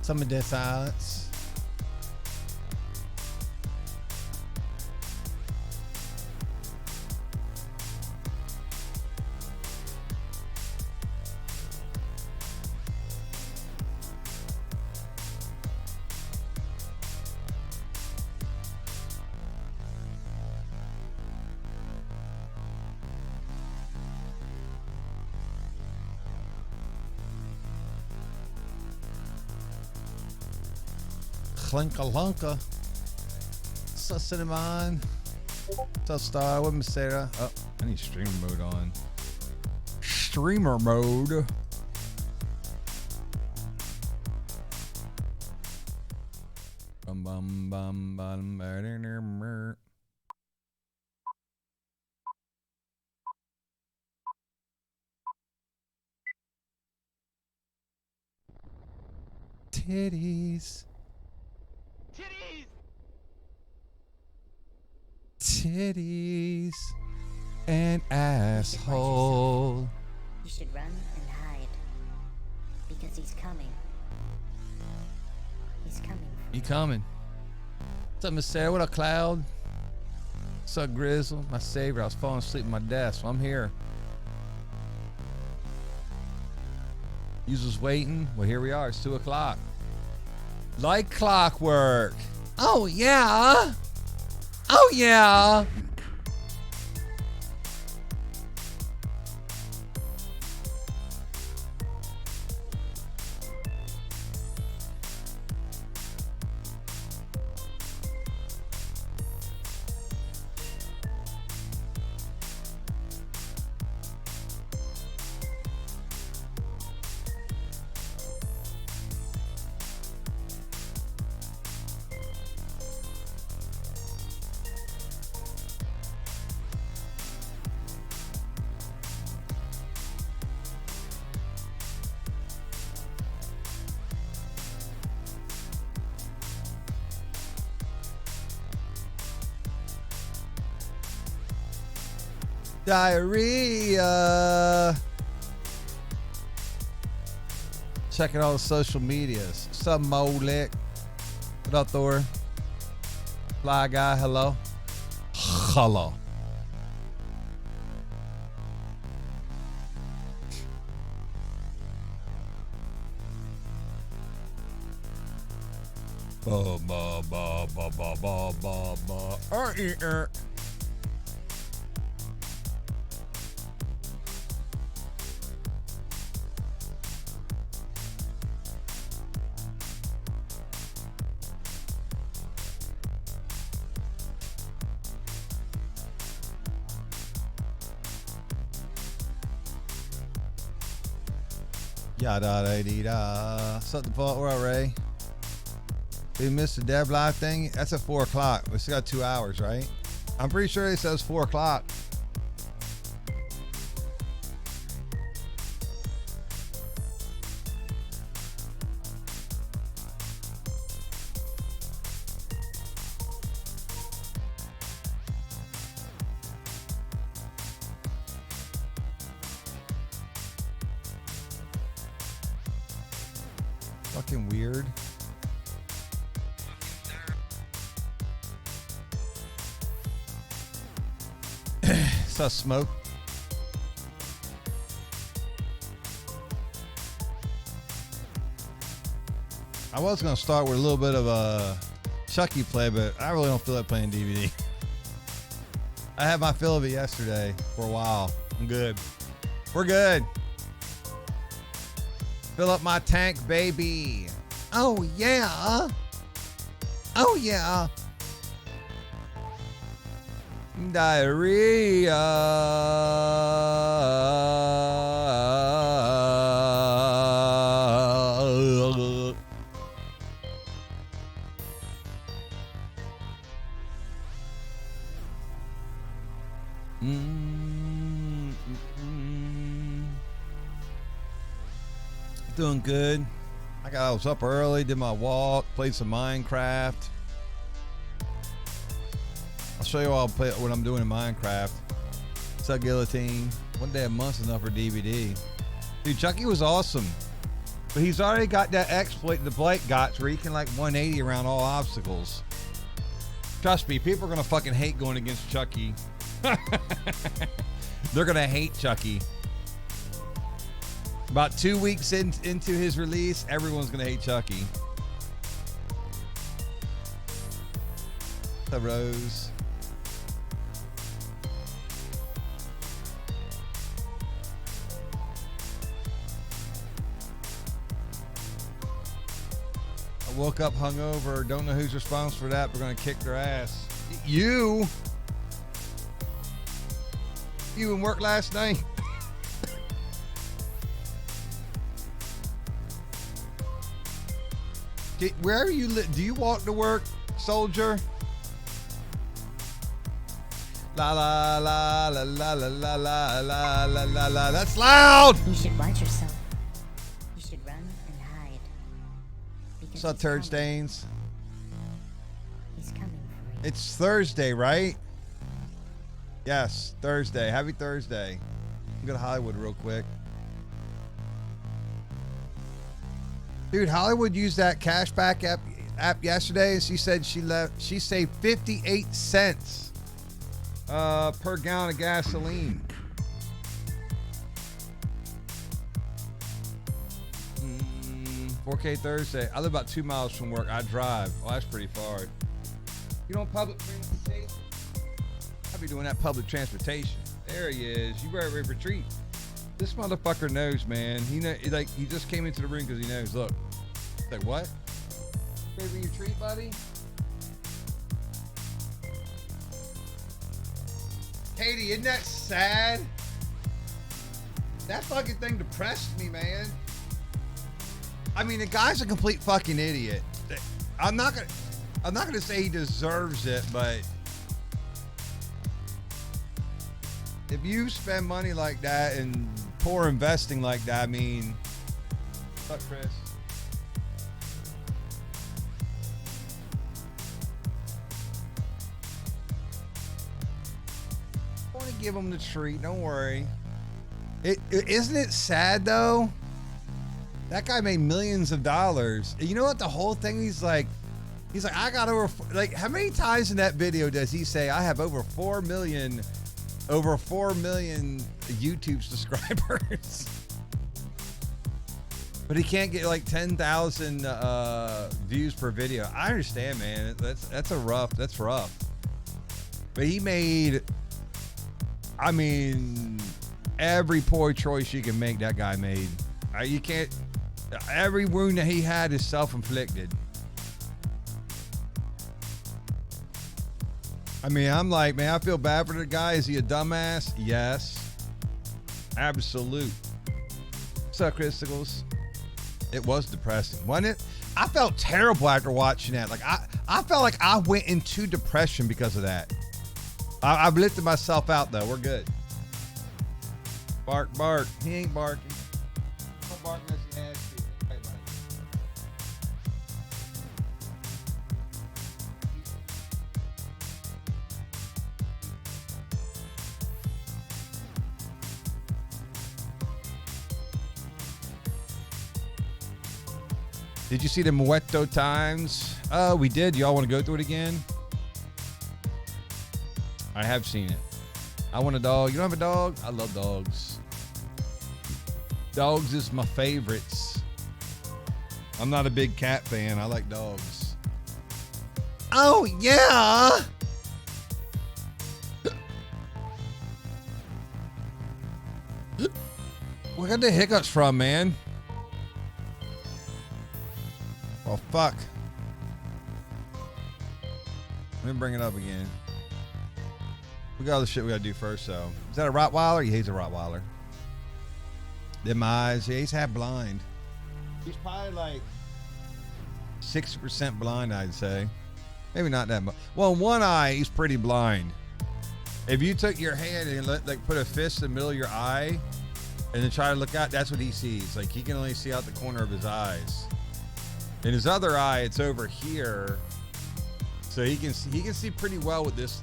Some of the silence. Clinkalunka. What's up, Cinnamon? What's up, Star? What, Miss Sarah? Oh, I need streamer mode on. Streamer mode. Bum bum bum bum. Titties. Titties and asshole. You should run and hide. Because he's coming. He's coming. You coming? What's up, Miss Sarah? What up, Cloud? What's up, Grizzle? My savior. I was falling asleep at my desk, so I'm here. Users waiting. Well, here we are. It's 2 o'clock. Like clockwork. Oh, yeah. Oh, yeah. Diarrhea. Checking all the social medias. What's up, Molek? What up, Thor? Fly guy, hello. Hello. Ba ba ba ba ba ba ba ba. Yada da dee da. Something fault where Ray. We missed the Dev Live thing. That's at 4 o'clock. We still got 2 hours, right? I'm pretty sure it says 4 o'clock. Fucking weird. Saw smoke. I was gonna start with a little bit of a Chucky play, but I really don't feel like playing DVD. I had my fill of it yesterday for a while. I'm good. We're good. Fill up my tank, baby. Oh, yeah. Oh, yeah. Diarrhea. Doing good. I was up early, did my walk, played some Minecraft. I'll show you what I'm doing in Minecraft. What's up, Guillotine? One day a month's enough for DVD. Dude, Chucky was awesome. But he's already got that exploit that Blake got where he can like 180 around all obstacles. Trust me, people are going to fucking hate going against Chucky. They're going to hate Chucky. About 2 weeks into his release, everyone's going to hate Chucky. The Rose. I woke up hungover. Don't know who's responsible for that. We're going to kick their ass. You in work last night? Wherever you live, do you walk to work, soldier? La la la la la la la la la la la la. That's loud. You should watch yourself. You should run and hide. What's up, turd stains? He's coming for you. It's Thursday, right? Yes, Thursday. Happy Thursday. Go to Hollywood real quick. Dude, Hollywood used that cashback app yesterday, and she said she saved 58 cents per gallon of gasoline. 4K Thursday. I live about 2 miles from work. I drive. Oh, that's pretty far. You know public transportation? I'll be doing that public transportation. There he is. You ready for treat? This motherfucker knows, man. He just came into the room because he knows. Look, it's like what? Ready for your treat, buddy? Katie, isn't that sad? That fucking thing depressed me, man. I mean, the guy's a complete fucking idiot. I'm not gonna say he deserves it, but if you spend money like that and poor investing like that, I mean, fuck Chris. I want to give him the treat. Don't worry. Isn't it sad though? That guy made millions of dollars. You know what? The whole thing, he's like, I got over, like, how many times in that video does he say, I have over 4 million YouTube subscribers? But he can't get like 10,000 views per video. I understand, man. That's rough. But he made, I mean, every poor choice you can make, that guy made. You can't, every wound that he had is self-inflicted. I mean, I'm like, man, I feel bad for the guy. Is he a dumbass? Yes. Absolute. What's up, Christicles? It was depressing, wasn't it? I felt terrible after watching that. Like, I felt like I went into depression because of that. I've lifted myself out, though. We're good. Bark, bark. He ain't barking. Don't bark unless he has to. Right, buddy. Did you see the Muerto Times? We did. Y'all want to go through it again? I have seen it. I want a dog. You don't have a dog? I love dogs. Dogs is my favorites. I'm not a big cat fan. I like dogs. Oh, yeah. Where got the hiccups from, man? Oh, fuck. Let me bring it up again. We got all the shit we gotta do first, so. Is that a Rottweiler? Yeah, he's a Rottweiler. Them eyes, yeah, he's half blind. He's probably like 60% blind, I'd say. Maybe not that much. Well, one eye, he's pretty blind. If you took your hand and put a fist in the middle of your eye and then try to look out, that's what he sees. Like, he can only see out the corner of his eyes. In his other eye, it's over here, so he can see pretty well with his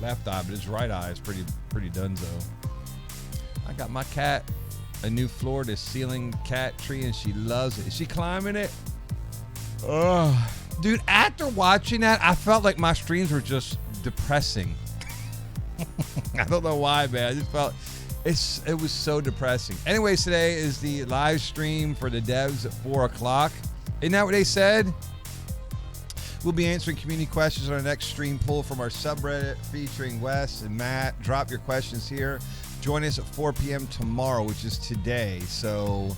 left eye, but his right eye is pretty dunzo. I got my cat a new floor to ceiling cat tree and she loves it. Is she climbing it? Oh, dude, after watching that, I felt like my streams were just depressing. I don't know why, man. I just felt it was so depressing. Anyways, today is the live stream for the devs at 4 o'clock. Isn't that what they said? We'll be answering community questions on our next stream pull from our subreddit featuring Wes and Matt. Drop your questions here. Join us at 4 p.m. tomorrow, which is today. So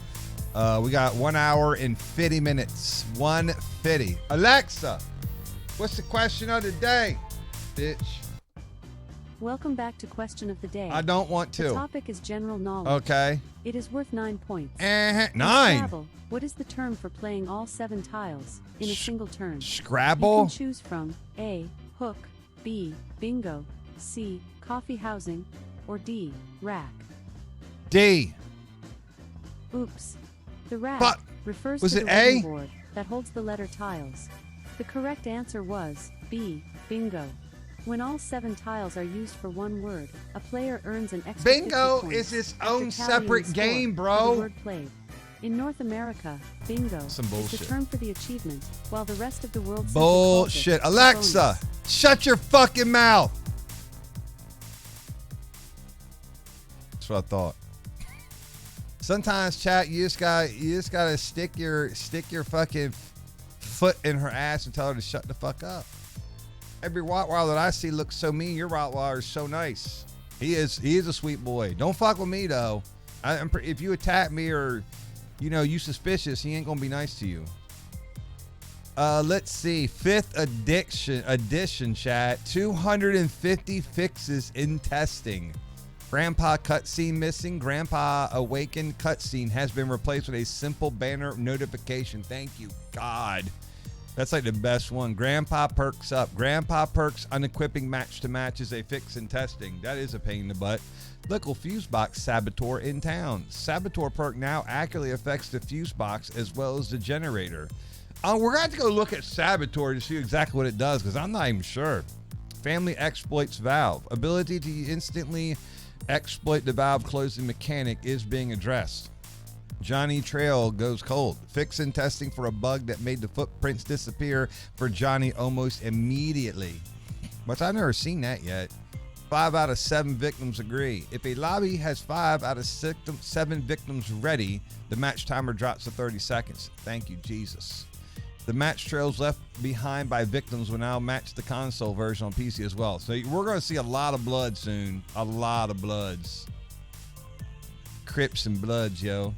we got 1 hour and 50 minutes. 150. Alexa, what's the question of the day, bitch? Welcome back to Question of the Day. I don't want to. The topic is general knowledge. Okay. It is worth 9 points. 9. Scrabble, what is the term for playing all 7 tiles in a single turn? Scrabble? You can choose from A, hook, B, bingo, C, coffee housing, or D, rack. D. Oops. The rack But refers was to it the A? wooden board that holds the letter tiles. The correct answer was B, bingo. When all 7 tiles are used for one word, a player earns an extra 50 Bingo points is its after own tallying separate the score game, for bro. the word played. In North America, bingo Some is bullshit. the term for the achievement, while the rest of the world simply Bullshit. calls it a Alexa, bonus. shut your fucking mouth. That's what I thought. Sometimes, chat, you just gotta stick your fucking foot in her ass and tell her to shut the fuck up. Every Rottweiler that I see looks so mean. Your Rottweiler is so nice. He is a sweet boy. Don't fuck with me though. If you attack me or you suspicious, he ain't gonna be nice to you. Let's see. 5th edition chat. 250 fixes in testing. Grandpa cutscene missing. Grandpa awakened cutscene has been replaced with a simple banner notification. Thank you, God. That's like the best one. Grandpa perks up. Grandpa perks unequipping match to match is a fix in testing. That is a pain in the butt. Local fuse box saboteur in town. Saboteur perk now accurately affects the fuse box as well as the generator. We're going to have to go look at saboteur to see exactly what it does because I'm not even sure. Family exploits valve. Ability to instantly exploit the valve closing mechanic is being addressed. Johnny Trail goes cold. Fix and testing for a bug that made the footprints disappear for Johnny almost immediately. But I've never seen that yet. 5 out of 7 victims agree. If a lobby has 5 out of 7 victims ready, the match timer drops to 30 seconds. Thank you, Jesus. The match trails left behind by victims will now match the console version on PC as well. So we're going to see a lot of blood soon. A lot of bloods. Crips and bloods, yo.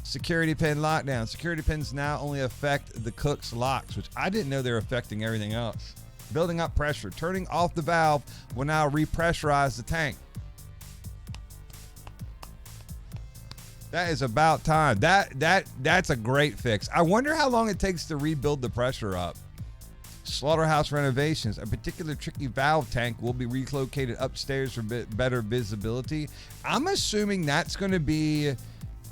Security pin lockdown. Security pins now only affect the cook's locks, which I didn't know they were affecting everything else. Building up pressure. Turning off the valve will now repressurize the tank. That is about time. That's a great fix. I wonder how long it takes to rebuild the pressure up. Slaughterhouse renovations. A particular tricky valve tank will be relocated upstairs for better visibility. I'm assuming that's going to be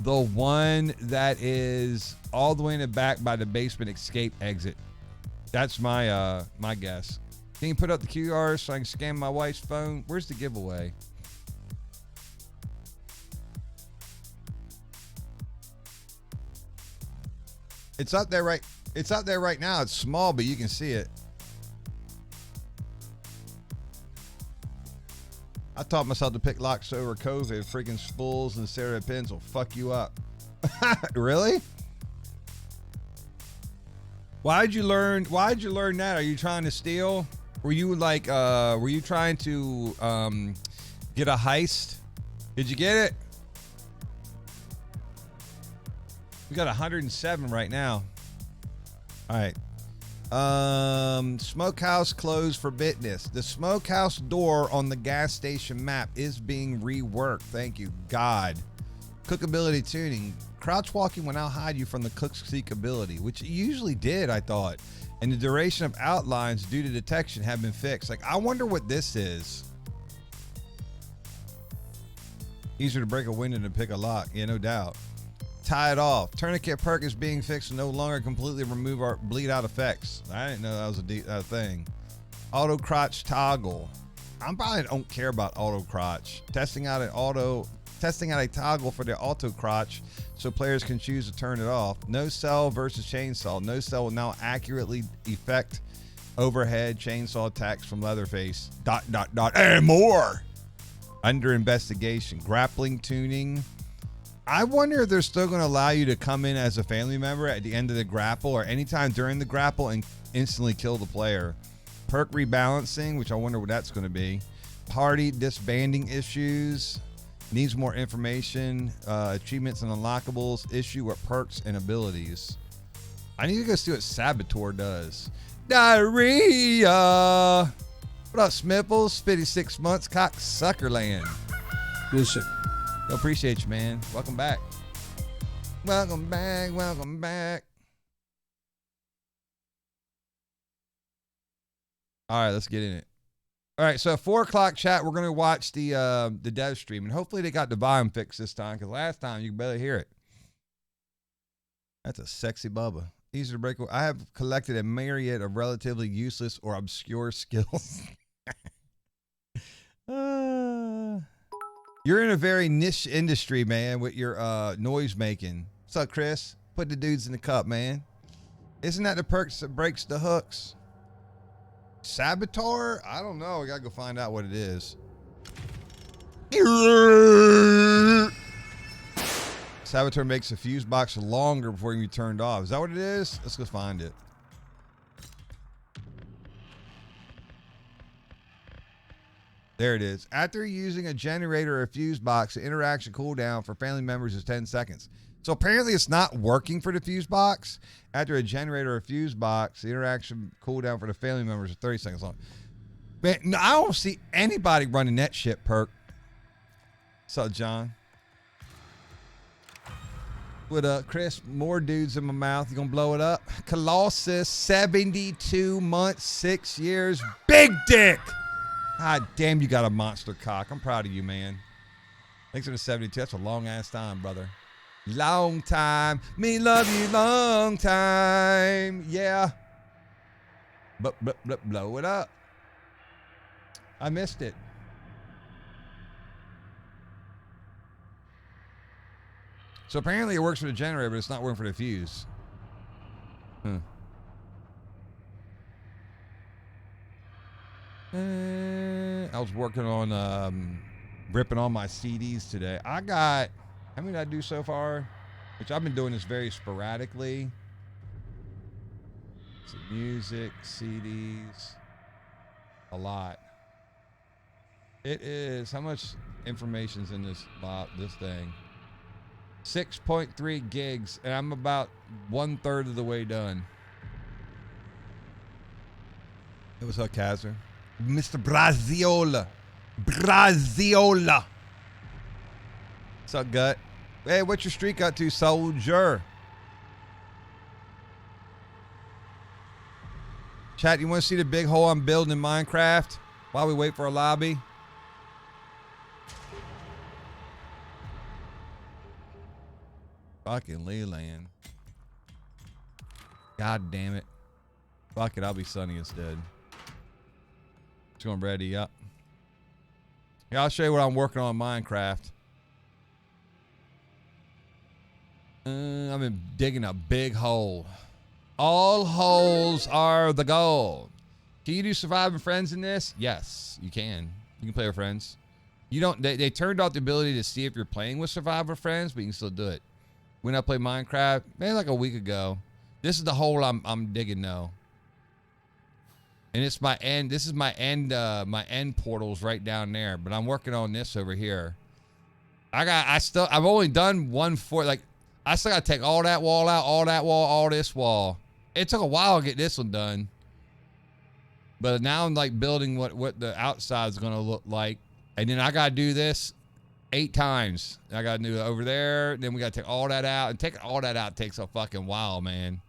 the one that is all the way in the back by the basement escape exit. That's my my guess. Can you put up the QR so I can scan my wife's phone? Where's the giveaway? It's up there right. It's up there right now. It's small, but you can see it. I taught myself to pick locks over COVID. Freaking spools and Sarah pins will fuck you up. Really? Why'd you learn that? Are you trying to steal? Were you trying to get a heist? Did you get it? We got 107 right now. All right. Smokehouse closed for business. The smokehouse door on the gas station map is being reworked. Thank you, God. Cookability tuning. Crouch walking will now hide you from the cook's seek ability, which it usually did, I thought. And the duration of outlines due to detection have been fixed. Like, I wonder what this is. Easier to break a window than pick a lock. Yeah, no doubt. Tie it off. Tourniquet perk is being fixed to no longer completely remove our bleed out effects. I didn't know that was a thing. Auto crotch toggle. I probably don't care about auto crotch. Testing testing out a toggle for the auto crotch so players can choose to turn it off. No cell versus chainsaw. No cell will now accurately effect overhead chainsaw attacks from Leatherface. ... And more. Under investigation. Grappling tuning. I wonder if they're still going to allow you to come in as a family member at the end of the grapple or anytime during the grapple and instantly kill the player. Perk rebalancing, which I wonder what that's going to be. Party disbanding issues. Needs more information. Achievements and unlockables. Issue with perks and abilities. I need to go see what Saboteur does. Diarrhea. What up, Smiffles? 56 months, cocksuckerland. Good shit. I appreciate you, man. Welcome back. Welcome back. Welcome back. All right, let's get in it. All right, so at 4 o'clock, chat, we're going to watch the dev stream, and hopefully they got the volume fixed this time, because last time you could barely hear it. That's a sexy bubba. Easy to break. I have collected a myriad of relatively useless or obscure skills. You're in a very niche industry, man, with your noise making. What's up, Chris? Put the dudes in the cup, man. Isn't that the perks that breaks the hooks? Saboteur? I don't know. We gotta go find out what it is. Saboteur makes a fuse box longer before it can be turned off. Is that what it is? Let's go find it. There it is. After using a generator or a fuse box, the interaction cooldown for family members is 10 seconds. So apparently it's not working for the fuse box. After a generator or a fuse box, the interaction cooldown for the family members is 30 seconds long. Man, no, I don't see anybody running that shit, Perk. What's up, John? What up, Chris? More dudes in my mouth. You gonna blow it up? Colossus, 72 months, 6 years. Big dick! God damn, you got a monster cock. I'm proud of you, man. Thanks for the 72. That's a long-ass time, brother. Long time. Me love you long time. Yeah. But blow it up. I missed it. So apparently it works for the generator, but it's not working for the fuse. I was working on ripping all my CDs today. I got, how many did I do so far? Which I've been doing this very sporadically. So music, CDs, a lot. It is, how much information's in this thing? 6.3 gigs, and I'm about 1/3 of the way done. It was up, Kazzer? Mr. Braziola. Braziola. What's up, Gut? Hey, what's your streak got to, soldier? Chat, you want to see the big hole I'm building in Minecraft while we wait for a lobby? Fucking Leland. God damn it. Fuck it, I'll be Sunny instead. Just going ready up. Yeah, I'll show you what I'm working on in Minecraft. I've been digging a big hole. All holes are the goal. Can you do surviving friends in this? Yes, you can. You can play with friends. You don't. They turned off the ability to see if you're playing with survivor friends, but you can still do it. When I played Minecraft, maybe like a week ago. This is the hole I'm digging now. And it's my end. This is my end portals right down there. But I'm working on this over here. I've only done one for like. I still got to take all that wall out, all that wall, all this wall. It took a while to get this one done. But now I'm like building what the outside is going to look like. And then I got to do this 8 times. I got to do it over there. Then we got to take all that out. And taking all that out takes a fucking while, man.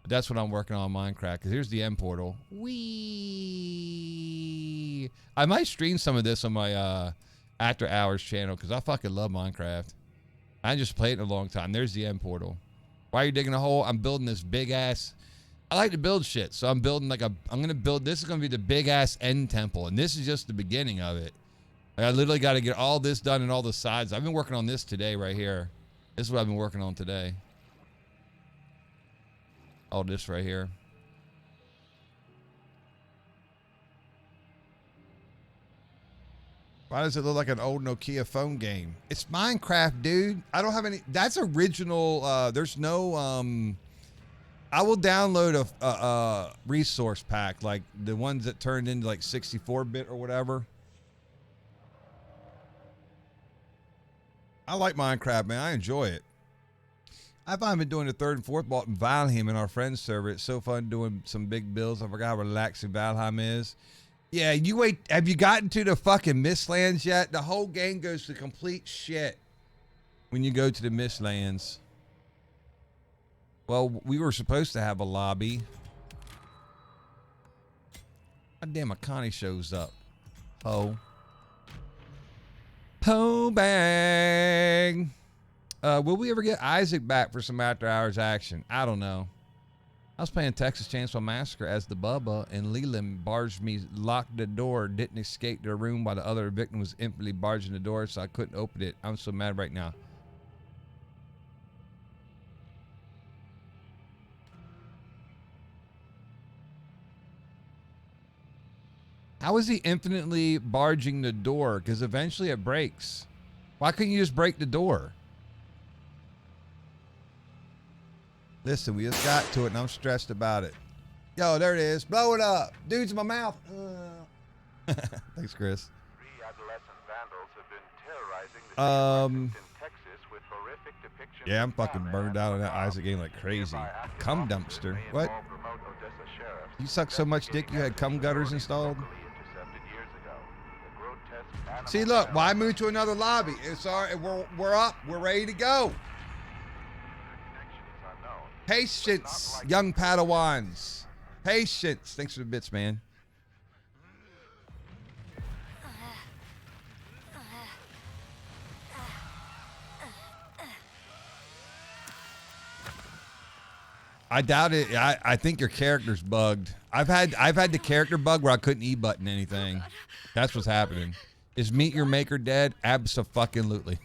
But that's what I'm working on Minecraft. Because here's the end portal. Whee! I might stream some of this on my After Hours channel. Because I fucking love Minecraft. I just played it in a long time. There's the end portal. Why are you digging a hole? I'm building this big ass. I like to build shit. So I'm building like I'm going to build. This is going to be the big ass end temple. And this is just the beginning of it. Like, I literally got to get all this done and all the sides. I've been working on this today right here. This is what I've been working on today. All this right here. Why does it look like an old Nokia phone game? It's Minecraft, dude. I don't have any. That's original. There's no. I will download a resource pack, like the ones that turned into like 64-bit or whatever. I like Minecraft, man. I enjoy it. I've been doing the third and fourth vault in Valheim in our friends server. It's so fun doing some big builds. I forgot how relaxing Valheim is. Yeah, you wait. Have you gotten to the fucking Mistlands yet? The whole game goes to complete shit when you go to the Mistlands. Well, we were supposed to have a lobby. God damn, Akani shows up. Oh. Po bang. Will we ever get Isaac back for some after hours action? I don't know. I was playing Texas Chainsaw Massacre as the Bubba, and Leland barged me, locked the door, didn't escape their room while the other victim was instantly barging the door, so I couldn't open it. I'm so mad right now. How is he infinitely barging the door? Because eventually it breaks. Why couldn't you just break the door? Listen, we just got to it, and I'm stressed about it. Yo, there it is. Blow it up. Dude's in my mouth. Thanks, Chris. 3 adolescent vandals have been terrorizing the in Texas with horrific depictions. Yeah, I'm fucking burned out on that Isaac game like crazy. Cum dumpster. What? You suck so much dick you had cum gutters installed? See, look, why move to another lobby? It's all right. We're up. We're ready to go. Patience, young Padawans. Patience. Thanks for the bits, man. I doubt it. I think your character's bugged. I've had the character bug where I couldn't E-button anything. That's what's happening. Is Meet Your Maker dead? Abso-fucking-lutely.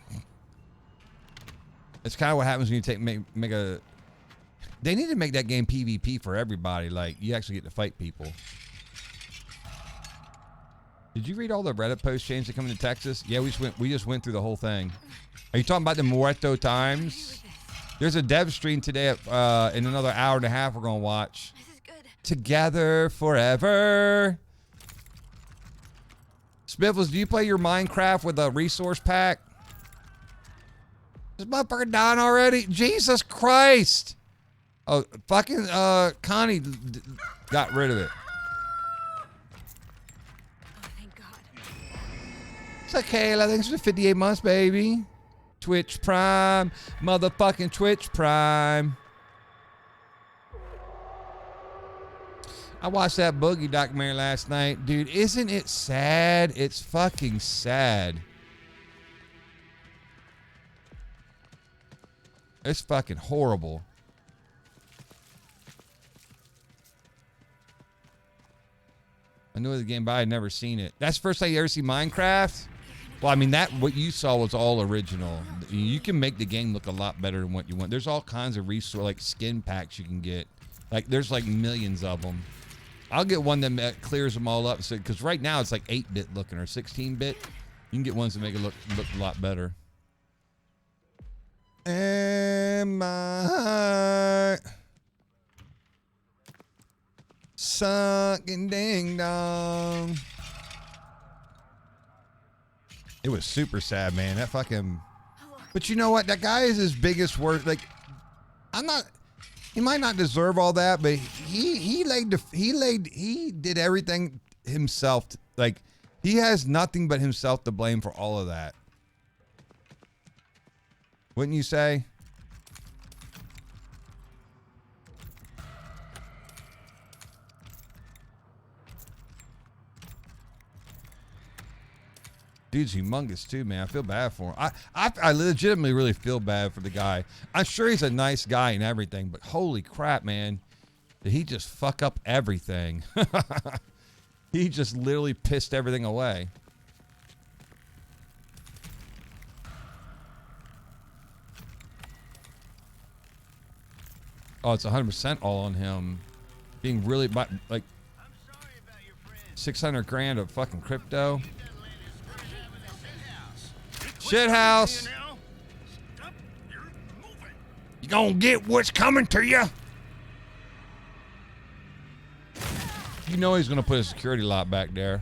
It's kind of what happens when you make a... They need to make that game PvP for everybody. Like, you actually get to fight people. Did you read all the Reddit post change that come into Texas? Yeah, we just went through the whole thing. Are you talking about the Muerto Times? There's a dev stream today at, in another hour and a half we're going to watch. This is good. Together forever. Spiffles, do you play your Minecraft with a resource pack? This motherfucker dying already? Jesus Christ. Oh, fucking Connie got rid of it. Oh, thank God. It's okay, thanks for the 58 months, baby. Twitch Prime. Motherfucking Twitch Prime. I watched that Boogie documentary last night. Dude, isn't it sad? It's fucking sad. It's fucking horrible. I knew the game, but I had never seen it. That's the first time you ever see Minecraft? Well, I mean, what you saw was all original. You can make the game look a lot better than what you want. There's all kinds of resources, like skin packs you can get. Like, there's like millions of them. I'll get one that clears them all up. So, because right now it's like 8-bit looking or 16-bit. You can get ones that make it look a lot better. Am I sucking ding dong? It was super sad, man. That fucking. But you know what? That guy is his biggest worst. Like, I'm not. He might not deserve all that, but he did everything himself. Like, he has nothing but himself to blame for all of that. Wouldn't you say? Dude's humongous too, man. I feel bad for him. I legitimately really feel bad for the guy. I'm sure he's a nice guy and everything, but holy crap, man. Did he just fuck up everything? He just literally pissed everything away. Oh, it's 100% all on him. Being really, like, 600 grand of fucking crypto. Shithouse. You gonna get what's coming to you. You know he's gonna put a security lot back there.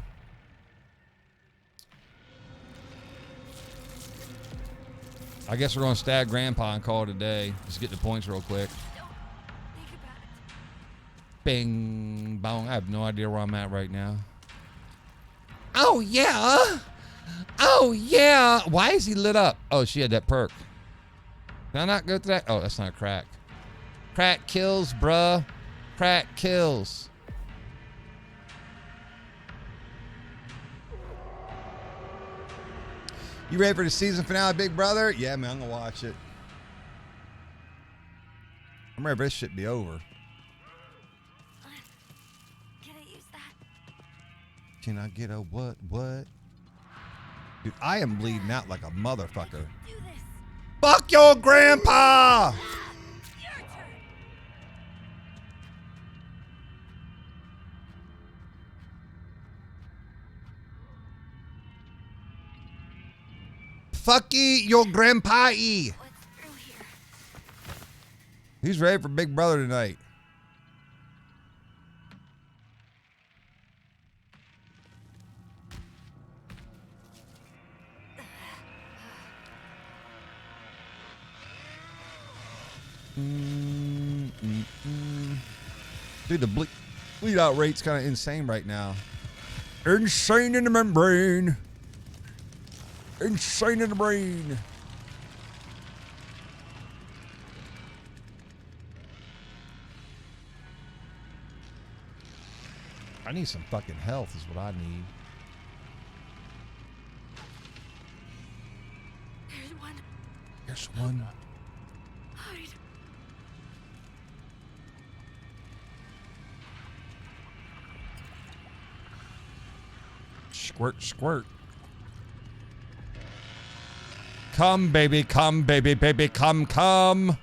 I guess we're gonna stag Grandpa and call it a day. Just get the points real quick. Bing, bong. I have no idea where I'm at right now. Oh, yeah. Oh, yeah. Why is he lit up? Oh, she had that perk. Can I not go through that? Oh, that's not crack. Crack kills, bruh. Crack kills. You ready for the season finale, Big Brother? Yeah, man, I'm going to watch it. I'm ready for this shit to be over. Can I use that? Can I get a what? Dude, I am bleeding out like a motherfucker. Do this. Fuck your grandpa! Your turn. Fuck your grandpa. What's through here? He's ready for Big Brother tonight. Dude, the bleed out rate's kind of insane right now. Insane in the membrane. Insane in the brain. I need some fucking health is what I need. There's one. There's one. Hide. Squirt, squirt. Come, baby, come, baby, baby, come, come.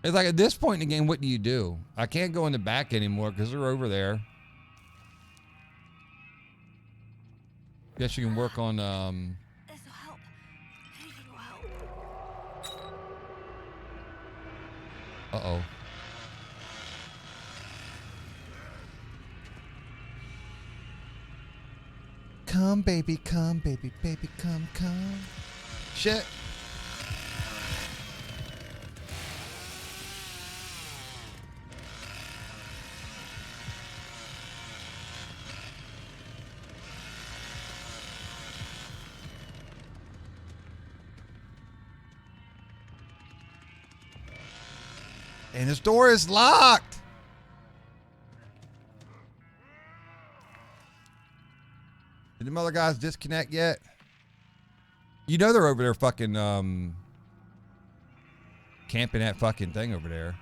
It's like at this point in the game, what do you do? I can't go in the back anymore because they're over there. Guess you can work on This'll help. Anything will help. uh-oh. Come, baby, baby, come, come. Shit. And his door is locked. Did the other guys disconnect yet? You know they're over there fucking camping that fucking thing over there.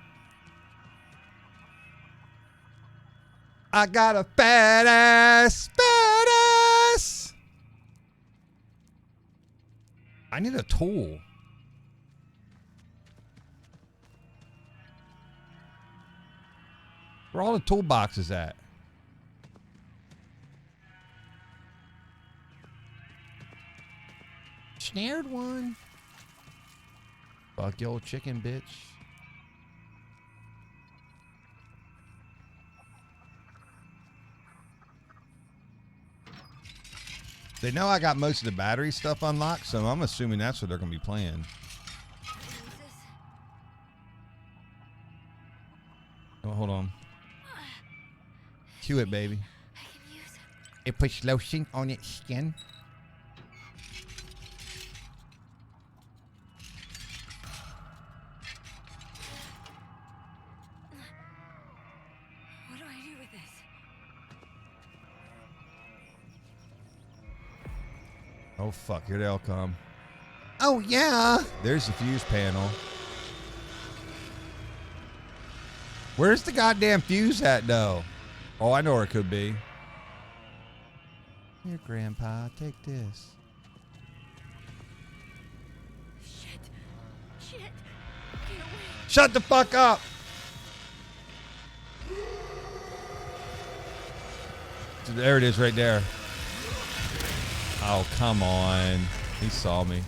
I got a fat ass, fat ass. I need a tool. Where are all the toolboxes at? Snared one. Fuck your old chicken, bitch. They know I got most of the battery stuff unlocked, so I'm assuming that's what they're going to be playing. Oh, hold on. Cue it, baby. I can use it. It puts lotion on its skin. What do I do with this? Oh, fuck. Here they all come. Oh, yeah. There's the fuse panel. Where's the goddamn fuse at, though? Oh, I know where it could be. Here, Grandpa, take this. Shit. Shit. Get away. Shut the fuck up! There it is right there. Oh, come on. He saw me.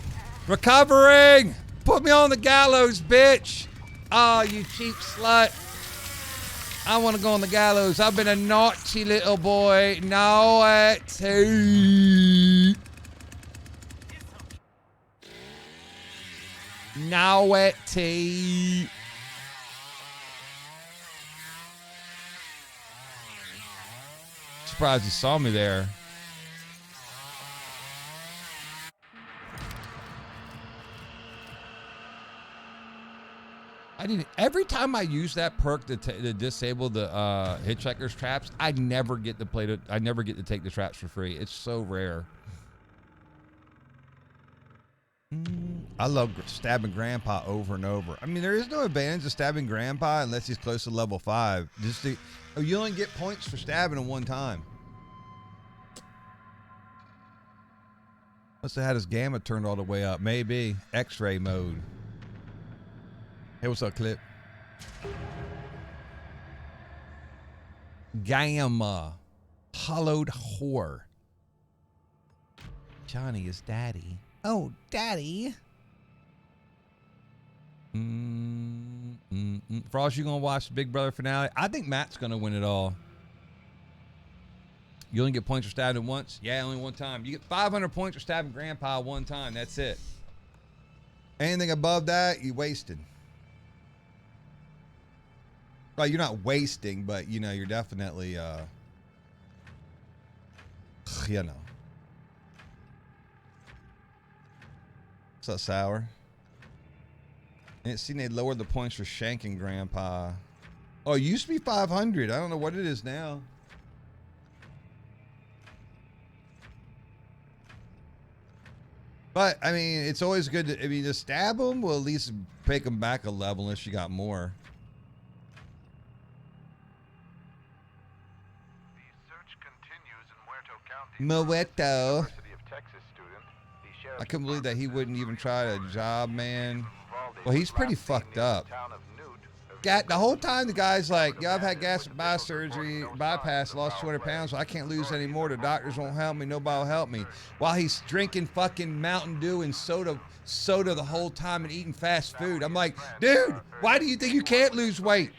Recovering! Put me on the gallows, bitch! Oh, you cheap slut. I want to go on the gallows. I've been a naughty little boy. Naughty. Naughty. Surprised he saw me there. I didn't. Every time I use that perk to disable the hitchhiker's traps, I never get to play. I never get to take the traps for free. It's so rare. I love stabbing Grandpa over and over. I mean, there is no advantage of stabbing Grandpa unless he's close to level 5. You only get points for stabbing him one time. Must have had his gamma turned all the way up. Maybe X-ray mode. Hey, what's up, Clip? Gamma. Hollowed whore. Johnny is daddy. Oh, daddy. Frost, you gonna watch the Big Brother finale? I think Matt's gonna win it all. You only get points for stabbing once? Yeah, only one time. You get 500 points for stabbing Grandpa one time. That's it. Anything above that, you wasted. Well, you're not wasting, but, you know, you're definitely, you know. What's up, Sour? And it seemed they lowered the points for shanking Grandpa. Oh, it used to be 500. I don't know what it is now. But, I mean, it's always good to, I mean, to stab them will at least take them back a level unless you got more. Moeto. I couldn't believe that he wouldn't even try a job, man. Well, he's pretty fucked up. The whole time the guy's like, yeah, I've had gastric bypass, lost 200 pounds, so I can't lose any more. The doctors won't help me. Nobody will help me. While he's drinking fucking Mountain Dew and soda the whole time and eating fast food. I'm like, dude, why do you think you can't lose weight?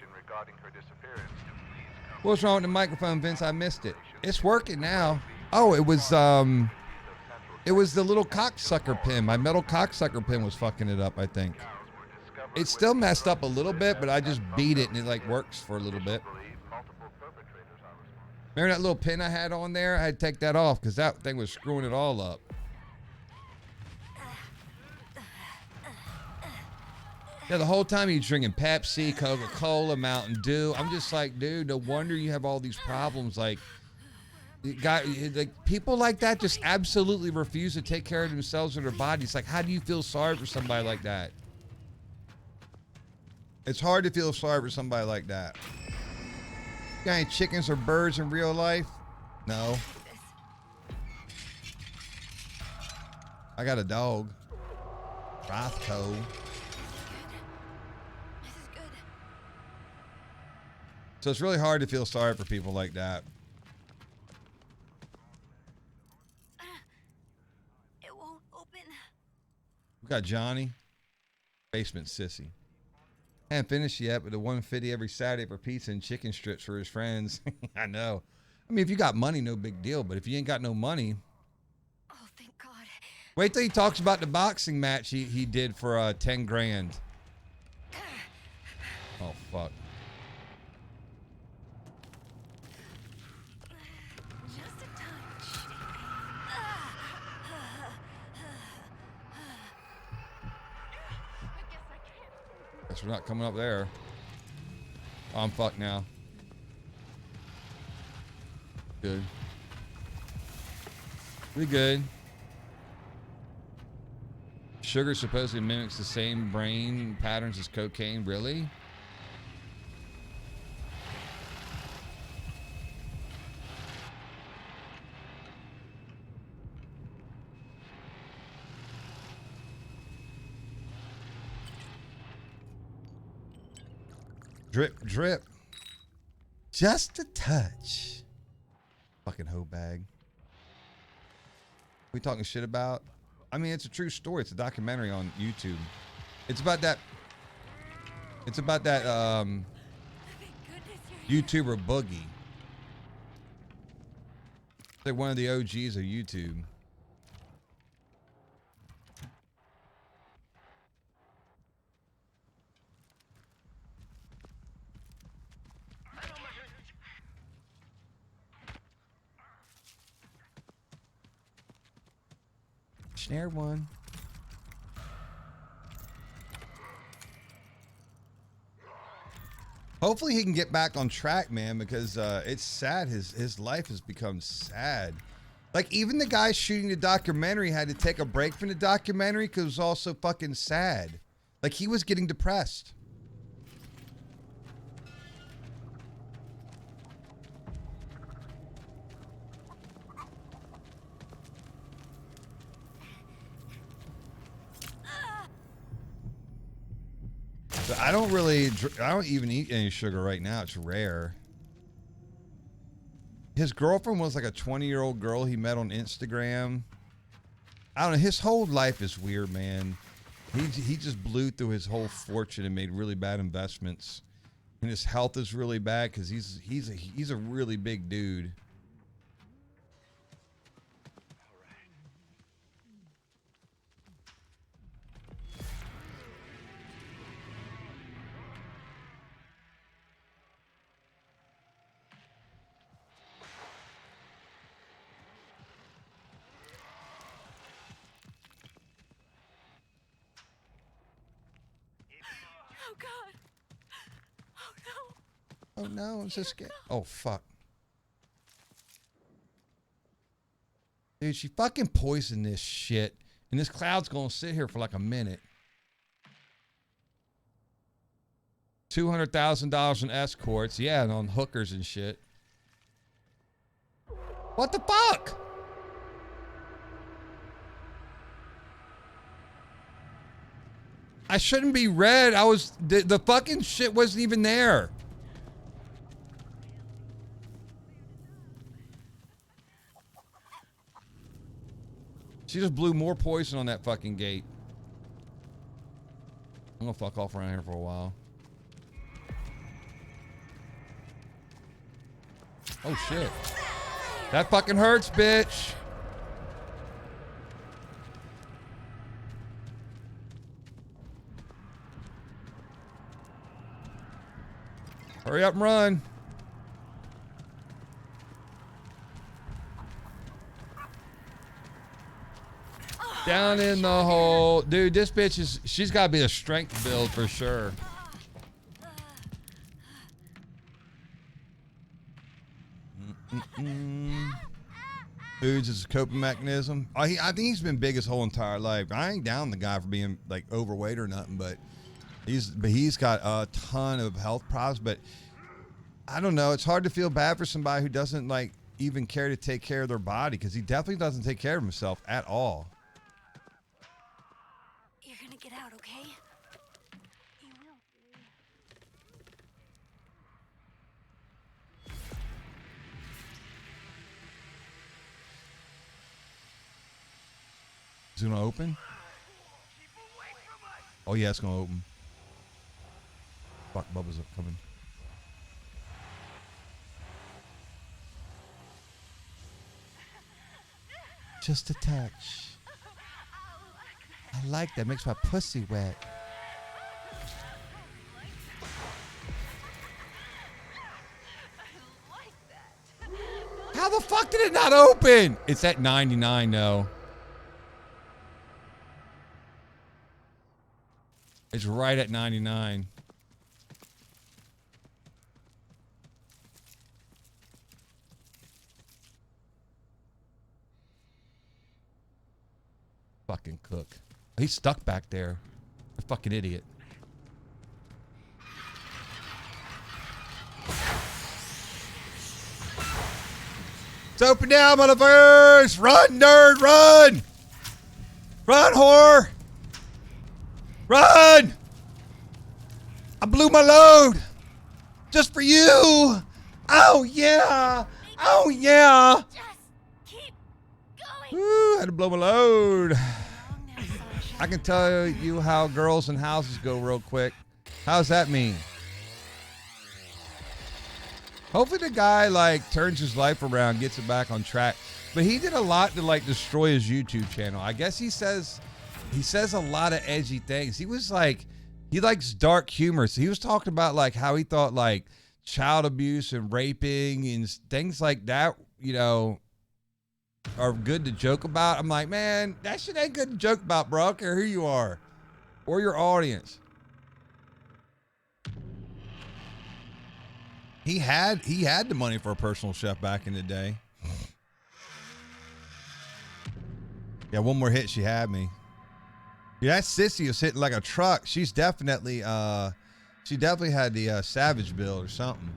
What's wrong with the microphone, Vince? I missed it. It's working now. Oh, it was the little cocksucker pin. My metal cocksucker pin was fucking it up, I think. It's still messed up a little bit, but I just beat it and it like works for a little bit. Remember that little pin I had on there? I had to take that off because that thing was screwing it all up. Yeah, the whole time he's drinking Pepsi, Coca-Cola, Mountain Dew. I'm just like, dude, no wonder you have all these problems. Like people like that just absolutely refuse to take care of themselves or their bodies. Like, how do you feel sorry for somebody like that? It's hard to feel sorry for somebody like that. You got any chickens or birds in real life? No. I got a dog. Rothko. So it's really hard to feel sorry for people like that. It won't open. We got Johnny. Basement sissy. Haven't finished yet, but the 150 every Saturday for pizza and chicken strips for his friends. I know. I mean, if you got money, no big deal. But if you ain't got no money. Oh, thank God. Wait till he talks about the boxing match he did for 10 grand. Oh, fuck. Guess we're not coming up there. Oh, I'm fucked now. Good. We good. Sugar supposedly mimics the same brain patterns as cocaine. Really? Drip, drip. Just a touch. Fucking hoe bag. We talking shit about? I mean, it's a true story. It's a documentary on YouTube. It's about that. It's about that Thank goodness you're here. YouTuber Boogie. They're one of the OGs of YouTube. Snare one. Hopefully he can get back on track, man, because it's sad. His life has become sad. Like, even the guy shooting the documentary had to take a break from the documentary because it was all so fucking sad. Like, he was getting depressed. So I don't even eat any sugar right now. It's rare. His girlfriend was like a 20-year-old girl he met on Instagram. I don't know. His whole life is weird, man. He just blew through his whole fortune and made really bad investments. And his health is really bad because he's a really big dude. Oh God. Oh no. Oh no, I'm so scared. Oh fuck. Dude, she fucking poisoned this shit. And this cloud's gonna sit here for like a minute. $200,000 in escorts. Yeah, and on hookers and shit. What the fuck? I shouldn't be red. The fucking shit wasn't even there. She just blew more poison on that fucking gate. I'm gonna fuck off around here for a while. Oh shit. That fucking hurts, bitch. Hurry up and run. Down in the hole. Dude, this bitch she's got to be a strength build for sure. Dudes is a coping mechanism. I think he's been big his whole entire life. I ain't down the guy for being like overweight or nothing, but he's got a ton of health problems. But I don't know. It's hard to feel bad for somebody who doesn't like even care to take care of their body, because he definitely doesn't take care of himself at all. You're gonna get out, okay? You will. Is it gonna open? Oh yeah, it's gonna open. Fuck, bubbles are coming. Just a touch. I like that. Makes my pussy wet. How the fuck did it not open? It's at 99 though. It's right at 99. Fucking cook. He's stuck back there. A fucking idiot. It's open now, motherfuckers! Run, nerd, run! Run, whore! Run! I blew my load! Just for you. Oh, yeah. Oh, yeah. Just keep going. Woo, had to blow my load. Long now, sunshine. I can tell you how girls and houses go real quick. How's that mean? Hopefully the guy like turns his life around, gets it back on track. But he did a lot to like destroy his YouTube channel. I guess he says a lot of edgy things. He was like, he likes dark humor. So he was talking about like how he thought like child abuse and raping and things like that, you know, are good to joke about. I'm like, man, that shit ain't good to joke about, bro. I don't care who you are or your audience. He had the money for a personal chef back in the day. Yeah, one more hit, she had me. Yeah, that sissy was hitting like a truck. She's definitely she definitely had the Savage build or something.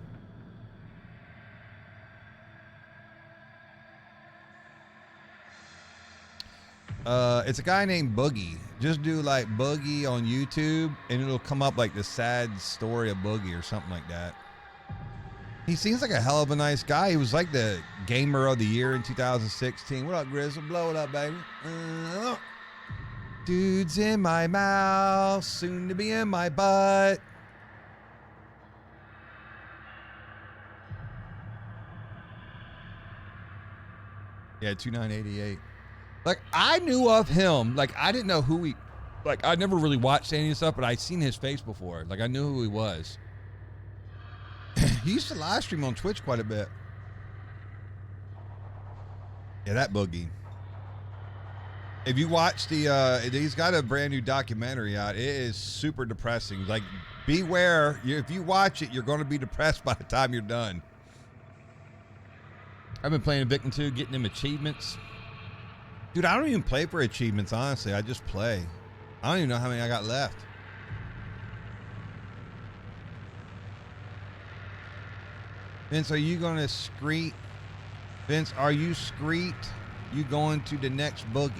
It's a guy named Boogie. Just do like Boogie on YouTube and it'll come up like the sad story of Boogie or something like that. He seems like a hell of a nice guy. He was like the gamer of the year in 2016. What up, Grizzle? Blow it up, baby. Dude's in my mouth, soon to be in my butt. Yeah, 2988. Like, I knew of him. Like, I didn't know who he... Like, I never really watched any of his stuff, but I'd seen his face before. Like, I knew who he was. He used to live stream on Twitch quite a bit. Yeah, that Boogie. If you watch the, he's got a brand new documentary out. It is super depressing. Like, beware. If you watch it, you're going to be depressed by the time you're done. I've been playing Victim 2, getting them achievements. Dude, I don't even play for achievements, honestly. I just play. I don't even know how many I got left. Vince, are you going to screet? Vince, are you screet? You going to the next boogie?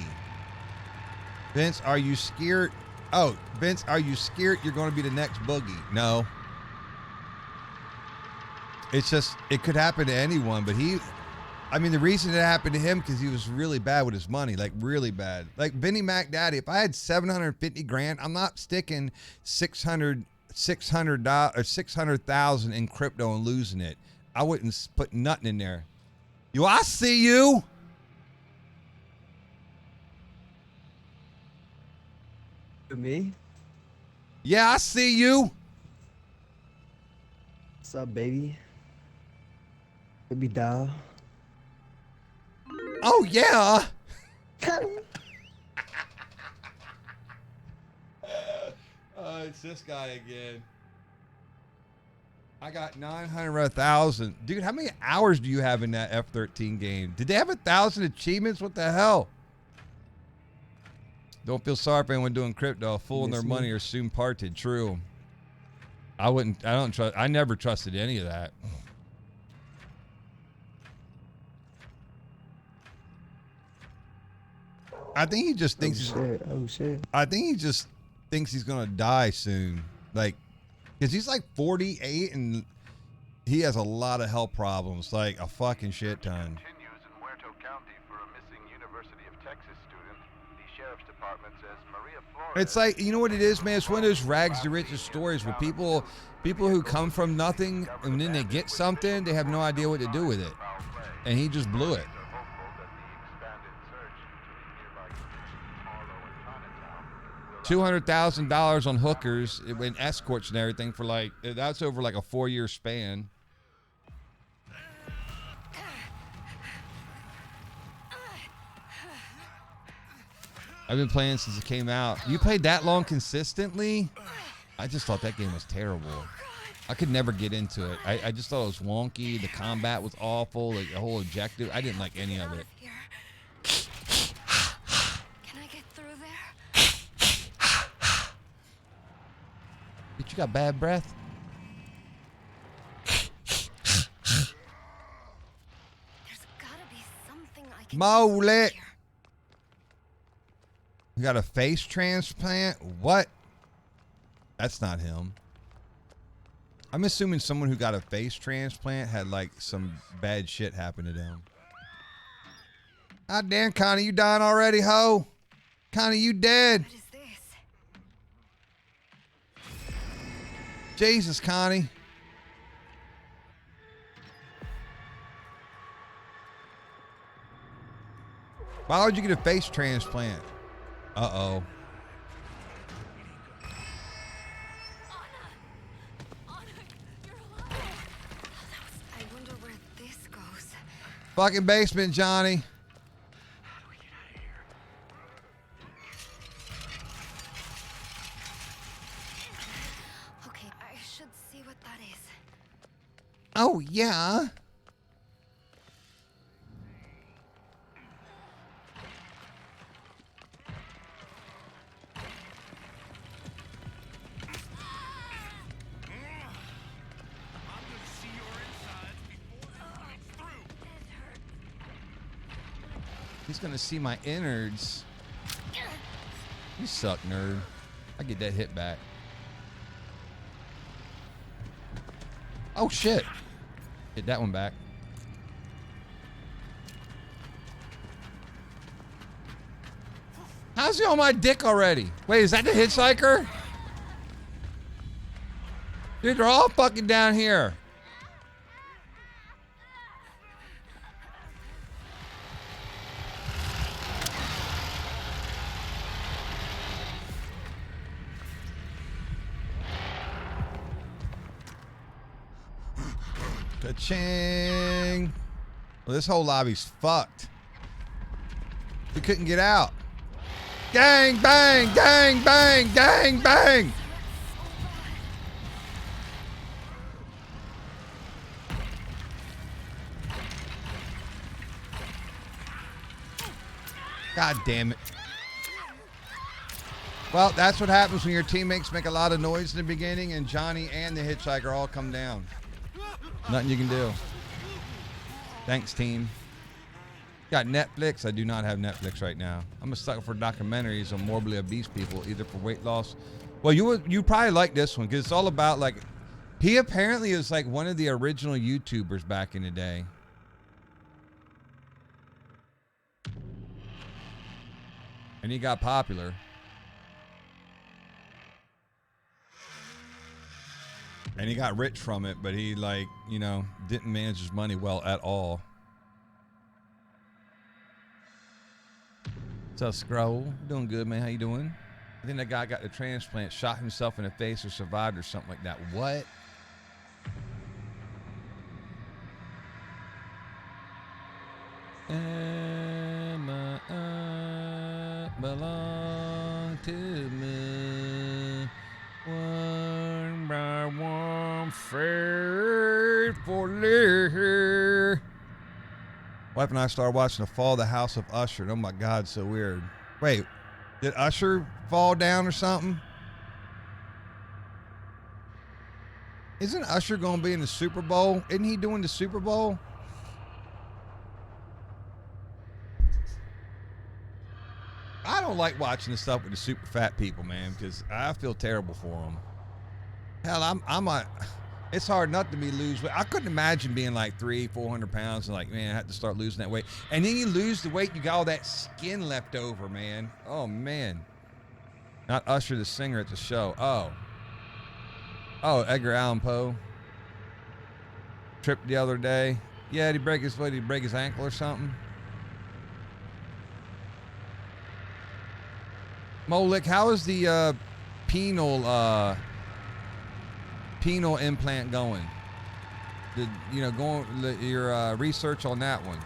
Vince, are you scared? Oh, Vince, are you scared you're going to be the next boogie? No. It's just, it could happen to anyone, but I mean, the reason it happened to him because he was really bad with his money, like really bad. Like Benny Mac Daddy, if I had 750 grand, I'm not sticking 600 or 600,000 in crypto and losing it. I wouldn't put nothing in there. I see you. Me? Yeah, I see you. What's up, baby? Baby doll. Oh, yeah. It's this guy again. I got 900,000. Dude, how many hours do you have in that F-13 game? Did they have 1,000 achievements? What the hell? Don't feel sorry for anyone doing crypto. Fooling their money or soon parted. True. I never trusted any of that. I think he just thinks Oh shit. I think he just thinks he's gonna die soon. Like, cause he's like 48 and he has a lot of health problems, like a fucking shit ton. Continues in Muerto County for a missing University of Texas student. The sheriff's department says Maria Flores. It's like, you know what it is, man? It's one of those rags to riches stories where people who come from nothing and then they get something, they have no idea what to do with it. And he just blew it. $200,000 on hookers and escorts and everything for like, that's over like a 4-year span. I've been playing since it came out. You played that long consistently? I just thought that game was terrible. I could never get into it. I just thought it was wonky. The combat was awful. Like the whole objective, I didn't like any of it. Can I get through there? Bitch, you got bad breath? There's gotta be something I can Mole. do here. You got a face transplant? What? That's not him. I'm assuming someone who got a face transplant had like some bad shit happen to them. God damn, Connie, you dying already, ho? Connie, you dead. What is this? Jesus, Connie. Why would you get a face transplant? Uh-oh. Anna, you're alive. I wonder where this goes. Fucking basement, Johnny. How do we get out of here? Okay, I should see what that is. Oh, yeah. He's gonna see my innards. You suck, nerd. I get that hit back. Oh shit. Hit that one back. How's he on my dick already? Wait, is that the hitchhiker? Dude, they're all fucking down here. Ka-ching. Well, this whole lobby's fucked. We couldn't get out. Gang, bang, gang, bang, gang, bang. God damn it. Well, that's what happens when your teammates make a lot of noise in the beginning and Johnny and the hitchhiker all come down. Nothing you can do. Thanks, team. Got Netflix? I do not have Netflix right now. I'm a sucker for documentaries on morbidly obese people, either for weight loss. Well, you probably like this one because it's all about like, he apparently is like one of the original YouTubers back in the day. And he got popular. And he got rich from it, but he like, you know, didn't manage his money well at all. What's up, Scroll? Doing good, man. How you doing? I think that guy got the transplant, shot himself in the face or survived or something like that. What? Emma, belong to me. One by one, faithfully. Wife and I started watching The Fall of the House of Usher. And oh my God, so weird. Wait, did Usher fall down or something? Isn't Usher going to be in the Super Bowl? Isn't he doing the Super Bowl? I don't like watching this stuff with the super fat people, man, because I feel terrible for them. Hell, it's hard not to be lose weight. I couldn't imagine being like 300-400 pounds and like, man, I have to start losing that weight. And then you lose the weight, you got all that skin left over, man. Oh, man. Not Usher, the singer at the show. Oh, Edgar Allan Poe. Tripped the other day. Yeah, did he break his foot? Did he break his ankle or something? Molik, how is the penile implant going? Your research on that one?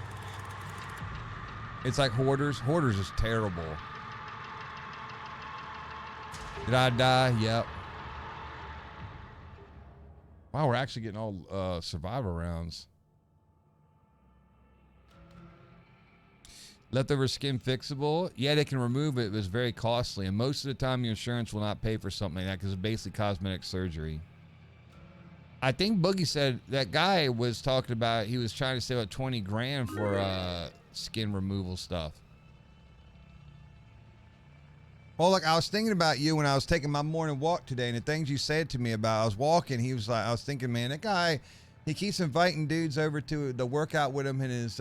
It's like Hoarders. Hoarders is terrible. Did I die? Yep. Wow, we're actually getting all survivor rounds. Leftover skin fixable. Yeah, they can remove it, but it's very costly. And most of the time, your insurance will not pay for something like that because it's basically cosmetic surgery. I think Boogie said that guy was talking about, he was trying to save about 20 grand for skin removal stuff. Well, look, I was thinking about you when I was taking my morning walk today, and the things you said to me about. I was walking. He was like, I was thinking, man, that guy, he keeps inviting dudes over to work out with him in his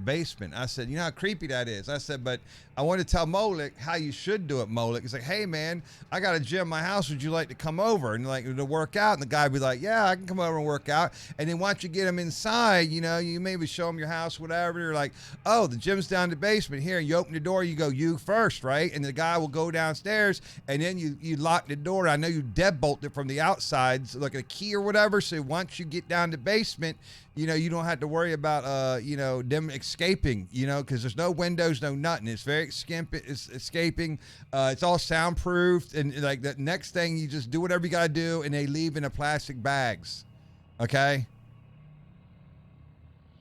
basement. I said, you know how creepy that is. I said, but I want to tell Molik how you should do it, Molik. He's like, hey man, I got a gym in my house. Would you like to come over and like to work out? And the guy would be like, yeah, I can come over and work out. And then once you get him inside, you know, you maybe show him your house, whatever. You're like, oh, the gym's down in the basement here. And you open the door, you go, you first, right? And the guy will go downstairs, and then you lock the door. I know you deadbolt it from the outside, so like a key or whatever. So once you get down the basement, you know, you don't have to worry about, you know, them escaping, you know, because there's no windows, no nothing. It's very it's escaping. It's all soundproofed. And like the next thing, you just do whatever you got to do, and they leave in the plastic bags. Okay.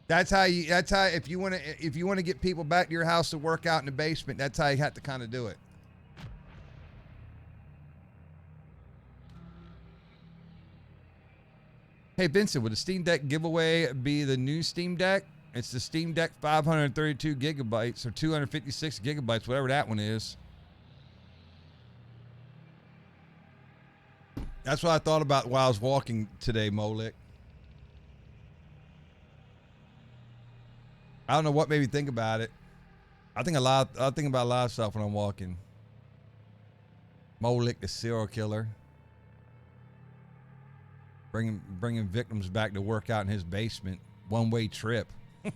That's how if you want to get people back to your house to work out in the basement, that's how you have to kind of do it. Hey, Vincent, would the Steam Deck giveaway be the new Steam Deck? It's the Steam Deck 532 gigabytes or 256 gigabytes, whatever that one is. That's what I thought about while I was walking today, Molik. I don't know what made me think about it. I think about a lot of stuff when I'm walking. Molik, the serial killer. Bringing victims back to work out in his basement. One-way trip. Am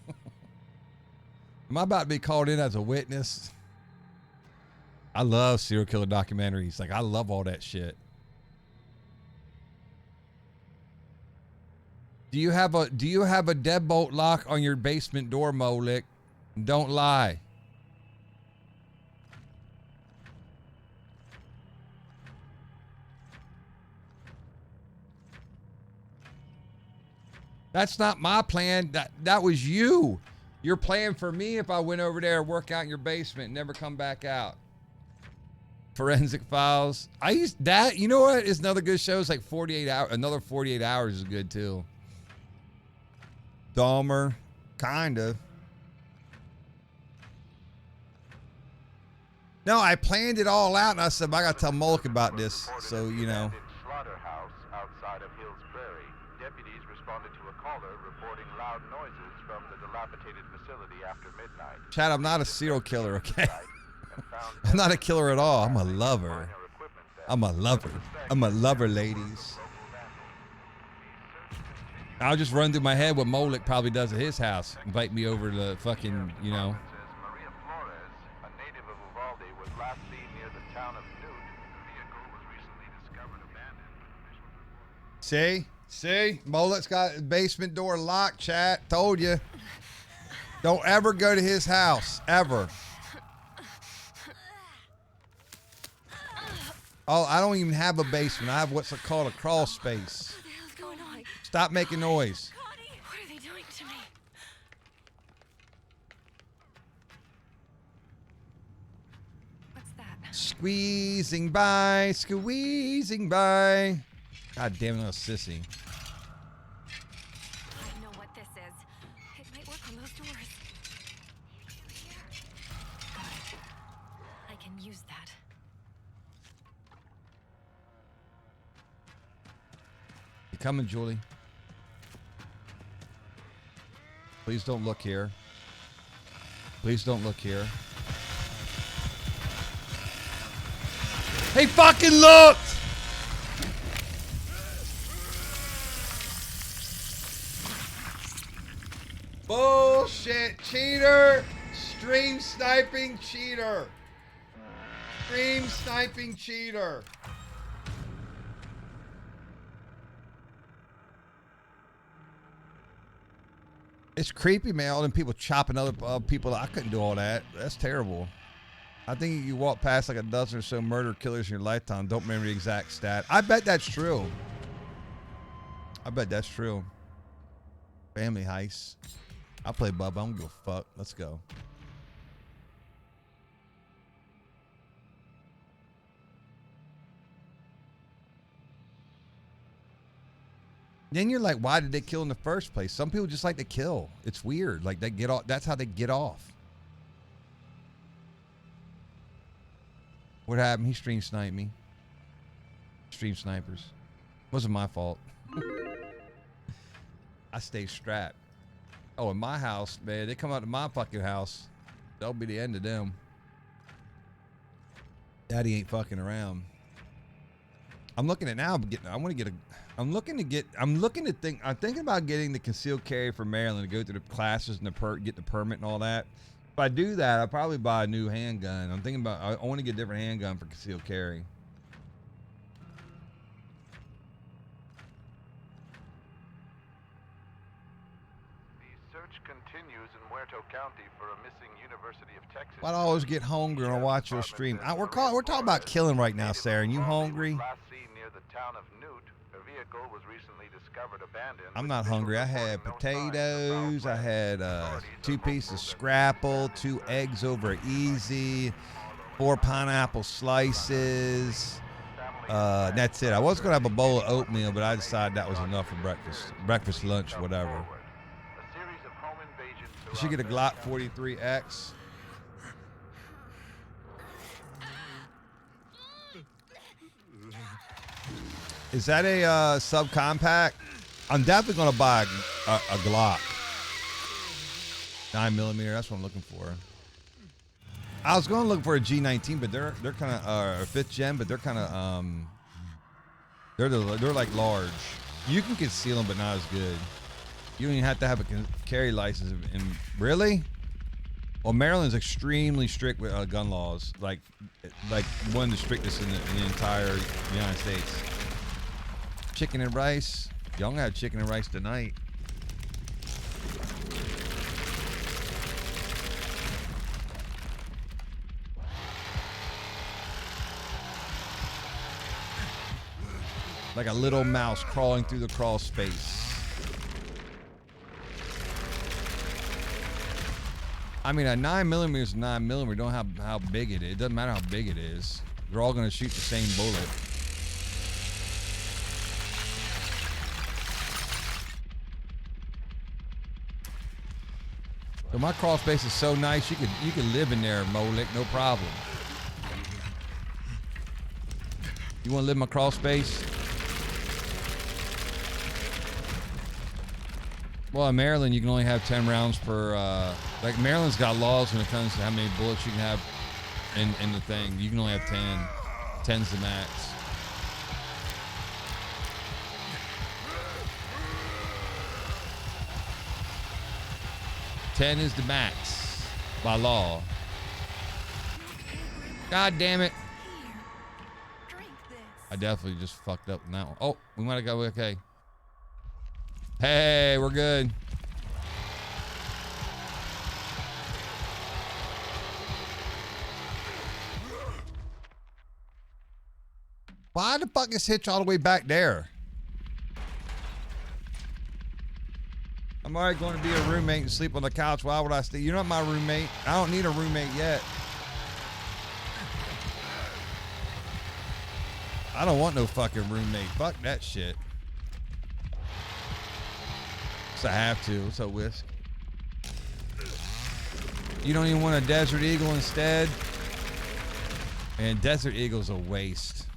I about to be called in as a witness? I love serial killer documentaries. Like, I love all that shit. Do you have a deadbolt lock on your basement door, Molik? Don't lie. That's not my plan. That was you. Your plan for me if I went over there and work out in your basement and never come back out. Forensic Files. I used that. You know what? It's another good show. It's like 48 hours. Another 48 hours is good too. Dahmer. Kind of. No, I planned it all out, and I said, I got to tell Molik about this. So, you know. Slaughterhouse outside of Hills Prairie. Deputies responded to a caller reporting loud noises from the dilapidated facility after midnight. Chad, I'm not a serial killer, okay? I'm not a killer at all. I'm a lover. I'm a lover. I'm a lover, ladies. I'll just run through my head what Molik probably does at his house. Invite me over to fucking, you know. Maria Flores, a native of Uvalde, was last seen near the town of Newt. The vehicle was recently discovered abandoned. See? Molik's got his basement door locked, chat. Told you. Don't ever go to his house. Ever. Oh, I don't even have a basement. I have what's called a crawl space. What the hell's going on? Stop making noise. Connie, what are they doing to me? What's that? Squeezing by, squeezing by. God damn it, little sissy. I know what this is. It might work on those doors. Here. Got it. I can use that. You coming, Julie? Please don't look here. Please don't look here. He fucking looked! Bullshit cheater! Stream sniping cheater! Stream sniping cheater! It's creepy, man. All them people chopping other people. I couldn't do all that. That's terrible. I think you walk past like a dozen or so murder killers in your lifetime. Don't remember the exact stat. I bet that's true. I bet that's true. Family heists. I'll play Bubba. I don't give a fuck. Let's go. Then you're like, why did they kill in the first place? Some people just like to kill. It's weird. Like they get off. That's how they get off. What happened? He stream sniped me. Stream snipers. Wasn't my fault. I stay strapped. Oh, in my house, man, they come out to my fucking house. That'll be the end of them. Daddy ain't fucking around. I'm looking at now. I'm thinking about getting the concealed carry for Maryland to go through the classes and get the permit and all that. If I do that, I'll probably buy a new handgun. I'm thinking about, I want to get a different handgun for concealed carry. The search continues in Muerto County for a missing University of Texas. Why do I always get hungry when I watch your stream? We're talking about killing right now, Sarah. And you hungry? Last seen near the town of Newt. A vehicle was recently discovered abandoned. I'm not hungry. I had potatoes. I had 2 pieces of scrapple, 2 eggs over easy, 4 pineapple slices. That's it. I was gonna have a bowl of oatmeal, but I decided that was enough for breakfast, lunch, whatever. A series of home invasions You should get a Glock 43X. Is that a subcompact? I'm definitely gonna buy a Glock 9mm. That's what I'm looking for. I was going to look for a G19, but they're kind of 5th gen, but they're kind of they're like large. You can conceal them, but not as good. You don't even have to have a carry license. And really, well, Maryland's extremely strict with gun laws, like one of the strictest in the entire United States. Chicken and rice. Y'all gonna have chicken and rice tonight. Like a little mouse crawling through the crawl space. I mean, a 9mm is a 9mm. Don't have how big it is. It doesn't matter how big it is. They're all gonna shoot the same bullet. So my crawl space is so nice. You can live in there, Molik, no problem. You want to live in my crawl space? Well, in Maryland, you can only have 10 rounds per, like Maryland's got laws when it comes to how many bullets you can have in the thing. You can only have 10. 10's the max. Ten is the max by law. God damn it. I definitely just fucked up in that one. Oh, we might have got okay. Hey, we're good. Why the fuck is Hitch all the way back there? I'm already going to be a roommate and sleep on the couch. Why would I stay? You're not my roommate. I don't need a roommate yet. I don't want no fucking roommate. Fuck that shit. So I have to. What's up, Whisk? You don't even want a Desert Eagle instead? And Desert Eagle's a waste.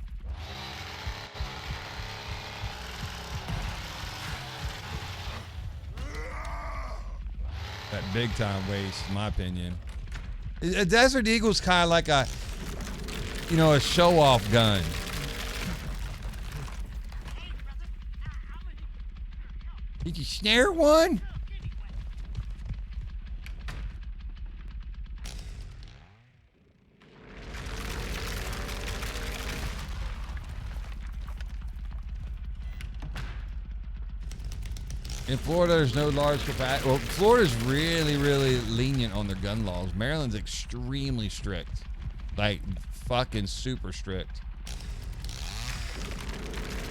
That big time waste, in my opinion. A Desert Eagle's kind of like a, you know, a show-off gun. Did you snare one? In Florida, there's no large capacity. Well, Florida's really, really lenient on their gun laws. Maryland's extremely strict. Like, fucking super strict.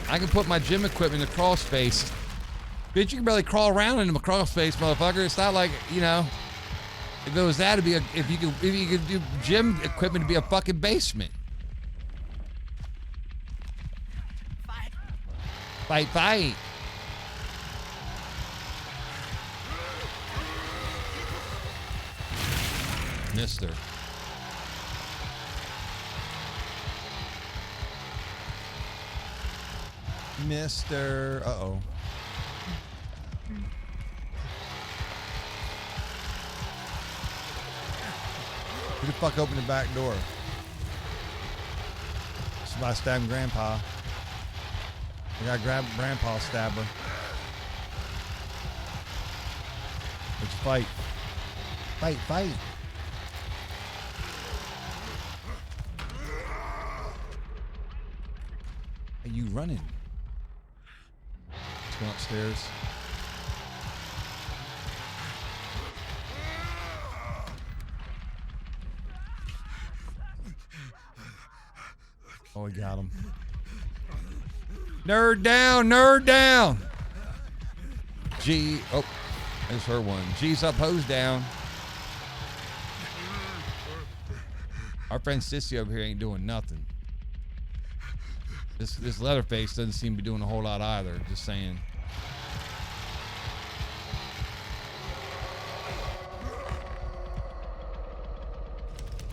I can put my gym equipment in the crawl space. Bitch, you can barely crawl around in a crawl space, motherfucker. It's not like, you know, if it was that, it'd be if you could do gym equipment, it'd be a fucking basement. Fight. Mister. Mr. Uh-oh. Who the fuck opened the back door? Somebody stabbing Grandpa. We gotta grab Grandpa stabber. Let's fight. Fight, fight. Are you running? Let's go upstairs. Oh, we got him. Nerd down, nerd down. G, oh, there's her one. G's up, hose down. Our friend Sissy over here ain't doing nothing. This Leatherface doesn't seem to be doing a whole lot either. Just saying.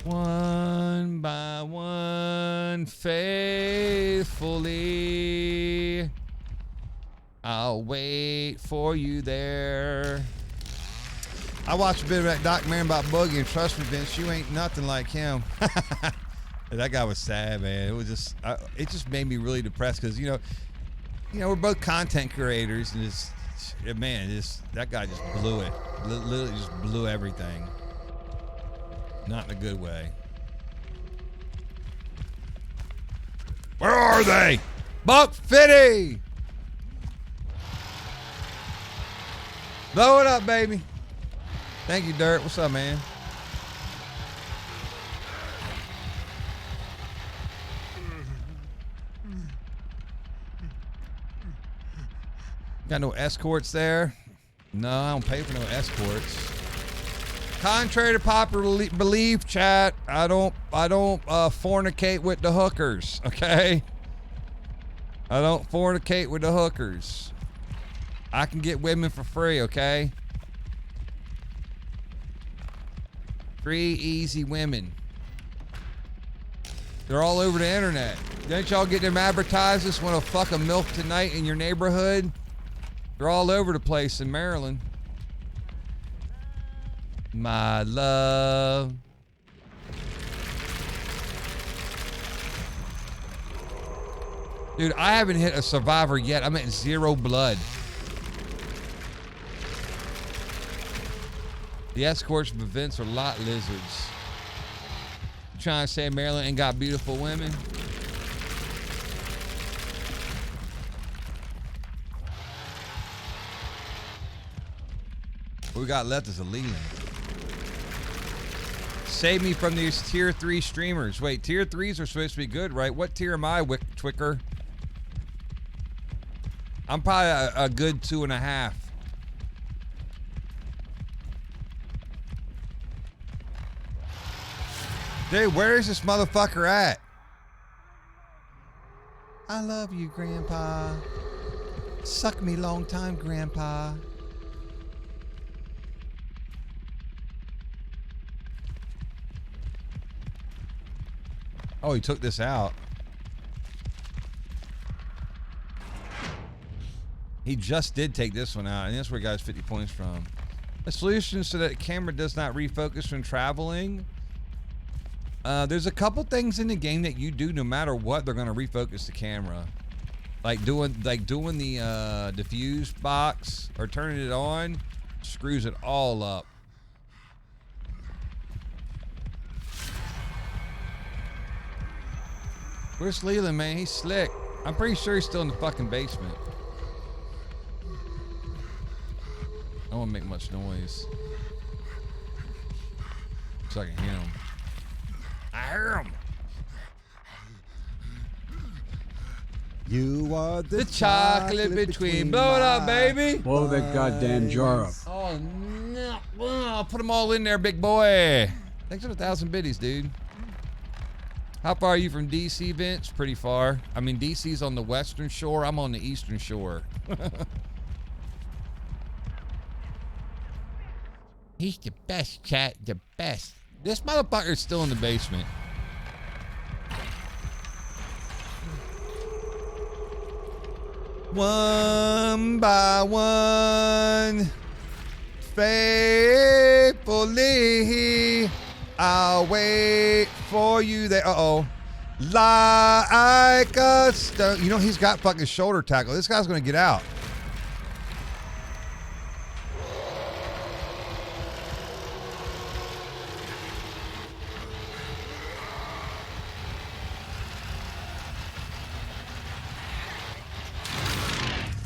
One by one, faithfully, I'll wait for you there. I watched a bit of that documentary about Boogie, and trust me, Vince, you ain't nothing like him. That guy was sad, man. It was just, it just made me really depressed because you know, we're both content creators, and just, man, that guy just blew it. Literally just blew everything. Not in a good way. Where are they? Buck Fitty! Blow it up, baby. Thank you, Dirt. What's up, man? Got no escorts there? No, I don't pay for no escorts. Contrary to popular belief, chat, I don't fornicate with the hookers, okay? I don't fornicate with the hookers. I can get women for free, okay? Free, easy women. They're all over the internet. Don't y'all get them advertisements, want to fuck a milk tonight in your neighborhood? They're all over the place in Maryland. My love. Dude, I haven't hit a survivor yet. I'm at 0 blood. The escorts of events are lot lizards. You trying to say Maryland ain't got beautiful women? What we got left is a Leland. Save me from these tier 3 streamers. Wait, tier 3s are supposed to be good, right? What tier am I, Twicker? I'm probably a good 2.5. Dude, where is this motherfucker at? I love you, Grandpa. Suck me long time, Grandpa. Oh, he took this out. He just did take this one out, and that's where he got his 50 points from. A solution so that the camera does not refocus when traveling. There's a couple things in the game that you do no matter what, they're gonna refocus the camera. Like doing the diffuse box or turning it on screws it all up. Where's Leland, man? He's slick. I'm pretty sure he's still in the fucking basement. I don't want to make much noise. So I can hear him. I hear him. You are the chocolate between. Blow it up, baby. Blow that goddamn jar up. Oh, no. Oh, put them all in there, big boy. Thanks for the 1,000 biddies, dude. How far are you from DC, Vince? Pretty far. I mean, DC's on the western shore. I'm on the eastern shore. He's the best, chat. The best. This motherfucker's still in the basement. One by one, faithfully, I'll wait for you there. Uh-oh. Like a stone. You know, he's got fucking shoulder tackle. This guy's going to get out.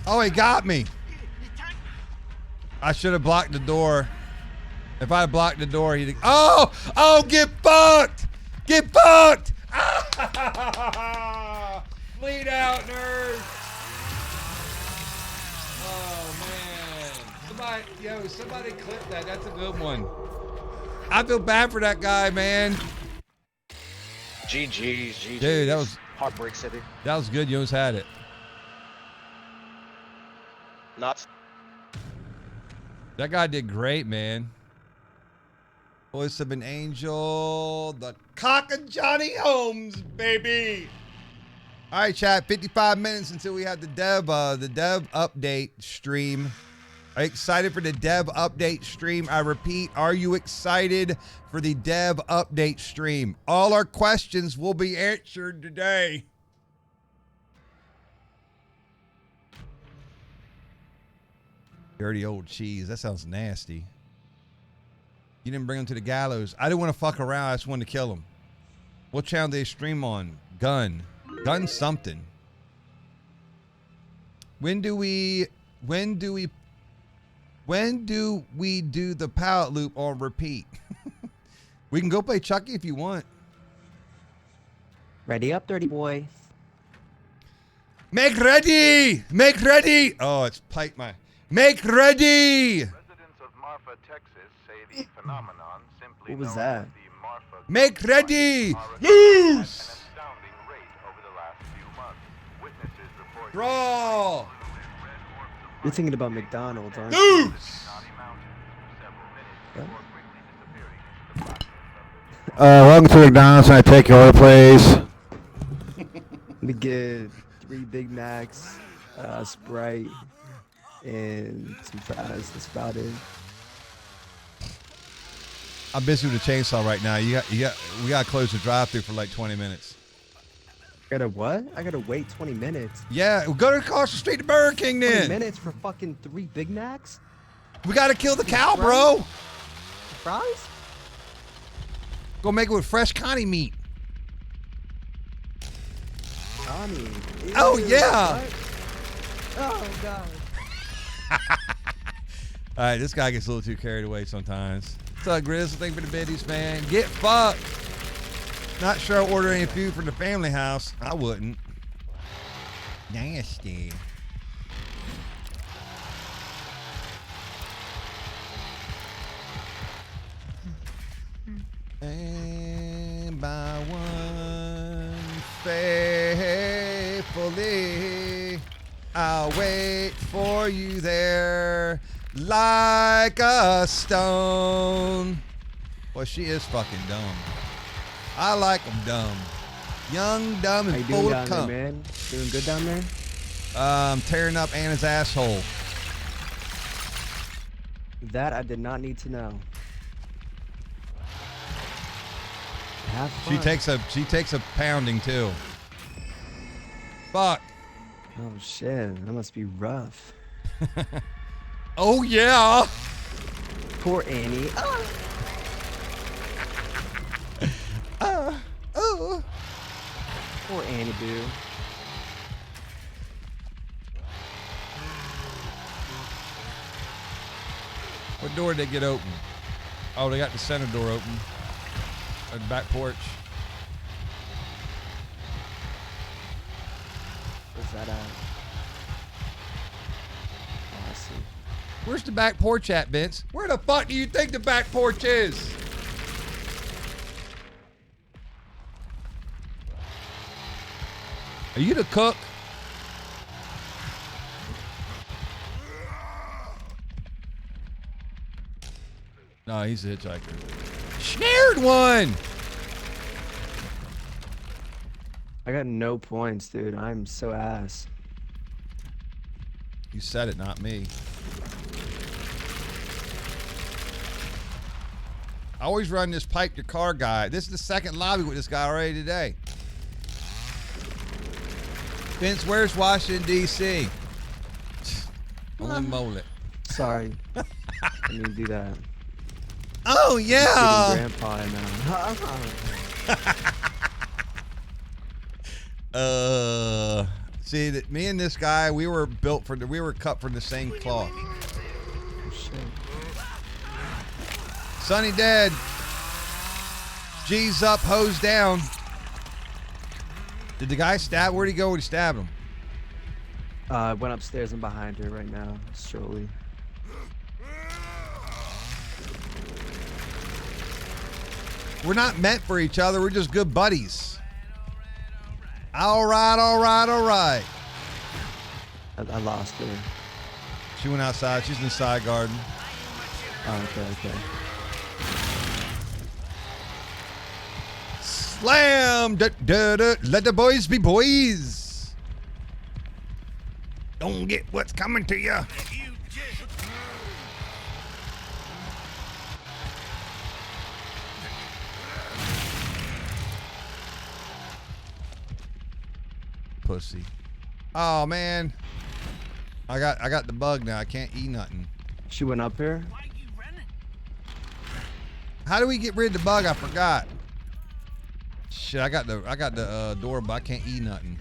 Oh, he got me. I should have blocked the door. If I had blocked the door, he'd... Oh, get fucked. Get fucked. Bleed out, nerd. Oh, man. Somebody clip that. That's a good one. I feel bad for that guy, man. GG's. Dude, that was... Heartbreak City. That was good. You almost had it. Not. That guy did great, man. Voice of an angel. The cock of Johnny Holmes, baby. All right, chat. 55 minutes until we have the dev update stream. Are you excited for the dev update stream? I repeat, are you excited for the dev update stream? All our questions will be answered today. Dirty old cheese. That sounds nasty. You didn't bring him to the gallows. I didn't want to fuck around. I just wanted to kill him. What channel do they stream on? Gun something. When do we do the pallet loop on repeat? We can go play Chucky if you want. Ready up, dirty boy. Make ready! Make ready! Oh, it's piped my... Make ready! Residents of Marfa, Texas say the phenomenon simply What was known that? as the Marfa Make ready! are occurring at Loose! an astounding rate over the last few months. Witnesses report Draw! You're thinking about McDonald's, aren't you? Loose! Naughty Mountains for several minutes before quickly disappearing into the blackness of the Welcome to McDonald's. Can I take your order, please? Let me get 3 Big Macs, Sprite, and some fries. That's about it. I'm busy with a chainsaw right now. We gotta close the drive-thru for like 20 minutes. I gotta what? I gotta wait 20 minutes. Yeah, we'll go across the street to Burger King 20 then. minutes for fucking 3 Big Macs? We gotta kill the cow, bro. Fries? Go make it with fresh Connie meat. Connie. Oh, Ew, yeah. what? Oh, God. All right, this guy gets a little too carried away sometimes. What's up, Grizz? Thank you for the biddies, man. Get fucked. Not sure I'll order any food from the family house. I wouldn't. Nasty. And by one faithfully, I'll wait for you there like a stone. Well, she is fucking dumb. I like them dumb. Young, dumb, How and you doing full down of there, cum. man? Doing good down there? Tearing up Anna's asshole. That I did not need to know. Have She fun. takes a pounding too. Fuck. Oh shit, that must be rough. Oh yeah. Poor Annie. Oh. Poor Annie Boo. What door did they get open? Oh, they got the center door open. At the back porch. Where's that at? Oh, I see. Where's the back porch at, Vince? Where the fuck do you think the back porch is? Are you the cook? No, he's a hitchhiker. Snared one! I got no points, dude. I'm so ass. You said it, not me. I always run this pipe your car guy. This is the second lobby with this guy already today. Vince, where's Washington, D.C.? Holy moly. Sorry. I didn't do that. Oh, yeah. Grandpa now. See, that me and this guy, we were cut from the same cloth. Oh, shit. Sonny dead. G's up, hose down. Did the guy stab? Where'd he go when he stabbed him? Went upstairs and behind her right now, slowly. We're not meant for each other. We're just good buddies. All right, all right, all right. I lost her. She went outside. She's in the side garden. Oh, okay. Slam! Da, da, da. Let the boys be boys. Don't get what's coming to you. Pussy. Oh man. I got the bug now. I can't eat nothing. She went up here? How do we get rid of the bug? I forgot. Shit, I got the door, but I can't eat nothing.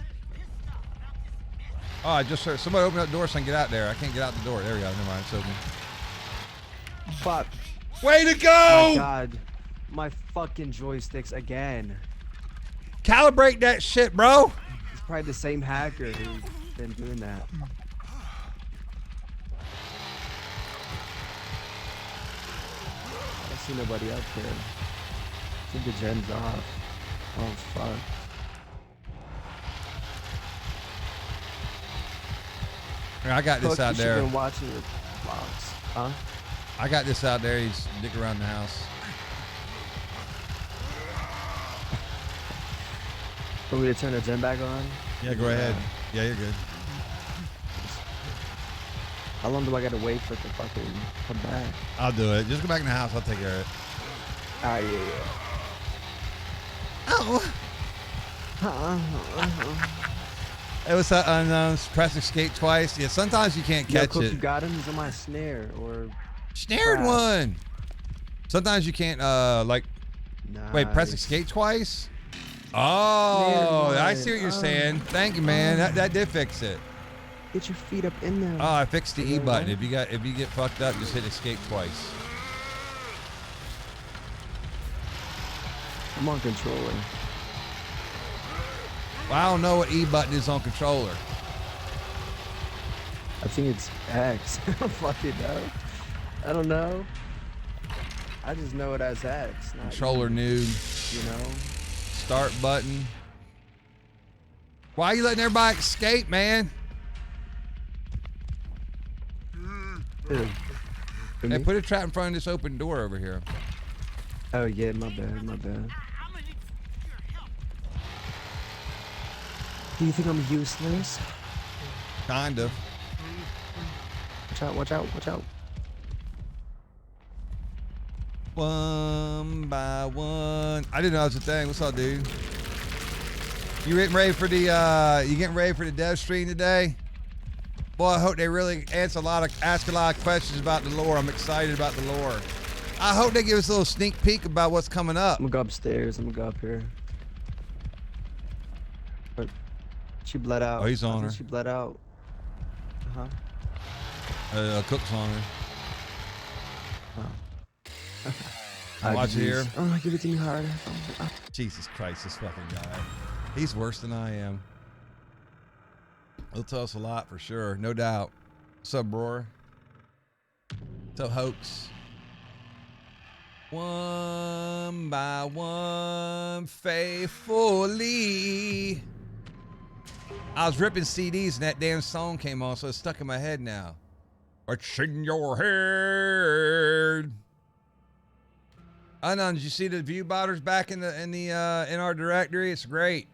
Oh, I just heard somebody open up the door so I can get out there. I can't get out the door. There we go. Never mind. It's open. Fuck. Way to go! Oh my god. My fucking joysticks again. Calibrate that shit, bro. It's probably the same hacker who's been doing that. I see nobody up here. I think the gen's off. Oh fuck. Here, I got this out there. Been watching your vlogs, huh? I got this out there. He's dick around the house. Want me to turn the gen back on? Yeah, go ahead. Yeah, you're good. How long do I gotta wait for it to fucking come back? I'll do it. Just go back in the house. I'll take care of it. Alright, yeah. Oh. It was that unknown. Press escape twice. Yeah, sometimes you can't catch Cook, it. you got him? He's on my snare or snared trap. one. Sometimes you can't like. Nice. Wait, press escape twice. Oh, I see what you're saying. Thank you, man. That did fix it. Get your feet up in there. Oh, I fixed the E button. If you get fucked up, just hit escape twice. I'm on controller. Well, I don't know what E button is on controller. I think it's X. I don't fucking know. I don't know. I just know it as X. Not Controller noob. You know? Start button. Why are you letting everybody escape, man? Dude. Hey, put a trap in front of this open door over here. Oh yeah, my bad, my bad. Do you think I'm useless? Kind of. Watch out, watch out, watch out. One by one. I didn't know that was a thing. What's up, dude? You getting ready for the dev stream today? Boy, I hope they really ask a lot of questions about the lore. I'm excited about the lore. I hope they give us a little sneak peek about what's coming up. I'm gonna go upstairs. I'm gonna go up here. But she bled out. Oh, he's on her. She bled out. Cook's on her. Oh. Watch it here. Oh, give it to me hard. Jesus Christ, this fucking guy. He's worse than I am. He'll tell us a lot for sure, no doubt. What's up, Roar? What's up, Hoax? One by one, faithfully. I was ripping CDs and that damn song came on, so it's stuck in my head now. What's in your head? Unknown, did you see the view botters back in our directory? It's great.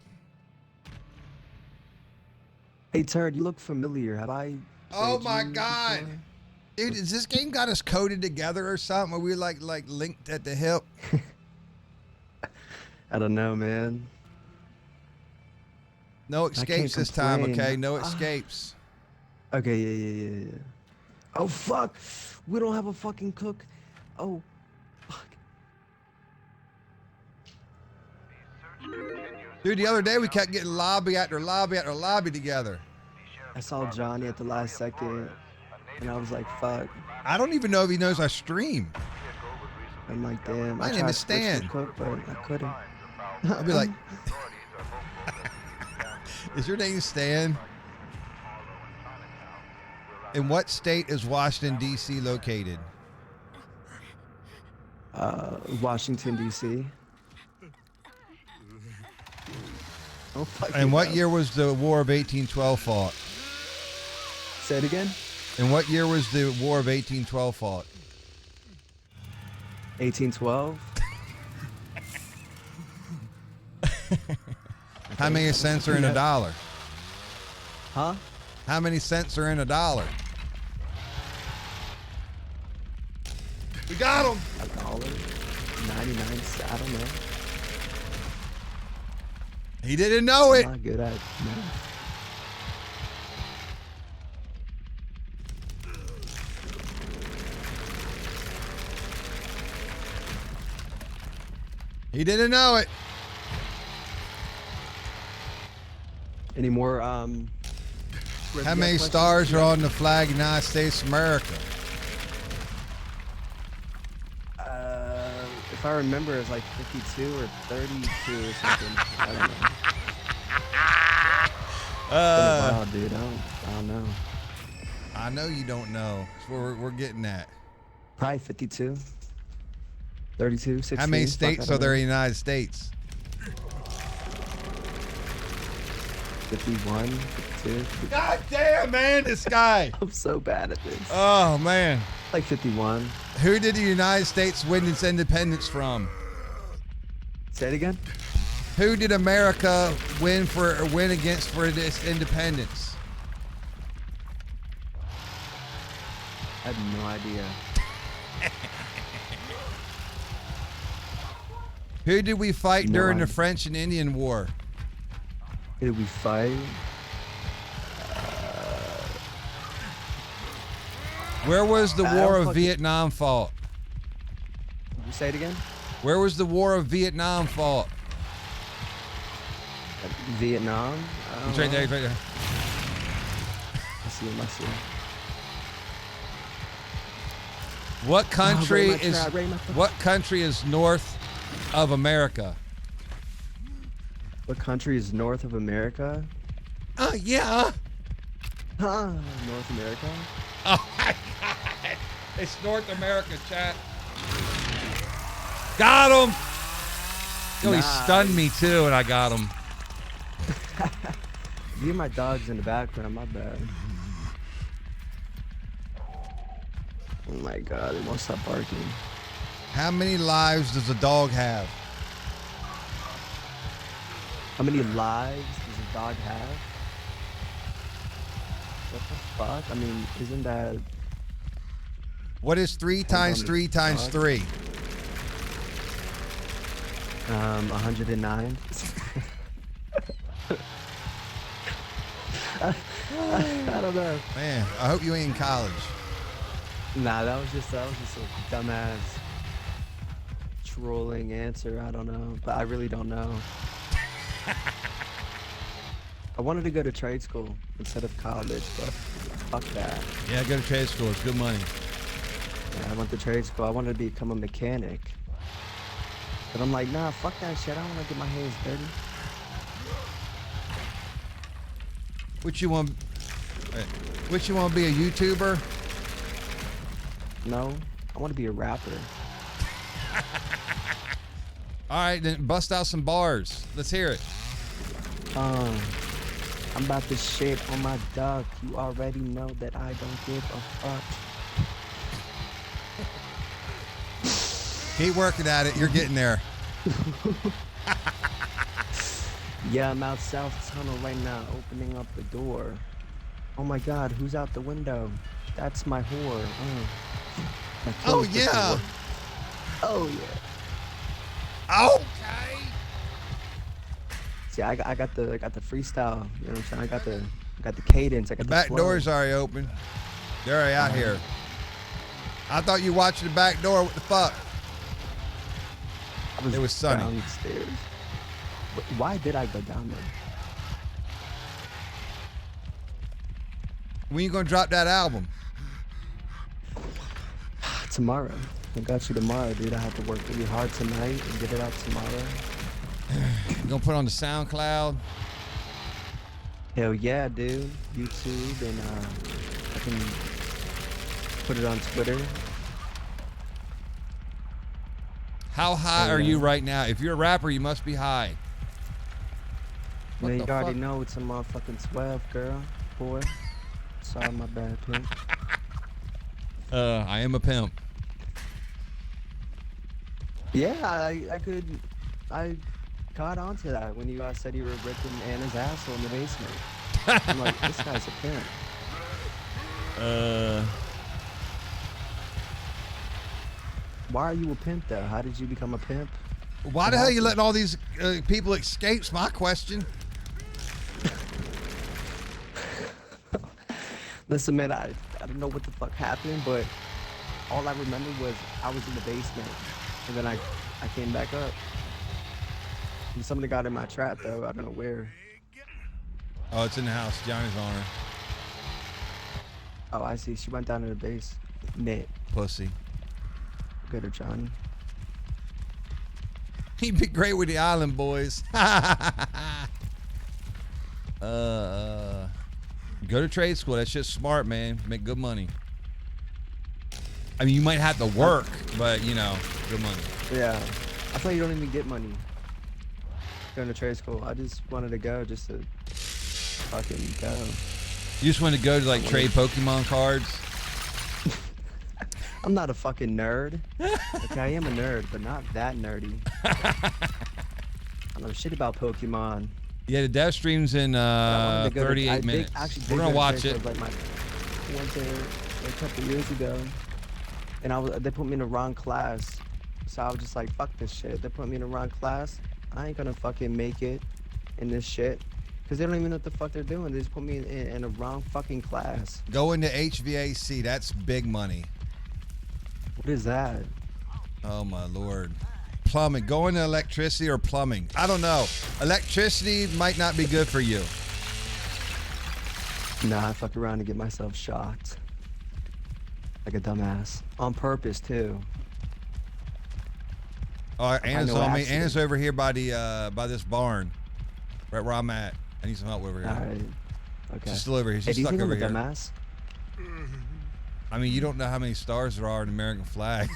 Hey, Turd, you look familiar. Have I Oh played my you God. before? Dude, is this game got us coded together or something? Are we like linked at the hip? I don't know, man. No I can't escapes this time, complain. okay? No escapes. Okay, yeah. Oh, fuck. We don't have a fucking cook. Oh, fuck. Dude, the other day we kept getting lobby after lobby after lobby together. I saw Johnny at the last second, and I was like, fuck. I don't even know if he knows I stream. I'm like, damn. My I name tried is to switch Stan. to cook, but I couldn't. I'll be like, is your name Stan? In what state is Washington, D.C. located? Washington, D.C. Oh, fuck. And what year was the War of 1812 fought? Say it again. And what year was the War of 1812 fought? 1812. How many cents are in a dollar? Huh? How many cents are in a dollar? We got him. $1, 99 cents. I don't know. He didn't know it. I'm not good at math. He didn't know it. Any more? How many stars are on the flag of the United States of America? If I remember, it's like 52 or 32 or something. I don't know. It's been a while, dude. I don't know. I know you don't know. That's where we're getting at. Probably 52. 32, 16. How many Fuck, I states don't are there know. in the United States? 51, 52. God damn, man, this guy. I'm so bad at this. Oh, man. Like 51. Who did the United States win its independence from? Say it again. Who did America win against for its independence? I have no idea. Who did we fight No during the idea. French and Indian War? Who did we fight? Where was the I War don't of fucking- Vietnam fought? You say it again? Where was the War of Vietnam fought? Vietnam? It's right there. It's right there. I see him. I see him. What country Ray, my trap, Ray, my fuck- What country is north of America? What country is north of America? Yeah. Huh? North America? Oh my God! It's North America, chat. Got him. Yo, he Nice. stunned me too, and I got him. You and my dog's in the background. My bad. Oh my God! It won't stop barking. How many lives does a dog have? How many lives does a dog have? What the fuck? I mean, isn't that What is 3 times on 3 the times dog. 3? 109? I don't know. Man, I hope you ain't in college. Nah, that was just a dumbass trolling answer. I don't know, but I really don't know. I wanted to go to trade school instead of college, but fuck that. Yeah, go to trade school. It's good money. Yeah, I went to trade school. I wanted to become a mechanic. But I'm like, nah, fuck that shit. I don't want to get my hands dirty. What you want? What you want to be a YouTuber? No, I want to be a rapper. All right, then bust out some bars. Let's hear it. I'm about to shit on my duck. You already know that I don't give a fuck. Keep working at it. You're getting there. Yeah, I'm out South Tunnel right now, opening up the door. Oh my God, who's out the window? That's my whore. My Oh, king's the yeah. whore. Oh yeah. Okay. See, I got the freestyle. You know what I'm saying? I got the cadence. I got The the back flow. door's already open. They're already out here. I thought you watched the back door. What the fuck? I It was sunny. downstairs. Why did I go down there? When you gonna drop that album? Tomorrow. I got you tomorrow, dude. I have to work really hard tonight and get it out tomorrow. You gonna put it on the SoundCloud? Hell yeah, dude. YouTube, and I can put it on Twitter. How high Oh, are yeah. you right now? If you're a rapper, you must be high. What Man, the you already fuck? know it's a motherfucking 12, girl. Boy. Sorry, my bad, pimp. I am a pimp. Yeah, I caught on to that when you guys said you were ripping Anna's asshole in the basement. I'm like, this guy's a pimp. Why are you a pimp, though? How did you become a pimp? Why the hell are you letting all these people escape? My question. Listen, man, I don't know what the fuck happened, but all I remember was I was in the basement, and then I came back up. And somebody got in my trap, though. I don't know where. Oh, it's in the house. Johnny's on her. Oh, I see. She went down to the base. Knit. Pussy. Good her, Johnny. He'd be great with the Island Boys. Go to trade school. That shit's smart, man. Make good money. I mean, you might have to work, but you know, good money. Yeah. I thought you don't even get money going to trade school. I just wanted to go just to fucking go. You just want to go to like trade Pokemon cards. I'm not a fucking nerd. Okay, I am a nerd, but not that nerdy. I don't know shit about Pokemon. Yeah, the dev stream's in I wanted to go to- 38 minutes. actually We're did gonna go to watch trade it. school, like, I went there a couple years ago, and they put me in the wrong class. So I was just like, fuck this shit. They put me in the wrong class. I ain't gonna fucking make it in this shit. Because they don't even know what the fuck they're doing. They just put me in the wrong fucking class. Go into HVAC. That's big money. What is that? Oh my lord. Plumbing. Go into electricity or plumbing. I don't know. Electricity might not be good for you. Nah, I fuck around and get myself shocked. Like a dumbass. On purpose, too. Oh, Anna's no on me. accident. Anna's over here by the by this barn, right where I'm at. I need some help over here. All right. Okay. She's still over here. Hey, She's do you stuck think I'm over a here. dumbass? I mean, you don't know how many stars there are in the American flag.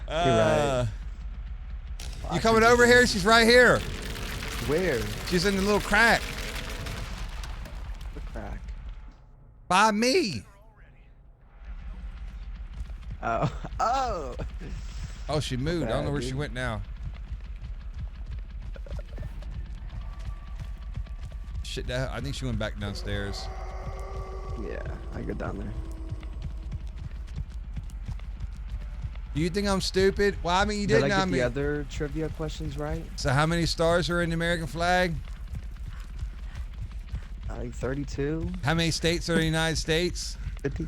right. You coming over here? She's right here. Where? She's in the little crack The crack. by me. Oh. Oh. Oh, she moved. I don't know where she dude. went now. Shit, I think she went back downstairs. Yeah, I go down there. Do you think I'm stupid? Well, I mean, you Did I didn't. get I mean, the other trivia questions right? so how many stars are in the American flag? Like 32, How many states are in the United States? 50,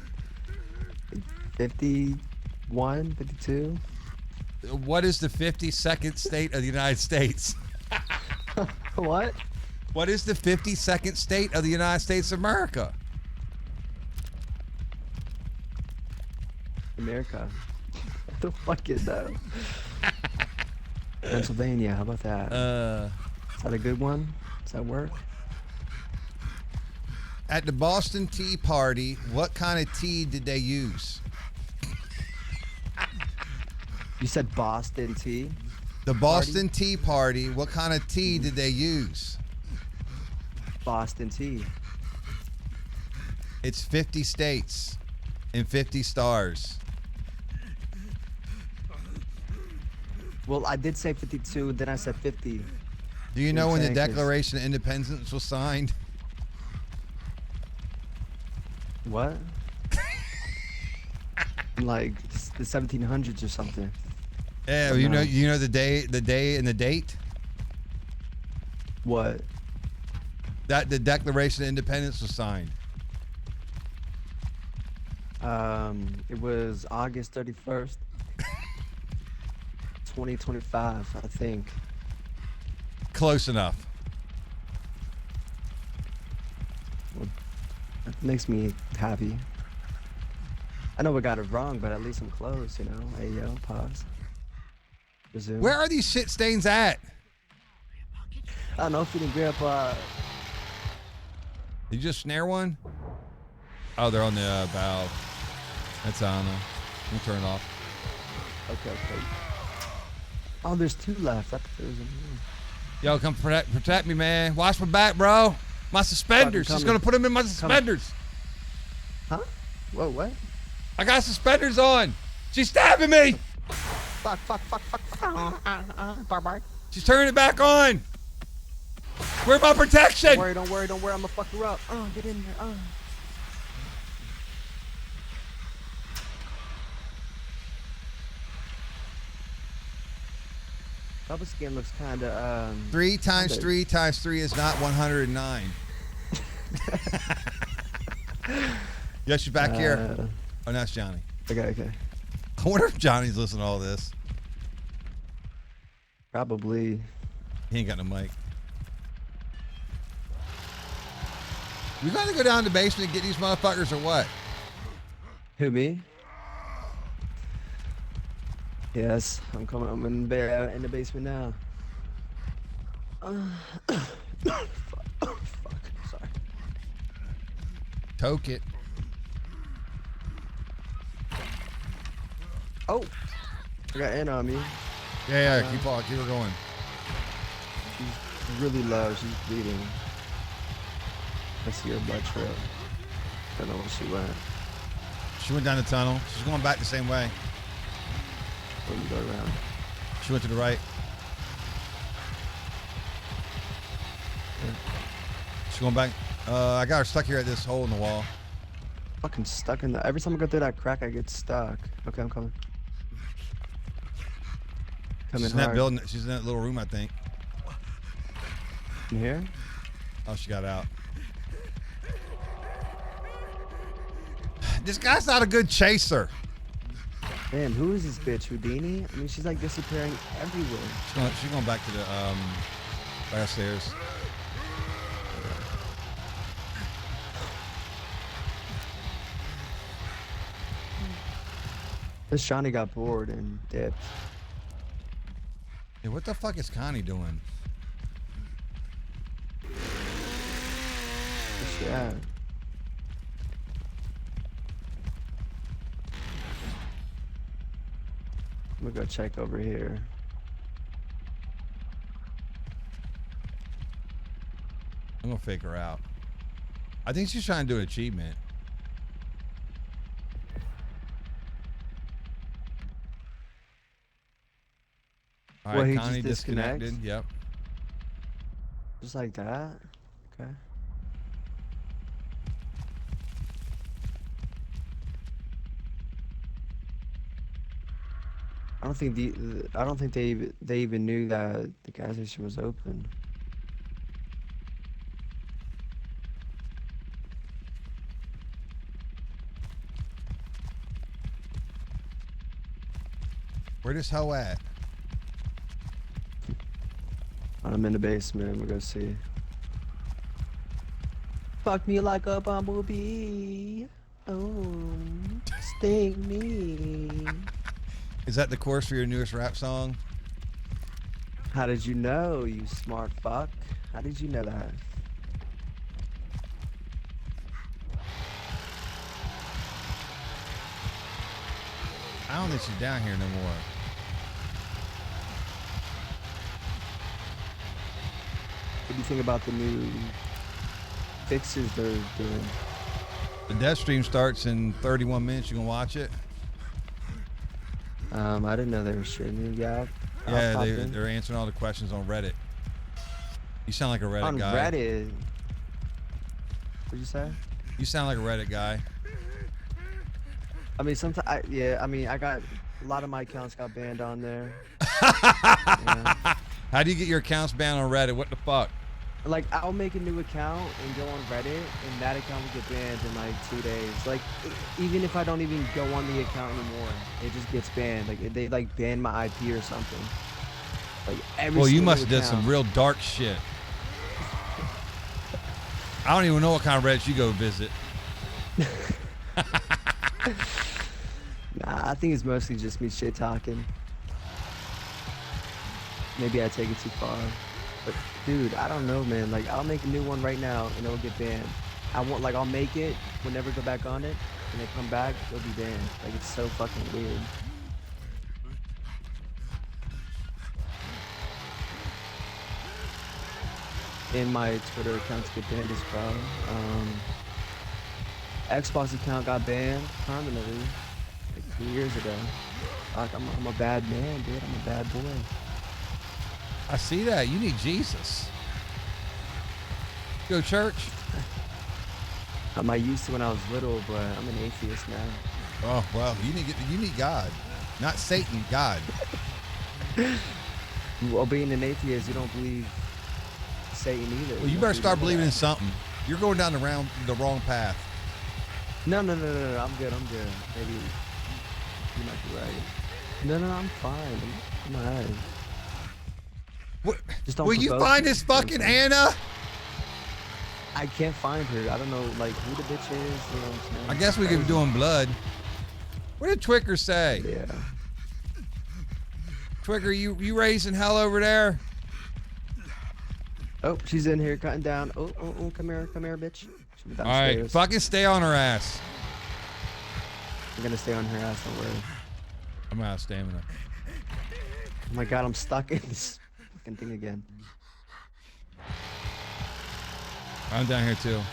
51, 52. What is the 52nd state of the United States? What? What is the 52nd state of the United States of America? America. What the fuck is that? Pennsylvania, how about that? Is that a good one? Does that work? At the Boston Tea Party, what kind of tea did they use? You said Boston tea? The Boston Tea Party, what kind of tea did they use? Boston tea. It's 50 states and 50 stars. Well, I did say 52, then I said 50. Do you know when the Declaration of Independence was signed? What? Like the 1700s or something. Yeah, Oh, you no. know the day and the date? What? That the Declaration of Independence was signed. It was August 31st, 2025, I think. Close enough. Well, that makes me happy. I know we got it wrong, but at least I'm close, you know? Hey, yo, pause. Resume. Where are these shit stains at? I don't know if you didn't grab, Did you just snare one? Oh, they're on the valve. That's on there. Let me turn it off. Okay. Oh, there's 2 left. I thought there was a more. Yo, come protect me, man. Watch my back, bro. My suspenders. She's gonna put them in my suspenders. Huh? Whoa, what? I got suspenders on. She's stabbing me. Fuck. Bye. She's turning it back on. Where's my protection? Don't worry. I'm gonna fuck her up. Get in there. Bubba skin looks kinda 3 times 3 times 3 is not 109. Yes, she's back here. Oh, that's Johnny. Okay. I wonder if Johnny's listening to all this. Probably. He ain't got no mic. We gotta go down to the basement and get these motherfuckers or what? Who, me? Yes, I'm coming. I'm in the basement now. Fuck. Sorry. Toke it. Oh, I got Anna on me. Yeah, keep her going. She's really low. She's bleeding. I see her blood trail. Don't know where she went. She went down the tunnel. She's going back the same way. Let me go around. She went to the right. She's going back. I got her stuck here at this hole in the wall. Fucking stuck in the. Every time I go through that crack, I get stuck. Okay, I'm coming. She's in that building. She's in that little room, I think. In here? Oh, she got out. This guy's not a good chaser. Man, who is this bitch? Houdini? I mean, she's like disappearing everywhere. She's going back to the last stairs. This Shawnee got bored and dipped. Hey, what the fuck is Connie doing? Where's she at? I'm gonna go check over here. I'm gonna fake her out. I think she's trying to do an achievement. All right, Well, he Connie just disconnects? disconnected. Yep. Just like that? Okay. I don't think they even knew that the gas station was open. Where this hoe at? I'm in the basement. We'll go see. Fuck me like a bumblebee. Oh, sting me. Is that the chorus for your newest rap song? How did you know, you smart fuck? How did you know that? I don't think she's down here no more. What do you think about the new fixes they're doing? The death stream starts in 31 minutes. You gonna watch it? I didn't know they were shitting. Yeah. Yeah, they're answering all the questions on Reddit. You sound like a Reddit On guy. Reddit. What'd you say? You sound like a Reddit guy. I mean, sometimes, yeah, I mean, I got a lot of my accounts got banned on there. Yeah. How do you get your accounts banned on Reddit? What the fuck? Like, I'll make a new account and go on Reddit, and that account will get banned in like 2 days. Like, even if I don't even go on the account anymore, it just gets banned. Like, they like ban my IP or something. Like every. Well, you single must have did some account. real dark shit. I don't even know what kind of Reddits you go visit. Nah, I think it's mostly just me shit talking. Maybe I take it too far. But dude, I don't know, man. Like, I'll make a new one right now and it'll get banned. I'll make it, we'll never go back on it, and they come back, it'll be banned. Like, it's so fucking weird. And my Twitter accounts get banned as well. Xbox account got banned permanently like 2 years ago. Like, I'm a bad man, dude. I'm a bad boy. I see that. You need Jesus. Go to church. I used to when I was little, but I'm an atheist now. Oh well, you need God, not Satan. God. Well, being an atheist, you don't believe Satan either. Well, you don't better start believe believing in that. something. You're going down the wrong path. No. I'm good. Maybe you might be right. No, I'm fine. I'm alright. What, Just don't will you provoke find me, this you know what I'm fucking saying? Anna? I can't find her. I don't know, like, who the bitch is. You know what I'm saying? I guess we could be doing blood. What did Twicker say? Yeah. Twicker, you raising hell over there? Oh, she's in here cutting down. Oh, come here, bitch. She's All right, downstairs. fucking stay on her ass. I'm gonna stay on her ass. Don't worry. I'm out of stamina. Oh my god, I'm stuck in this fucking thing again. I'm down here too. Okay.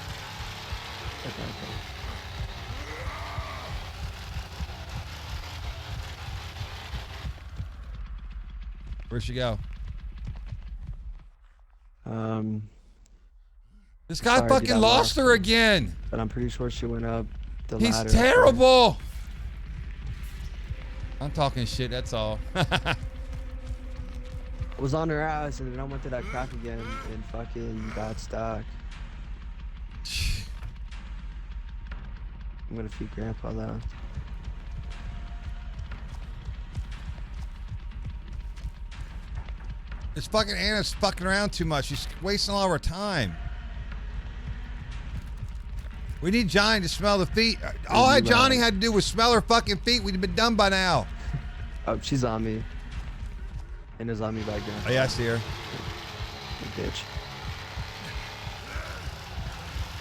Where'd she go? This guy sorry, dude, fucking I lost lost her again. But I'm pretty sure she went up the He's ladder. terrible. I'm talking shit, that's all. I was on her ass and then I went to that crack again and fucking got stuck. I'm gonna feed Grandpa though. This fucking Anna's fucking around too much. She's wasting all of our time. We need Johnny to smell the feet. All Johnny had to do was smell her fucking feet. We'd have been done by now. Oh, she's on me. And is on me back there. Oh, yeah, I see her. Bitch.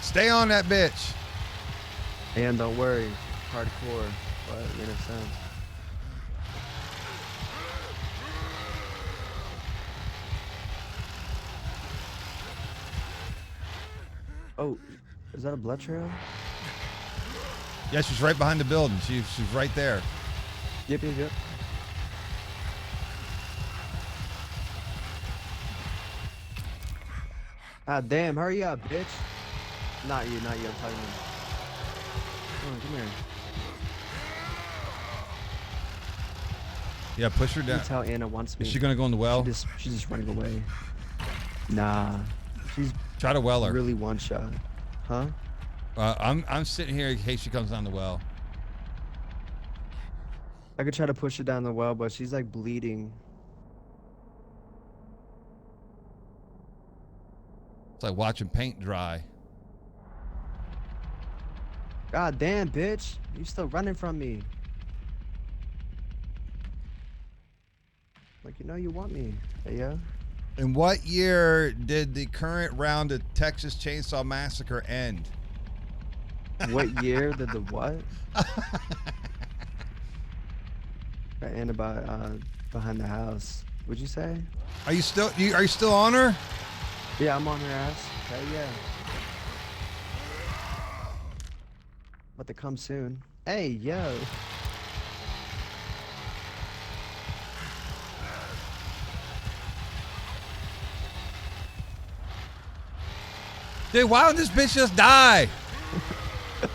Stay on that bitch. And don't worry, hardcore, but in a sense. Oh, is that a blood trail? Yeah, she's right behind the building. She's right there. Yep. Ah, damn, hurry up, bitch. Not you, I'm talking to you. Come on, come here. Yeah, push her You down. can tell Anna wants me. Is she gonna go in the well? She's just running away. Nah. She's Try to well her. really one shot. Huh? I'm sitting here in case she comes down the well. I could try to push her down the well, but she's like bleeding. It's like watching paint dry. God damn, bitch. You still running from me. Like, you know you want me. Hey, yeah? In what year did the current round of Texas Chainsaw Massacre end? What year did the what? Got Anna behind the house. What'd you say? Are you still on her? Yeah, I'm on her ass. Hell yeah. About to come soon. Hey, yo. Dude, why don't this bitch just die?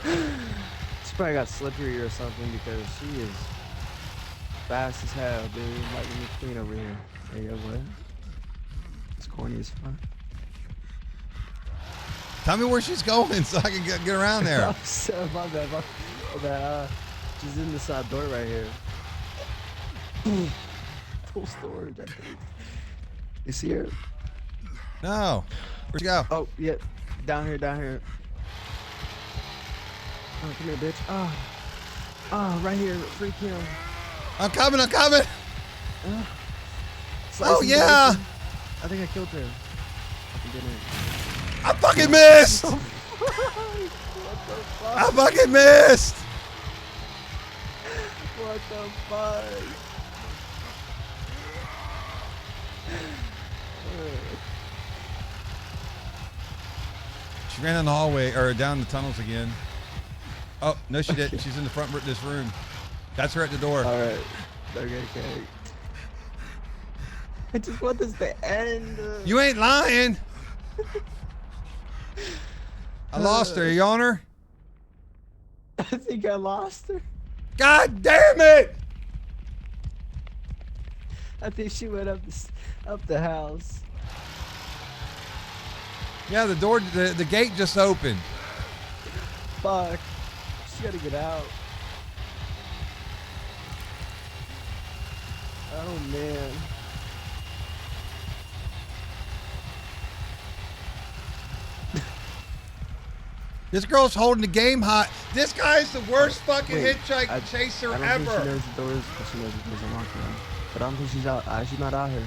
She probably got slippery or something because she is fast as hell, dude. Lightning McQueen over here. Hey, yo, what? It's corny as fuck. Tell me where she's going so I can get around there. My bad. She's in this door right here. Full storage, I think. You see her? No. Where'd she go? Oh, yeah. Down here. Oh, come here, bitch. Oh, right here. Free kill. I'm coming. Oh, Slicing yeah. bacon. I think I killed her. Fucking did it. I fucking missed. What the fuck? I fucking missed. What the fuck? She ran down the hallway or down the tunnels again. Oh, no, she didn't. She's in the front of this room. That's her at the door. All right. Okay. I just want this to end. You ain't lying. I lost her. Are you on her? I think I lost her. God damn it! I think she went up the house. Yeah, the door, the gate just opened. Fuck. She gotta get out. Oh man. This girl's holding the game hot. This guy is the worst fucking Wait, hitchhiker chaser I don't ever. think she knows the doors, but she knows the doors unlocked now. But I don't think she's out. She's not out here.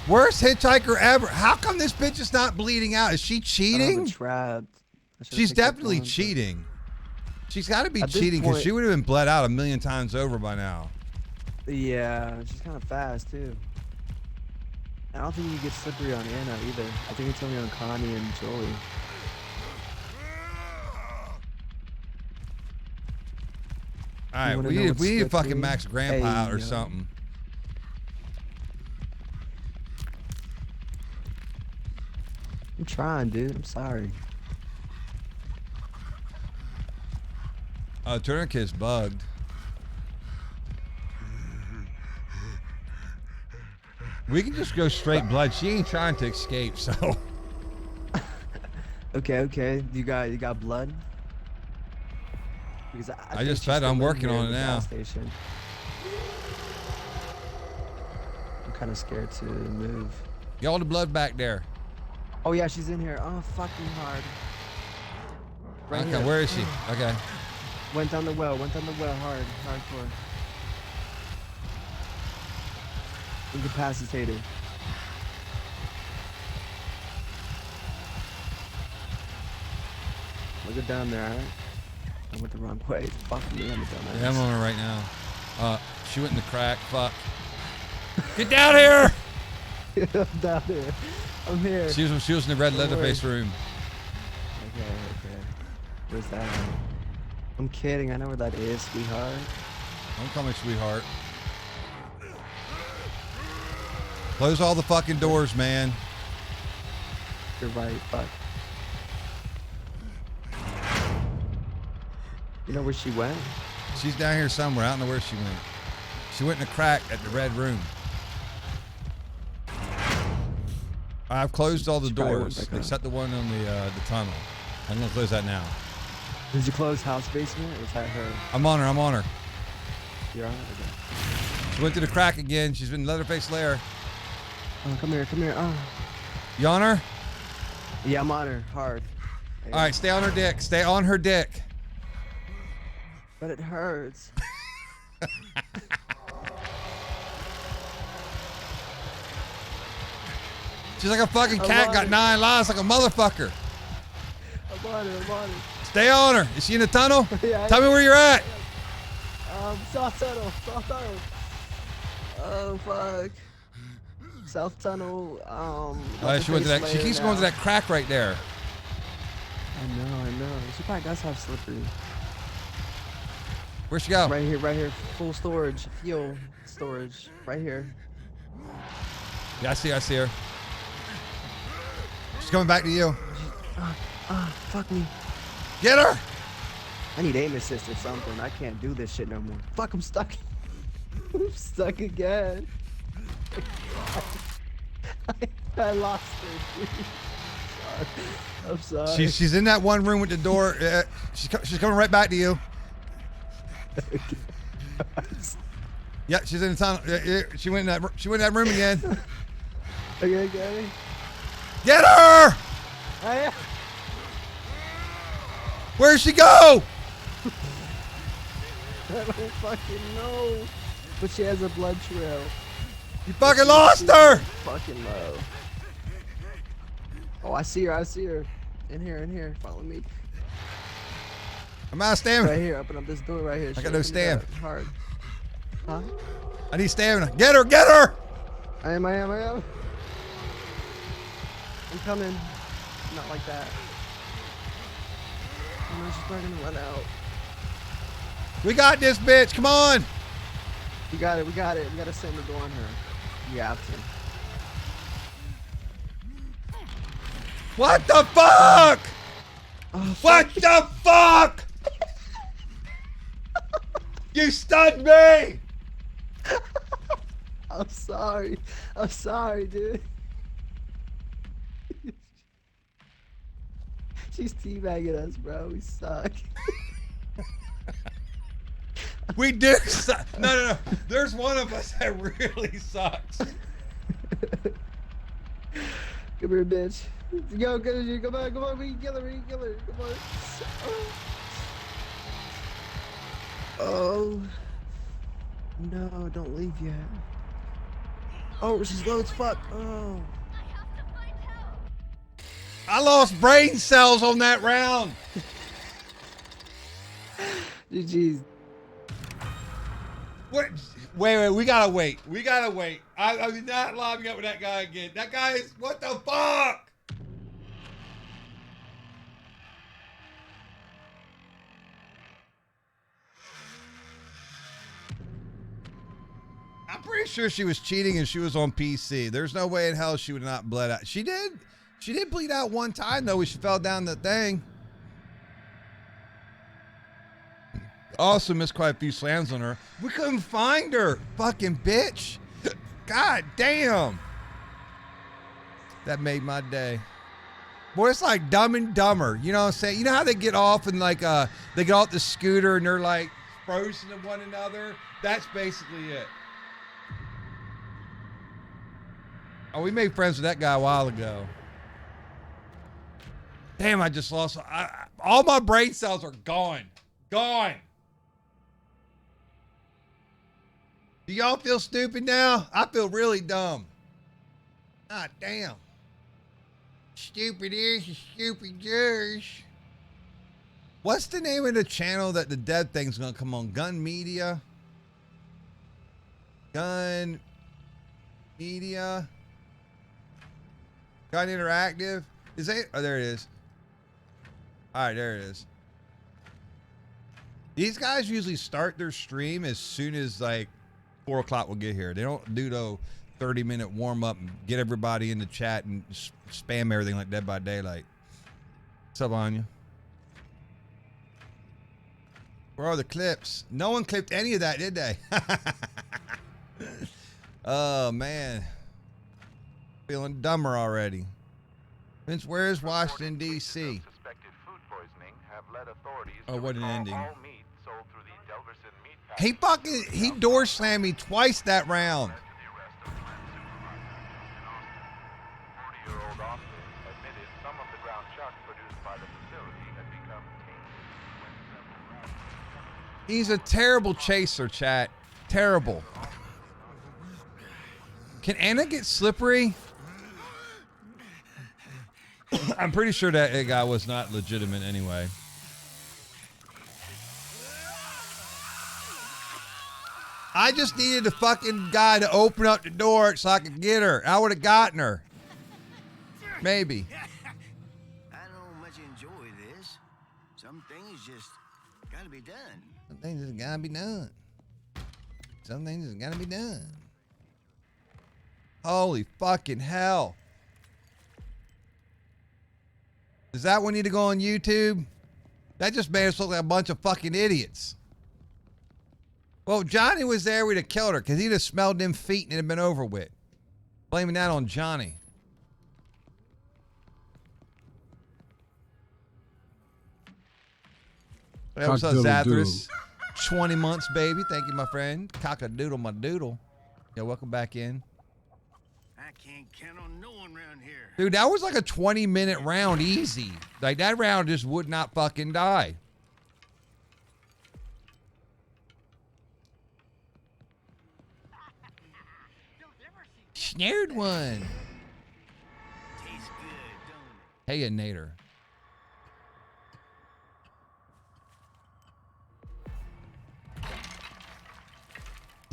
Worst hitchhiker ever. How come this bitch is not bleeding out? Is she cheating? Trapped. She's definitely cheating. She's got to be At this cheating because point- she would have been bled out 1,000,000 times over by now. Yeah, she's kind of fast too. I don't think you get slippery on Anna either. I think it's only on Connie and Joey. All right, wanna we know need, what's we need to slippery? fucking max grandpa Hey, out or yo. something. I'm trying, dude. I'm sorry. Tourniquet's bugged. We can just go straight blood. She ain't trying to escape, so. Okay. You got blood? Because I think just she's fed. I'm still in working here on at it the now. gas station. I'm kind of scared to move. Get all the blood back there. Oh yeah, she's in here. Oh, fucking hard. Right Okay, here. where is she? Okay. Went down the well. Hard. Hardcore. Incapacitated. Look it down there, alright? I went the wrong way. Fuck me, I'm a dumbass. Yeah, I'm on her right now. She went in the crack. Fuck. Get down here! I'm down there. I'm here. She was in the red Leatherface room. Okay. Where's that at? I'm kidding. I know where that is, sweetheart. Don't call me sweetheart. Close all the fucking doors, man. You're right. Fuck. You know where she went? She's down here somewhere. I don't know where she went. She went in the crack at the red room. I've closed all the She probably went doors back up. except the one on the tunnel. I'm gonna close that now. Did you close house basement? Or was that her? I'm on her. You're on it? Okay. She went to the crack again. She's been in Leatherface lair. Oh, come here. Oh. You on her? Yeah, I'm on her. Hard. All right, stay on her dick. Stay on her dick. But it hurts. She's like a fucking I'm cat, on got her. 9 lives like a motherfucker. I'm on her. Stay on her. Is she in the tunnel? Yeah, Tell me where you're at. South tunnel. Oh, fuck. South tunnel, She went to that. She keeps going to that crack right there. I know. She probably does have slippery. Where'd she go? Right here. Full storage. Fuel storage. Right here. Yeah, I see her. She's coming back to you. Fuck me. Get her! I need aim assist or something. I can't do this shit no more. Fuck, I'm stuck. I'm stuck again. I lost her, dude. I'm sorry. She's in that one room with the door. She's coming right back to you. Yeah, she's in the tunnel. She went in that room again. Okay. Get her! Where'd she go? I don't fucking know. But she has a blood trail. You fucking lost her! Fucking low. Oh, I see her. In here. Follow me. I'm out of stamina. Right here. Open up this door right here. I got no stamina. Hard. Huh? I need stamina. Get her! I am. I'm coming. Not like that. Oh, no, she's probably gonna run out. We got this bitch. Come on. We got it. We gotta send the door on her. We have to. What the fuck? Oh, What the fuck? You stunned me. I'm sorry, dude. She's teabagging us, bro. We suck. We do suck. No. There's one of us that really sucks. Come here, bitch. Yo, come on, we can kill her, come on. Oh. No, don't leave yet. Oh, she's low as fuck. Oh. I lost brain cells on that round. GG's. What? Wait, we gotta wait. I'm not lobbing up with that guy again. That guy is, what the fuck? I'm pretty sure she was cheating and she was on PC. There's no way in hell she would not bled out. She did bleed out one time though when she fell down the thing. Also missed quite a few slams on her. We couldn't find her. Fucking bitch. God damn. That made my day. Boy, it's like Dumb and Dumber. You know what I'm saying? You know how they get off and like they get off the scooter and they're like frozen to one another? That's basically it. Oh, we made friends with that guy a while ago. Damn, I just lost. All my brain cells are gone. Gone. Do y'all feel stupid now? I feel really dumb. God damn. Stupid ears and stupid ears. What's the name of the channel that the dead thing's gonna come on? Gun Media? Gun Media? Gun Interactive? Is it? Oh, there it is. All right, there it is. These guys usually start their stream as soon as like 4 o'clock will get here. They don't do no 30-minute warm up and get everybody in the chat and spam everything like Dead by Daylight. What's up, Anya? Where are the clips? No one clipped any of that, did they? Oh, man. Feeling dumber already. Vince, where's Washington, D.C.? Oh, what an ending. He door slammed me twice that round. He's a terrible chaser, chat. Terrible. Can Anna get slippery? I'm pretty sure that guy was not legitimate anyway. I just needed the fucking guy to open up the door so I could get her. I would have gotten her. Maybe. I don't much enjoy this. Some things just gotta be done. Some things just gotta be done. Some things just gotta be done. Holy fucking hell. Does that one need to go on YouTube? That just made us look like a bunch of fucking idiots. Well, if Johnny was there, we'd have killed her because he'd have smelled them feet and it'd have been over with. Blaming that on Johnny. Hey, what's up, Zathras? 20 months, baby. Thank you, my friend. Cock-a-doodle, my doodle. Yeah, welcome back in. I can't count on no one around here. Dude, that was like a 20-minute round easy. Like, that round just would not fucking die. Snared one. Tastes good, don't it? Hey, a Nader.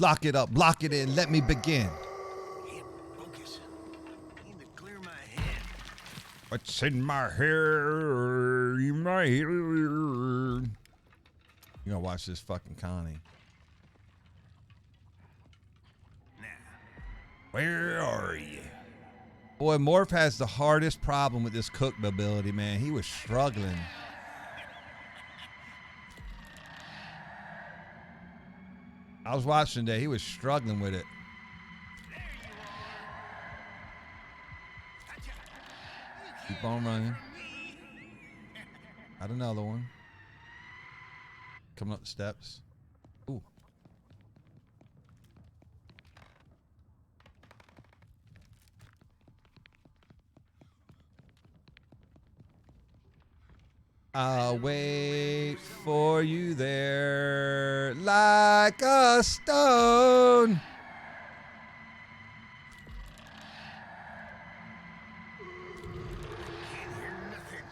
Lock it up, lock it in, let me begin. Can't focus. Need to clear my head. What's in my hair? In my hair. You gonna watch this fucking Connie. Now, Where are you? Boy, Morph has the hardest problem with this cook ability, man. He was struggling. I was watching today. He was struggling with it. Keep on running. Got another one. Coming up the steps. Ooh. I'll wait for you there like a stone. can't hear nothing.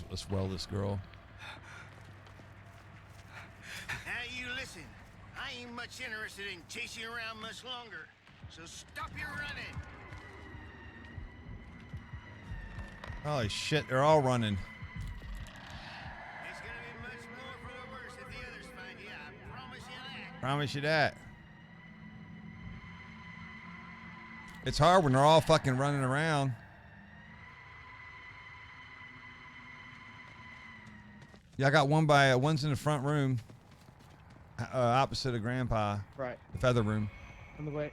Let's well this girl. Now you listen. I ain't much interested in chasing you around much longer. So stop your running. Holy shit, they're all running. It's gonna be much more for the worse if the others find you. I promise you that. Promise you that. It's hard when they're all fucking running around. Yeah, I got one by one's in the front room, opposite of Grandpa. Right. The feather room. On the way.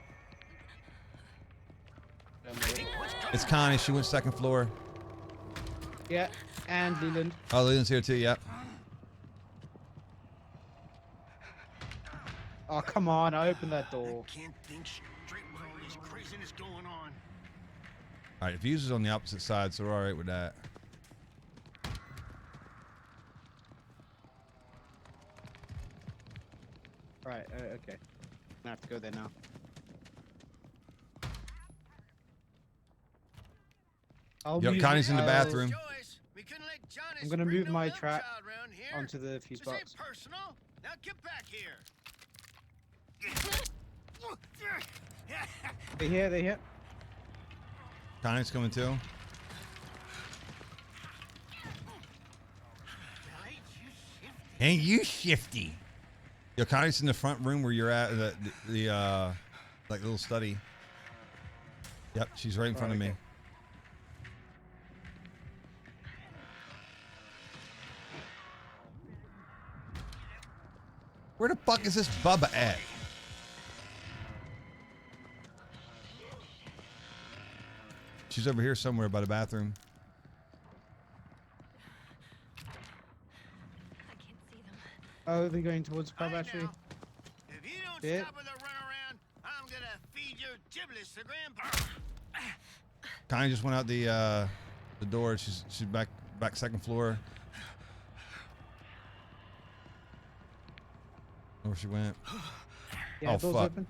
It's Connie. She went second floor. Yeah. And Leland. Oh, Leland's here too. Yep. Oh, come on. I opened that door. Can't think straight with all this craziness going on. All right, Fuse is on the opposite side, so we're all right with that. Right. Okay. I have to go there now. Yep, Connie's in the bathroom. Joyce, we couldn't let Johnny I'm gonna bring move no my love trap child round here. onto the fuse This ain't box. personal. Now get back here. They here. They here. Connie's coming too. Ain't you shifty? Yo, Connie's in the front room where you're at, the like little study. Yep, she's right in front of me. Where the fuck is this Bubba at? She's over here somewhere by the bathroom. I can't see them. Oh, they're going towards the pub Right actually. now, if you don't Yeah. stop with the runaround, I'm gonna feed your giblets to Grandpa. Connie just went out the door. She's back second floor. Where she went? Yeah, Oh, doors fuck. open.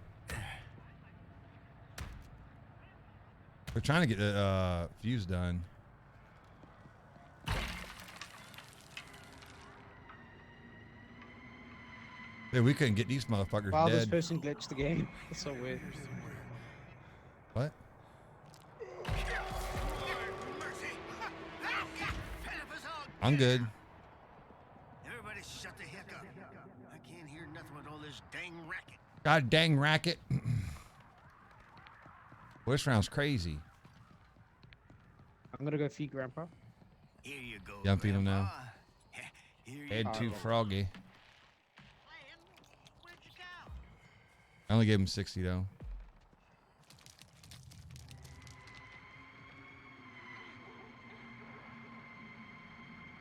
We're trying to get the fuse done. Dude, we couldn't get these motherfuckers Wow, this dead. person glitched the game. That's so weird. What? Lord mercy. I'm good. Everybody shut the heck up. I can't hear nothing with all this dang racket. God dang racket. Well, this round's crazy. I'm gonna go feed Grandpa. Here you go. Yeah, I'm feeding him now. Grandpa. Here you Head go. too froggy. Where'd you go? I only gave him 60 though.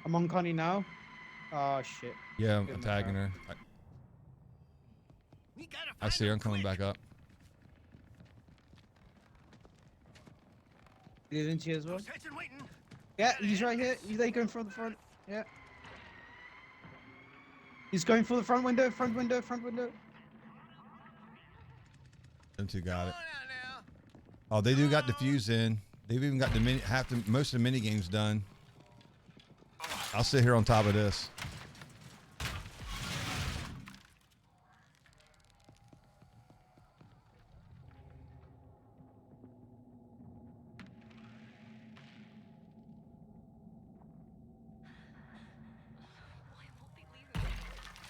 I'm on Connie now. Oh shit. Yeah, I'm Give him a tagging try. her. We gotta I find see her. him I'm coming quick. back up. Didn't you as well? Attention waiting. Yeah, he's right here. He's there going for the front. Yeah. He's going for the front window, front window, front window. Them two got it. Come on out now. Oh, they do got diffused in. They've even got the most of the mini games done. I'll sit here on top of this.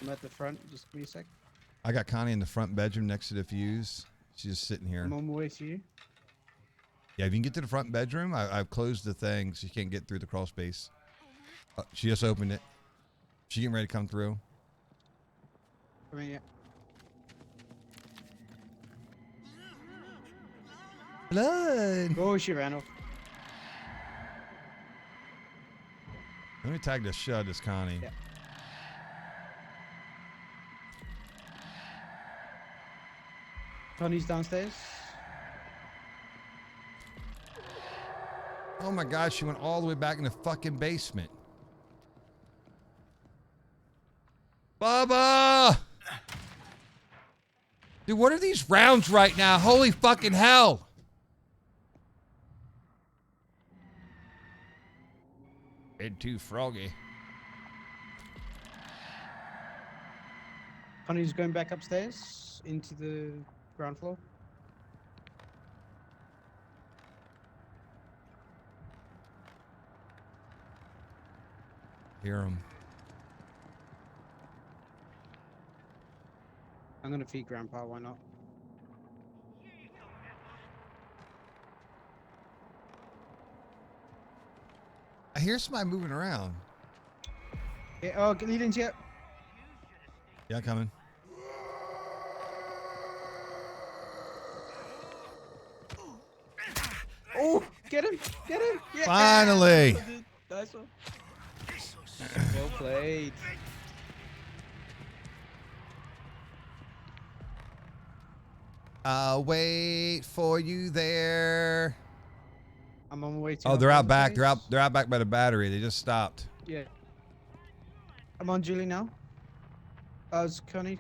I'm at the front. Just give me a sec. I got Connie in the front bedroom next to the fuse. She's just sitting here. I'm on my way to you. Yeah, if you can get to the front bedroom, I've closed the thing so you can't get through the crawl space. She just opened it. She getting ready to come through. I mean, yeah. Blood. Oh, she ran off. Let me tag the shit out of this Connie. Yeah. Connie's downstairs. Oh my God, she went all the way back in the fucking basement. Bubba! Dude, what are these rounds right now? Holy fucking hell! Head too froggy. Connie's going back upstairs into the ground floor. Hear him. I'm gonna feed Grandpa. Why not? I hear somebody moving around. Yeah. Oh, lead into it. Yeah, coming. Oh, get him! Get him! Yeah. Finally! Nice one. Well played. I'll wait for you there. I'm on my way to. Oh, they're out back. They're out back by the battery. They just stopped. Yeah. I'm on Julie now. It's Connie.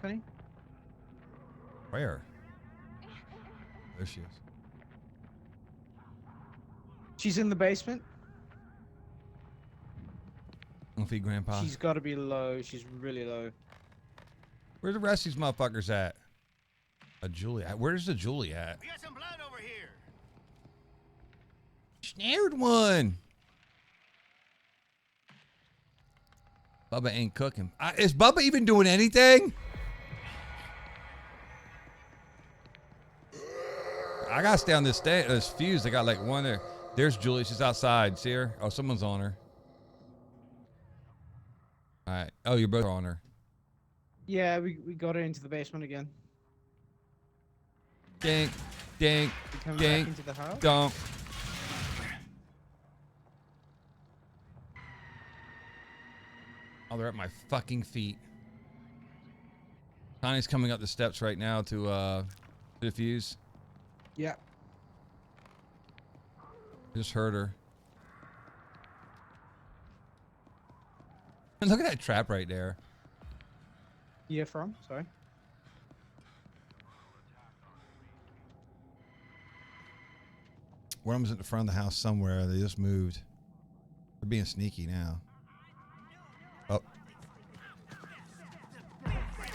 Where? There she is. She's in the basement. I'm gonna feed Grandpa. She's got to be low. She's really low. Where's the rest of these motherfuckers at? A Julie. Where's the Julie at? We got some blood over here. Snared one. Bubba ain't cooking. Is Bubba even doing anything? I gotta stay on this fuse. I got like one there. There's Julie. She's outside. See her? Oh, someone's on her. All right. Oh, you're both on her. Yeah, we got her into the basement again. Dink, dink, We coming dink, back into the house. dump. Oh, they're at my fucking feet. Connie's coming up the steps right now to the fuse. Yeah. Just heard her. Look at that trap right there. Yeah, sorry. One of them's at the front of the house somewhere. They just moved. They're being sneaky now. Oh.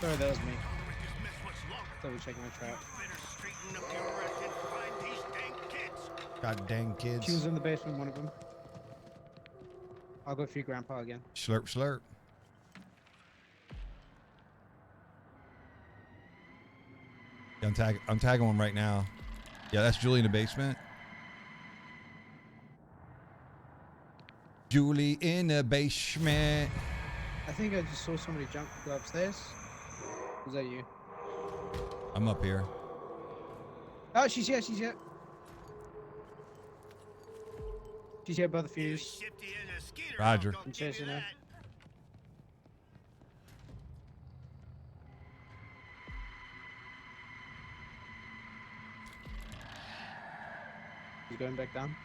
Sorry, that was me. Double checking my trap. God dang kids. She was in the basement, one of them. I'll go for your grandpa again. Slurp, slurp. Yeah, I'm tagging one right now. Yeah, that's Julie in the basement. Julie in the basement. I think I just saw somebody go upstairs. Was that you? I'm up here. Oh, she's here. She's here. She's here by the fuse. Roger. I'm chasing her. He's going back down.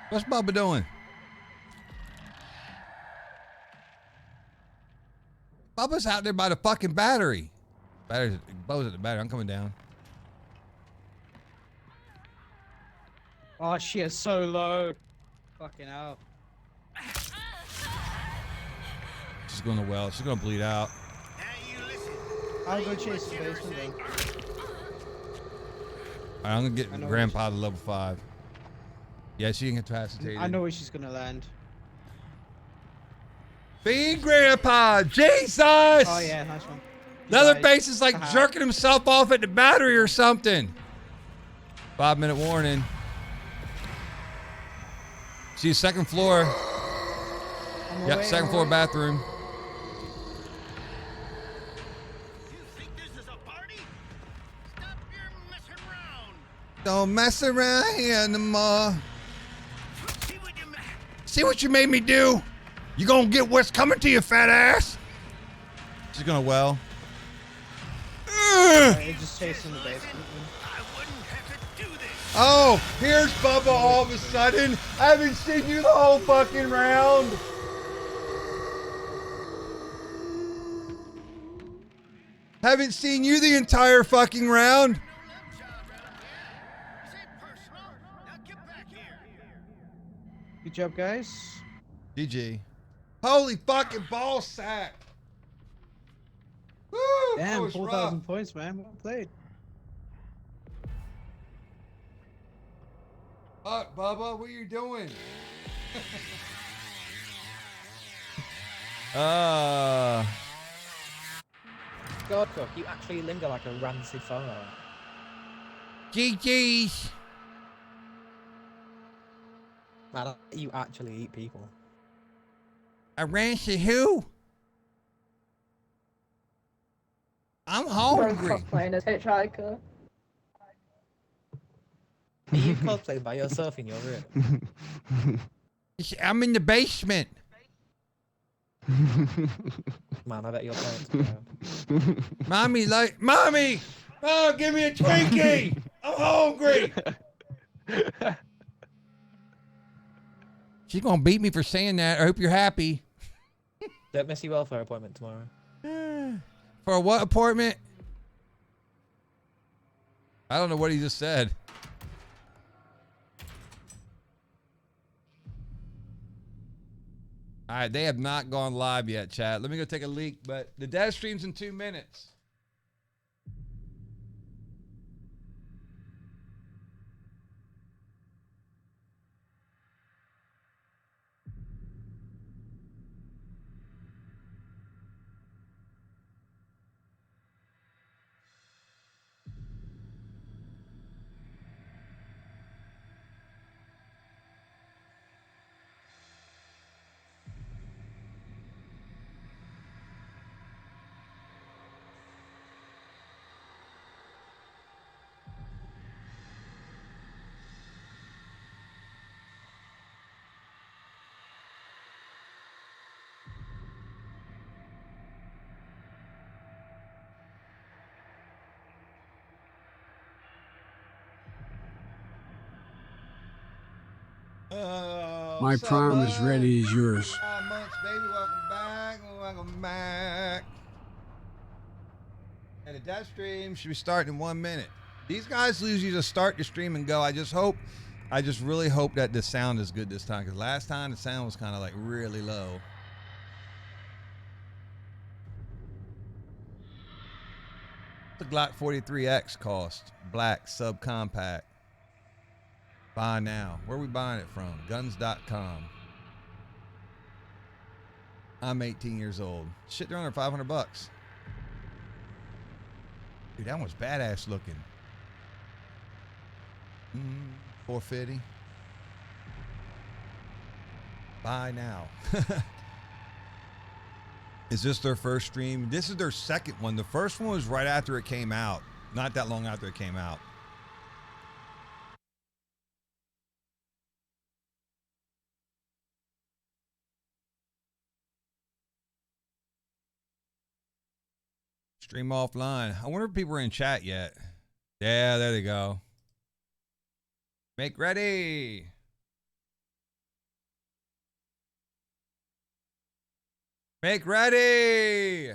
What's Bubba doing? Bubba's out there by the fucking battery. Bubba's at the battery. I'm coming down. Oh, she is so low. Fucking hell. She's going to well. She's going to bleed out. I'll go chase the basement then. All right, I'm going to get Grandpa to level 5. Yeah, she incapacitated. I know where she's going to land. Fiend Grandpa! Jesus! Oh, yeah, nice one. Leatherface is like jerking himself off at the battery or something. 5-minute warning. She's second floor. Yep, second floor bathroom. You think this is a party? Stop your messing around. Don't mess around here anymore. See what you made me do? You gonna get what's coming to you, fat ass. She's gonna well. Just chasing the basement. Oh, here's Bubba all of a sudden. I haven't seen you the whole fucking round. Haven't seen you the entire fucking round. Good job, guys. GG. Holy fucking ball sack. Woo, damn, 4,000 points, man. Well played. Fuck, Bubba, what are you doing? God, Cook, you actually linger like a rancid photo. GG's. Man, you actually eat people. A rancid who? I'm hungry. Playing as hitchhiker. You cosplay by yourself in your room. I'm in the basement. Man, I bet your parents know. Mommy, oh, give me a Twinkie. I'm hungry. She's gonna beat me for saying that. I hope you're happy. Don't miss your welfare appointment tomorrow. For a what appointment? I don't know what he just said. All right, they have not gone live yet, chat. Let me go take a leak, but the dev stream's in 2 minutes. My prom is ready as yours. Months, baby. Welcome back. Welcome back. And the dev stream should be starting in 1 minute. These guys usually just start the stream and go. I just really hope that the sound is good this time, because last time the sound was kind of like really low. The Glock 43X cost. Black subcompact. Buy now. Where are we buying it from? Guns.com. I'm 18 years old. Shit, they're under $500. Dude, that one's badass looking. 450. Buy now. Is this their first stream? This is their second one. The first one was right after it came out. Not that long after it came out. Stream offline. I wonder if people are in chat yet. Yeah, there they go. Make ready. Make ready.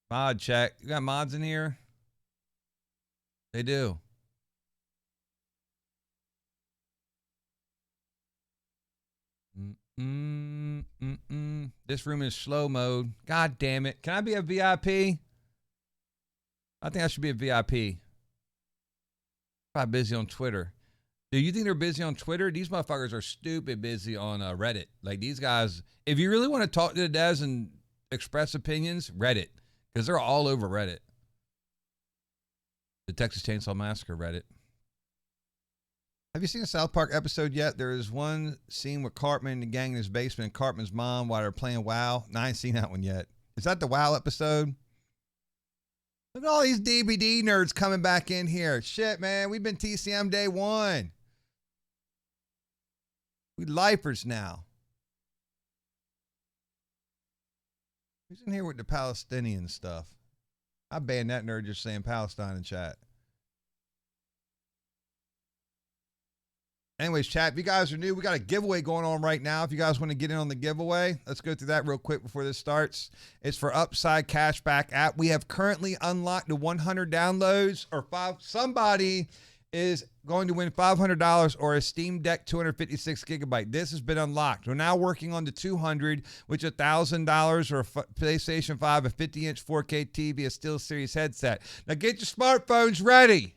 Mod check. You got mods in here? They do. This room is slow mode. God damn it. Can I be a VIP? I think I should be a VIP. Probably busy on Twitter. Do you think they're busy on Twitter? These motherfuckers are stupid busy on Reddit. Like these guys, if you really want to talk to the devs and express opinions, Reddit. Because they're all over Reddit. The Texas Chainsaw Massacre Reddit. Have you seen a South Park episode yet? There is one scene with Cartman and the gang in his basement and Cartman's mom while they're playing WoW. No, I ain't seen that one yet. Is that the WoW episode? Look at all these DVD nerds coming back in here. Shit, man. We've been TCM day one. We lifers now. Who's in here with the Palestinian stuff? I banned that nerd just saying Palestine in chat. Anyways, chat, if you guys are new, we got a giveaway going on right now. If you guys want to get in on the giveaway, let's go through that real quick before this starts. It's for Upside Cashback app. We have currently unlocked the 100 downloads or somebody is going to win $500 or a Steam Deck 256 gigabyte. This has been unlocked. We're now working on the 200, which is $1,000 or a PlayStation 5, a 50-inch 4K TV, a SteelSeries headset. Now get your smartphones ready.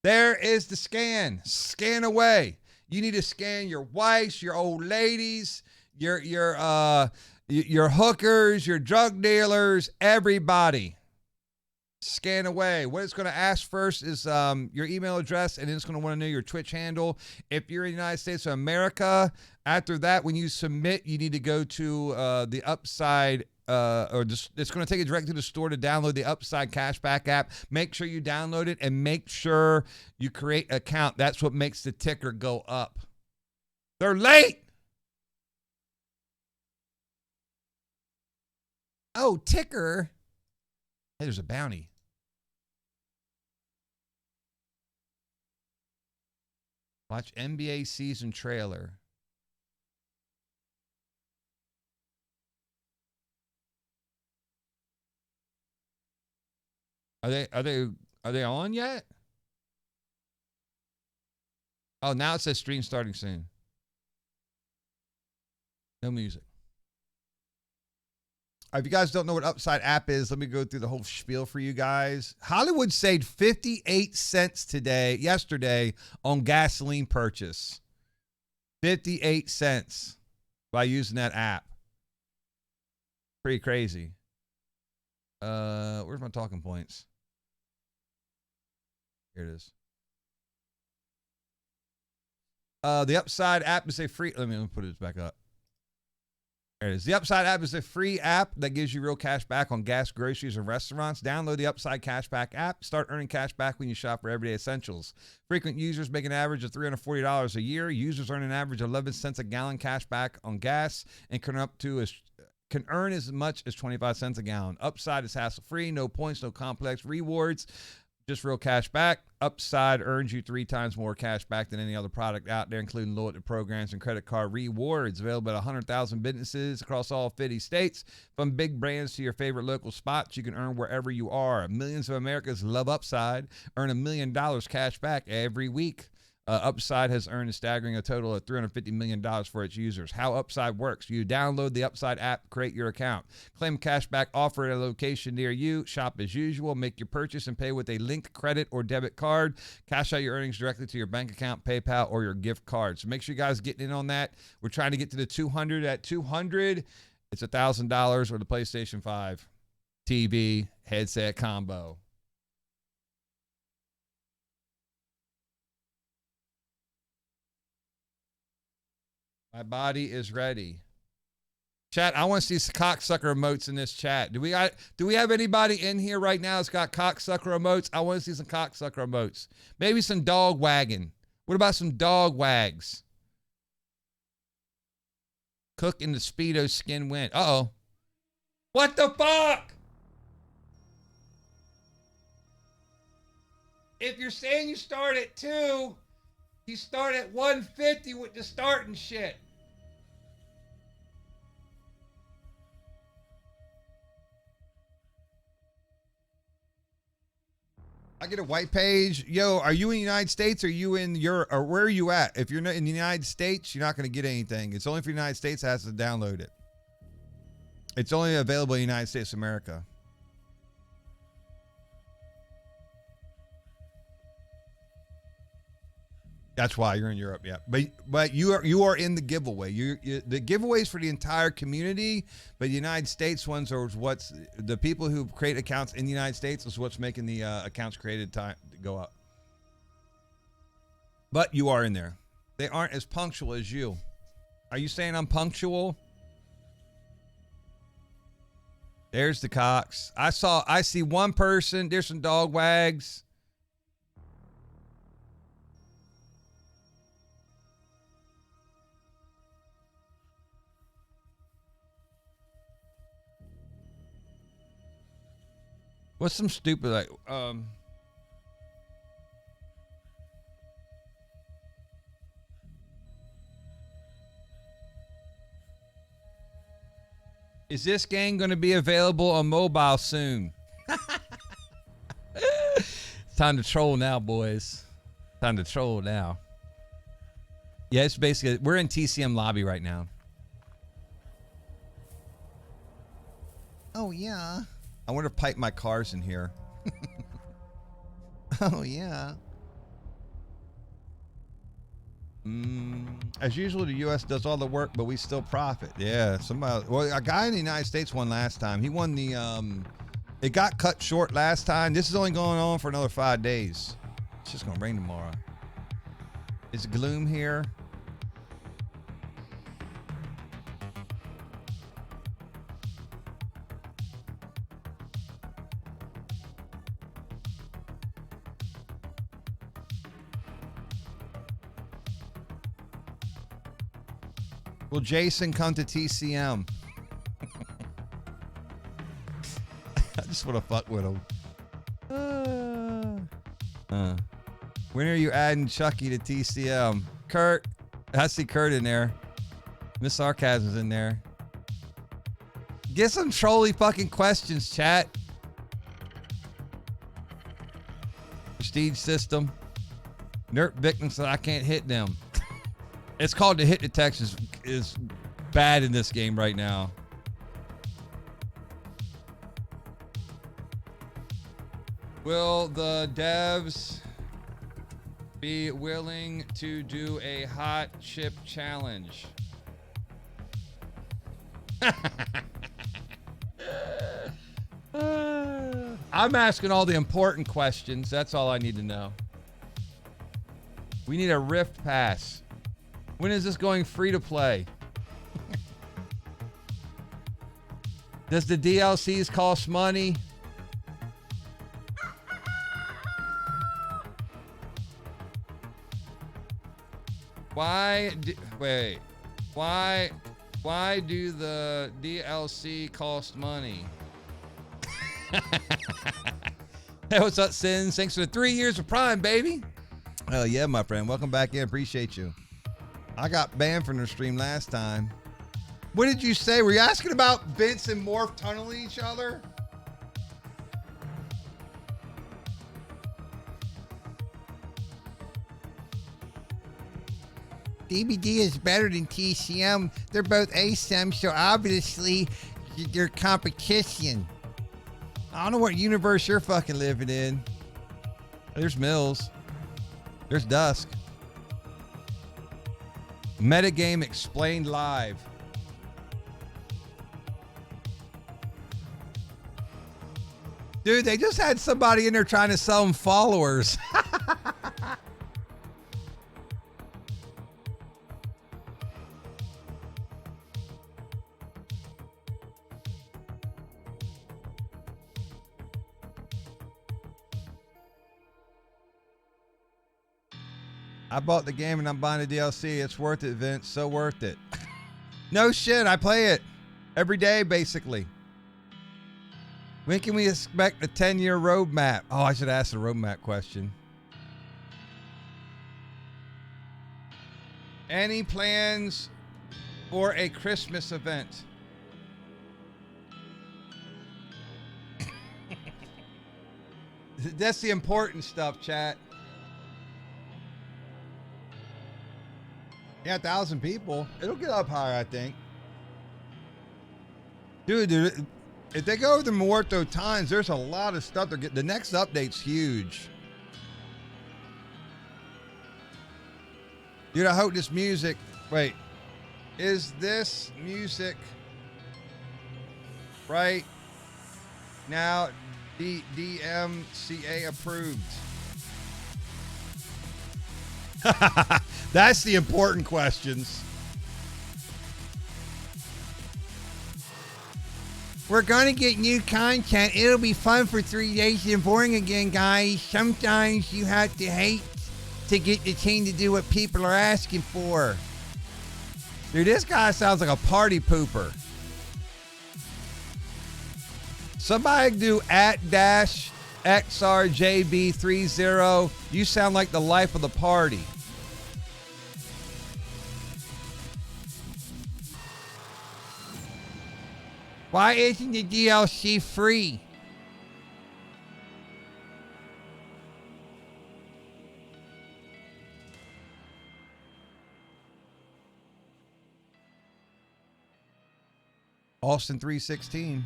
There is the scan. Scan away. You need to scan your wives, your old ladies, your hookers, your drug dealers, everybody. Scan away. What it's going to ask first is your email address, and then it's going to want to know your Twitch handle. If you're in the United States of America, after that, when you submit, you need to go to the Upside it's going to take you directly to the store to download the Upside Cashback app. Make sure you download it and make sure you create an account. That's what makes the ticker go up. They're late. Oh, ticker. Hey, there's a bounty. Watch NBA season trailer. Are they on yet? Oh, now it says stream starting soon. No music. If you guys don't know what Upside app is, let me go through the whole spiel for you guys. Hollywood saved 58 cents yesterday on gasoline purchase. 58 cents by using that app. Pretty crazy. Where's my talking points? Here it is. The Upside app is a free. Let me put it back up. There it is. The Upside app is a free app that gives you real cash back on gas, groceries, and restaurants. Download the Upside Cashback app. Start earning cash back when you shop for everyday essentials. Frequent users make an average of $340 a year. Users earn an average of 11 cents a gallon cash back on gas and can earn as much as 25 cents a gallon. Upside is hassle-free, no points, no complex rewards, just real cash back. Upside earns you 3 times more cash back than any other product out there, including loyalty programs and credit card rewards. Available at 100,000 businesses across all 50 states. From big brands to your favorite local spots, you can earn wherever you are. Millions of Americans love Upside. Earn $1 million cash back every week. Upside has earned a staggering a total of $350 million for its users. How Upside works. You download the Upside app, create your account. Claim cashback offer at a location near you. Shop as usual. Make your purchase and pay with a linked credit or debit card. Cash out your earnings directly to your bank account, PayPal, or your gift card. So make sure you guys get in on that. We're trying to get to the 200. At 200, it's $1,000 or the PlayStation 5 TV headset combo. My body is ready. Chat, I want to see some cocksucker emotes in this chat. Do we have anybody in here right now that's got cocksucker emotes? I want to see some cocksucker emotes. Maybe some dog wagging. What about some dog wags? Cook in the Speedo skin went. Uh-oh. What the fuck? If you're saying you start at 2, you start at 150 with the starting shit. I get a white page. Yo, are you in the United States? Or are you in Europe? Or where are you at? If you're not in the United States, you're not going to get anything. It's only for the United States that has to download it. It's only available in the United States of America. That's why you're in Europe, yeah. But you are in the giveaway. The giveaways for the entire community, but the United States ones are what's the people who create accounts in the United States is what's making the accounts created time go up. But you are in there. They aren't as punctual as you. Are you saying I'm punctual? There's the cocks. I see one person. There's some dog wags. What's some stupid like is this game going to be available on mobile soon? Time to troll now, boys. Time to troll now. Yeah, it's basically we're in TCM lobby right now. Oh yeah. I wonder if pipe my car's in here. Oh, yeah. As usual, the U.S. does all the work, but we still profit. Yeah, well, a guy in the United States won last time. He won the, it got cut short last time. This is only going on for another 5 days. It's just going to rain tomorrow. Is gloom here? Will Jason come to TCM? I just want to fuck with him. When are you adding Chucky to TCM? Kurt. I see Kurt in there. Miss Sarcasm's in there. Get some trolly fucking questions, chat. Prestige system. Nert victims that I can't hit them. It's called the hit detection is bad in this game right now. Will the devs be willing to do a hot chip challenge? I'm asking all the important questions. That's all I need to know. We need a Rift Pass. When is this going free to play? Does the DLCs cost money? Why do the DLC cost money? Hey, what's up, Sins? Thanks for the 3 years of Prime, baby. Oh yeah, my friend. Welcome back in. Appreciate you. I got banned from the stream last time. What did you say? Were you asking about Vince and Morph tunneling each other? DVD is better than TCM. They're both ASM, so obviously they're competition. I don't know what universe you're fucking living in. There's Mills. There's Dusk. Metagame explained live. Dude, they just had somebody in there trying to sell them followers. I bought the game and I'm buying the DLC. It's worth it, Vince. So worth it. No shit. I play it every day, basically. When can we expect a 10-year roadmap? Oh, I should ask the roadmap question. Any plans for a Christmas event? That's the important stuff, chat. Yeah, 1,000 people. It'll get up higher, I think. Dude, if they go over the Muerto times, there's a lot of stuff they're getting. The next update's huge. Dude, I hope this music... Wait. Is this music right now DMCA approved? That's the important questions. We're going to get new content. It'll be fun for 3 days and boring again, guys. Sometimes you have to hate to get the team to do what people are asking for. Dude, this guy sounds like a party pooper. Somebody do @XRJB30. You sound like the life of the party. Why isn't the DLC free? Austin 316.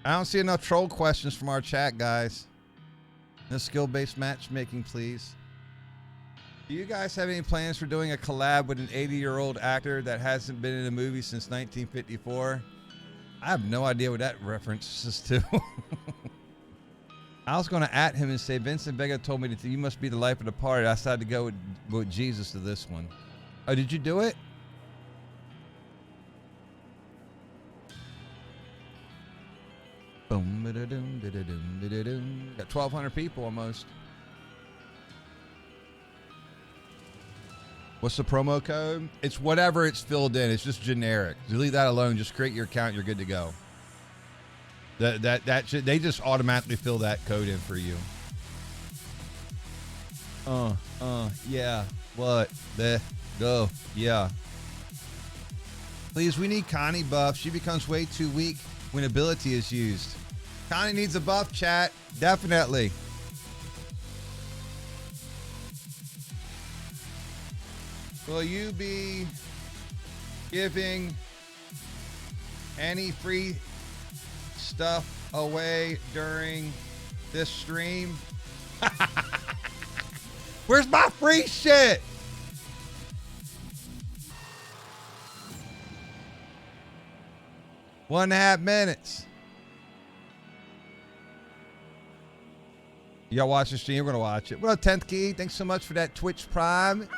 I don't see enough troll questions from our chat, guys. No skill-based matchmaking, please. Do you guys have any plans for doing a collab with an 80-year-old actor that hasn't been in a movie since 1954? I have no idea what that reference is to. I was going to at him and say, Vincent Vega told me that you must be the life of the party. I decided to go with Jesus to this one. Oh, did you do it? Boom, da-da-dum, da-da-dum, da-da-dum. Got 1,200 people almost. What's the promo code? It's whatever it's filled in. It's just generic. You leave that alone. Just create your account. You're good to go. That should, they just automatically fill that code in for you. Yeah. What? Go. Yeah. Please, we need Connie buff. She becomes way too weak when ability is used. Connie needs a buff, chat. Definitely. Will you be giving any free stuff away during this stream? Where's my free shit? One and a half minutes. Y'all watch the stream? We're going to watch it. Well, 10th Key, thanks so much for that Twitch Prime.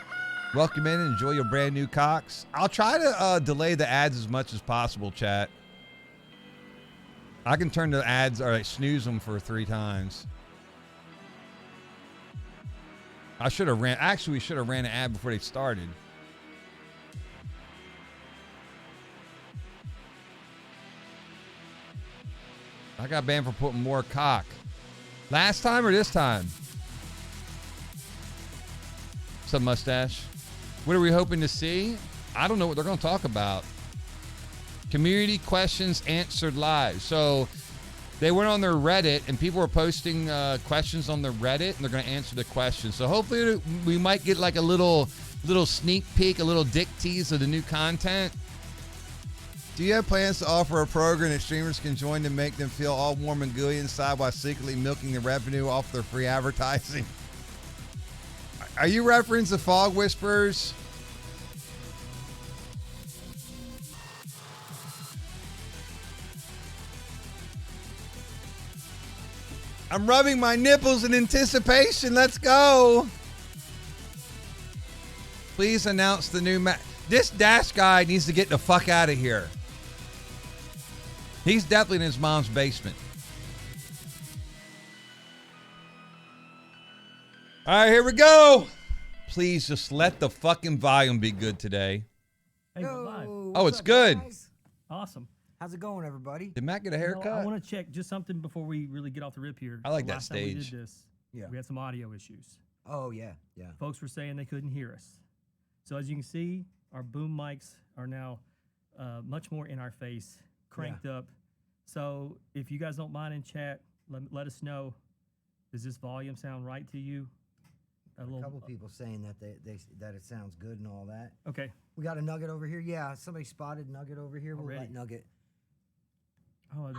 Welcome in and enjoy your brand new cocks. I'll try to delay the ads as much as possible, chat. I can turn the ads, or like snooze them for 3 times. I should have actually we should have ran an ad before they started. I got banned for putting more cock. Last time or this time? What's up, mustache? What are we hoping to see? I don't know what they're going to talk about. Community questions answered live. So they went on their Reddit, and people were posting questions on their Reddit, and they're going to answer the questions. So hopefully we might get like a little sneak peek, a little dick tease of the new content. Do you have plans to offer a program that streamers can join to make them feel all warm and gooey inside while secretly milking the revenue off their free advertising? Are you referencing the Fog Whisperers? I'm rubbing my nipples in anticipation. Let's go. Please announce the new map. This Dash guy needs to get the fuck out of here. He's definitely in his mom's basement. All right, here we go. Please just let the fucking volume be good today. Hey, we're live. Oh, it's good. Awesome. How's it going, everybody? Did Matt get a You know, haircut? I want to check just something before we really get off the rip here. I like The that last time we stage. did this, Yeah. we had some audio issues. Oh, yeah, yeah. Folks were saying they couldn't hear us. So as you can see, our boom mics are now much more in our face, cranked up. So if you guys don't mind in chat, let us know. Does this volume sound right to you? A couple people saying that that it sounds good and all that. Okay. We got a Nugget over here. Yeah, somebody spotted Nugget over here. We'll Already. let Nugget. Oh,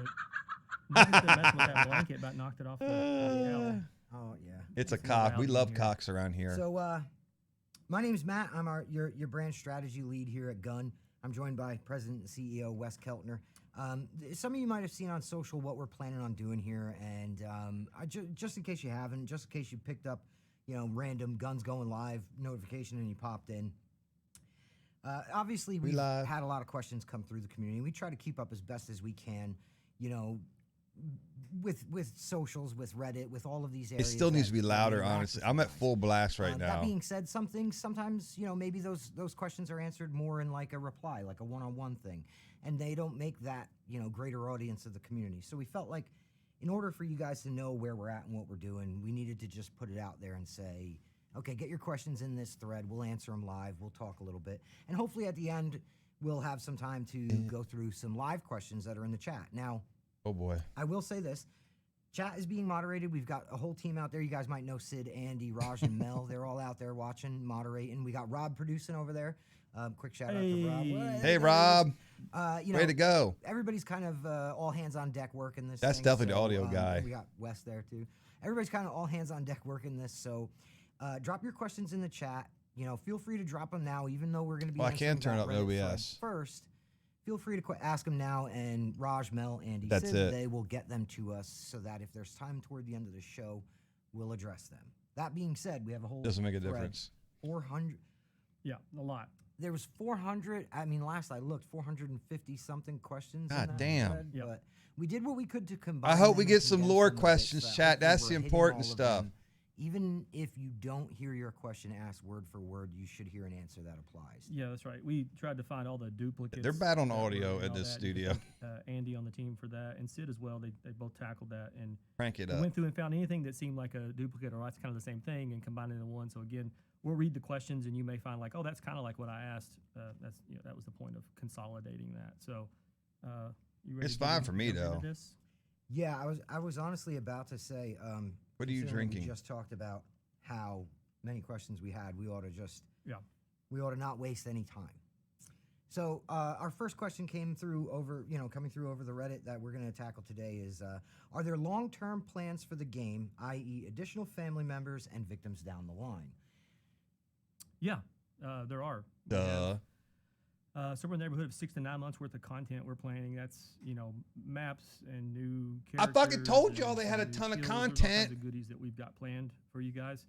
Nugget's been messing with that blanket, about knocked it off the alley. Oh, yeah. It's a It's cock. loud We in love here. cocks around here. So, my name's Matt. I'm your brand strategy lead here at Gun. I'm joined by President and CEO Wes Keltner. Some of you might have seen on social what we're planning on doing here, and just in case you haven't, just in case you picked up, random Guns Going Live notification and you popped in. Obviously, we've had a lot of questions come through the community. We try to keep up as best as we can, with socials, with Reddit, with all of these It areas. still needs to be that we louder, interact honestly. with I'm you at guys. full blast right now. That being said, sometimes maybe those questions are answered more in like a reply, like a one-on-one thing, and they don't make that greater audience of the community. So we felt like, in order for you guys to know where we're at and what we're doing, we needed to just put it out there and say, okay, get your questions in this thread. We'll answer them live. We'll talk a little bit, and hopefully at the end we'll have some time to go through some live questions that are in the chat. Now, oh boy, I will say this. Chat is being moderated. We've got a whole team out there. You guys might know Sid, Andy, Raj, and Mel. They're all out there watching, moderating. We got Rob producing over there. Quick shout out to Rob. Hey, Rob. Way to go. Everybody's kind of all hands on deck working this. That's thing, definitely the audio guy. We got Wes there too. Everybody's kind of all hands on deck working this. So drop your questions in the chat. Feel free to drop them now, even though we're going to be. Well, I can answering turn that up Reddit OBS. thread first. Feel free to ask them now, and Raj, Mel, Andy, That's Sid, it. they will get them to us so that if there's time toward the end of the show, we'll address them. That being said, we have a whole Doesn't make a thread, difference. 400. Yeah, a lot. There was 400. I mean, last I looked, 450 something questions. in God that damn. thread, Yep. But we did what we could to combine. I hope them we and get some condense lore them a bit questions, so that chat. hopefully That's we're the hitting important all of stuff. them. Even if you don't hear your question asked word for word, you should hear an answer that applies. Yeah, that's right. We tried to find all the duplicates. They're bad on that were audio and at all this that. You studio. could thank, Andy on the team for that, and Sid as well. They both tackled that and Crank it we up. went through and found anything that seemed like a duplicate or that's kind of the same thing and combined it into one. So again, we'll read the questions and you may find like, oh, that's kind of like what I asked. That's that was the point of consolidating that. So you ready It's to get fine in- for me, jump into though. this? Yeah, I was honestly about to say. What are you considering drinking? We just talked about how many questions we had. We ought to we ought to not waste any time. So our first question came through coming through over the Reddit that we're going to tackle today is: are there long-term plans for the game, i.e., additional family members and victims down the line? Yeah, there are. Duh. Somewhere in the neighborhood of 6 to 9 months worth of content we're planning. That's maps and new I characters. fucking told y'all and they had a new ton of skills. There's all kinds content. of goodies that we've got planned for you guys.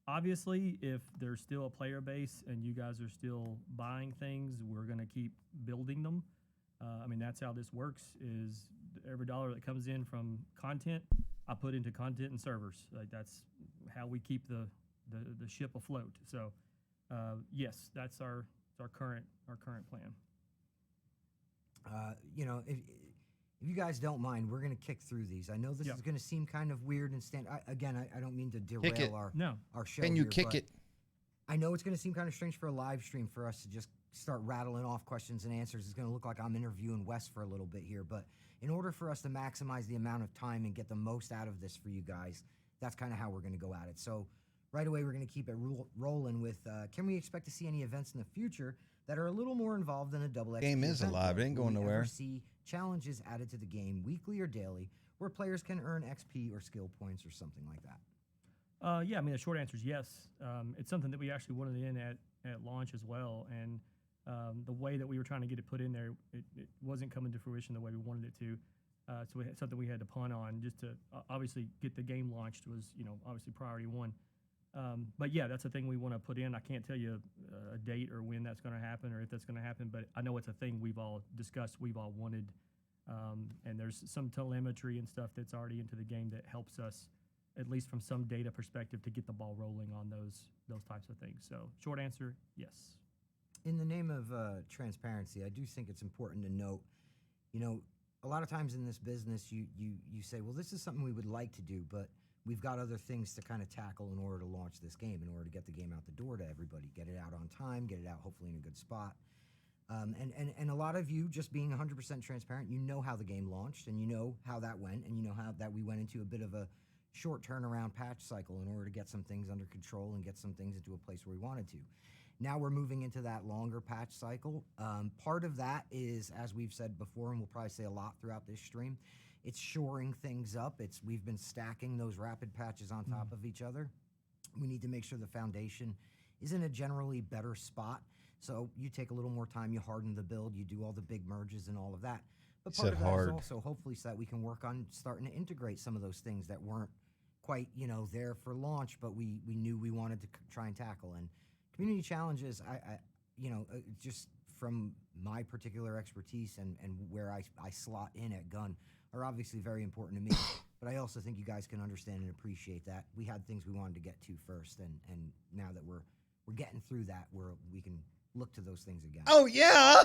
Obviously, if there's still a player base and you guys are still buying things, we're gonna keep building them. I mean, that's how this works. Is every dollar that comes in from content, I put into content and servers. Like that's how we keep the ship afloat. So, yes, that's our current plan. If you guys don't mind, we're going to kick through these. I know this is going to seem kind of weird and I don't mean to derail our show. Can you here, kick but it? I know it's going to seem kind of strange for a live stream for us to just start rattling off questions and answers, it's going to look like I'm interviewing Wes for a little bit here. But in order for us to maximize the amount of time and get the most out of this for you guys, that's kind of how we're going to go at it. So right away, we're going to keep it rolling with, can we expect to see any events in the future that are a little more involved than a double XP Game is event alive. It would? ain't Will going we nowhere. ever see challenges added to the game weekly or daily where players can earn XP or skill points or something like that? Yeah, I mean, the short answer is yes. It's something that we actually wanted in at launch as well. And the way that we were trying to get it put in there, it wasn't coming to fruition the way we wanted it to. So we had something we had to punt on just to obviously get the game launched was, obviously priority one. But yeah, that's a thing we want to put in. I can't tell you a date or when that's going to happen or if that's going to happen, but I know it's a thing we've all discussed, we've all wanted. And there's some telemetry and stuff that's already into the game that helps us, at least from some data perspective, to get the ball rolling on those types of things. So short answer, yes. In the name of transparency, I do think it's important to note, a lot of times in this business, you say, well, this is something we would like to do, but we've got other things to kind of tackle in order to launch this game, in order to get the game out the door to everybody, get it out on time, get it out hopefully in a good spot. And a lot of you, just being 100% transparent, you know how the game launched, and you know how that went, and you know how that we went into a bit of a short turnaround patch cycle in order to get some things under control and get some things into a place where we wanted to. Now we're moving into that longer patch cycle. Part of that is, as we've said before, and we'll probably say a lot throughout this stream, it's shoring things up. We've been stacking those rapid patches on top of each other. We need to make sure the foundation is in a generally better spot. So you take a little more time, you harden the build, you do all the big merges and all of that. But part of that is also hopefully so that we can work on starting to integrate some of those things that weren't quite, there for launch, but we knew we wanted to try and tackle. And community challenges, just from my particular expertise and where I slot in at Gun, are obviously very important to me. But I also think you guys can understand and appreciate that we had things we wanted to get to first, and now that we're getting through that, we can look to those things again. Oh yeah.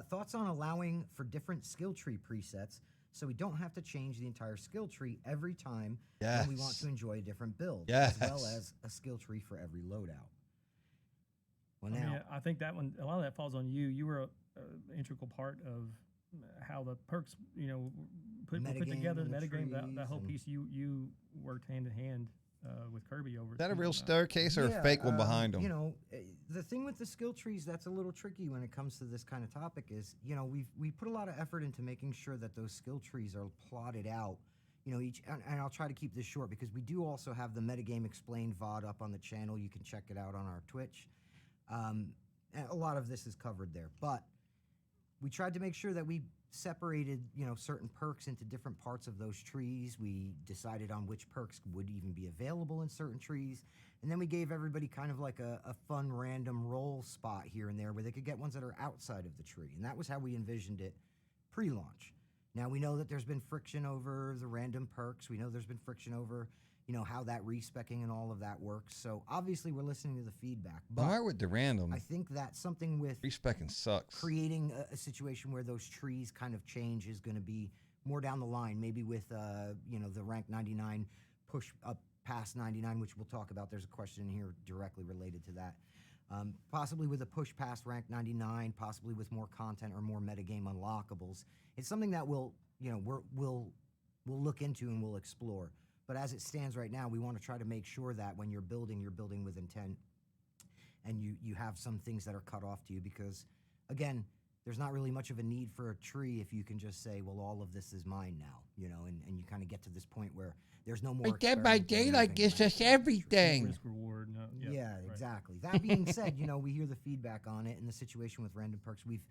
Thoughts on allowing for different skill tree presets, so we don't have to change the entire skill tree every time when we want to enjoy a different build, as well as a skill tree for every loadout. Well, I think that one, a lot of that falls on you. You were an integral part of how the perks, put together, the metagame, that whole piece. You worked hand in hand with Kirby over. Is that a real staircase or a fake one behind them? The thing with the skill trees that's a little tricky when it comes to this kind of topic is, we put a lot of effort into making sure that those skill trees are plotted out. Each, and I'll try to keep this short because we do also have the Metagame Explained VOD up on the channel. You can check it out on our Twitch. And a lot of this is covered there, but we tried to make sure that we separated, certain perks into different parts of those trees. We decided on which perks would even be available in certain trees. And then we gave everybody kind of like a fun random roll spot here and there where they could get ones that are outside of the tree. And that was how we envisioned it pre-launch. Now we know that there's been friction over the random perks. We know there's been friction over, how that respecing and all of that works. So obviously we're listening to the feedback. But why with the random? I think that something with respecing sucks. Creating a situation where those trees kind of change is going to be more down the line. Maybe with the rank 99 push up past 99, which we'll talk about. There's a question in here directly related to that. Possibly with a push past rank 99, possibly with more content or more metagame unlockables. It's something that we'll look into and we'll explore. But as it stands right now, we want to try to make sure that when you're building with intent, and you have some things that are cut off to you, because again, there's not really much of a need for a tree if you can just say, well, all of this is mine now, and you kind of get to this point where there's no more. Dead by Daylight gives us everything. Risk reward. No, yeah, exactly. That being said, we hear the feedback on it, and the situation with random perks, we've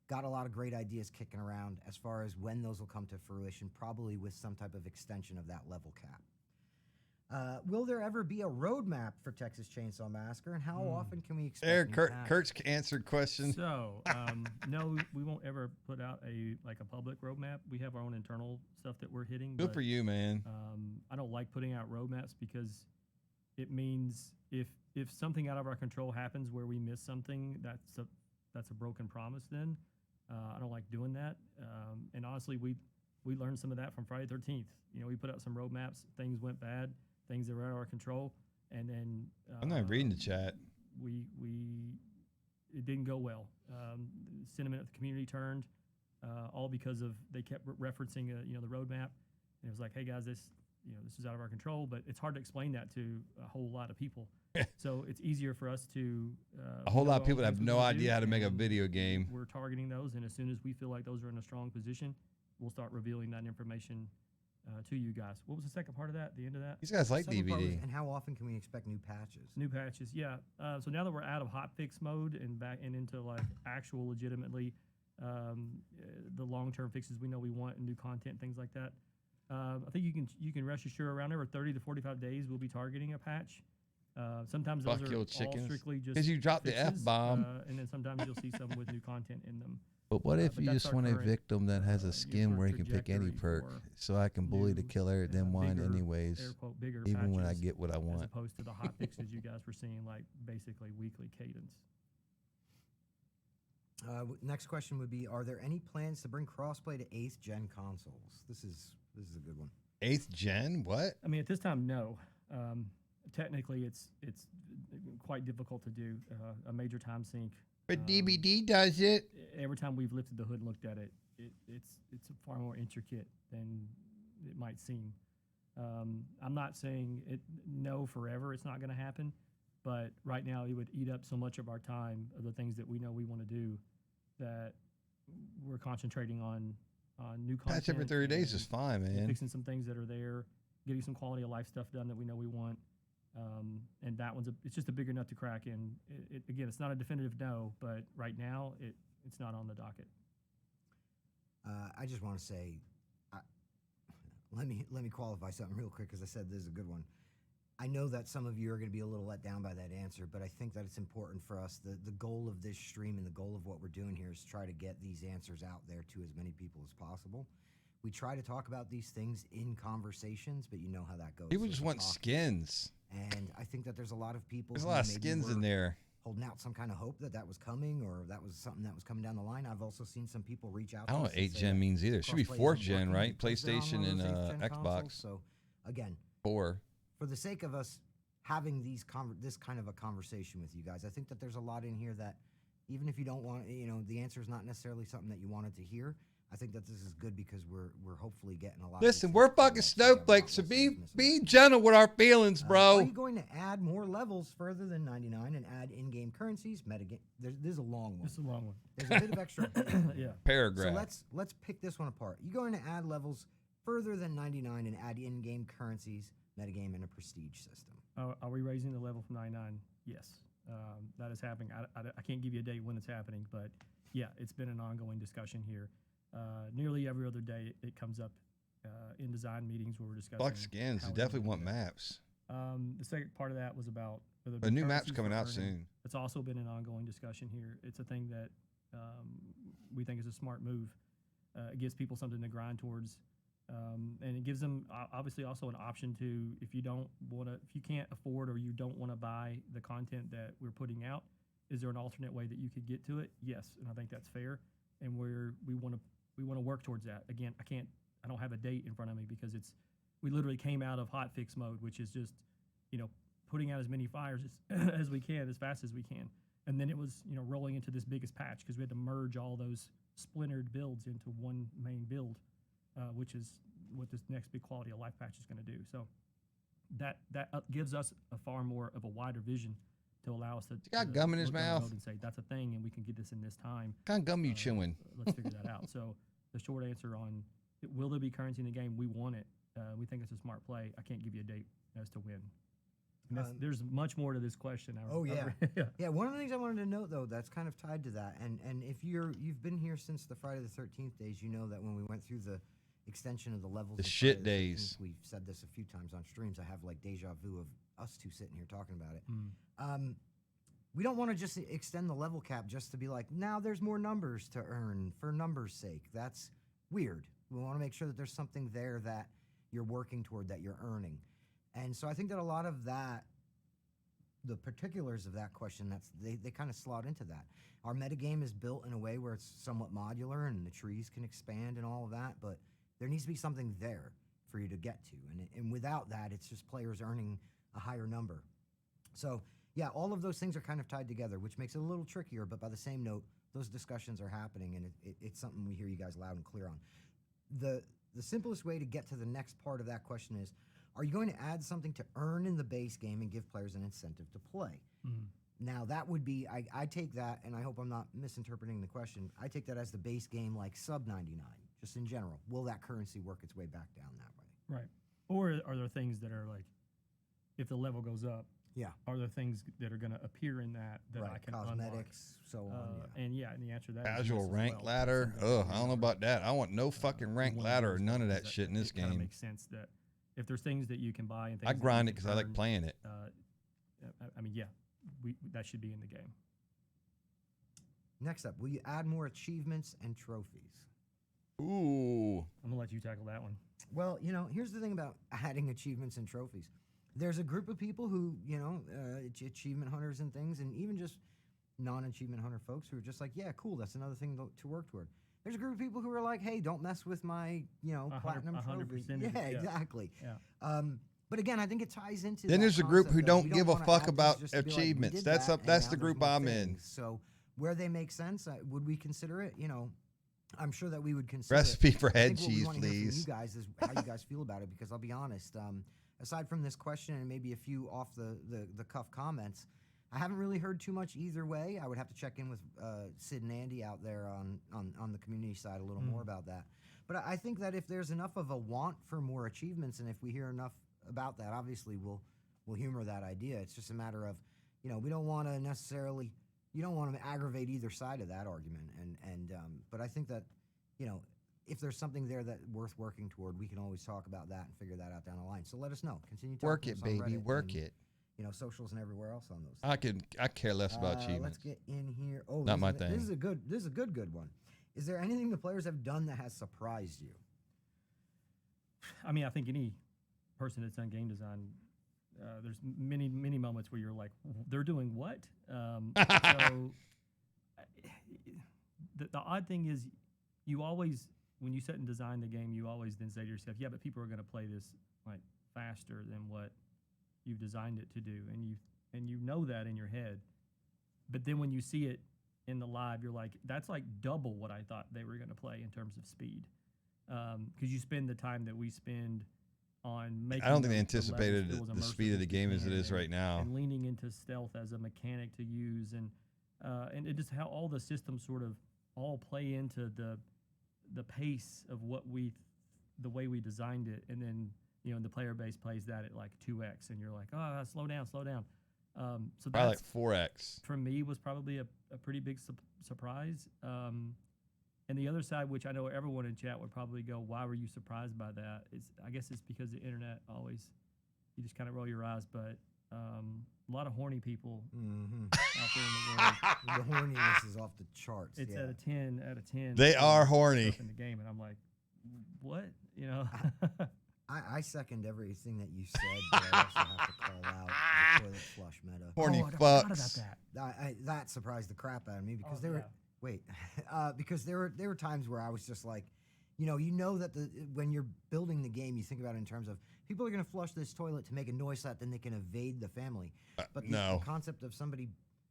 got a lot of great ideas kicking around as far as when those will come to fruition, probably with some type of extension of that level cap. Will there ever be a roadmap for Texas Chainsaw Massacre, and how often can we expect? Kurt's answered question. So, no, we won't ever put out a public roadmap. We have our own internal stuff that we're hitting. Good for you, man. I don't like putting out roadmaps because it means if something out of our control happens where we miss something, that's a broken promise. Then I don't like doing that. And honestly, we learned some of that from Friday the 13th. We put out some roadmaps. Things went bad. Things that were out of our control, and then I'm not reading the chat. We it didn't go well. Sentiment of the community turned, all because of they kept referencing the roadmap, and it was like, hey guys, this is out of our control. But it's hard to explain that to a whole lot of people. So it's easier for us to a whole lot of people have no idea how to make a video game. We're targeting those, and as soon as we feel like those are in a strong position, we'll start revealing that information to you guys. What was the second part of that? The end of that? These guys like Second part was, DVD. and how often can we expect new patches? New patches, yeah. So now that we're out of hotfix mode and back and into like actual legitimately the long-term fixes we know we want and new content, things like that. I think you can rest assured around every 30 to 45 days we'll be targeting a patch. Sometimes those are all strictly just because you dropped the F-bomb, and then sometimes you'll see some with new content in them. But what if but you that's just our want a current, victim that has a skin where he can pick any trajectory perk, for so I can bully the new, killer, then whine bigger, anyways, air quote, bigger even when I patches, get what I as want. opposed to the hot fixes you guys were seeing, like basically weekly cadence. Next question would be: are there any plans to bring crossplay to 8th gen consoles? This is a good one. 8th gen? What? I mean, at this time, no. Technically, it's quite difficult to do a major time sync. But DVD does it. Every time we've lifted the hood and looked at it, it's far more intricate than it might seem. I'm not saying no forever. It's not going to happen, but right now it would eat up so much of our time of the things that we know we want to do that we're concentrating on new content. Patch every 30 days is fine, man. Fixing some things that are there, getting some quality of life stuff done that we know we want. And that one's it's just a bigger nut to crack. And again, it's not a definitive no, but right now it's not on the docket. I just want to say, let me qualify something real quick because I said this is a good one. I know that some of you are going to be a little let down by that answer, but I think that it's important for us. The goal of this stream and the goal of what we're doing here is to try to get these answers out there to as many people as possible. We try to talk about these things in conversations, but you know how that goes. People just want skins. And I think that there's a lot of people. There's a lot of skins in there. Holding out some kind of hope that was coming, or that was something that was coming down the line. I've also seen some people reach out. I don't know what 8th gen means either. It should be 4th gen, right? PlayStation and Xbox. So again, 4. For the sake of us having this kind of a conversation with you guys, I think that there's a lot in here that even if you don't want, the answer is not necessarily something that you wanted to hear. I think that this is good because we're hopefully getting a lot. Listen, we're fucking snowflakes, so be gentle with our feelings, bro. Are you going to add more levels further than 99 and add in-game currencies, metagame? This is a long one. This is a long one. There's a bit of extra. Yeah. Paragraph. So let's pick this one apart. You going to add levels further than 99 and add in-game currencies, metagame, and a prestige system? Are we raising the level from 99? Yes, that is happening. I can't give you a date when it's happening, but yeah, it's been an ongoing discussion here. Nearly every other day it comes up in design meetings where we're discussing. Fuck skins. You definitely want maps. The second part of that was about a new map's coming out soon. It's also been an ongoing discussion here. It's a thing that we think is a smart move. It gives people something to grind towards, and it gives them obviously also an option to, if you can't afford or you don't want to buy the content that we're putting out, is there an alternate way that you could get to it? Yes, and I think that's fair, and we want to work towards that. Again, I don't have a date in front of me because we literally came out of hotfix mode, which is just, putting out as many fires as we can, as fast as we can. And then it was, rolling into this biggest patch because we had to merge all those splintered builds into one main build, which is what this next big quality of life patch is going to do. So that gives us a far more of a wider vision to allow us to. He got gum in his mouth. And say that's a thing, and we can get this in this time. What kind of gum you chewing? Let's figure that out. So the short answer on will there be currency in the game? We want it. We think it's a smart play. I can't give you a date as to when. There's much more to this question. Yeah. One of the things I wanted to note though that's kind of tied to that, and if you've been here since the Friday the 13th days, you know that when we went through the extension of the levels, the of shit Friday the days. 13th, we've said this a few times on streams. I have like deja vu of us two sitting here talking about it. We don't want to just extend the level cap just to be like, now there's more numbers to earn for numbers' sake. That's weird. We want to make sure that there's something there that you're working toward, that you're earning. And so I think that a lot of that, the particulars of that question, they kind of slot into that. Our metagame is built in a way where it's somewhat modular and the trees can expand and all of that, but there needs to be something there for you to get to. And without that, it's just players earning a higher number. So yeah, all of those things are kind of tied together, which makes it a little trickier. But by the same note, those discussions are happening, and it's something we hear you guys loud and clear on. The simplest way to get to the next part of that question is, are you going to add something to earn in the base game and give players an incentive to play? Now, that would be, I take that, and I hope I'm not misinterpreting the question, I take that as the base game like sub 99, just in general. Will that currency work its way back down that way? Right. Or are there things that are like, if the level goes up, are there things that are going to appear in that I can cosmetics, so on, And the answer to that Casual is yes rank as well. ladder. Ugh, I don't know about that. I want no fucking rank ladder or none of that shit in this It kind of game. makes sense that if there's things that you can buy and things I that grind you it can because I like earn, playing it. I mean, that should be in the game. Next up, will you add more achievements and trophies? Ooh. I'm going to let you tackle that one. Well, here's the thing about adding achievements and trophies. There's a group of people who, achievement hunters and things, and even just non-achievement hunter folks who are just like, yeah, cool, that's another thing to work toward. There's a group of people who are like, hey, don't mess with my, platinum trophy. Yeah, exactly. Yeah. But again, I think it ties into. Then there's a group who don't give a fuck about just to be like, achievements. we did that, That's and the now group there's more I'm in. things. So where they make sense, would we consider it? I'm sure that we would consider Recipe it. for I head think what we cheese, wanna hear from please. you guys is how you guys feel about it, because I'll be honest. Aside from this question and maybe a few off the cuff comments, I haven't really heard too much either way. I would have to check in with Sid and Andy out there on the community side a little more about that. But I think that if there's enough of a want for more achievements, and if we hear enough about that, obviously we'll humor that idea. It's just a matter of, we don't want to necessarily, you don't want to aggravate either side of that argument. But I think that, if there's something there that worth working toward, we can always talk about that and figure that out down the line. So let us know. Continue talking Work to it, us on baby. Reddit Work and, it. Socials and everywhere else on those. I care less about achievements. Let's get in here. Oh, Not my thing. This is a good one. Is there anything the players have done that has surprised you? I mean, I think any person that's done game design, there's many moments where you're like, they're doing what? So the odd thing is, you always, when you sit and design the game, you always then say to yourself, yeah, but people are going to play this like faster than what you've designed it to do, and you know that in your head. But then when you see it in the live, you're like, that's like double what I thought they were going to play in terms of speed, because you spend the time that we spend on making. I don't think they anticipated the speed of the game as it is right now, and leaning into stealth as a mechanic to use, and it just how all the systems sort of all play into the pace of the way we designed it, and then the player base plays that at like 2x, and you're like, oh, slow down. So probably that's like 4x. for me was probably a pretty big surprise. And the other side, which I know everyone in chat would probably go, why were you surprised by that? I guess it's because the internet always, you just kind of roll your eyes, but a lot of horny people out there in the world. The horniness is off the charts. It's yeah. at a 10 out of 10. They are horny in the game, and I'm like, what? I second everything that you said, but I also have to call out the toilet flush meta. Horny I forgot about fucks. that. That surprised the crap out of me because because there were times where I was just like, that when you're building the game, you think about it in terms of people are going to flush this toilet to make a noise so that then they can evade the family. But the concept of somebody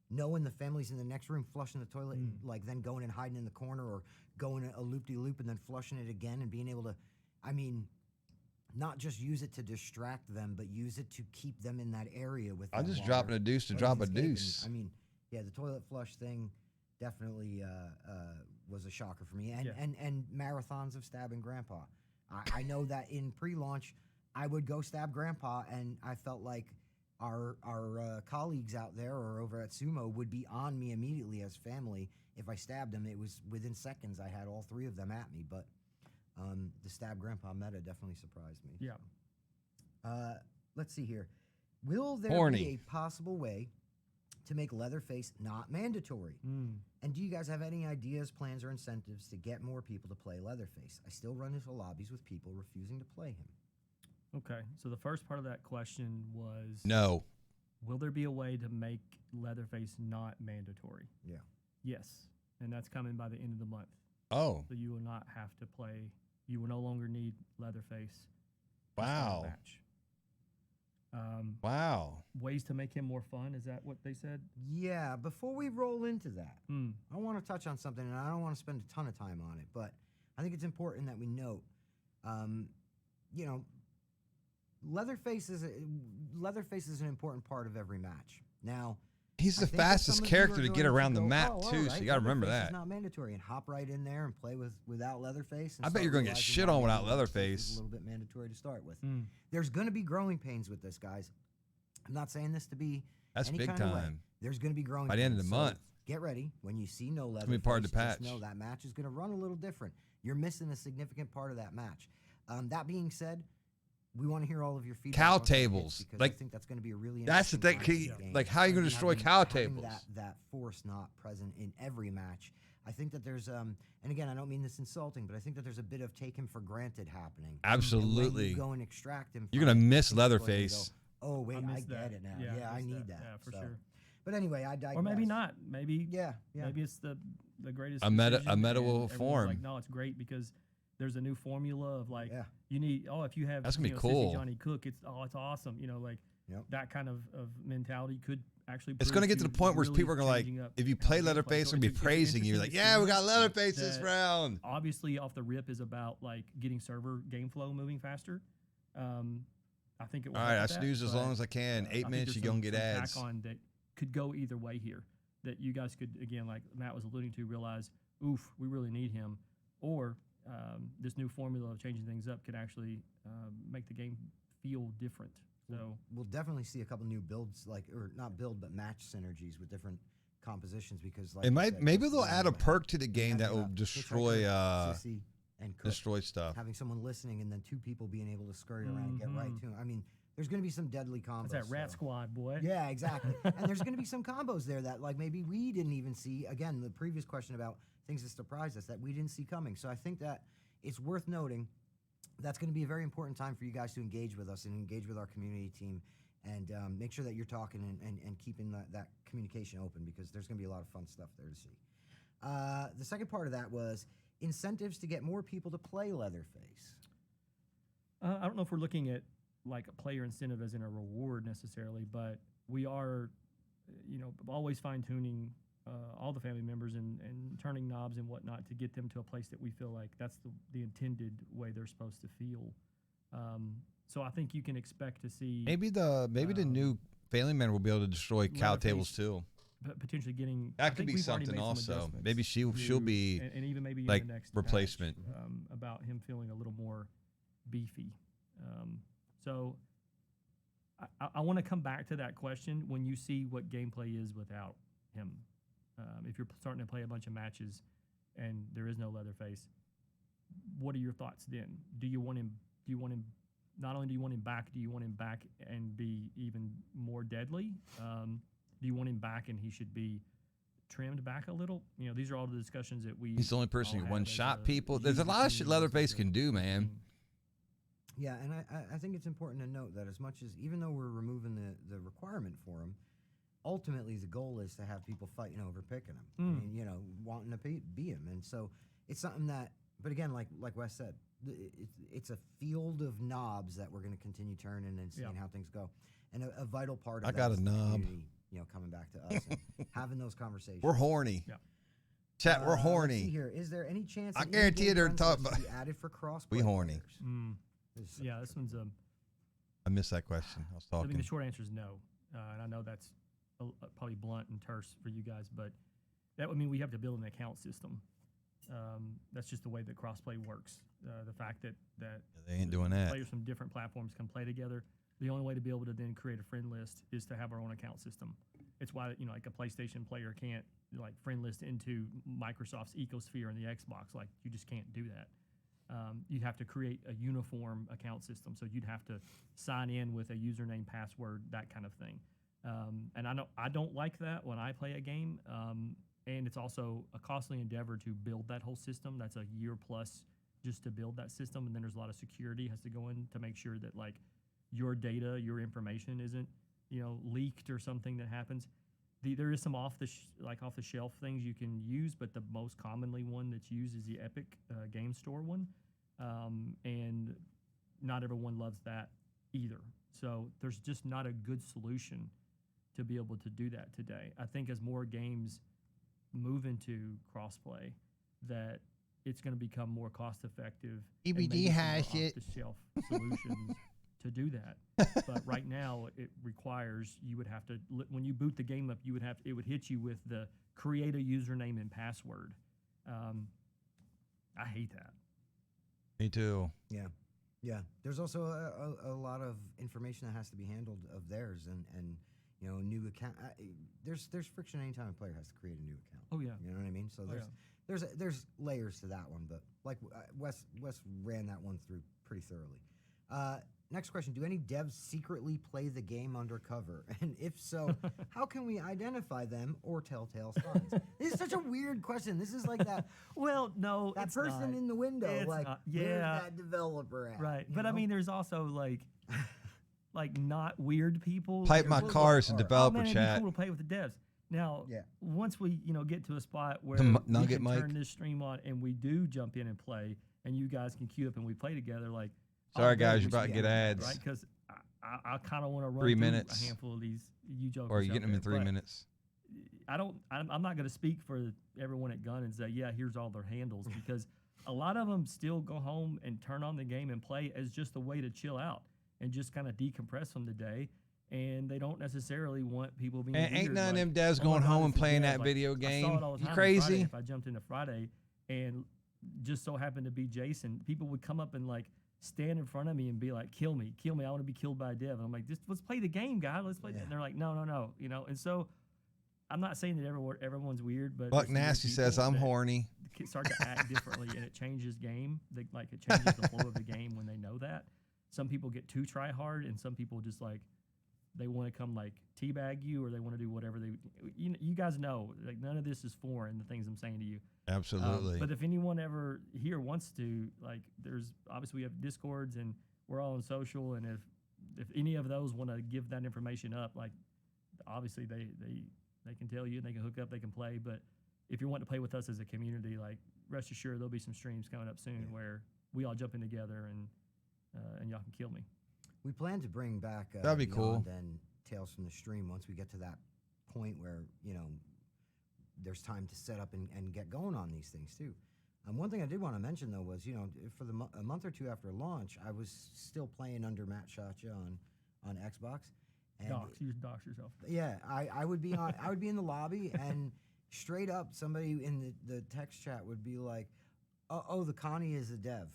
knowing the family's in the next room, flushing the toilet, and like then going and hiding in the corner, or going a loop-de-loop and then flushing it again, and being able to, not just use it to distract them, but use it to keep them in that area with. I'm just dropping a deuce to drop a deuce. The toilet flush thing definitely was a shocker for me, and marathons of stabbing Grandpa. I know that in pre-launch, I would go stab Grandpa, and I felt like our colleagues out there or over at Sumo would be on me immediately as family. If I stabbed them, it was within seconds. I had all three of them at me, but the stab Grandpa meta definitely surprised me. Yeah. Let's see here. Will there be a possible way to make Leatherface not mandatory? And do you guys have any ideas, plans, or incentives to get more people to play Leatherface? I still run into lobbies with people refusing to play him. Okay, so the first part of that question was no. Will there be a way to make Leatherface not mandatory? Yeah. Yes, and that's coming by the end of the month. Oh. So you will not have to play. You will no longer need Leatherface. Wow. Match. Wow. Ways to make him more fun. Is that what they said? Yeah, before we roll into that, Hmm. I want to touch on something, and I don't want to spend a ton of time on it, but I think it's important that we note, you know, Leatherface is an important part of every match. Now, He's I the think that fastest some of you character are to get going around the go, map, "Oh, all too, so right, you got to remember Leatherface that. is not mandatory, and hop right in there and play without Leatherface. And I bet start you're gonna get realizing shit why on maybe without Leatherface is Leatherface. a little bit mandatory to start with. Mm. There's going to be growing pains with this, guys. I'm not saying this to be That's any big kind of way. time. There's going to be growing By the end of pains, the so month. get ready. When you see no Leatherface, gonna be part of the just patch. know that match is going to run a little different. You're missing a significant part of that match. That being said, we want to hear all of your feedback. Cow on the hits tables. because Like, I think that's going to be a really that's the interesting thing. time for the game. Like, how are you gonna And destroy having- cow having tables? That force not present in every match. I think that there's and again, I don't mean this insulting, but I think that there's a bit of take him for granted happening. And when Absolutely. you go and extract him, You're from gonna it, miss I think people are gonna Leatherface. go, oh wait, I miss get that. it now. Yeah, Yeah, I I miss need that. that. Yeah, for So- sure. But anyway, I digress. Or maybe not. Maybe Yeah. maybe it's the greatest A meta decision, and will everyone's form. Like, no, it's great because there's a new formula of like Yeah. you need. Oh, if you have That's gonna be Sissy cool. Johnny Cook, it's awesome. You know, like Yep. that kind of mentality could actually. It's prove going to get to the point where really people are going to like, changing up if you how play the game plays. Leatherface, So they're going to be it's an praising you. interesting Like, yeah, we got experiment Leatherface this that round. Obviously, off the rip is about like getting server game flow moving faster. I think it will. All help right, I with that, snooze as but, long as I can. I 8 think minutes, there's you're going to get some ads. tack on that could go either way here. That you guys could, again, like Matt was alluding to, realize, oof, we really need him. Or this new formula of changing things up could actually make the game feel different. So we'll definitely see a couple new builds, or not build, but match synergies with different compositions because like It you might, said, maybe just they'll the add a way perk to the game that having will a destroy, Hitchhiker, Sissy, and Cook, destroy stuff. having someone listening and then two people being able to scurry around and get right to him. I mean, there's going to be some deadly combos. that's that rat so- squad, boy. Yeah, exactly. And there's going to be some combos there that like maybe we didn't even see. Again, the previous question about things that surprised us that we didn't see coming. So I think that it's worth noting that's going to be a very important time for you guys to engage with us and engage with our community team and make sure that you're talking and keeping that communication open because there's going to be a lot of fun stuff there to see. The second part of that was incentives to get more people to play Leatherface. I don't know if we're looking at like a player incentive as in a reward necessarily, but we are, always fine tuning all the family members and turning knobs and whatnot to get them to a place that we feel like that's the intended way they're supposed to feel. So I think you can expect to see Maybe the new family member will be able to destroy cow Leatherface tables too. Potentially getting That could be something also. Maybe she'll be and even maybe like in the next replacement. patch, about him feeling a little more beefy. So I want to come back to that question when you see what gameplay is without him. If you're starting to play a bunch of matches and there is no Leatherface, what are your thoughts then? Do you want him? Not only do you want him back, do you want him back and be even more deadly? Do you want him back and he should be trimmed back a little? These are all the discussions that we. He's the only person all who have one as shot a people. There's a user lot of team shit and Leatherface as a can do, man. team. Yeah, and I think it's important to note that as much as, even though we're removing the requirement for him, ultimately the goal is to have people fighting over picking him. I mean, wanting to be him. And so it's something that, but again, like Wes said, it's a field of knobs that we're going to continue turning and seeing how things go. And a vital part of I got is a the knob. community, coming back to us and having those conversations. We're horny. Yeah. Chat, we're Let's see horny. here. Is there any chance I an guarantee you in-game they're friends talking list about- be added for crossplay We horny. players? Yeah, this one's I missed that question. I was I talking. mean, the short answer is no, and I know that's probably blunt and terse for you guys, but that would mean we have to build an account system. That's just the way that crossplay works. The fact that They ain't doing that. players from different platforms can play together. The only way to be able to then create a friend list is to have our own account system. It's why like a PlayStation player can't like friend list into Microsoft's ecosphere and the Xbox. Like you just can't do that. You'd have to create a uniform account system. So you'd have to sign in with a username, password, that kind of thing. And I don't like that when I play a game. And it's also a costly endeavor to build that whole system. That's a year plus just to build that system. And then there's a lot of security has to go in to make sure that like your data, your information isn't, leaked or something that happens. There is some off the shelf things you can use, but the most commonly one that's used is the Epic Game Store one, and not everyone loves that either. So there's just not a good solution to be able to do that today. I think as more games move into crossplay, that it's going to become more cost effective. EBD has it. Off-the-shelf solutions to do that. But right now, it requires you would have to, when you boot the game up, it would hit you with the create a username and password. I hate that. Me too. Yeah. Yeah. There's also a lot of information that has to be handled of theirs, and you know, new account. There's friction anytime a player has to create a new account. Oh yeah. You know what I mean? So there's layers to that one, but like Wes ran that one through pretty thoroughly. Next question: do any devs secretly play the game undercover? And if so, how can we identify them or telltale signs? This is such a weird question. This is like that. Well, no, that it's person not. in the window, It's like, not. where's Yeah. that developer at? Right. you But I know? mean, there's also like not weird people. Pipe They're my cool. cars in Oh, developer man, it'd chat. be cool to play with the devs. Now, Yeah. once we get to a spot where The we Nugget can Mike. turn this stream on and we do jump in and play, and you guys can queue up and we play together, like. Sorry, I'll guys, we you're about should to do get that, ads. right? Because I kind of want to run 3 through minutes. a handful of these you jokers. Or are you out getting them in there, 3 but minutes? I'm not going to speak for everyone at Gun and say, yeah, here's all their handles, because a lot of them still go home and turn on the game and play as just a way to chill out and just kind of decompress from the day. And they don't necessarily want people being And ain't weird, none of like, them devs "Oh my going God, home it's and a playing dev." that Like, video I saw game. it all the You time on crazy? Friday. If I jumped into Friday and just so happened to be Jason, people would come up and like stand in front of me and be like, kill me, I want to be killed by a dev. And I'm like, just let's play the game, guy. Let's play that. And they're like, no, you know. And so I'm not saying that everyone's weird, but Buck there's some weird Nasty says people I'm that horny. start to act differently, and it changes game. Like it changes the flow of the game when they know that. Some people get too try hard, and some people just like they want to come like teabag you, or they want to do whatever they. You guys know, like none of this is foreign. The things I'm saying to you. Absolutely. But if anyone ever here wants to, like, there's obviously we have Discords and we're all on social, and if any of those want to give that information up, like obviously they can tell you, and they can hook up, they can play. But if you want to play with us as a community, like rest assured there'll be some streams coming up soon where we all jump in together and y'all can kill me. We plan to bring back That'd be cool. Beyond and Tales from the Stream once we get to that point where, you know, there's time to set up and get going on these things too. One thing I did want to mention though was, you know, for a month or two after launch, I was still playing under Matt Shotcha on Xbox. And You dox yourself. yeah, I would be on. I would be in the lobby, and straight up, somebody in the text chat would be like, "Oh, the Connie is a dev,"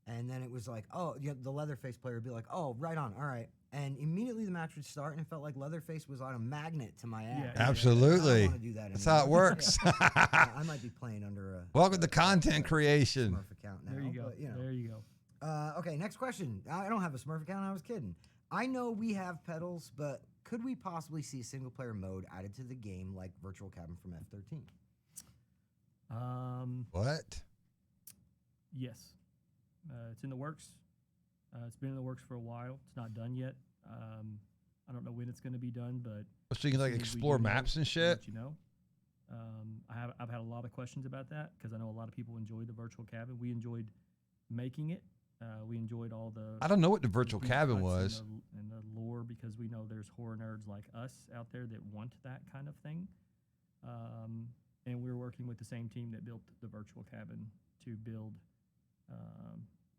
and then it was like, "Oh, yeah," the Leatherface player would be like, "Oh, right on, all right," and immediately the match would start, and it felt like Leatherface was on a magnet to my ass. Yeah. Absolutely. I don't want to do that That's how it anymore. works. I might be playing under a Welcome to content creation. Smurf account now. There you go. But, you know. There you go. Okay, next question. I don't have a Smurf account. I was kidding. I know we have pedals, but could we possibly see a single-player mode added to the game like Virtual Cabin from F-13? What? Yes, it's in the works. It's been in the works for a while. It's not done yet. I don't know when it's going to be done, but So you can like as soon as we explore do know, maps and we'll shit? let you know. I've had a lot of questions about that because I know a lot of people enjoyed the virtual cabin. We enjoyed making it. We enjoyed all the. I don't know what the virtual deep cabin cuts was. and the lore, because we know there's horror nerds like us out there that want that kind of thing. And we're working with the same team that built the virtual cabin to build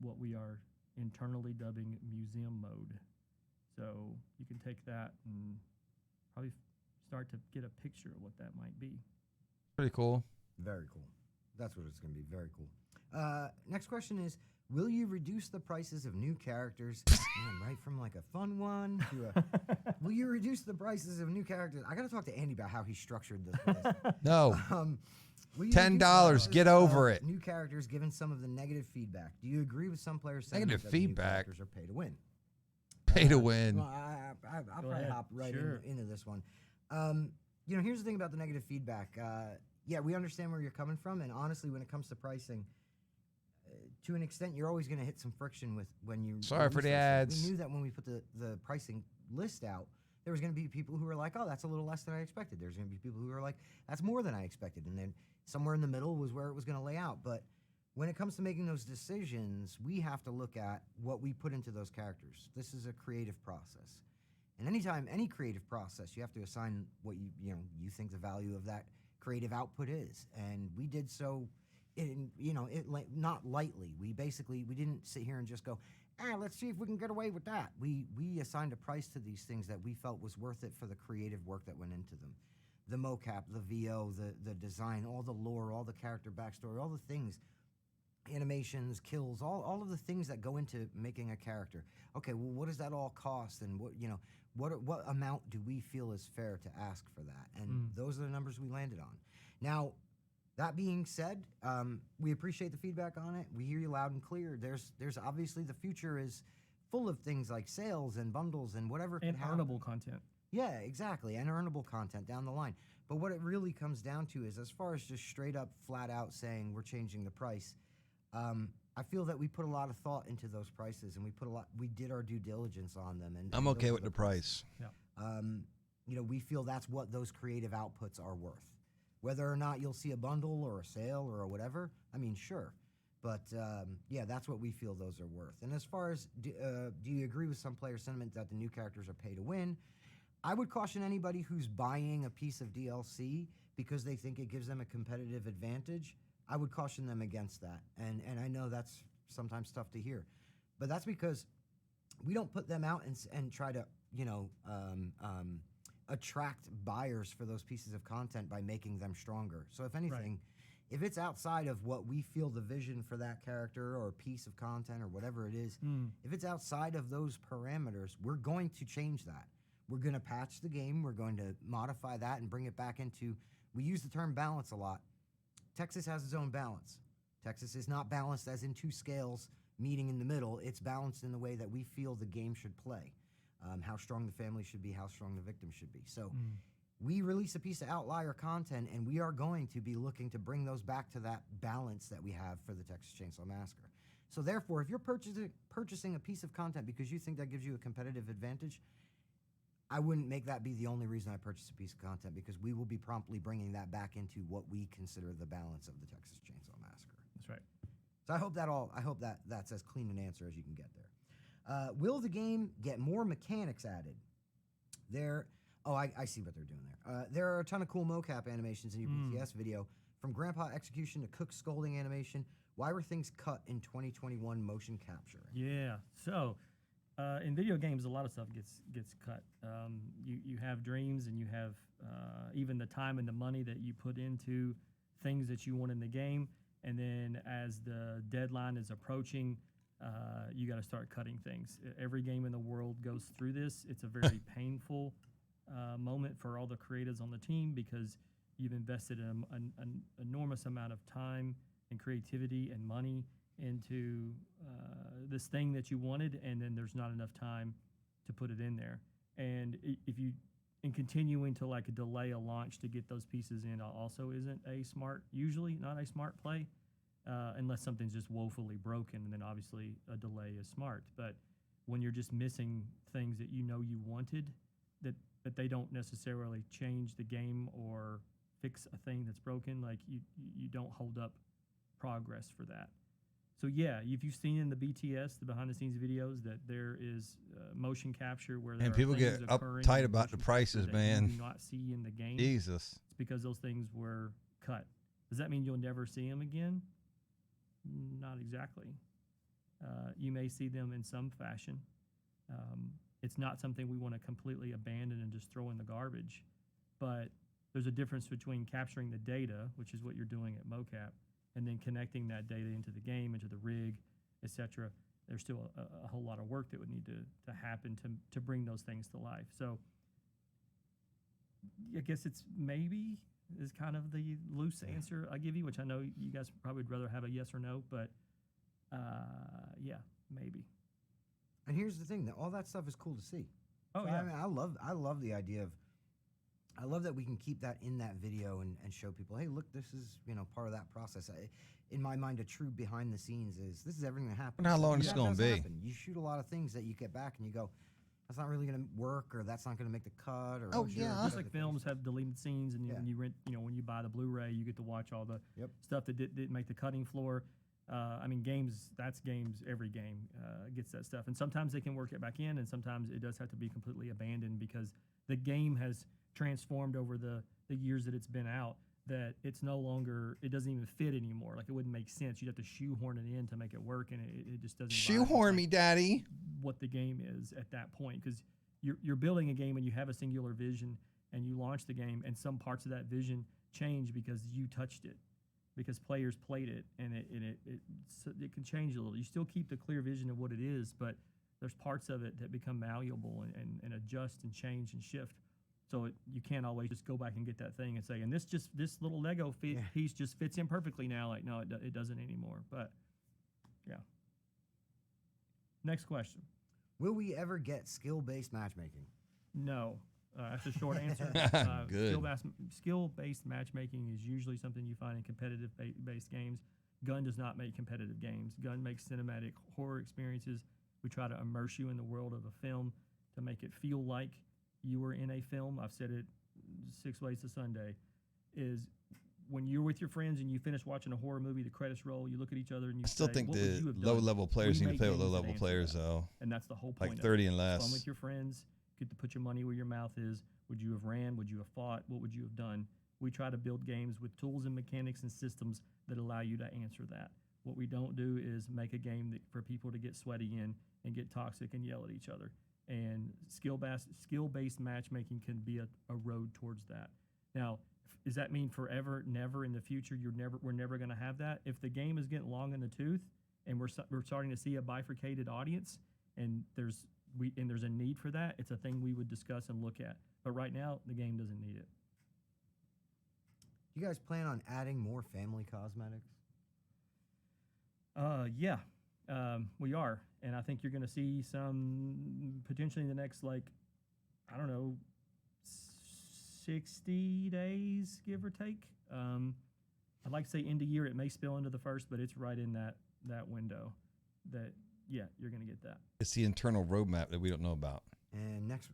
what we are internally dubbing museum mode. So you can take that and probably start to get a picture of what that might be. Pretty cool. Very cool. That's what it's going to be. Very cool. Next question is, will you reduce the prices of new characters? Man, right from like a fun one to a... Will you reduce the prices of new characters? I got to talk to Andy about how he structured this. No. Will you $10, reduce the prices get over of it. New characters, given some of the negative feedback. Do you agree with some players saying Negative that the new feedback? characters are pay to win? Pay to win. Well, I'll probably ahead. hop right Sure. into this one. You know, here's the thing about the negative feedback. Yeah, we understand where you're coming from, and honestly, when it comes to pricing, to an extent, you're always going to hit some friction with when you. Sorry for release the that stuff. ads. We knew that when we put the pricing list out, there was going to be people who were like, "Oh, that's a little less than I expected." There's going to be people who are like, "That's more than I expected," and then somewhere in the middle was where it was going to lay out. But when it comes to making those decisions, we have to look at what we put into those characters. This is a creative process. And anytime, any creative process, you have to assign what you think the value of that creative output is. And we did so not lightly. We didn't sit here and just go, let's see if we can get away with that. We assigned a price to these things that we felt was worth it for the creative work that went into them. The mocap, the VO, the design, all the lore, all the character backstory, all the things, animations, kills, all of the things that go into making a character. Okay, well, what does that all cost, and what amount do we feel is fair to ask for that? And those are the numbers we landed on. Now, that being said, we appreciate the feedback on it. We hear you loud and clear. There's obviously the future is full of things like sales and bundles and whatever and could happen. earnable content. Yeah, exactly, and earnable content down the line. But what it really comes down to is, as far as just straight up, flat out saying we're changing the price, I feel that we put a lot of thought into those prices, and we did our due diligence on them. And I'm okay with the price. Yeah. We feel that's what those creative outputs are worth. Whether or not you'll see a bundle or a sale or whatever, I mean, sure. But, yeah, that's what we feel those are worth. And as far as, do you agree with some player sentiment that the new characters are pay to win? I would caution anybody who's buying a piece of DLC because they think it gives them a competitive advantage. I would caution them against that. And I know that's sometimes tough to hear. But that's because we don't put them out and try to, attract buyers for those pieces of content by making them stronger. So if anything, if it's outside of what we feel the vision for that character or piece of content or whatever it is, if it's outside of those parameters, we're going to change that. We're going to patch the game. We're going to modify that and bring it back into, we use the term balance a lot. Texas has its own balance. Texas is not balanced as in two scales meeting in the middle. It's balanced in the way that we feel the game should play. How strong the family should be, how strong the victim should be. So we release a piece of outlier content, and we are going to be looking to bring those back to that balance that we have for the Texas Chainsaw Massacre. So therefore, if you're purchasing a piece of content because you think that gives you a competitive advantage, I wouldn't make that be the only reason I purchase a piece of content, because we will be promptly bringing that back into what we consider the balance of the Texas Chainsaw Massacre. That's right. So I hope that's as clean an answer as you can get there. Will the game get more mechanics added? I see what they're doing there. There are a ton of cool mocap animations in your BTS video, from Grandpa Execution to Cook Scolding animation. Why were things cut in 2021 motion capture? Yeah. So in video games, a lot of stuff gets cut. You have dreams, and you have even the time and the money that you put into things that you want in the game. And then as the deadline is approaching, you got to start cutting things. Every game in the world goes through this. It's a very painful moment for all the creatives on the team, because you've invested an enormous amount of time and creativity and money into this thing that you wanted, and then there's not enough time to put it in there. And if you, in continuing to like delay a launch to get those pieces in, also isn't usually not a smart play, unless something's just woefully broken, and then obviously a delay is smart. But when you're just missing things that you know you wanted, that they don't necessarily change the game or fix a thing that's broken, like you don't hold up progress for that. So yeah, if you've seen in the BTS, the behind the scenes videos, that there is motion capture where there and are people things get occurring uptight in about the motion prices, capture that man. you do not see in the game. Jesus. It's because those things were cut. Does that mean you'll never see them again? Not exactly. You may see them in some fashion. It's not something we want to completely abandon and just throw in the garbage. But there's a difference between capturing the data, which is what you're doing at mocap, and then connecting that data into the game, into the rig, etc. There's still a whole lot of work that would need to happen to bring those things to life. So I guess it's maybe is kind of the loose answer I give you, which I know you guys probably would rather have a yes or no, but yeah, maybe. And here's the thing: that all that stuff is cool to see. Oh, so, yeah. I mean, I love the idea of. I love that we can keep that in that video and show people, hey, look, this is part of that process. In my mind, a true behind the scenes is this is everything that happens. Wonder how long it's going to be. You shoot a lot of things that you get back and you go, that's not really going to work, or that's not going to make the cut, or just like films have deleted scenes, and when you rent, when you buy the Blu-ray, you get to watch all the stuff that didn't make the cutting floor. I mean, games, every game gets that stuff. And sometimes they can work it back in, and sometimes it does have to be completely abandoned because the game has transformed over the years that it's been out, that it's no longer, it doesn't even fit anymore. Like, it wouldn't make sense. You'd have to shoehorn it in to make it work, and it just doesn't vibe with, Shoehorn me, daddy. what the game is at that point. Because you're building a game and you have a singular vision, and you launch the game, and some parts of that vision change because you touched it, because players played it, and it can change a little. You still keep the clear vision of what it is, but there's parts of it that become malleable and adjust and change and shift. So you can't always just go back and get that thing and say, and this little Lego piece just fits in perfectly now. Like, no, it doesn't anymore. But yeah. Next question. Will we ever get skill-based matchmaking? No. That's a short answer. Good. Skill-based matchmaking is usually something you find in competitive-based games. Gun does not make competitive games. Gun makes cinematic horror experiences. We try to immerse you in the world of a film to make it feel like you were in a film. I've said it 6 ways to Sunday, is when you're with your friends and you finish watching a horror movie, the credits roll, you look at each other and you I still say, think what would you the have done? low-level players We need to make play with games that low-level answer players, that. though. And that's the whole point. Like 30 and Fun less. with your friends. Get to put your money where your mouth is. Would you have ran? Would you have fought? What would you have done? We try to build games with tools and mechanics and systems that allow you to answer that. What we don't do is make a game that for people to get sweaty in and get toxic and yell at each other. And skill-based matchmaking can be a road towards that. Now, does that mean forever, never in the future? We're never going to have that. If the game is getting long in the tooth, and we're starting to see a bifurcated audience, and there's a need for that, it's a thing we would discuss and look at. But right now, the game doesn't need it. Do you guys plan on adding more family cosmetics? Yeah, we are. And I think you're going to see some potentially in the next, 60 days, give or take. I'd like to say end of year. It may spill into the first, but it's right in that window that, yeah, you're going to get that. It's the internal roadmap that we don't know about. And this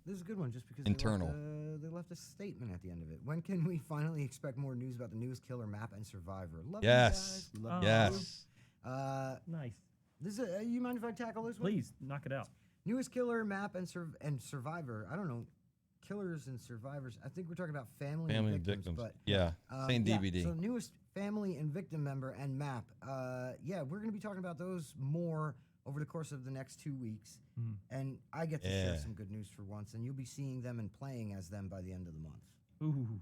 is a good one, just because internal. They left a statement at the end of it. When can we finally expect more news about the newest killer map and Survivor? Love you Yes. guys. We love you. Yes. Nice. This is you mind if I tackle this one? Please, knock it out. Newest killer map and Survivor. I don't know. Killers and survivors. I think we're talking about family and victims. But yeah, same DVD. So newest family and victim member and map. Yeah, we're going to be talking about those more over the course of the next 2 weeks. And I get to share some good news for once, and you'll be seeing them and playing as them by the end of the month. Ooh,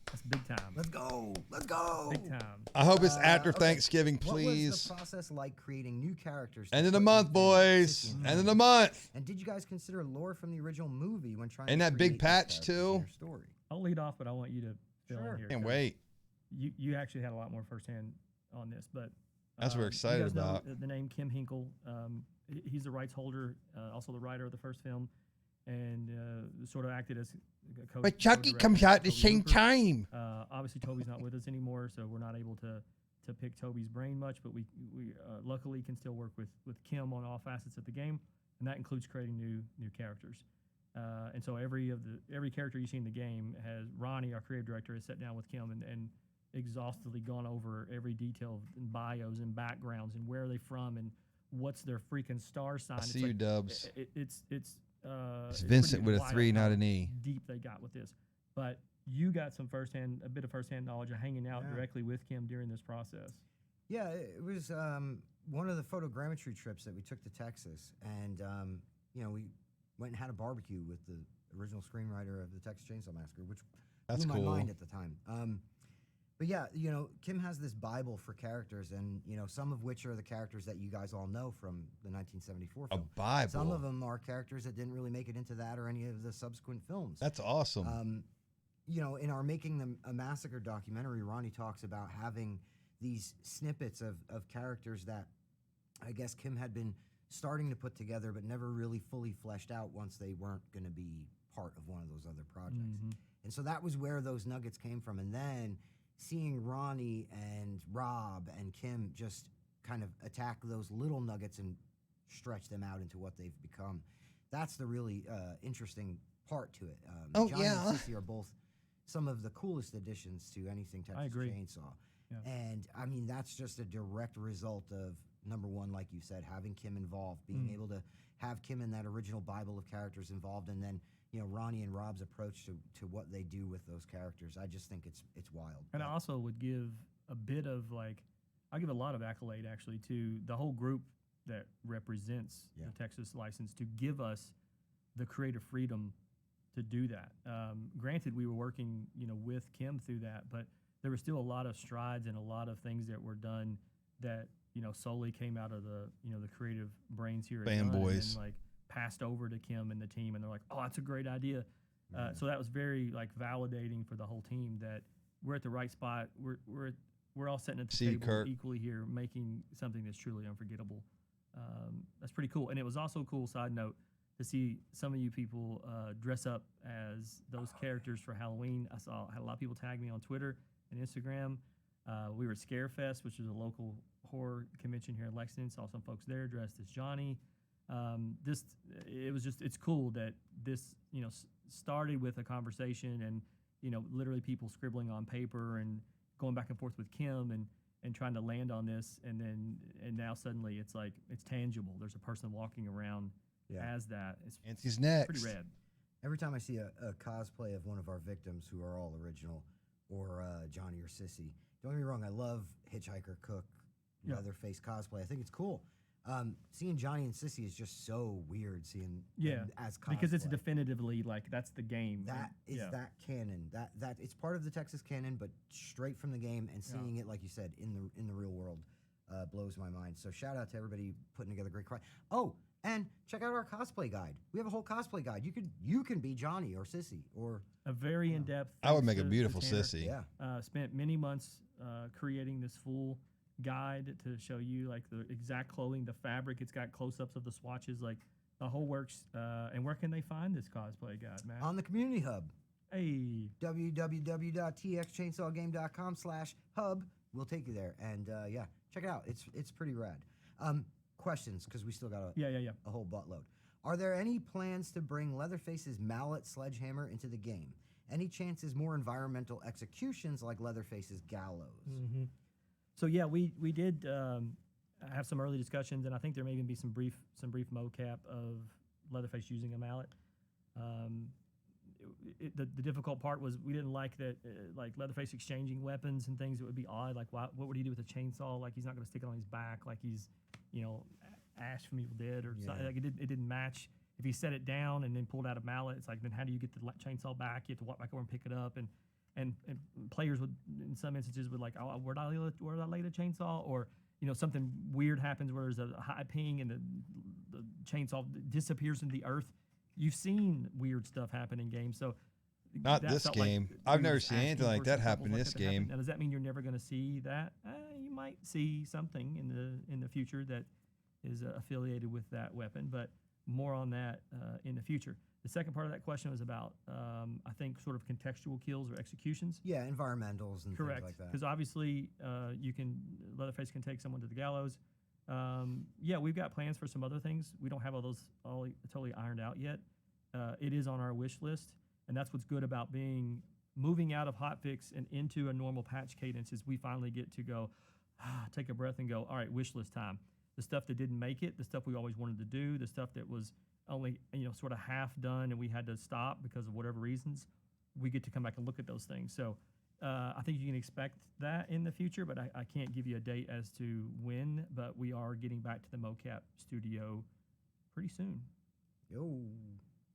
that's big time. Let's go. Let's go. Big time. I hope it's after Thanksgiving, please. What was the process like creating new characters? End of the month, boys. End of the month. And did you guys consider lore from the original movie when trying and to that big patch too? Story? I'll lead off, but I want you to fill in here. Can't wait. You actually had a lot more firsthand on this, but that's what we're excited you guys about. Know the name Kim Hinkle. He's the rights holder, also the writer of the first film, and sort of acted as a co. But Chucky comes out at the same time. Obviously, Toby's not with us anymore, so we're not able to pick Toby's brain much. But we luckily can still work with Kim on all facets of the game, and that includes creating new characters. And so every character you see in the game has Ronnie, our creative director, has sat down with Kim and exhaustively gone over every detail in bios and backgrounds and where are they from and what's their freaking star sign. I see you, Dubs. It's Vincent with a 3, not an E. Deep they got with this, but you got a bit of firsthand knowledge of hanging out directly with Kim during this process. Yeah, it was one of the photogrammetry trips that we took to Texas, and we went and had a barbecue with the original screenwriter of the Texas Chainsaw Massacre, which blew my mind at the time. But yeah, Kim has this Bible for characters, and some of which are the characters that you guys all know from the 1974 film. A Bible. Some of them are characters that didn't really make it into that or any of the subsequent films. That's awesome. In our Making a Massacre documentary, Ronnie talks about having these snippets of characters that I guess Kim had been starting to put together, but never really fully fleshed out once they weren't going to be part of one of those other projects. And so that was where those nuggets came from. And then seeing Ronnie and Rob and Kim just kind of attack those little nuggets and stretch them out into what they've become, that's the really interesting part to it. Johnny and Sissy are both some of the coolest additions to anything Texas Chainsaw. And I mean, that's just a direct result of number one, like you said, having Kim involved, being able to have Kim in that original Bible of characters involved, and then Ronnie and Rob's approach to what they do with those characters. I just think it's wild. And I also would give a bit of I give a lot of accolade actually to the whole group that represents the Texas license to give us the creative freedom to do that. Granted, we were working with Kim through that, but there were still a lot of strides and a lot of things that were done that solely came out of the the creative brains here at Fanboys. and passed over to Kim and the team, and they're like, oh, that's a great idea. So that was very validating for the whole team that we're at the right spot. We're all sitting at the table Kurt. equally here, making something that's truly unforgettable. That's pretty cool. And it was also a cool side note to see some of you people dress up as those characters for Halloween. I had a lot of people tag me on Twitter and Instagram. We were at Scarefest, which is a local horror convention here in Lexington. Saw some folks there dressed as Johnny. It's cool that this started with a conversation and literally people scribbling on paper and going back and forth with Kim and trying to land on this, and now suddenly it's tangible. There's a person walking around as that. Nancy's next. Pretty rad. Every time I see a cosplay of one of our victims who are all original, or Johnny or Sissy, don't get me wrong, I love Hitchhiker, Cook, Leatherface cosplay. I think it's cool. Seeing Johnny and Sissy is just so weird. Seeing them as cosplay, because it's definitively that's the game. That is that canon. That it's part of the Texas canon, but straight from the game. And seeing it, like you said, in the real world, blows my mind. So shout out to everybody putting together great. Oh, and check out our cosplay guide. We have a whole cosplay guide. You can be Johnny or Sissy or a very in depth. I would make a beautiful Sissy. Yeah. Spent many months creating this full guide to show you the exact clothing, the fabric. It's got close-ups of the swatches, the whole works. And where can they find this cosplay guide, Matt? On the community hub. Hey. www.txchainsawgame.com/hub. We'll take you there, and check it out. It's pretty rad. Questions, because we still got a whole buttload. Are there any plans to bring Leatherface's mallet sledgehammer into the game? Any chances more environmental executions like Leatherface's gallows? Mm-hmm. So we did have some early discussions, and I think there may even be some brief mocap of Leatherface using a mallet. The difficult part was we didn't like that Leatherface exchanging weapons and things. It would be odd. What would he do with a chainsaw? He's not going to stick it on his back like he's Ash from Evil Dead or something. It didn't match. If he set it down and then pulled out a mallet, it's then how do you get the chainsaw back? You have to walk back over and pick it up, and players would, in some instances, would oh, where did I lay the chainsaw? Or something weird happens where there's a high ping and the chainsaw disappears into the earth. You've seen weird stuff happen in games, so not this game. I've never seen anything like that happen in this game. Now, does that mean you're never going to see that? You might see something in the future that is affiliated with that weapon, but more on that in the future. The second part of that question was about, I think, sort of contextual kills or executions. Yeah, environmentals and correct, things like that. Because obviously, Leatherface can take someone to the gallows. We've got plans for some other things. We don't have all those all totally ironed out yet. It is on our wish list, and that's what's good about moving out of hotfix and into a normal patch cadence is we finally get to go, take a breath and go, all right, wish list time. The stuff that didn't make it, the stuff we always wanted to do, the stuff that was only sort of half done and we had to stop because of whatever reasons, we get to come back and look at those things. So I think you can expect that in the future, but I can't give you a date as to when, but we are getting back to the mocap studio pretty soon. Yo.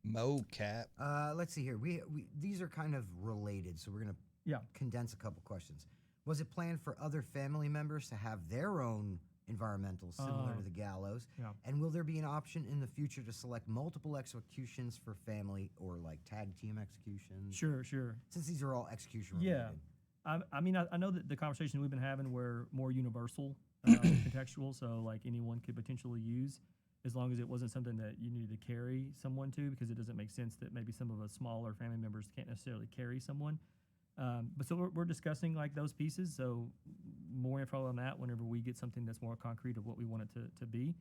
Mocap. Let's see here. We these are kind of related, so we're going to condense a couple questions. Was it planned for other family members to have their own environmentals similar to the gallows? Yeah. And will there be an option in the future to select multiple executions for family or tag team executions? Sure. Since these are all execution related. Yeah. I know that the conversation we've been having were more universal, contextual, so anyone could potentially use, as long as it wasn't something that you needed to carry someone to, because it doesn't make sense that maybe some of us smaller family members can't necessarily carry someone. But so we're discussing those pieces, so more info on that whenever we get something that's more concrete of what we want it to be.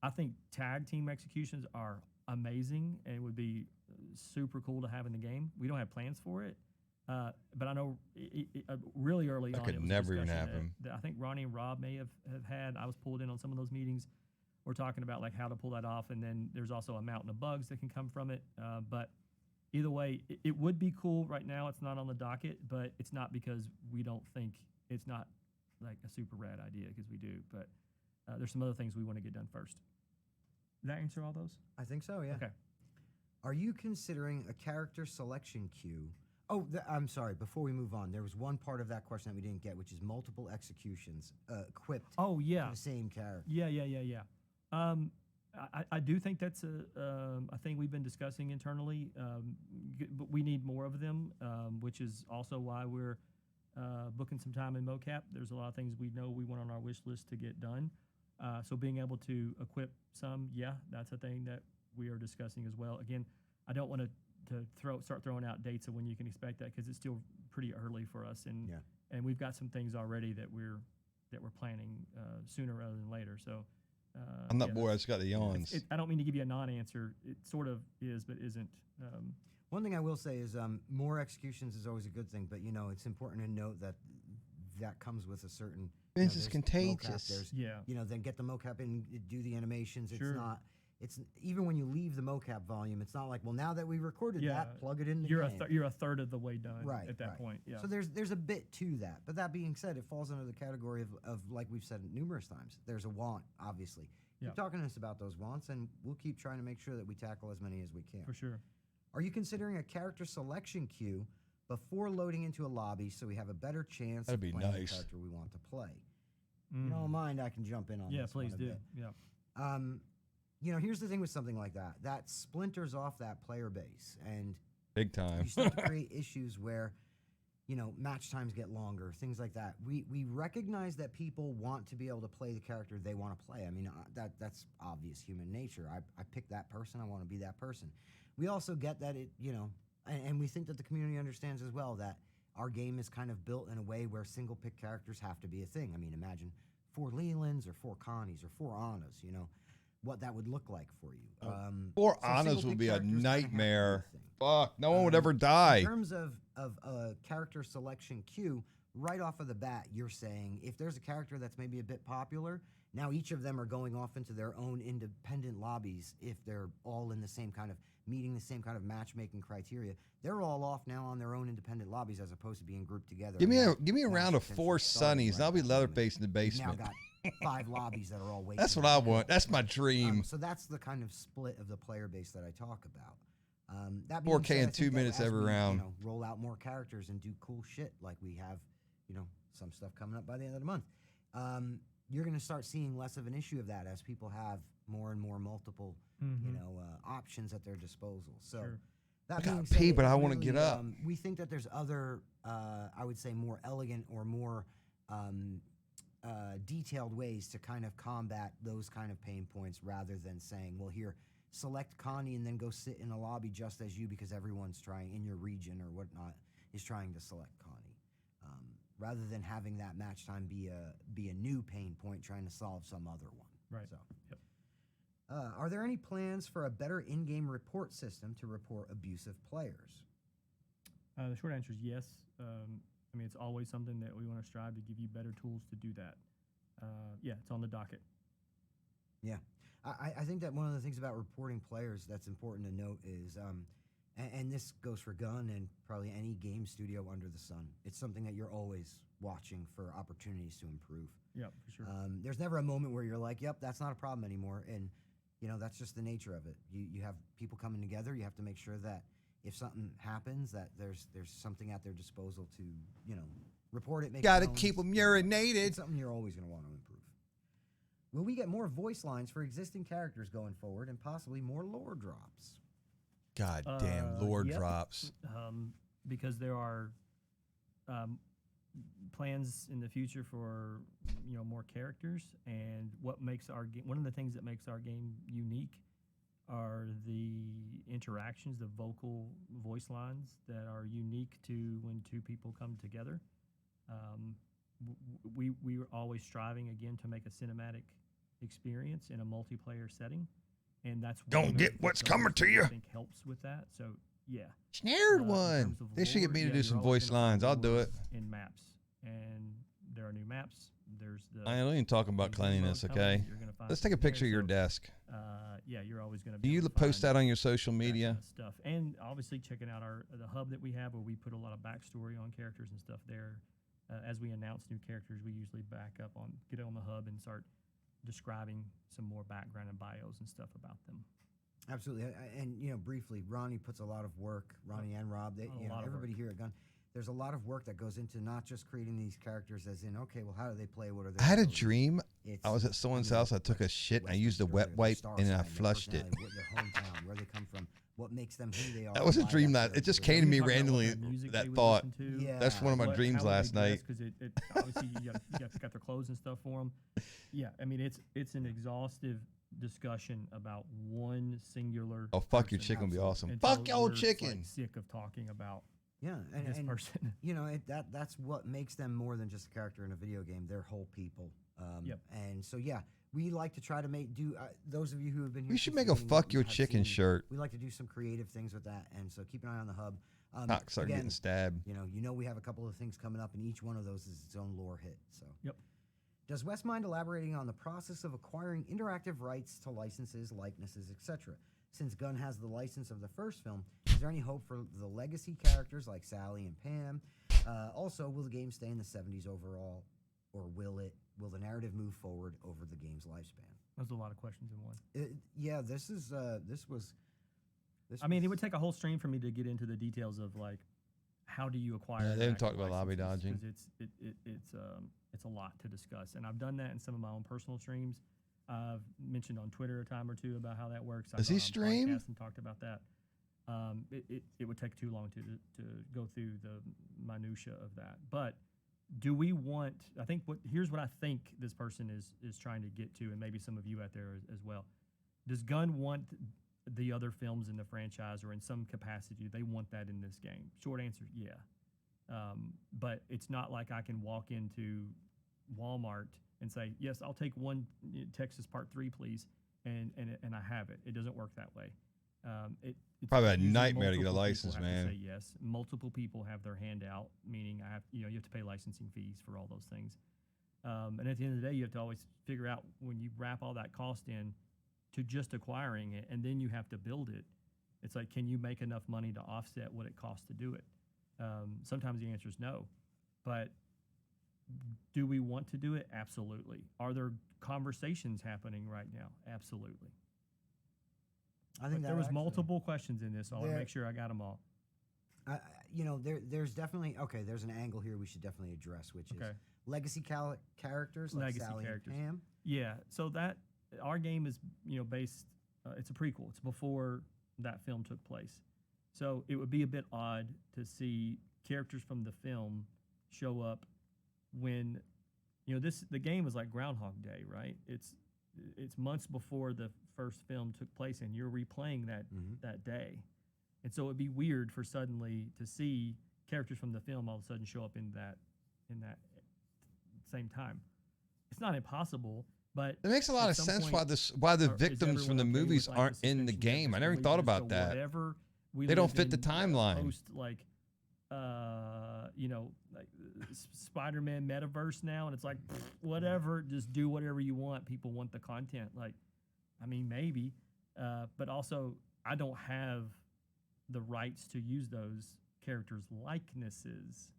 I think tag team executions are amazing and would be super cool to have in the game. We don't have plans for it, But I know really early That on, could it was a never even discussion happen. that I think Ronnie and Rob may have had. I was pulled in on some of those meetings. We're talking about like how to pull that off, and then there's also a mountain of bugs that can come from it. But either way, it would be cool. Right now, it's not on the docket, but it's not because we don't think it's not like a super rad idea, because we do. But there's some other things we want to get done first. Did that answer all those? I think so, yeah. Okay. Are you considering a character selection queue? Oh, I'm sorry. Before we move on, there was one part of that question that we didn't get, which is multiple executions equipped Oh, yeah. to the same character. Yeah. I do think that's a thing we've been discussing internally, but we need more of them, which is also why we're booking some time in mocap. There's a lot of things we know we want on our wish list to get done. So being able to equip some, that's a thing that we are discussing as well. Again, I don't want to start throwing out dates of when you can expect that, because it's still pretty early for us, and we've got some things already that we're planning sooner rather than later. So I'm not bored. I just got the yawns. I don't mean to give you a non-answer. It sort of is, but isn't. One thing I will say is more executions is always a good thing, but it's important to note that that comes with a certain. This is there's contagious. mocap, then get the mocap in, do the animations. Sure. It's not. It's even when you leave the mocap volume, it's not like, well, now that we recorded that, plug it in the game. You're a third of the way done at that right. point. Yeah. So there's a bit to that. But that being said, it falls under the category of like we've said numerous times. There's a want, obviously. Keep talking to us about those wants, and we'll keep trying to make sure that we tackle as many as we can. For sure. Are you considering a character selection queue before loading into a lobby so we have a better chance That'd be of playing nice. the character we want to play? If you don't mind, I can jump in on this. Yeah, please one a do. bit. Yeah. Here's the thing with something like that. That splinters off that player base, and Big time. you start to create issues where, match times get longer, things like that. We recognize that people want to be able to play the character they want to play. I mean, that's obvious human nature. I pick that person. I want to be that person. We also get that and we think that the community understands as well that our game is kind of built in a way where single pick characters have to be a thing. I mean, imagine 4 Lelands or 4 Connies or 4 Annas, what that would look like for you. 4 so Annas single would pick be a characters kinda have to be a nightmare. thing. Fuck, no one would ever die. In terms of a character selection queue, right off of the bat, you're saying if there's a character that's maybe a bit popular, now each of them are going off into their own independent lobbies. If they're all in the same kind of meeting the same kind of matchmaking criteria, they're all off now on their own independent lobbies as opposed to being grouped together. Give me a round of 4 Sunnies, and I'll be Leatherface in the basement. Now got 5 lobbies that are all waiting. That's what I want. That's my dream. So that's the kind of split of the player base that I talk about. That 4K being in said, 2 I think that minutes as every we, round. roll out more characters and do cool shit like we have, some stuff coming up by the end of the month. You're going to start seeing less of an issue of that as people have more and more multiple, options at their disposal. So that I being gotta said, pee, but it I wanna get up. We think that there's other, I would say, more elegant or more detailed ways to kind of combat those kind of pain points rather than saying, well, here, select Connie and then go sit in a lobby just as you because everyone's trying in your region or whatnot is trying to select Connie. Rather than having that match time be a new pain point trying to solve some other one. Right. So, are there any plans for a better in-game report system to report abusive players? The short answer is yes. I mean, it's always something that we want to strive to give you better tools to do that. It's on the docket. Yeah. I think that one of the things about reporting players that's important to note is, and this goes for Gun and probably any game studio under the sun, it's something that you're always watching for opportunities to improve. Yeah, for sure. There's never a moment where you're like, yep, that's not a problem anymore. And, that's just the nature of it. You have people coming together. You have to make sure that if something happens, that there's something at their disposal to, report it. Got to keep them urinated. It's something you're always going to want to improve. Will we get more voice lines for existing characters going forward and possibly more lore drops? God damn, lore drops. Because there are plans in the future for more characters, and what makes our game, one of the things that makes our game unique are the interactions, the vocal voice lines that are unique to when 2 people come together. We are always striving again to make a cinematic experience in a multiplayer setting, and that's don't get what's coming to you. I think helps with that. So Yeah. Snared In one. terms of They should get lore, me to yeah, do you're some always voice gonna find lines. I'll do lore it. in maps, and there are new maps. There's the. I ain't even talking about there's new cleanliness, mode coming. okay? You're gonna find Let's take a something there, picture of your so, desk. Yeah, you're always gonna. Do be you able to post find that on your social that media? kind of stuff, and obviously checking out the hub that we have, where we put a lot of backstory on characters and stuff there. As we announce new characters, we usually get on the hub and start describing some more background and bios and stuff about them. Absolutely, and briefly, Ronnie puts a lot of work. Ronnie and Rob, everybody here at Gun. There's a lot of work that goes into not just creating these characters, as in, okay, well, how do they play? What are they? I had a dream. I was at someone's house. I took a shit. And I used a wet wipe and I flushed it. What their hometown, where they come from, what makes them who they are. That was a why dream that that it just character came to me Talk about what randomly. kind of music That they would thought. listen to. Yeah. That's one of my dreams last night. Because it obviously you got their clothes and stuff for them. Yeah, I mean it's an exhaustive discussion about one singular. Oh, fuck your person. chicken would be awesome. Until Fuck your we're, chicken. Like, sick of talking about Yeah, this and person. That's what makes them more than just a character in a video game. They're whole people. Yep. And so we like to try to do those of you who have been here. We should since make a the beginning fuck your have chicken seen, shirt. We like to do some creative things with that, and so keep an eye on the hub. Cock start getting stabbed. We have a couple of things coming up, and each one of those is its own lore hit. So. Yep. Does West mind elaborating on the process of acquiring interactive rights to licenses, likenesses, etc.? Since Gunn has the license of the first film, is there any hope for the legacy characters like Sally and Pam? Also, will the game stay in the 70s overall, or will the narrative move forward over the game's lifespan? There's a lot of questions in one. I mean, it would take a whole stream for me to get into the details of like how do you acquire. Yeah, they haven't interactive talked about lobby licenses, dodging. 'cause it's a lot to discuss, and I've done that in some of my own personal streams. I've mentioned on Twitter a time or two about how that works. Does he stream? And talked about that. It would take too long to go through the minutia of that. But do we want? Here's what I think this person is trying to get to, and maybe some of you out there as well. Does Gunn want the other films in the franchise, or in some capacity, they want that in this game? Short answer, yeah. But it's not like I can walk into Walmart and say, yes, I'll take one Texas Part 3, please, and I have it. It doesn't work that way. It's Probably a usually nightmare to get a multiple license, people have man. to say yes. Multiple people have their hand out, meaning you have to pay licensing fees for all those things. And at the end of the day, you have to always figure out, when you wrap all that cost in to just acquiring it, and then you have to build it. It's like, can you make enough money to offset what it costs to do it? Sometimes the answer is no. But do we want to do it? Absolutely. Are there conversations happening right now? Absolutely. I think there was multiple questions in this, so I want to make sure I got them all. There's definitely there's an angle here we should definitely address, which is legacy characters like Sally and Pam. Yeah, so that our game is based. It's a prequel. It's before that film took place, so it would be a bit odd to see characters from the film show up when the game was like Groundhog Day, right? It's months before the first film took place, and you're replaying that day. And so it'd be weird for suddenly to see characters from the film all of a sudden show up in that same time. It's not impossible, but it makes a lot of sense why the victims from the movies aren't in the game. I never even thought about that. They don't fit the timeline. Post like Spider-Man metaverse now, and it's like whatever, just do whatever you want. People want the content. Like, I mean, maybe, but also I don't have the rights to use those characters' likenesses.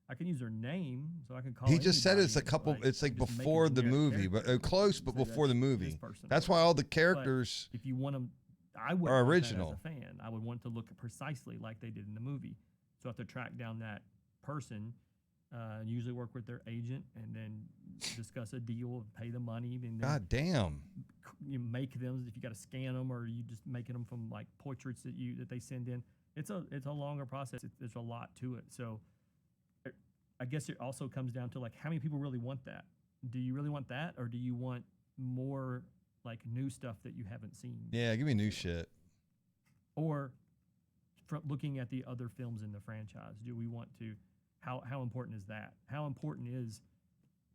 I can use their name, so I can call. He just said it's a couple. Like, it's like before the movie, but close, but before the movie. That's why all the characters. But if you want them, I would are original. As a fan, I would want to look precisely like they did in the movie. So I have to track down that person, usually work with their agent, and then discuss a deal, pay the money, and then God damn, you make them. If you got to scan them, or you just making them from like portraits that they send in. It's a longer process. There's a lot to it. So I guess it also comes down to like how many people really want that. Do you really want that, or do you want more like new stuff that you haven't seen? Yeah, give me new shit. Or from looking at the other films in the franchise, do we want to? How important is that? How important is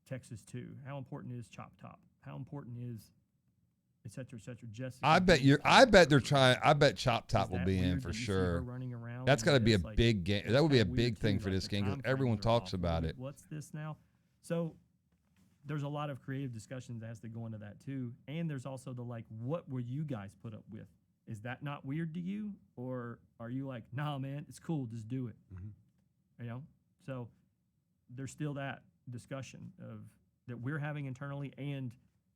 Texas 2? How important is Chop Top? How important is et cetera, et cetera. Jessica. I bet Jones I type bet they're person. trying. I bet Chop Top Is will that be in weird for that you see her sure. running around That's in got to be a this? Like, big game. it's That would be a kinda big weird, thing too, for like this the game because time everyone frames are talks off. about it. What's this now? So there's a lot of creative discussions that has to go into that too. And there's also the like, what were you guys put up with? Is that not weird to you? Or are you like, nah, man, it's cool, just do it? You know? So there's still that discussion of that we're having internally and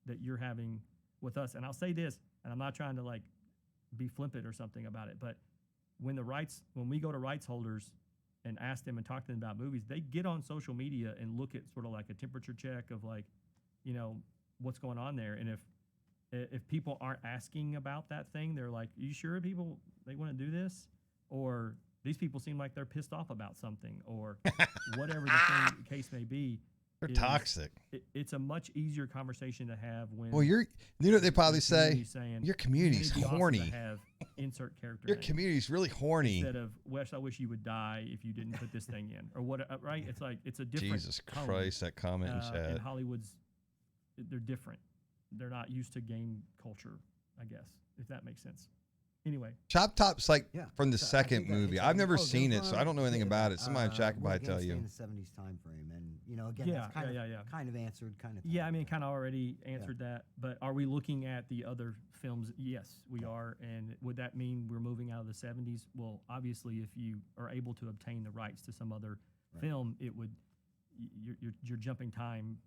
that you're having with us. And I'll say this, and I'm not trying to like be flippant or something about it, but when we go to rights holders and ask them and talk to them about movies, they get on social media and look at sort of like a temperature check of like, you know, what's going on there. And if people aren't asking about that thing, they're like, you sure people, they want to do this? Or these people seem like they're pissed off about something, or whatever the case may be. They're toxic. It's a much easier conversation to have when. Well, you know what they probably say? Saying, Your community's "It'd be awesome horny. to have insert character Your name," community's really horny. instead of Wes, I wish you would die if you didn't put this thing in, or what? Right? It's like it's a different. Jesus tone. Christ, that comment in chat. And Hollywood's, they're different. They're not used to game culture, I guess, if that makes sense. Anyway, Chop Top's like from the So I second think that movie. it's I've like- never oh, seen they're it, so I don't know anything about it. Somebody in chat could we're probably tell against you. in the 70s time frame, and you know, again, Yeah, that's kind yeah, of yeah. kind of answered, kind of. yeah, I mean, kind of already answered that. But are we looking at the other films? Yes, we are. And would that mean we're moving out of the 70s? Well, obviously, if you are able to obtain the rights to some other film, it would you're jumping time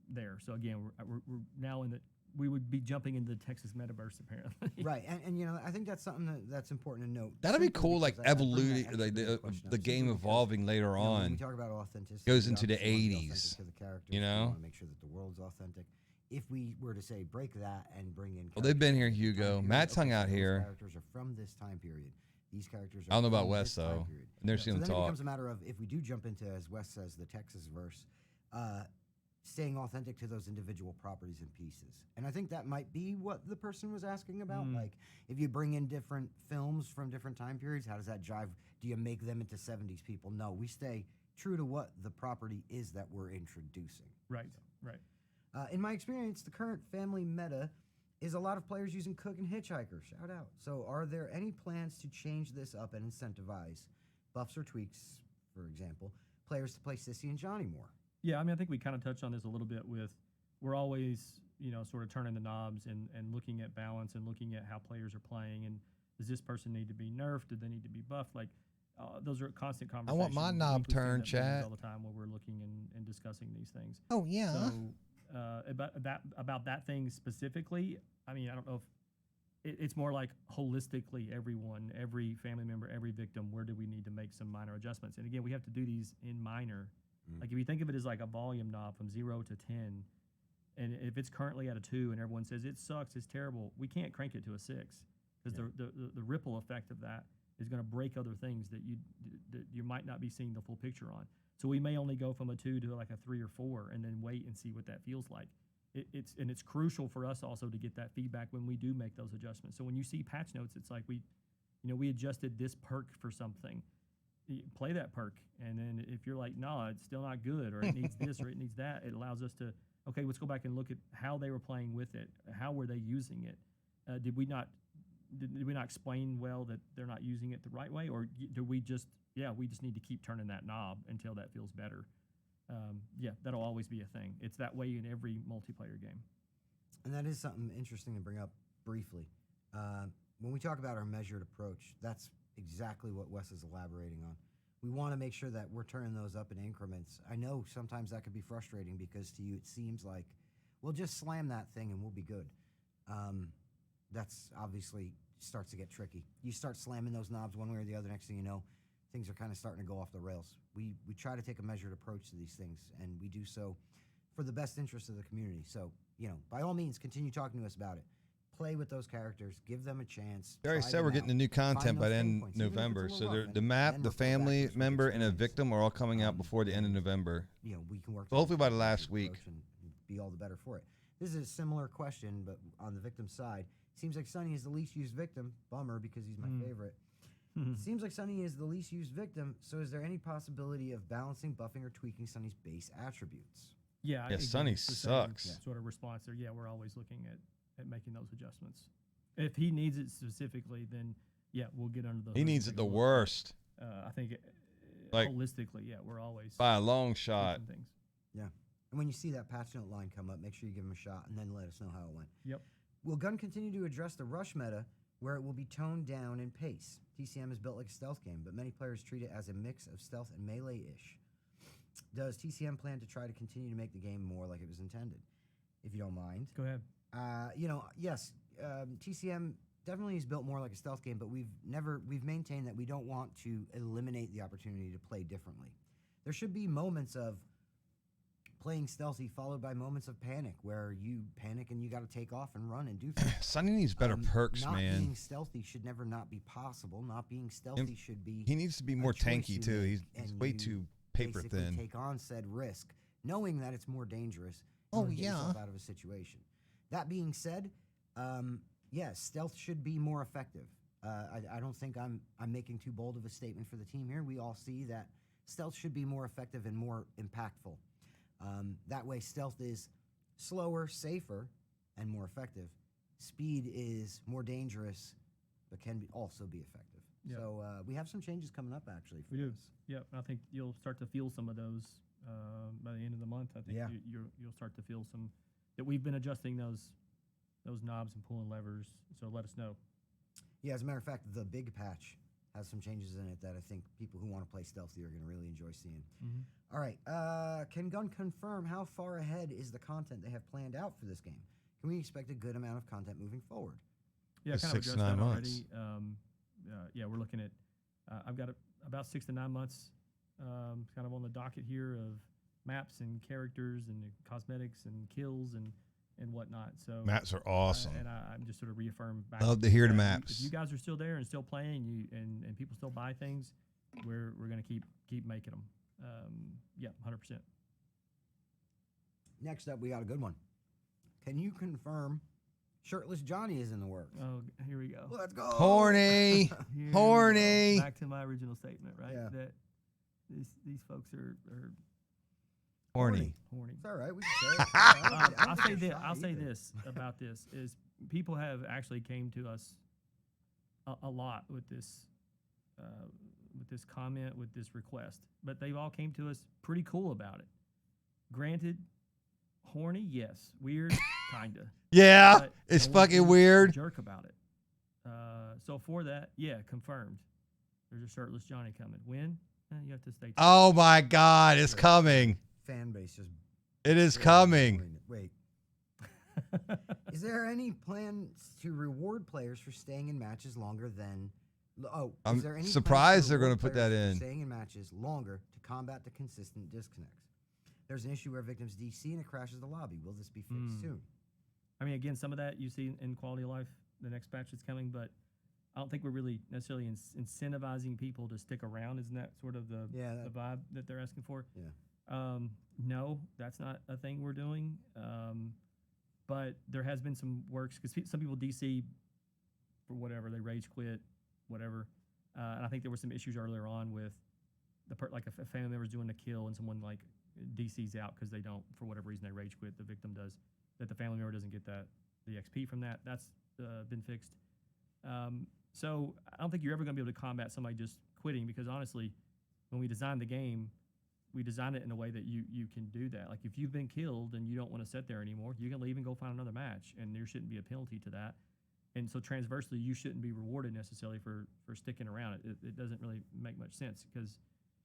there. So again, we're now in the we would be jumping into the Texas metaverse apparently. Right, and you know, I think that's something that's important to note. That'd be simply cool, like because I bring that evolution, extra like bit of the question up the game simply because, evolving later you know, when we on. talk about authenticity, Goes we into the obviously wanna be 80s, authentic to the characters, you we know? wanna make sure that the world's authentic. If we were to say break that and bring in, Well, they've been here, characters from the time Hugo. period, Matt's hung okay, out so those here. Characters are from this time period. These characters. Are I don't know about from Wes this time though. period. I've never seen So him then it talk. becomes a matter of if we do jump into, as Wes says, the Texas verse, staying authentic to those individual properties and pieces. And I think that might be what the person was asking about. Like, if you bring in different films from different time periods, how does that jive? Do you make them into 70s people? No, we stay true to what the property is that we're introducing. Right. In my experience, the current family meta is a lot of players using Cook and Hitchhiker. Shout out. So are there any plans to change this up and incentivize buffs or tweaks, for example, players to play Sissy and Johnny more? Yeah, I mean, I think we kind of touched on this a little bit with we're always, you know, sort of turning the knobs and looking at balance and looking at how players are playing and does this person need to be nerfed? Do they need to be buffed? Like, those are constant I conversations. want my knob weekly turned, stand-up meetings chat. all the time where we're looking and discussing these things. Oh yeah. So about that thing specifically, I mean, I don't know if it's more like holistically everyone, every family member, every victim, where do we need to make some minor adjustments? And again, we have to do these in minor. Like if you think of it as like a volume knob from 0 to 10, and if it's currently at a 2 and everyone says it sucks, it's terrible, we can't crank it to a 6 because the ripple effect of that is going to break other things that you might not be seeing the full picture on. So we may only go from a 2 to like a 3 or 4 and then wait and see what that feels like. It's crucial for us also to get that feedback when we do make those adjustments. So when you see patch notes, it's like we adjusted this perk for something. Play that perk, and then if you're like, no, it's still not good, or it needs this or it needs that, it allows us to, okay, let's go back and look at how they were playing with it. How were they using it? Did we not explain well that they're not using it the right way, or do we just need to keep turning that knob until that feels better? That'll always be a thing. It's that way in every multiplayer game. And that is something interesting to bring up briefly. When we talk about our measured approach, that's exactly what Wes is elaborating on. We want to make sure that we're turning those up in increments. I know sometimes that could be frustrating because to you it seems like, we'll just slam that thing and we'll be good. That's obviously starts to get tricky. You start slamming those knobs one way or the other, next thing you know, things are kind of starting to go off the rails. We try to take a measured approach to these things, and we do so for the best interest of the community. So, you know, by all means, continue talking to us about it. Play with those characters, give them a chance. They already try said them we're out, getting the new find content by those the pain end points, even if it's a November. little So rough, the and map, then the report back family to us with member, and a experience. victim are all coming out before the end of November. You know, we can work. So hopefully by the towards last that week. approach and be all the better for it. This is a similar question, but on the victim side, seems like Sonny is the least used victim. Bummer because he's my favorite. Seems like Sonny is the least used victim. So is there any possibility of balancing, buffing, or tweaking Sonny's base attributes? Yeah, Yeah, again, Sonny it's the same sucks. Sort of response there. Yeah, we're always looking at at making those adjustments. If he needs it specifically, then yeah, we'll get under the hood He and needs it take a the look. worst. I think Like, holistically, yeah, we're always by a long shot. fixing things. Yeah. And when you see that patch note line come up, make sure you give him a shot and then let us know how it went. Yep. Will Gun continue to address the rush meta where it will be toned down in pace? TCM is built like a stealth game, but many players treat it as a mix of stealth and melee-ish. Does TCM plan to try to continue to make the game more like it was intended? If you don't mind. Go ahead. Yes, TCM definitely is built more like a stealth game, but we've maintained that we don't want to eliminate the opportunity to play differently. There should be moments of playing stealthy followed by moments of panic where you panic and you got to take off and run and do things. Sonny needs better perks, not man. Being stealthy should never not be possible. Not being stealthy should be. He needs to be a more choice tanky you too. make, He's and way you too paper basically thin. Take on said risk, knowing that it's more dangerous. Oh, Get yourself yeah. out of a situation. That being said, yes, stealth should be more effective. I don't think I'm making too bold of a statement for the team here. We all see that stealth should be more effective and more impactful. That way, stealth is slower, safer, and more effective. Speed is more dangerous, but can also be effective. Yep. So we have some changes coming up, actually. For We do. this. Yep. I think you'll start to feel some of those by the end of the month. I think Yeah. you'll start to feel some that we've been adjusting those knobs and pulling levers. So let us know. Yeah, as a matter of fact, the big patch has some changes in it that I think people who want to play stealthy are going to really enjoy seeing. Mm-hmm. All right, can Gun confirm how far ahead is the content they have planned out for this game? Can we expect a good amount of content moving forward? Yeah, Just kind of 6 to addressed 9 that months. already. Yeah, we're looking at. I've got about 6 to 9 months, kind of on the docket here of maps and characters and cosmetics and kills and whatnot. So Maps are awesome. and I'm just sort of reaffirm back. Love to hear the that maps. If you guys are still there and still playing, and people still buy things, we're gonna keep making them. Yeah, 100%. Next up, we got a good one. Can you confirm Shirtless Johnny is in the works? Oh, here we go. Let's go. Horny. Here we Horny. go. Back to my original statement, right? Yeah. That these folks are Horny. horny. It's all right. We can say it. I don't I'll think say it's this. shy I'll say either. this about this is people have actually came to us a lot with this comment, with this request, but they've all came to us pretty cool about it. Granted, horny, yes. Weird, kinda. Yeah, But it's no one's fucking been a weird. jerk about it. So for that, yeah, confirmed. There's a shirtless Johnny coming. When? You have to stay tuned. Oh my God, it's coming. Fan base just. It is coming. Wait. Is there any plans to reward players for staying in matches longer than? I'm is there any plans to surprised they're gonna reward put that players for in. Staying in matches longer to combat the consistent disconnects. There's an issue where victims DC and it crashes the lobby. Will this be fixed soon? I mean, again, some of that you see in quality of life, the next patch that's coming, but I don't think we're really necessarily incentivizing people to stick around. Isn't that sort of the vibe that they're asking for? Yeah. No, that's not a thing we're doing. But there has been some works because some people DC for whatever, they rage quit, whatever. And I think there were some issues earlier on with like if a family member's doing a kill and someone like DC's out because they don't, for whatever reason, they rage quit, the victim does, that the family member doesn't get the XP from that. That's been fixed. So I don't think you're ever going to be able to combat somebody just quitting because honestly, when we designed the game, we designed it in a way that you can do that. Like if you've been killed and you don't want to sit there anymore, you can leave and go find another match, and there shouldn't be a penalty to that. And so transversely, you shouldn't be rewarded necessarily for sticking around. It doesn't really make much sense because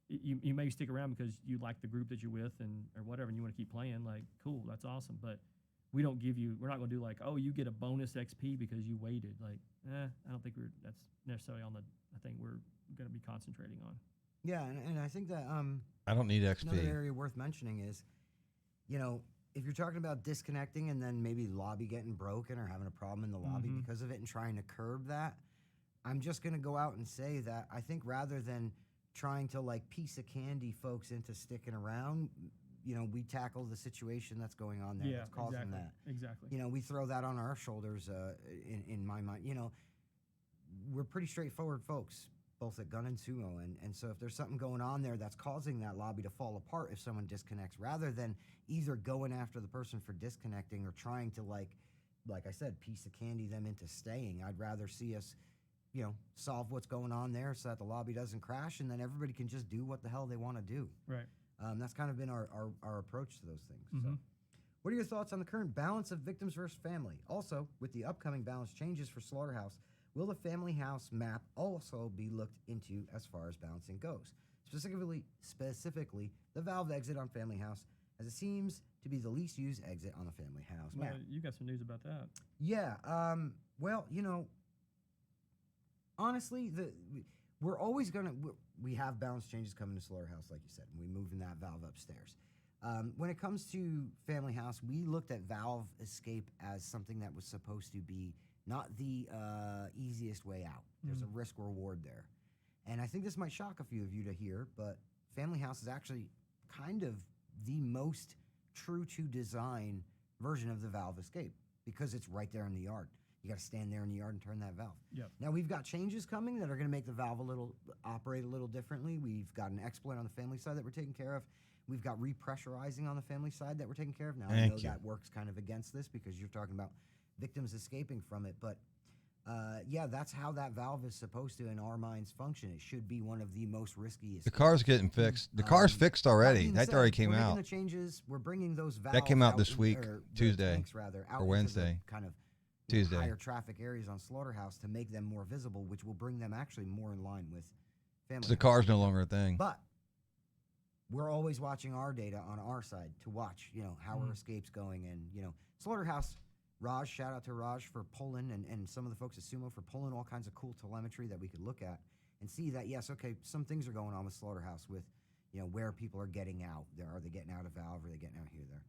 you may stick around because you like the group that you're with or whatever, and you want to keep playing. Like, cool, that's awesome. But we're not going to do like, oh, you get a bonus XP because you waited. Like, I don't think that's necessarily on the thing we're going to be concentrating on. Yeah, and I think that I don't need XP. Another area worth mentioning is, if you're talking about disconnecting and then maybe lobby getting broken or having a problem in the lobby because of it and trying to curb that, I'm just going to go out and say that I think rather than trying to like piece of candy folks into sticking around, we tackle the situation that's going on there that's causing that. Exactly. We throw that on our shoulders in my mind. We're pretty straightforward folks, both at Gun and Sumo. And so if there's something going on there that's causing that lobby to fall apart if someone disconnects, rather than either going after the person for disconnecting or trying to like like I said, piece of candy them into staying. I'd rather see us, you know, solve what's going on there so that the lobby doesn't crash, and then everybody can just do what the hell they want to do. Right. That's kind of been our approach to those things. Mm-hmm. So, what are your thoughts on the current balance of victims versus family? Also, with the upcoming balance changes for Slaughterhouse, will the family house map also be looked into as far as balancing goes? Specifically, the valve exit on family house, as it seems to be the least used exit on the family house map. You got some news about that. Yeah. Well, you know, honestly, we're always gonna we have balance changes coming to Slaughterhouse, like you said, and we moving that valve upstairs. When it comes to family house, we looked at valve escape as something that was supposed to be not the easiest way out. There's a risk reward there, and I think this might shock a few of you to hear, but family house is actually kind of the most true to design version of the valve escape because it's right there in the yard. You got to stand there in the yard and turn that valve. Yep. Now we've got changes coming that are going to make the valve operate a little differently. We've got an exploit on the family side that we're taking care of. We've got repressurizing on the family side that we're taking care of. Now I know that works kind of against this because you're talking about victims escaping from it, but yeah, that's how that valve is supposed to, in our minds, function. It should be one of the most riskiest. The car's getting fixed. The car's fixed already. That already came out. The changes. We're bringing those valves. That came out this week, Tuesday, or Wednesday, kind of Tuesday. Higher traffic areas on Slaughterhouse to make them more visible, which will bring them actually more in line with family. The car's no longer a thing. But we're always watching our data on our side to watch, you know, how our escape's going, and you know, Slaughterhouse. Raj, shout out to Raj for pulling, and some of the folks at Sumo for pulling all kinds of cool telemetry that we could look at and see that, yes, okay, some things are going on with Slaughterhouse with, you know, where people are getting out. Are they getting out of valve? Are they getting out here, there?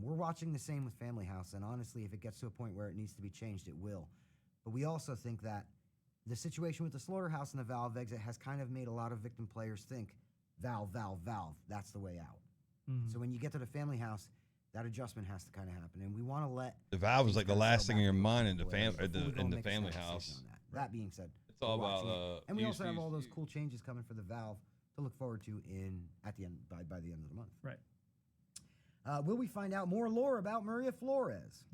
We're watching the same with Family House, and honestly, if it gets to a point where it needs to be changed, it will. But we also think that the situation with the Slaughterhouse and the valve exit has kind of made a lot of victim players think, valve, valve, valve, that's the way out. So when you get to the Family House, that adjustment has to kind of happen, and we want to let the valve is like the last thing in your mind in the family house. That being said, it's all about and we also have all those cool changes coming for the valve to look forward to by the end of the month. Right. Will we find out more lore about Maria Flores?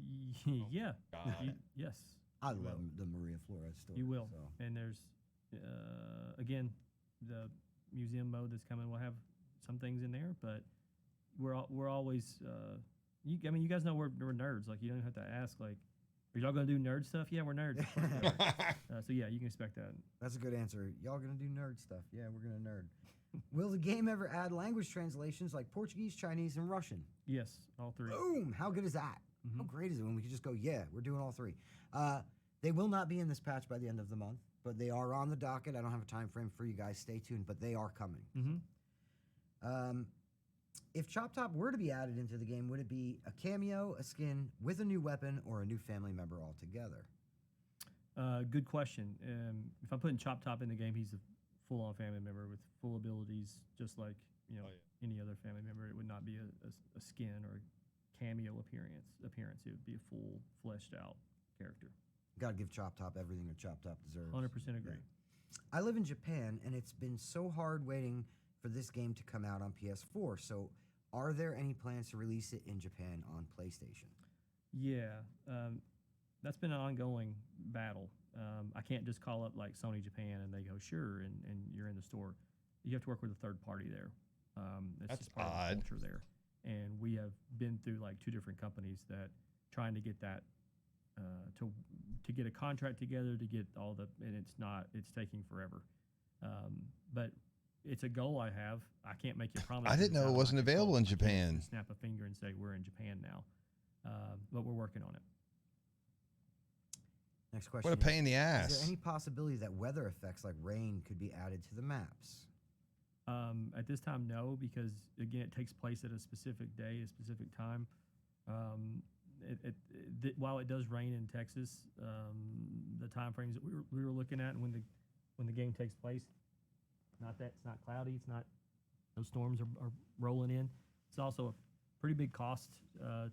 Yeah. Yes. I love the Maria Flores story. You will. So. And there's again the museum mode that's coming. We'll have some things in there, but we're always you guys know we're nerds. Like, you don't have to ask, like, are y'all gonna do nerd stuff? Yeah, we're nerds. So yeah, you can expect that. That's a good answer. Y'all gonna do nerd stuff? Yeah, we're gonna nerd. Will the game ever add language translations like Portuguese, Chinese, and Russian? Yes, all three. Boom! How good is that? How great is it when we can just go, yeah, we're doing all three? They will not be in this patch by the end of the month, but they are on the docket. I don't have a time frame for you guys. Stay tuned, but they are coming. If Chop Top were to be added into the game, would it be a cameo, a skin with a new weapon, or a new family member altogether? Good question. If I'm putting Chop Top in the game, he's a full-on family member with full abilities, just like any other family member. It would not be a skin or a cameo appearance. It would be a full, fleshed-out character. Got to give Chop Top everything that Chop Top deserves. 100% agree. Yeah. I live in Japan, and it's been so hard waiting for this game to come out on PS4. So, are there any plans to release it in Japan on PlayStation? Yeah, that's been an ongoing battle. I can't just call up like Sony Japan and they go, sure, and you're in the store. You have to work with a third party there. That's just part of the culture there. And we have been through like 2 different companies that trying to get that to get a contract together, to get all the, and it's taking forever. But it's a goal I have. I can't make you a promise. I didn't know it wasn't available in Japan. Snap a finger and say we're in Japan now, but we're working on it. Next question. What a pain in the ass. Is there any possibility that weather effects like rain could be added to the maps? At this time, no, because again, it takes place at a specific day, a specific time. While it does rain in Texas, the time frames that we were looking at, and when the game takes place, it's not cloudy, it's not, those storms are rolling in. It's also a pretty big cost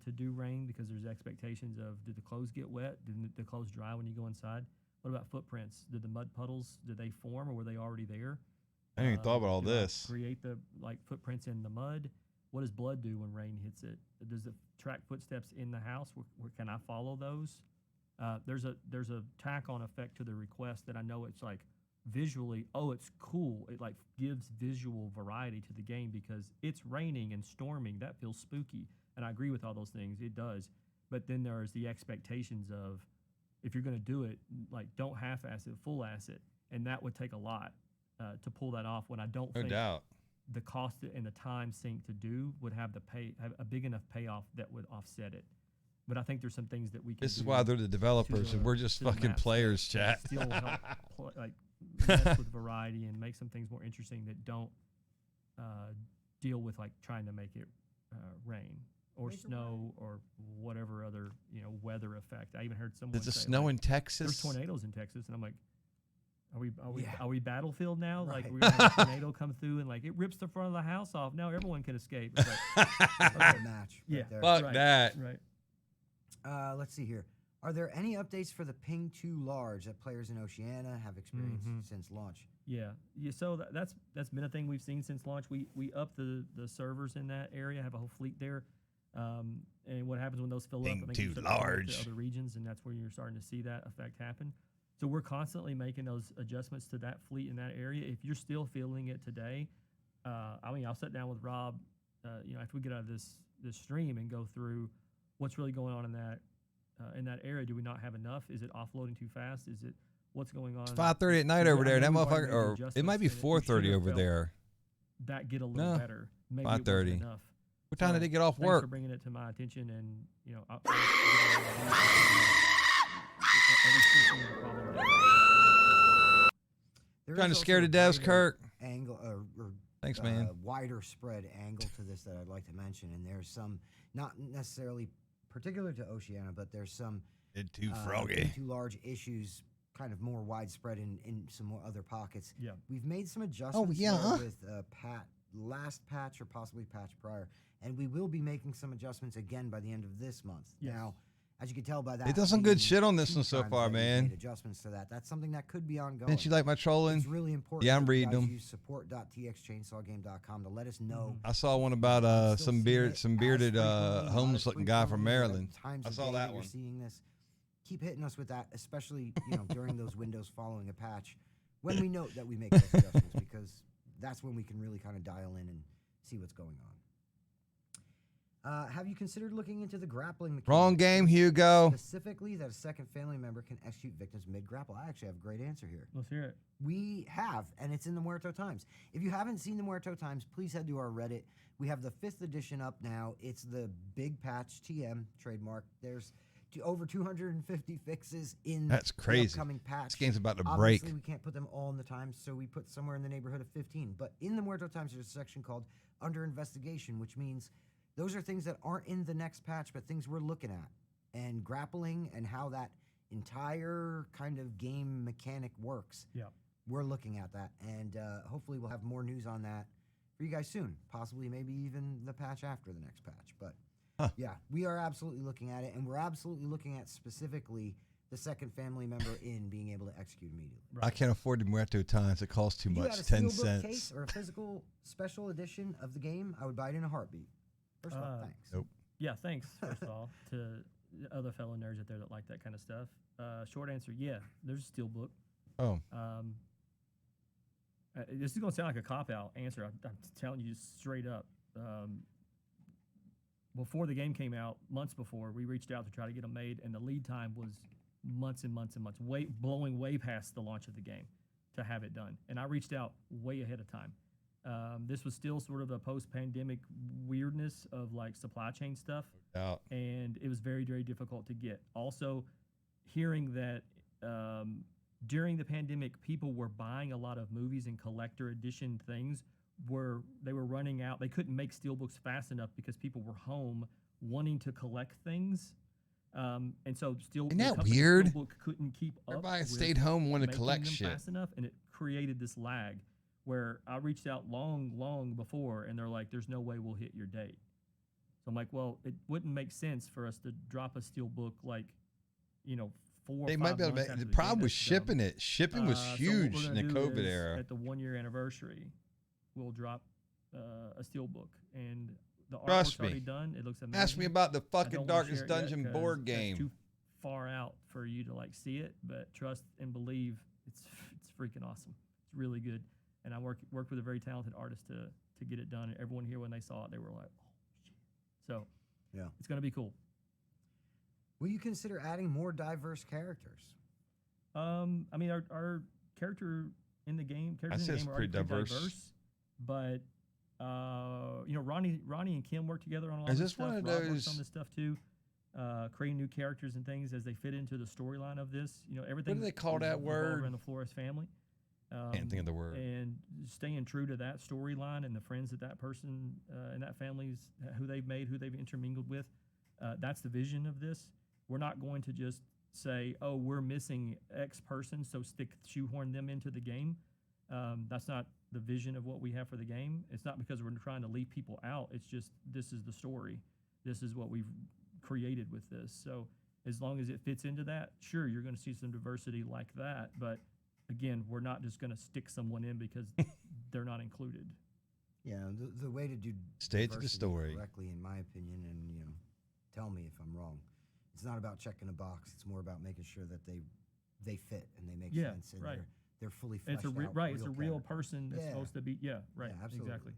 to do rain because there's expectations of, did the clothes get wet? Did the clothes dry when you go inside? What about footprints? Did the mud puddles, did they form, or were they already there? I didn't even thought about all this. Create the footprints in the mud. what does blood do when rain hits it? Does it track footsteps in the house? Where can I follow those? There's a tack on effect to the request that I know it's like visually, oh, it's cool. It like gives visual variety to the game because it's raining and storming. That feels spooky. And I agree with all those things. It does. But then there's the expectations of if you're going to do it, like don't half-ass it, full-ass it. And that would take a lot to pull that off when I don't think the cost and the time sink to do would have a big enough payoff that would offset it. But I think there's some things that we can This is do why they're the developers and we're just fucking players, chat. Still help mess with variety and make some things more interesting that don't deal with like trying to make it rain or snow or whatever other weather effect. I even heard someone Does it say, snow like, in Texas? There's tornadoes in Texas, and I'm like, are we Battlefield now? Right. Like we're gonna have a tornado come through and like it rips the front of the house off. Now everyone can escape. It's like, match. yeah, there. Fuck right, that. Right. Let's see here. Are there any updates for the ping too large that players in Oceania have experienced since launch? Yeah. So that's been a thing we've seen since launch. We upped the servers in that area, have a whole fleet there. And what happens when those fill up? I think you start to go to other regions, and that's where you're starting to see that effect happen. So we're constantly making those adjustments to that fleet in that area. If you're still feeling it today, I'll sit down with Rob, after we get out of this stream and go through what's really going on in that area. Do we not have enough? Is it offloading too fast? Is it what's going on? It's 5:30 at night over there. That motherfucker, or it might be 4:30 over there. That get a little better. Maybe 5:30. enough. What time did they get off Thanks work? for bringing it to my attention, and Trying to scare the devs, Kirk. Angle Thanks, man. Wider spread angle to this that I'd like to mention, and there's some not necessarily particular to Oceania, but there's some too froggy, too large issues, kind of more widespread in some more other pockets. Yeah, we've made some adjustments with last patch or possibly patch prior, and we will be making some adjustments again by the end of this month. Yes. Now, as you can tell by that, they done some good shit on this one so far, man. Made adjustments to that. That's something that could be ongoing. Didn't you like my trolling? It's really important. Yeah, I'm reading them. Use support.txchainsawgame.com to let us know. I saw one about some bearded homeless-looking guy from Maryland. I saw that one. You're seeing this. Keep hitting us with that, especially during those windows following a patch, when we note that we make those adjustments, because that's when we can really kind of dial in and see what's going on. Have you considered looking into the grappling mechanic? Wrong game, Hugo. Specifically, that a second family member can execute victims mid-grapple. I actually have a great answer here. Let's hear it. We have, and it's in the Muerto Times. If you haven't seen the Muerto Times, please head to our Reddit. We have the 5th edition up now. It's the big patch, TM, trademark. There's over 250 fixes in That's crazy. The upcoming patch. This game's about to break. Obviously, we can't put them all in the Times, so we put somewhere in the neighborhood of 15. But in the Muerto Times, there's a section called Under Investigation, which means those are things that aren't in the next patch, but things we're looking at. And grappling and how that entire kind of game mechanic works. Yeah. We're looking at that. And hopefully we'll have more news on that for you guys soon. Possibly maybe even the patch after the next patch. But yeah, we are absolutely looking at it. And we're absolutely looking at specifically the second family member in being able to execute immediately. I can't afford the Muerto Times. It costs too If you much. had a 10 steelbook cents. case or a physical special edition of the game, I would buy it in a heartbeat. First of all, thanks. Nope. Yeah, thanks, first of all, to the other fellow nerds out there that like that kind of stuff. Short answer, yeah, there's a steelbook. Oh. This is going to sound like a cop-out answer. I'm telling you straight up. Before the game came out, months before, we reached out to try to get them made, and the lead time was months and months and months, blowing way past the launch of the game to have it done. And I reached out way ahead of time. This was still sort of a post-pandemic weirdness of like supply chain stuff, and it was very, very difficult to get. Also, hearing that during the pandemic, people were buying a lot of movies and collector edition things. They were running out. They couldn't make steelbooks fast enough because people were home wanting to collect things, and so Isn't that weird? Steelbook couldn't keep up. Everybody stayed home wanting to making collect them shit fast enough, and it created this lag. Where I reached out long before, and they're like, "There's no way we'll hit your date." So I'm like, "Well, it wouldn't make sense for us to drop a steelbook like, 4 or 5 months after the the problem game was is shipping done. it. Shipping was So what huge we're in gonna the do COVID is, era. At the 1-year anniversary, we'll drop a steelbook, and the Trust artwork's already me. done. It looks amazing. Ask me about the I fucking don't wanna share Darkest it yet Dungeon 'cause board that's game. too far out for you to like see it, but trust and believe it's freaking awesome. It's really good, and I worked with a very talented artist to get it done. And everyone here, when they saw it, they were like, "Oh shit!" So Yeah. it's gonna be cool. Will you consider adding more diverse characters? I mean, our character in the game, characters say in the it's game are already pretty pretty diverse. diverse, but you know, Ronnie and Kim work together on a lot Is of this stuff. one of Rob works those- on this stuff too, creating new characters and things as they fit into the storyline of this. You know, everything. they call is that revolved word? around the Flores family. Can't think of the word. And staying true to that storyline and the friends that person and that family's who they've made, who they've intermingled with. That's the vision of this. We're not going to just say, "Oh, we're missing X person, so shoehorn them into the game." That's not the vision of what we have for the game. It's not because we're trying to leave people out. It's just this is the story. This is what we've created with this. So as long as it fits into that, sure, you're going to see some diversity like that. But again, we're not just going to stick someone in because they're not included. Yeah, the way to do Stay to the diversity story. correctly, in my opinion, and tell me if I'm wrong. It's not about checking a box. It's more about making sure that they fit and they make sense and right. they're fully fleshed It's a out. right. It's a real character. person that's supposed to be. Yeah, right. Yeah, absolutely. Exactly.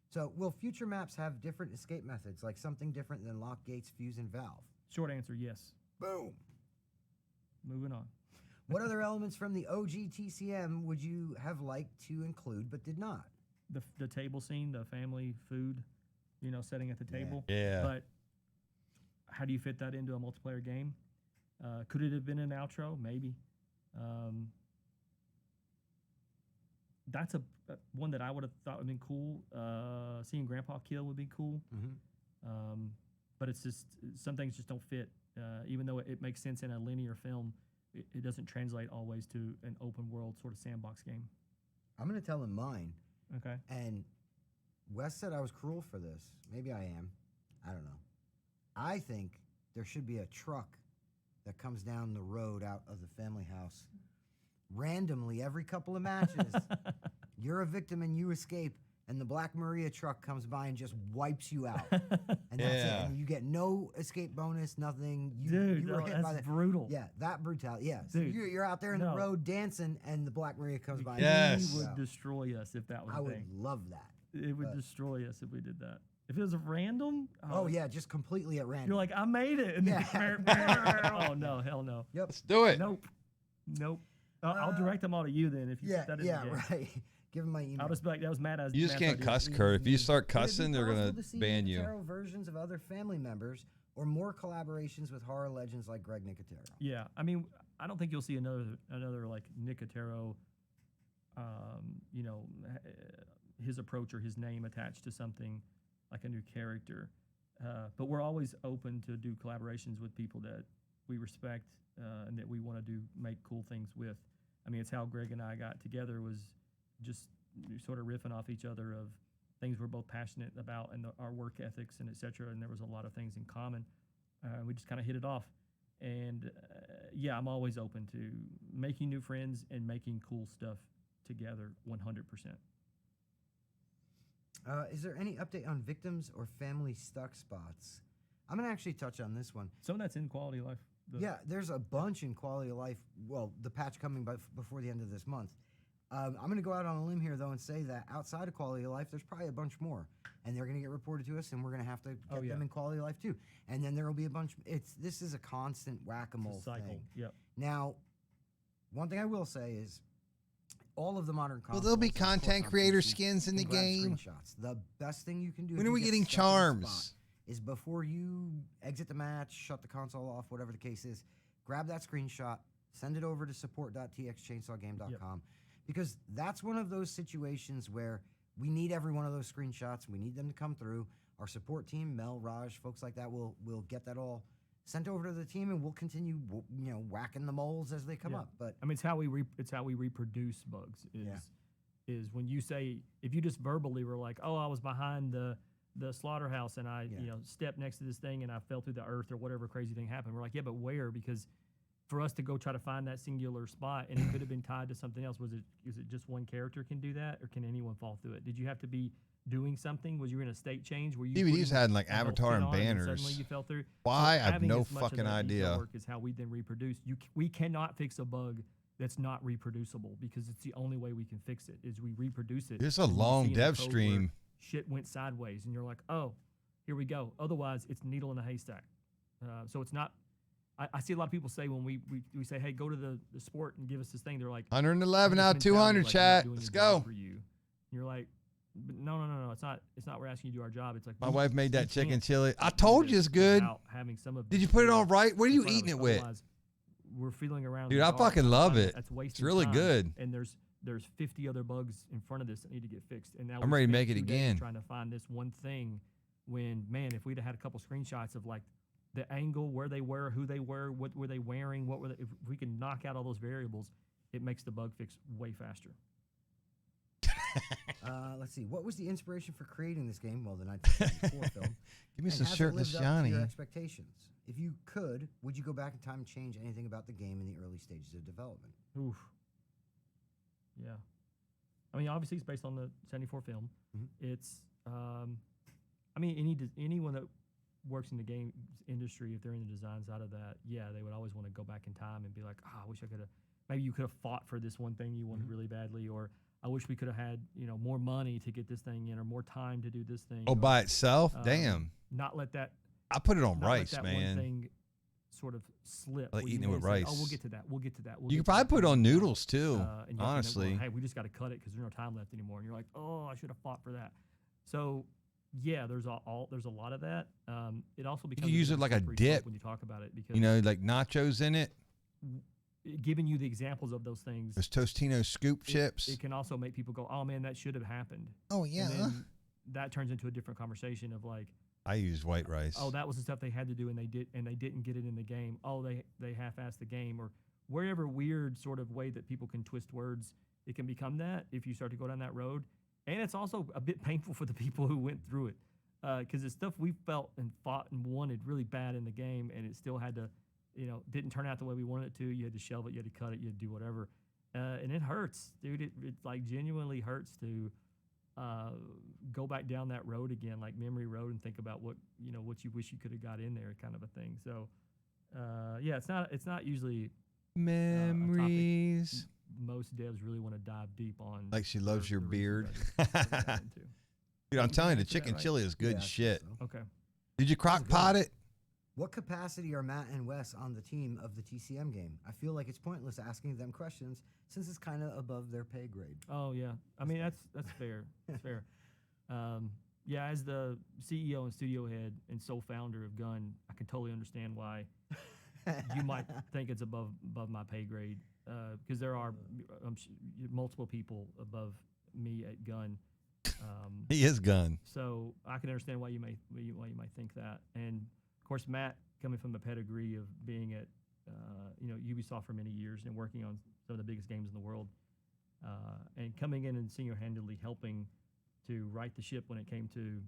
So, will future maps have different escape methods, like something different than lock, gates, fuse, and valve? Short answer: yes. Boom. Moving on. What other elements from the OG TCM would you have liked to include but did not? The table scene, the family food, setting at the table. Yeah. But how do you fit that into a multiplayer game? Could it have been an outro? Maybe. That's a one that I would have thought would have been cool. Seeing Grandpa kill would be cool. Mm-hmm. But it's just some things just don't fit. Even though it makes sense in a linear film, it doesn't translate always to an open world sort of sandbox game. I'm going to tell him mine. Okay. And Wes said I was cruel for this. Maybe I am. I don't know. I think there should be a truck that comes down the road out of the family house randomly every couple of matches. You're a victim and you escape, and the Black Maria truck comes by and just wipes you out. And that's it. And you get no escape bonus, nothing. Dude, you were hit by that's brutal. Yeah, that brutality. Yeah. So Dude, you're out there in the road dancing, and the Black Maria comes by. Yes. He would destroy us if that was I a would thing. love that. It would destroy us if we did that. If it was a random, Oh yeah, just completely at random. you're like, I made it. And then, oh no, hell no. Yep. Let's do it. Nope. I'll direct them all to you then if you put that in the game. right. Give him my email. I'll just be like, that was Matt. You just can't cuss, Kurt. If you start cussing, they're gonna ban you. Nicotero versions of other family members or more collaborations with horror legends like Greg Nicotero. Yeah, I mean, I don't think you'll see another like Nicotero, his approach or his name attached to something like a new character. But we're always open to do collaborations with people that we respect and that we want to make cool things with. I mean, it's how Greg and I got together, was just sort of riffing off each other of things we're both passionate about and our work ethics and et cetera. And there was a lot of things in common. We just kind of hit it off. And yeah, I'm always open to making new friends and making cool stuff together 100%. Is there any update on victims or family stuck spots? I'm going to actually touch on this one. Some of that's in quality of life. Yeah, there's a bunch in quality of life. Well, the patch coming before the end of this month. I'm going to go out on a limb here, though, and say that outside of quality of life, there's probably a bunch more. And they're going to get reported to us, and we're going to have to get them in quality of life, too. And then there will be a bunch. This is a constant whack-a-mole cycle. thing. Yep. Now, one thing I will say is all of the modern consoles... Well, there'll be of course, content on creator PC skins in the can grab game. Screenshots. The best thing you can do... When if are you we get getting stuck in a charms? spot is before you exit the match, shut the console off, whatever the case is, grab that screenshot, send it over to support.txchainsawgame.com, because that's one of those situations where we need every one of those screenshots. We need them to come through. Our support team, Mel, Raj, folks like that, will get that all sent over to the team, and we'll continue, whacking the moles as they come up. But I mean, it's how we reproduce bugs. Is when you say, if you just verbally were like, oh, I was behind the slaughterhouse and I stepped next to this thing and I fell through the earth or whatever crazy thing happened. We're like, yeah, but where? Because for us to go try to find that singular spot, and it could have been tied to something else. Is it just one character can do that, or can anyone fall through it? Did you have to be doing something? Was you in a state change where you DVDs had like a health avatar kit and on banners. suddenly you fell through? Why? I have having no as much of fucking that detail idea. work is how we then reproduce. We cannot fix a bug that's not reproducible, because it's the only way we can fix it is we reproduce it. There's a and you long see in the dev code stream. where shit went sideways, and you're like, oh, here we go. Otherwise, it's needle in a haystack. So it's not. I see a lot of people say when we say, hey, go to the sport and give us this thing. They're like 111 this out of mentality, 200, like, we're not chat. doing Let's your job go. For you. And you're like, but no. It's not. We're asking you to do our job. It's like My we- wife made we that chicken can't chili. I do told this you it's good. without having some of Did the you put it on materials right? What are in you front of eating us. it with? Otherwise, we're feeling around. Dude, in the I dark. fucking love That's- it. That's wasting It's really time. good. And there's 50 other bugs in front of this that need to get fixed. And now I'm we ready to spent make it 2 days again. trying to find this one thing. When, man, if we'd have had a couple screenshots of like the angle, where they were, who they were, what were they wearing, what were they, if we can knock out all those variables, it makes the bug fix way faster. Let's see. What was the inspiration for creating this game? Well, the 1974 film. Give me And some has it shirtless lived up to Johnny. your expectations? If you could, would you go back in time and change anything about the game in the early stages of development? Oof. Yeah. I mean, obviously, it's based on the 74 film. It's, I mean, anyone that works in the game industry, if they're in the design side of that, yeah, they would always want to go back in time and be like, I wish I could have, maybe you could have fought for this one thing you wanted really badly, or I wish we could have had, more money to get this thing in, or more time to do this thing. Oh, or, by itself? Damn. Not let that. I put it on not rice, let that man. One thing sort of slip. Like where you eating it may with say, rice. Oh, we'll get to that. We'll get to that. You could probably put it on noodles too, and you honestly. hey, we just got to cut it because there's no time left anymore. And you're like, oh, I should have fought for that. So, yeah, there's a lot of that. It also You becomes could use it like a slippery slope dip. when you talk about it, because Like nachos in it. Giving you the examples of those things. Those Tostino scoop chips. It can also make people go, oh man, that should have happened. Oh, yeah. And then that turns into a different conversation of like, I use white rice. oh, that was the stuff they had to do and they didn't get it in the game. Oh, they half-assed the game, or wherever weird sort of way that people can twist words, it can become that if you start to go down that road. And it's also a bit painful for the people who went through it, because it's stuff we felt and fought and wanted really bad in the game, and it still had to, didn't turn out the way we wanted it to. You had to shelve it, you had to cut it, you had to do whatever, and it hurts, dude. It like genuinely hurts to go back down that road again, like memory road, and think about what you wish you could have got in there, kind of a thing. So, yeah, it's not usually memories. Most devs really want to dive deep on. Like she loves your the beard. reasons I got into. Dude, I'm telling you, the Answer that chicken right? chili is good Yeah, as I think shit. so. Okay. Did you crock pot it? What capacity are Matt and Wes on the team of the TCM game? I feel like it's pointless asking them questions since it's kind of above their pay grade. Oh yeah, I mean that's fair. That's fair. Yeah, as the CEO and studio head and sole founder of Gun, I can totally understand why you might think it's above my pay grade, because there are multiple people above me at Gun. He is Gun. So I can understand why you might think that. And of course, Matt, coming from the pedigree of being at Ubisoft for many years and working on some of the biggest games in the world, and coming in and single-handedly helping to right the ship when it came to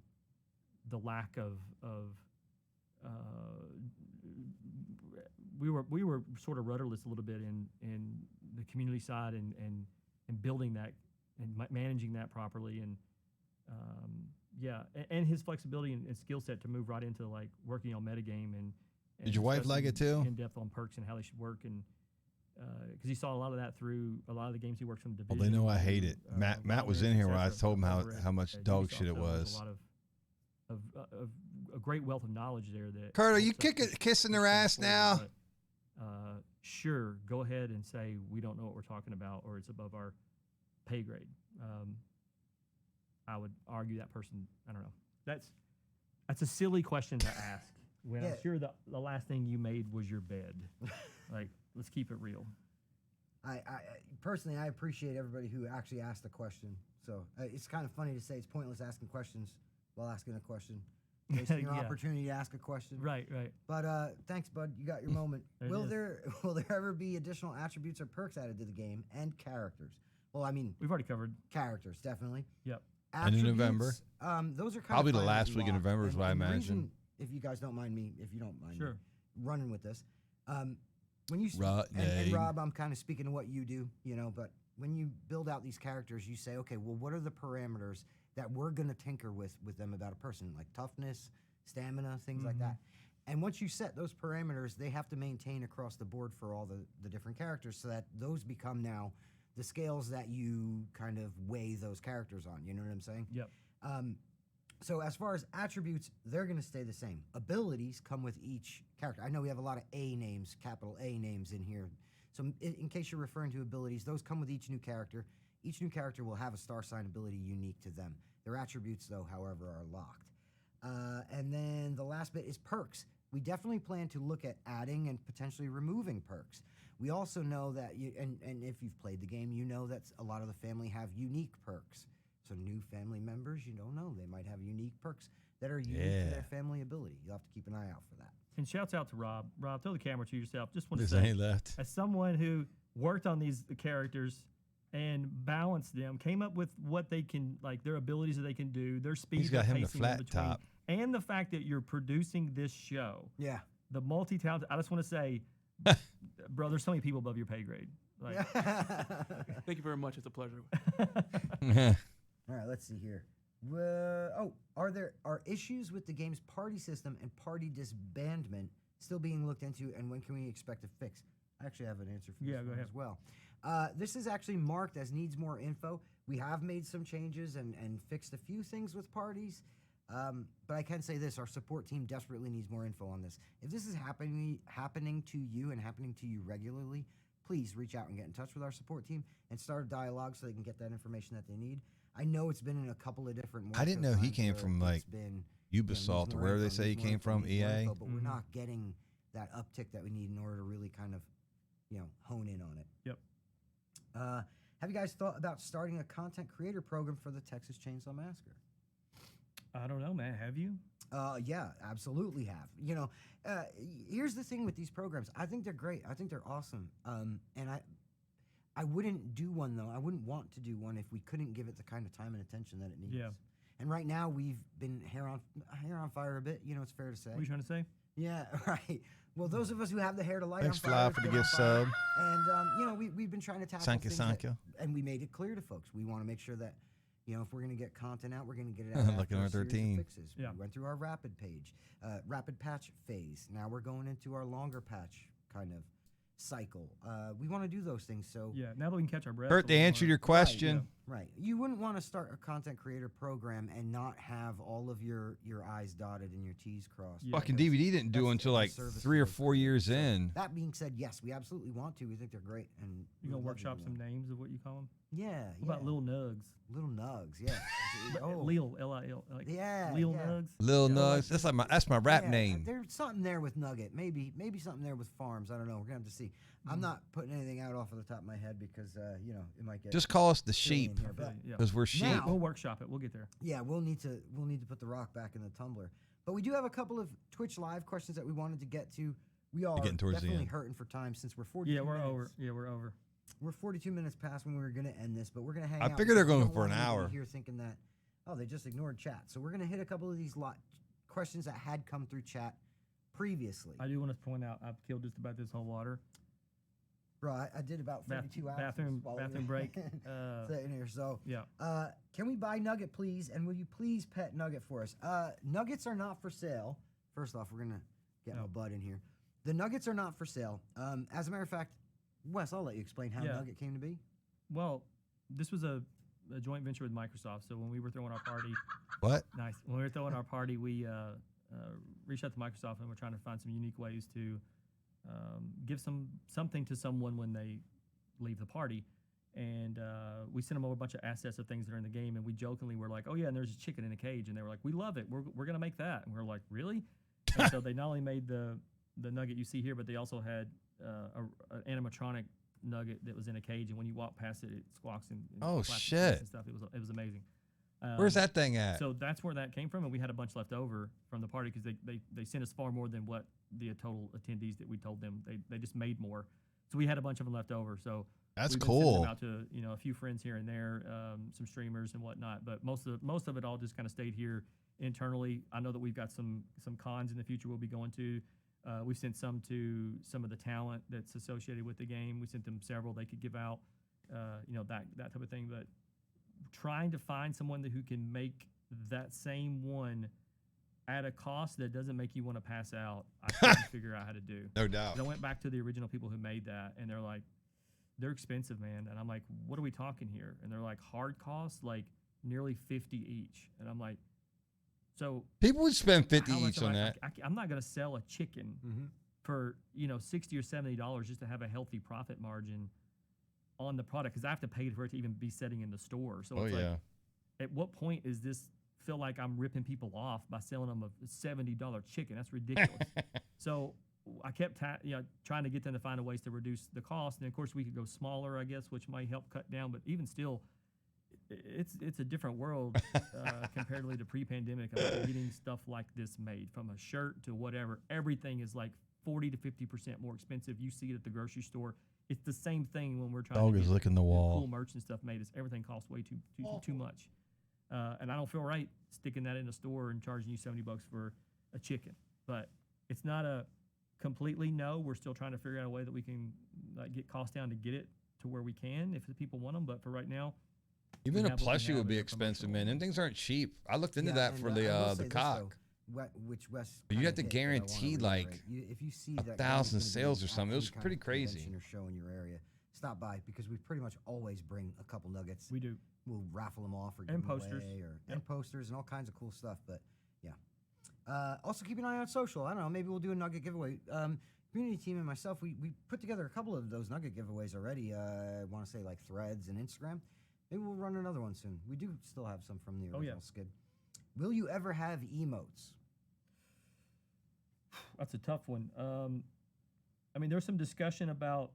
the lack of we were sort of rudderless a little bit in the community side and building that and managing that properly, and and his flexibility and skill set to move right into like working on metagame and Did your wife like it too? In depth on perks and how they should work, and because he saw a lot of that through a lot of the games he works from Well, Division. they know I hate it. Matt was in here when I told him how much dog shit it Ubisoft, so was. there's a lot of a great wealth of knowledge there. That Kurt, are you helps us kissing their push ass things now? forward, but, sure, go ahead and say we don't know what we're talking about, or it's above our pay grade. I would argue that person. I don't know. That's a silly question to ask. When I'm sure the last thing you made was your bed. Like, let's keep it real. I personally, I appreciate everybody who actually asked a question. So it's kind of funny to say it's pointless asking questions while asking a question. Wasting your Yeah. opportunity to ask a question. Right. But thanks, bud. You got your moment. There it will is. there ever be additional attributes or perks added to the game and characters? Well, I mean, We've already covered. characters definitely. Yep. And in November. Those are kind Probably of the finite last week in locked. November is what I And the imagine. reason, if you guys don't mind me, if you don't mind me Sure. running with this, when you Rodney. Rob, I'm kind of speaking to what you do, you know, but when you build out these characters, you say, okay, well, what are the parameters that we're going to tinker with them about a person, like toughness, stamina, things like that. And once you set those parameters, they have to maintain across the board for all the different characters, so that those become now the scales that you kind of weigh those characters on. You know what I'm saying? Yep. So as far as attributes, they're going to stay the same. Abilities come with each character. I know we have a lot of A names, capital A names in here. So in case you're referring to abilities, those come with each new character. Each new character will have a star sign ability unique to them. Their attributes, though, however, are locked. And then the last bit is perks. We definitely plan to look at adding and potentially removing perks. We also know that, and if you've played the game, you know that a lot of the family have unique perks. So new family members, you don't know. They might have unique perks that are unique to their family ability. You'll have to keep an eye out for that. And shouts out to Rob. Rob, throw the camera to yourself. Just want to There's say, any left. as someone who worked on these characters and balanced them, came up with what they can, like their abilities that they can do, their speed, He's got their him the pacing flat in between, top. and the fact that you're producing this show. Yeah. The multi-talented. I just want to say, bro, there's so many people above your pay grade. Like, Thank you very much. It's a pleasure. All right, let's see here. Are issues with the game's party system and party disbandment still being looked into, and when can we expect a fix? I actually have an answer for this one as well. This is actually marked as needs more info. We have made some changes and fixed a few things with parties, but I can say this: our support team desperately needs more info on this. If this is happening to you and happening to you regularly, please reach out and get in touch with our support team and start a dialogue so they can get that information that they need. I know it's been in a couple of different. I didn't know he came from like Ubisoft or wherever they say he came from, EA. But we're not getting that uptick that we need in order to really kind of, hone in on it. Yep. Have you guys thought about starting a content creator program for the Texas Chainsaw Massacre? I don't know, man. Have you? Yeah, absolutely have. Here's the thing with these programs. I think they're great. I think they're awesome. And I wouldn't do one, though. I wouldn't want to do one if we couldn't give it the kind of time and attention that it needs. Yeah. And right now, we've been hair on fire a bit. It's fair to say. What are you trying to say? Yeah, right. Well, those of us who have the hair to light Thanks, on fire. Fly, for the gift sub. And, we've been trying to tackle things. Thank you. And we made it clear to folks. We want to make sure that, if we're going to get content out, we're going to get it out Like after in a our series of 13. fixes. Yeah. We went through our rapid patch phase. Now we're going into our longer patch kind of cycle. We want to do those things. So Yeah. Now that we can catch our breath. Bert, they answered your question. Right. You wouldn't want to start a content creator program and not have all of your I's dotted and your T's crossed. Yeah. Fucking DVD didn't do until like 3 or 4 years in. That being said, yes, we absolutely want to. We think they're great. And You gonna workshop some names of what you call them? Yeah. What about Lil Nugs? Little Nugs, yeah. Lil, L-I-L. Like Yeah, Lil yeah. Nugs. Lil Nugs. That's my rap Yeah, name. There's something there with Nugget. Maybe something there with Farms. I don't know. We're gonna have to see. I'm not putting anything out off of the top of my head because it might get. Just call us the silly in sheep, here, but- because we're sheep. Now- We'll workshop it. We'll get there. Yeah, we'll need to put the rock back in the tumbler. But we do have a couple of Twitch live questions that we wanted to get to. We are getting towards the definitely end. hurting for time since we're 42 Yeah, we're minutes. over. Yeah, we're over. We're 42 minutes past when we were going to end this, but we're going to hang I out. figured they're because we going don't for an want anybody hour. Here thinking that, they just ignored chat. So we're going to hit a couple of these questions that had come through chat previously. I do want to point out I've killed just about this whole water. Bro, I did about 32 hours. Bathroom break. Sitting here. So, Yeah. can we buy Nugget, please? And will you please pet Nugget for us? Nuggets are not for sale. First off, we're going to get my butt in here. The Nuggets are not for sale. As a matter of fact, Wes, I'll let you explain how Nugget came to be. Well, this was a joint venture with Microsoft. So when we were throwing our party. What? Nice. When we were throwing our party, we reached out to Microsoft and we're trying to find some unique ways to give something to someone when they leave the party. And we sent them over a bunch of assets of things that are in the game. And we jokingly were like, oh, yeah, and there's a chicken in a cage. And they were like, we love it. We're going to make that. And we're like, really? And so they not only made the nugget you see here, but they also had an animatronic nugget that was in a cage. And when you walk past it, it squawks and Oh, flaps shit. and stuff. It was amazing. Where's that thing at? So that's where that came from. And we had a bunch left over from the party because they sent us far more than what the total attendees that we told them. They just made more. So we had a bunch of them left over. So that's we've been sending cool. them out to a few friends here and there, some streamers and whatnot. But most of it all just kind of stayed here internally. I know that we've got some cons in the future we'll be going to. We sent some to some of the talent that's associated with the game. We sent them several they could give out, that type of thing. But trying to find someone who can make that same one at a cost that doesn't make you want to pass out, I couldn't figure out how to do. No doubt. 'Cause I went back to the original people who made that, and they're like, they're expensive, man. And I'm like, what are we talking here? And they're like, hard costs, like nearly 50 each. And I'm like, so people would spend 50 how much each am on I- that. I'm not going to sell a chicken for $60 or $70 just to have a healthy profit margin on the product, because I have to pay for it to even be sitting in the store. So it's like, at what point is this feel like I'm ripping people off by selling them a $70 chicken? That's ridiculous. So I kept trying to get them to find a ways to reduce the cost, and of course we could go smaller, I guess, which might help cut down. But even still, it's a different world comparatively to pre-pandemic of getting stuff like this made, from a shirt to whatever. Everything is like 40 to 50% more expensive. You see it at the grocery store. It's the same thing when we're trying Dog to is get licking the wall. cool merch and stuff made. Everything costs way too much. And I don't feel right sticking that in a store and charging you $70 for a chicken. But it's not a completely no. We're still trying to figure out a way that we can get costs down to get it to where we can if the people want them. But for right now, even a plushie would be expensive, man. And things aren't cheap. I looked into that for the cock. Which Wes, but you have to guarantee like if you see 1,000 sales or something. It was pretty crazy. Or show in your area, stop by, because we pretty much always bring a couple nuggets. We do. We'll raffle them off or give and them posters away, and posters and all kinds of cool stuff. But yeah, also keep an eye on social. I don't know, maybe we'll do a nugget giveaway. Community team and myself, we put together a couple of those nugget giveaways already. I want to say like Threads and Instagram. Maybe we'll run another one soon. We do still have some from the original skid. Will you ever have emotes? That's a tough one. I mean, there's some discussion about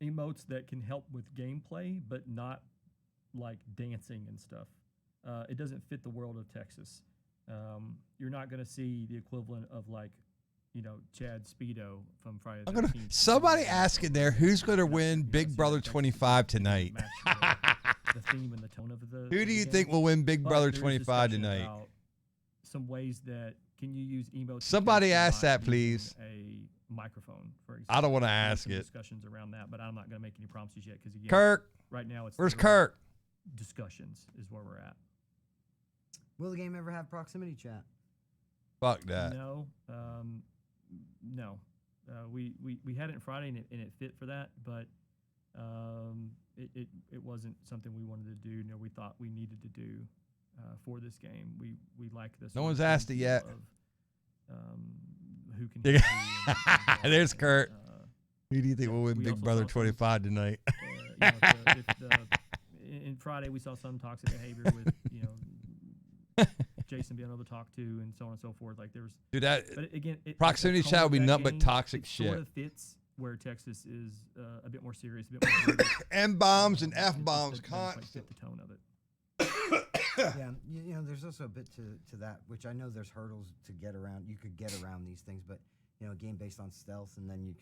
emotes that can help with gameplay, but not like dancing and stuff. It doesn't fit the world of Texas. You're not going to see the equivalent of like, Chad Speedo from Friday the 13th. Somebody ask in there who's going to win Big Brother 25 tonight. The theme and the tone of the. Who do you think will win Big Brother 25 tonight? Some ways that can you use emotes? Somebody ask that, please. A microphone, for example. I don't want to ask it. Discussions around that, but I'm not going to make any promises yet because again, Kirk, right now it's where's Kirk? Discussions is where we're at. Will the game ever have proximity chat? Fuck that. No, no. We had it Friday and it fit for that, but it wasn't something we wanted to do. No, we thought we needed to do for this game. We like this. No one's asked it yet. Who can? There's Kurt. Who do you think will win Big Brother 25 tonight? In Friday, we saw some toxic behavior with Jason being able to talk to and so on and so forth. Like there's but again, proximity chat would be nothing but toxic shit. Sort of fits where Texas is a bit more serious, a bit more M bombs and F bombs constant. Fit the tone of it. Yeah, there's also a bit to that, which I know there's hurdles to get around. You could get around these things, but a game based on stealth, and then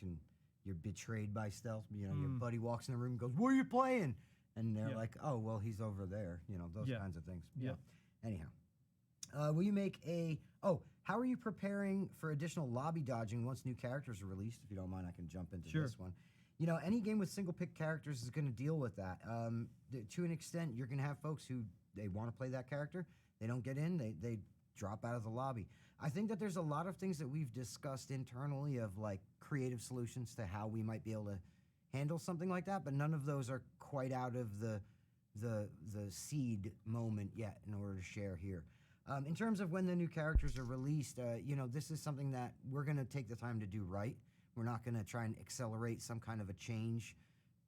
you're betrayed by stealth. Your buddy walks in the room and goes, "Where are you playing?" And they're like, "Oh, well, he's over there." Those kinds of things. Yeah. Anyhow, will you make how are you preparing for additional lobby dodging once new characters are released? If you don't mind, I can jump into this one. Any game with single pick characters is going to deal with that. To an extent, you're going to have folks who they want to play that character. They don't get in. They drop out of the lobby. I think that there's a lot of things that we've discussed internally of like creative solutions to how we might be able to handle something like that, but none of those are quite out of the seed moment yet in order to share here. In terms of when the new characters are released, this is something that we're going to take the time to do right. We're not going to try and accelerate some kind of a change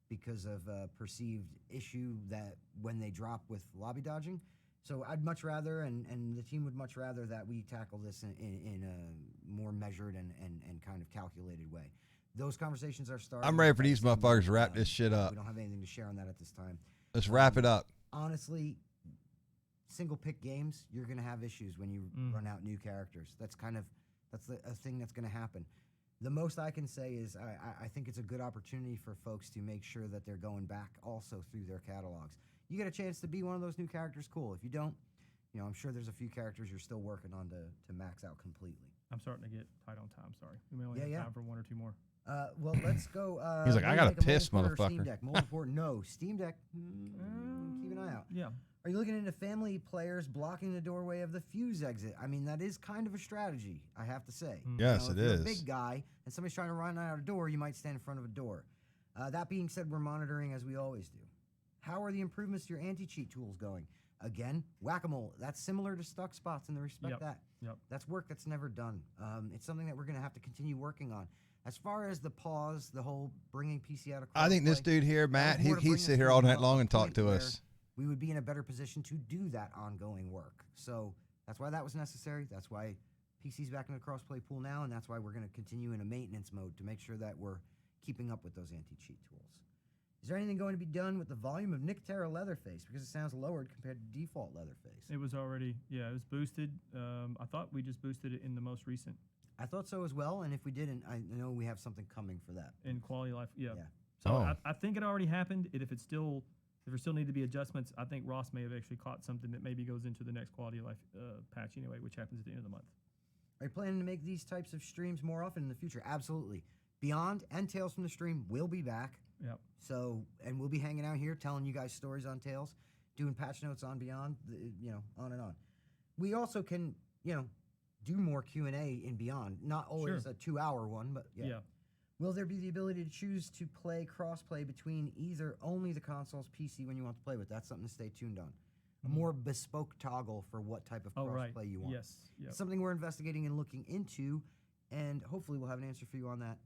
because of a perceived issue that when they drop with lobby dodging. So I'd much rather, and the team would much rather that we tackle this in a more measured and kind of calculated way. Those conversations are starting. I'm ready for these motherfuckers to wrap this shit up. We don't have anything to share on that at this time. Let's wrap it up. Honestly, single pick games, you're going to have issues when you run out new characters. That's a thing that's going to happen. The most I can say is I think it's a good opportunity for folks to make sure that they're going back also through their catalogs. You get a chance to be one of those new characters, cool. If you don't, I'm sure there's a few characters you're still working on to max out completely. I'm starting to get tight on time. Sorry, we may only Yeah, have yeah. time for one or two more. Well, let's go. He's like, what I do you gotta think of piss, multiplayer or Steam motherfucker. Deck. Multiplayer, no. Steam Deck, keep an eye out. Yeah. Are you looking into family players blocking the doorway of the fuse exit? I mean, that is kind of a strategy, I have to say. Yes, if it you're is. a big guy and somebody's trying to run out a door, you might stand in front of a door. That being said, we're monitoring as we always do. How are the improvements to your anti-cheat tools going? Again, whack-a-mole. That's similar to stuck spots in the respect that. Yep. That's work that's never done. It's something that we're going to have to continue working on. As far as the pause, the whole bringing PC out of I think this crossplay, dude here, that Matt, was more to he'd bring sit us here to all a night long and talk point to where us. we would be in a better position to do that ongoing work. So that's why that was necessary. That's why PC's back in the crossplay pool now, and that's why we're going to continue in a maintenance mode to make sure that we're keeping up with those anti-cheat tools. Is there anything going to be done with the volume of Nick Terra Leatherface? Because it sounds lowered compared to default Leatherface. It was already, it was boosted. I thought we just boosted it in the most recent. I thought so as well, and if we didn't, I know we have something coming for that. In quality of life, yeah. Yeah. So Oh. I think it already happened. If there still need to be adjustments, I think Ross may have actually caught something that maybe goes into the next quality of life patch anyway, which happens at the end of the month. Are you planning to make these types of streams more often in the future? Absolutely. Beyond and Tales from the Stream will be back. Yep. So, and we'll be hanging out here telling you guys stories on Tales, doing patch notes on Beyond, on and on. We also can, do more Q&A in Beyond. Not always a 2-hour one, but yeah. Will there be the ability to choose to play crossplay between either only the console's PC when you want to play with? That's something to stay tuned on. A more bespoke toggle for what type of crossplay you want. Yes. Yep. It's something we're investigating and looking into, and hopefully we'll have an answer for you on that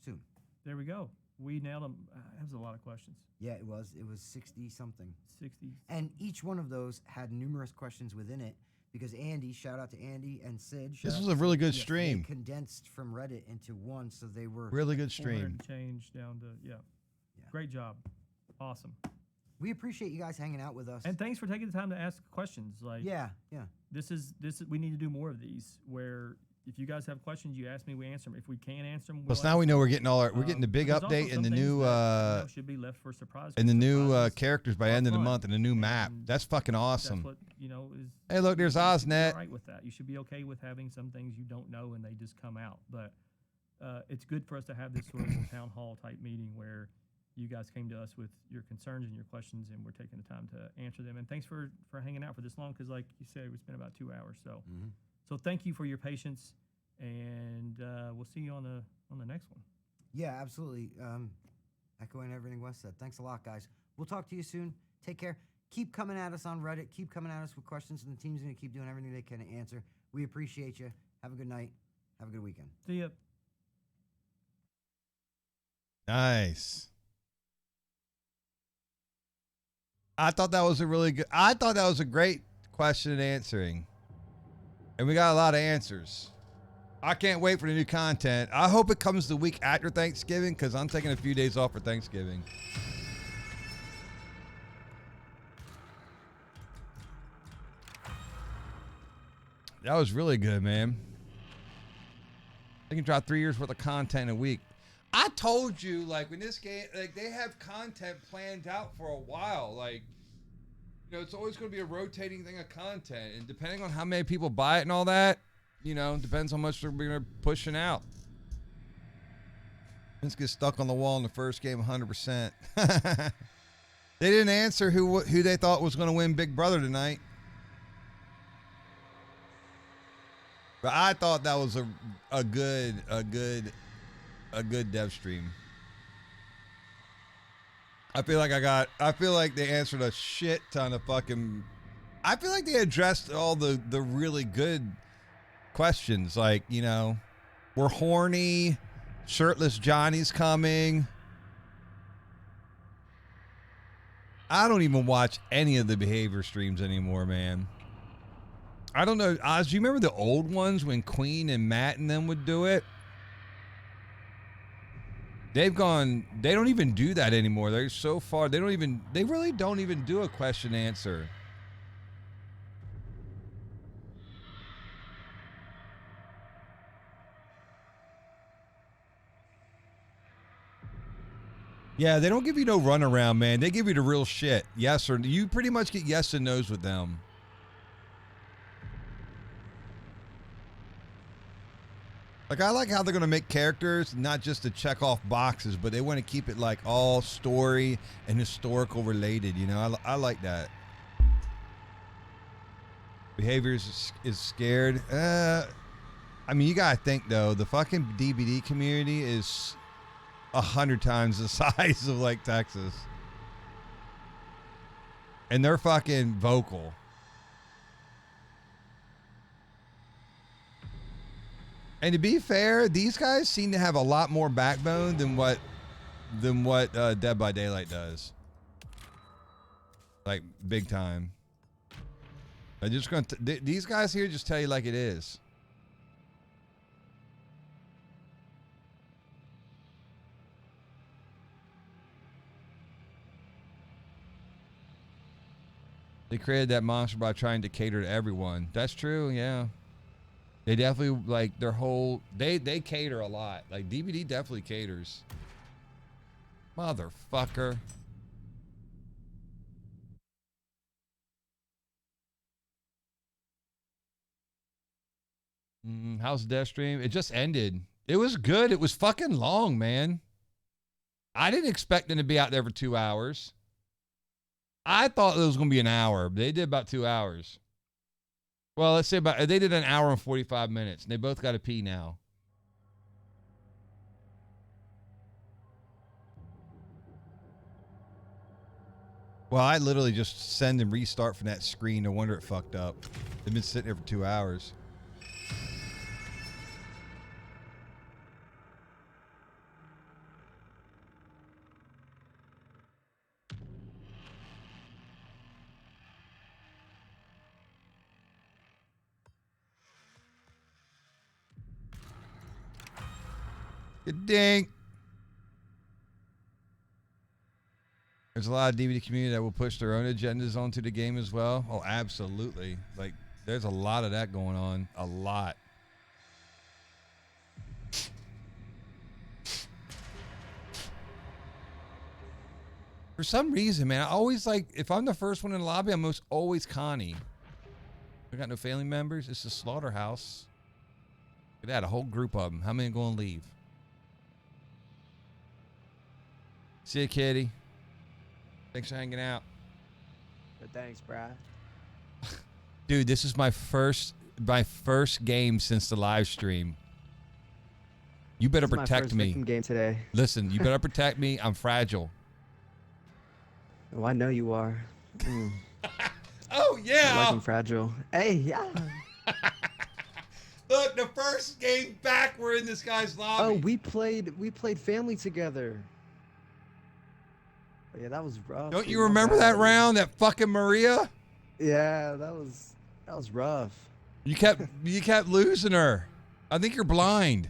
soon. There we go. We nailed them. That was a lot of questions. Yeah, it was 60 something. 60. And each one of those had numerous questions within it because Andy, shout out to Andy and Sid. This was a really good stream. They condensed from Reddit into one, so they were really good stream. Change down to Great job. Awesome. We appreciate you guys hanging out with us. And thanks for taking the time to ask questions. Like This is we need to do more of these where if you guys have questions, you ask me, we answer them. If we can't answer them, Plus now we know we're getting we're getting the big update and the new should be left for surprise. And the new characters by end of the month and a new map. That's fucking awesome. That's what, is hey, look, there's Oznet. All right with that. You should be okay with having some things you don't know and they just come out. But it's good for us to have this sort of town hall type meeting where you guys came to us with your concerns and your questions, and we're taking the time to answer them. And thanks for hanging out for this long, because like you said, we spent about 2 hours. So, so thank you for your patience, and we'll see you on the next one. Yeah, absolutely. Echoing everything Wes said. Thanks a lot, guys. We'll talk to you soon. Take care. Keep coming at us on Reddit. Keep coming at us with questions, and the team's going to keep doing everything they can to answer. We appreciate you. Have a good night. Have a good weekend. See ya. Nice. I thought that was a great question and answering. And we got a lot of answers. I can't wait for the new content. I hope it comes the week after Thanksgiving, because I'm taking a few days off for Thanksgiving. That was really good, man. They can drop 3 years worth of content a week. I told you, like, when this game, like, they have content planned out for a while. Like, it's always going to be a rotating thing of content. And depending on how many people buy it and all that, depends how much they're going to pushing out. Let's get stuck on the wall in the first game 100%. They didn't answer who they thought was going to win Big Brother tonight. But I thought that was a good dev stream. I feel like they answered a shit ton of fucking. I feel like they addressed all the really good questions. Like, we're horny. Shirtless Johnny's coming. I don't even watch any of the behavior streams anymore, man. I don't know. Oz, do you remember the old ones when Queen and Matt and them would do it? They don't even do that anymore. They're so far. They really don't even do a question answer. Yeah, they don't give you no runaround, man. They give you the real shit. Yes or you pretty much get yes and no's with them. Like, I like how they're going to make characters not just to check off boxes, but they want to keep it like all story and historical related. You know, I like that. Behavior is scared. I mean, you got to think, though, the fucking DVD community is 100 times the size of, like, Texas. And they're fucking vocal. And to be fair, these guys seem to have a lot more backbone than what Dead by Daylight does. Like, big time. I'm just going to... These guys here just tell you like it is. They created that monster by trying to cater to everyone. That's true, yeah. They definitely, like, their whole... They cater a lot. Like, DVD definitely caters. Motherfucker. How's the death stream? It just ended. It was good. It was fucking long, man. I didn't expect them to be out there for 2 hours. I thought it was going to be an hour. But they did about 2 hours. Well, let's say they did an hour and 45 minutes. And they both got to pee now. Well, I literally just send and restart from that screen. No wonder it fucked up. They've been sitting there for 2 hours. Good ding. There's a lot of DVD community that will push their own agendas onto the game as well. Oh, absolutely. Like, there's a lot of that going on. A lot. For some reason, man, I always like, if I'm the first one in the lobby, I'm most always Connie. We got no family members. It's a slaughterhouse. Look at that, a whole group of them. How many are going to leave? See you, kitty. Thanks for hanging out. Thanks, Brad. Dude, this is my first game since the live stream. You better This is protect my first me. victim game today. Listen, you better protect me. I'm fragile. Oh, I know you are. Mm. Oh yeah. I like him fragile. Hey, yeah. Look, the first game back, we're in this guy's lobby. Oh, we played family together. Yeah, that was rough. Don't dude, you my remember bad. that round, that fucking Maria? Yeah, that was rough. You kept losing her. I think you're blind.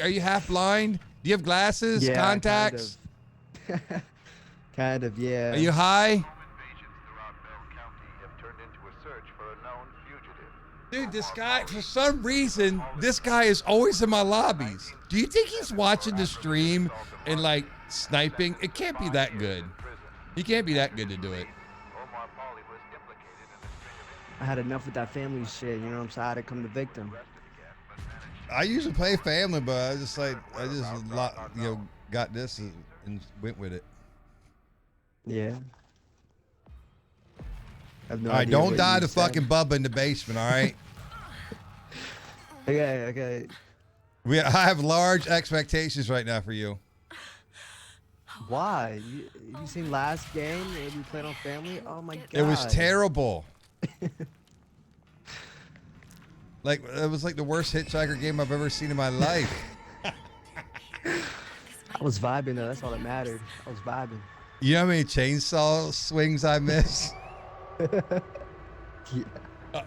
Are you half blind? Do you have glasses? Yeah, Contacts? Kind of. Kind of, yeah. Are you high? Dude, this guy, for some reason, this guy is always in my lobbies. Do you think he's watching the stream and, like, sniping? It can't be that good. He can't be that good to do it. I had enough with that family shit, you know what I'm saying? I had to come the victim. I usually play family, but got this and went with it. Yeah. I have no All right, idea don't what die you to said. fucking Bubba in the basement, all right? Okay. I have large expectations right now for you. Why? You seen last game we played on family? Oh my god. It was terrible. Like, it was like the worst Hitchhiker game I've ever seen in my life. I was vibing though, that's all that mattered. I was vibing. You know how many chainsaw swings I missed? Yeah.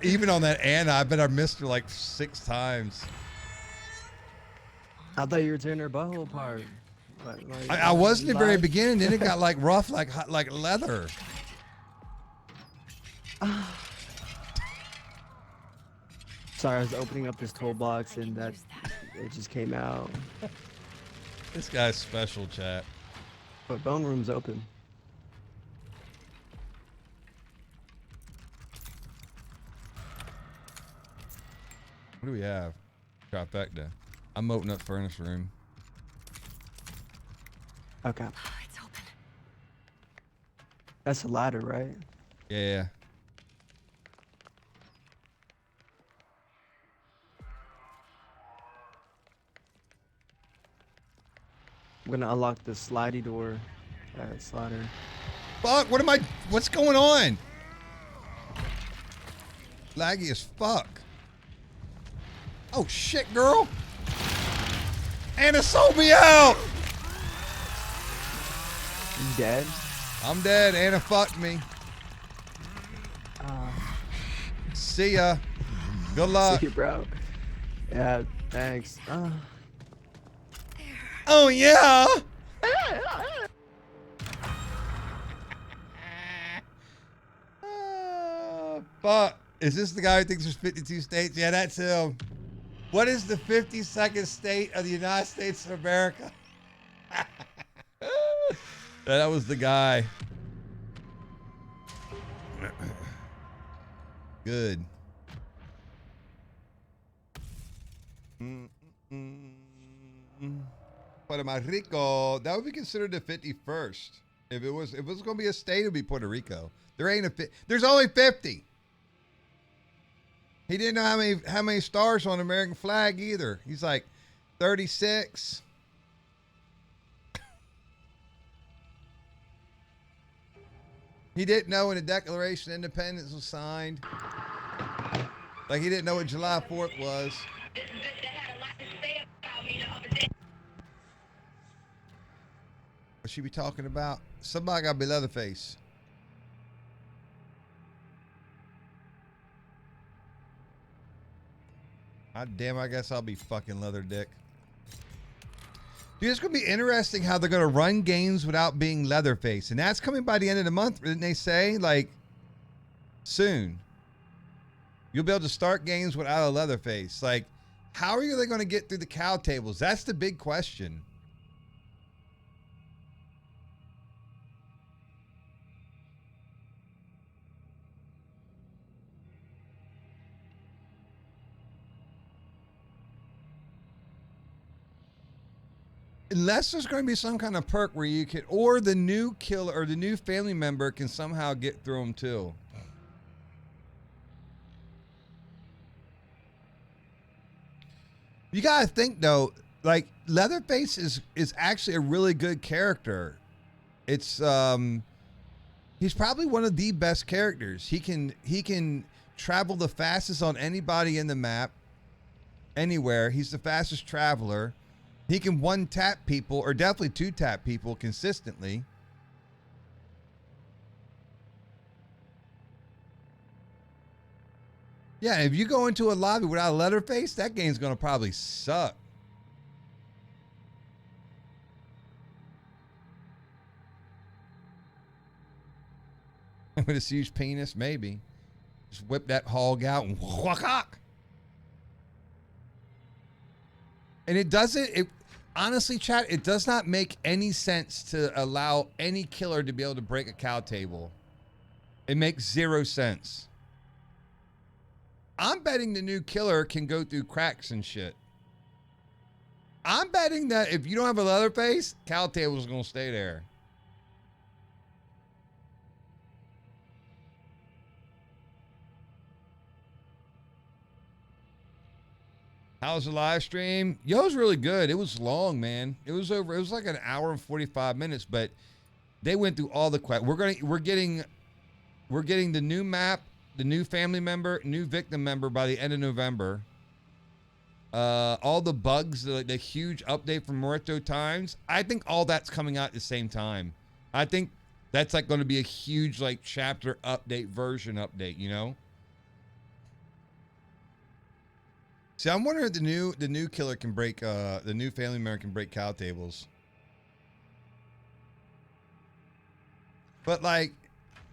Even on that Anna, I bet I missed her like 6 times. I thought you were tearing her butthole apart. I was in the very beginning, then it got like rough, like leather. Sorry, I was opening up this toolbox and it just came out. This guy's special, chat. But bone room's open. What do we have? Trifecta. I'm opening up furnace room. Okay. It's open. That's a ladder, right? Yeah. I'm gonna unlock the slidey door. Slider. Fuck, what's going on? Laggy as fuck. Oh shit, girl. Anna sold me out. You dead? I'm dead. Anna fucked me. See ya. Good luck. See you, bro. Yeah, thanks. Oh yeah. Fuck. Is this the guy who thinks there's 52 states? Yeah, that's him. What is the 52nd state of the United States of America? That was the guy. Good. Puerto Rico, that would be considered the 51st. If it was going to be a state, it would be Puerto Rico. There ain't there's only 50. He didn't know how many stars on the American flag either. He's like 36. He didn't know when the Declaration of Independence was signed. Like he didn't know what July 4th was. What she be talking about? Somebody gotta be Leatherface. God damn, I guess I'll be fucking Leather Dick. Dude, it's gonna be interesting how they're gonna run games without being Leatherface. And that's coming by the end of the month, didn't they say? Like, soon. You'll be able to start games without a Leatherface. Like, how are they gonna get through the cow tables? That's the big question. Unless there's going to be some kind of perk where you can, or the new killer or the new family member can somehow get through them too. You got to think though, like Leatherface is actually a really good character. It's he's probably one of the best characters. He can travel the fastest on anybody in the map, anywhere. He's the fastest traveler. He can one-tap people, or definitely two-tap people consistently. Yeah, if you go into a lobby without a Leatherface, that game's going to probably suck. With his huge penis, maybe. Just whip that hog out and whack. And it doesn't, honestly, chat, it does not make any sense to allow any killer to be able to break a cow table. It makes zero sense. I'm betting the new killer can go through cracks and shit. I'm betting that if you don't have a Leatherface, cow table's going to stay there. How's the live stream? Yo, it was really good. It was long, man. It was like an hour and 45 minutes, but they went through all the questions. We're getting the new map, the new family member, new victim member by the end of November. All the bugs, the huge update from Muerto Times. I think all that's coming out at the same time. I think that's like going to be a huge like chapter update, version update, you know? See, I'm wondering if the new killer can break, the new family member can break cow tables. But like,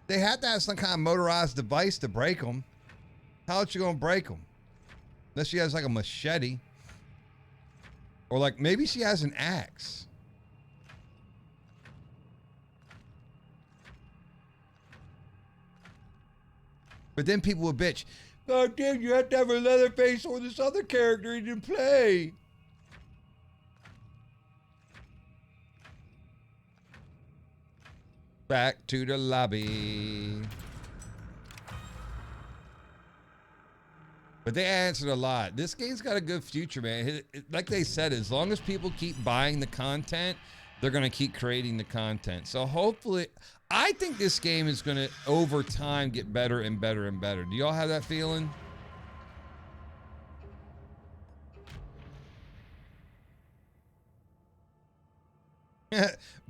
they have to have some kind of motorized device to break them. How else you gonna break them? Unless she has like a machete, or like maybe she has an axe. But then people will bitch. God damn, you have to have a Leatherface or this other character you didn't play. Back to the lobby. But they answered a lot. This game's got a good future, man. Like they said, as long as people keep buying the content, they're going to keep creating the content. So hopefully, I think this game is going to, over time, get better and better and better. Do y'all have that feeling?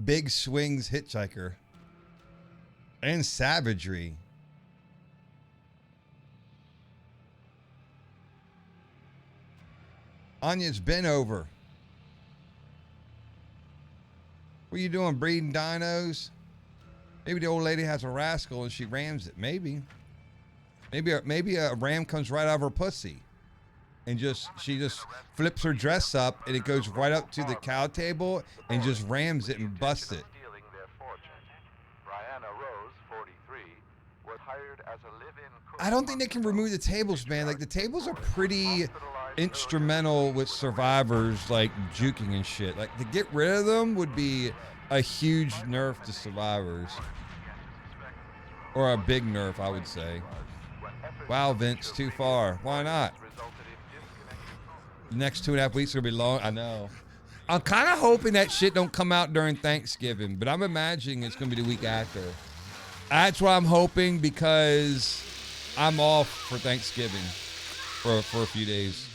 Big Swings Hitchhiker. And Savagery. Anya, it's been over. What are you doing, breeding dinos? Maybe the old lady has a rascal and she rams it. Maybe. Maybe a ram comes right out of her pussy. And she just flips her dress up and it goes right up to the cow table and just rams it and busts it. I don't think they can remove the tables, man. Like, the tables are pretty instrumental with survivors, like, juking and shit. Like, to get rid of them would be a huge nerf to survivors. Or a big nerf, I would say. Wow, Vince, too far. Why not? The next 2.5 weeks are going to be long. I know. I'm kind of hoping that shit don't come out during Thanksgiving, but I'm imagining it's going to be the week after. That's what I'm hoping, because I'm off for Thanksgiving for a few days.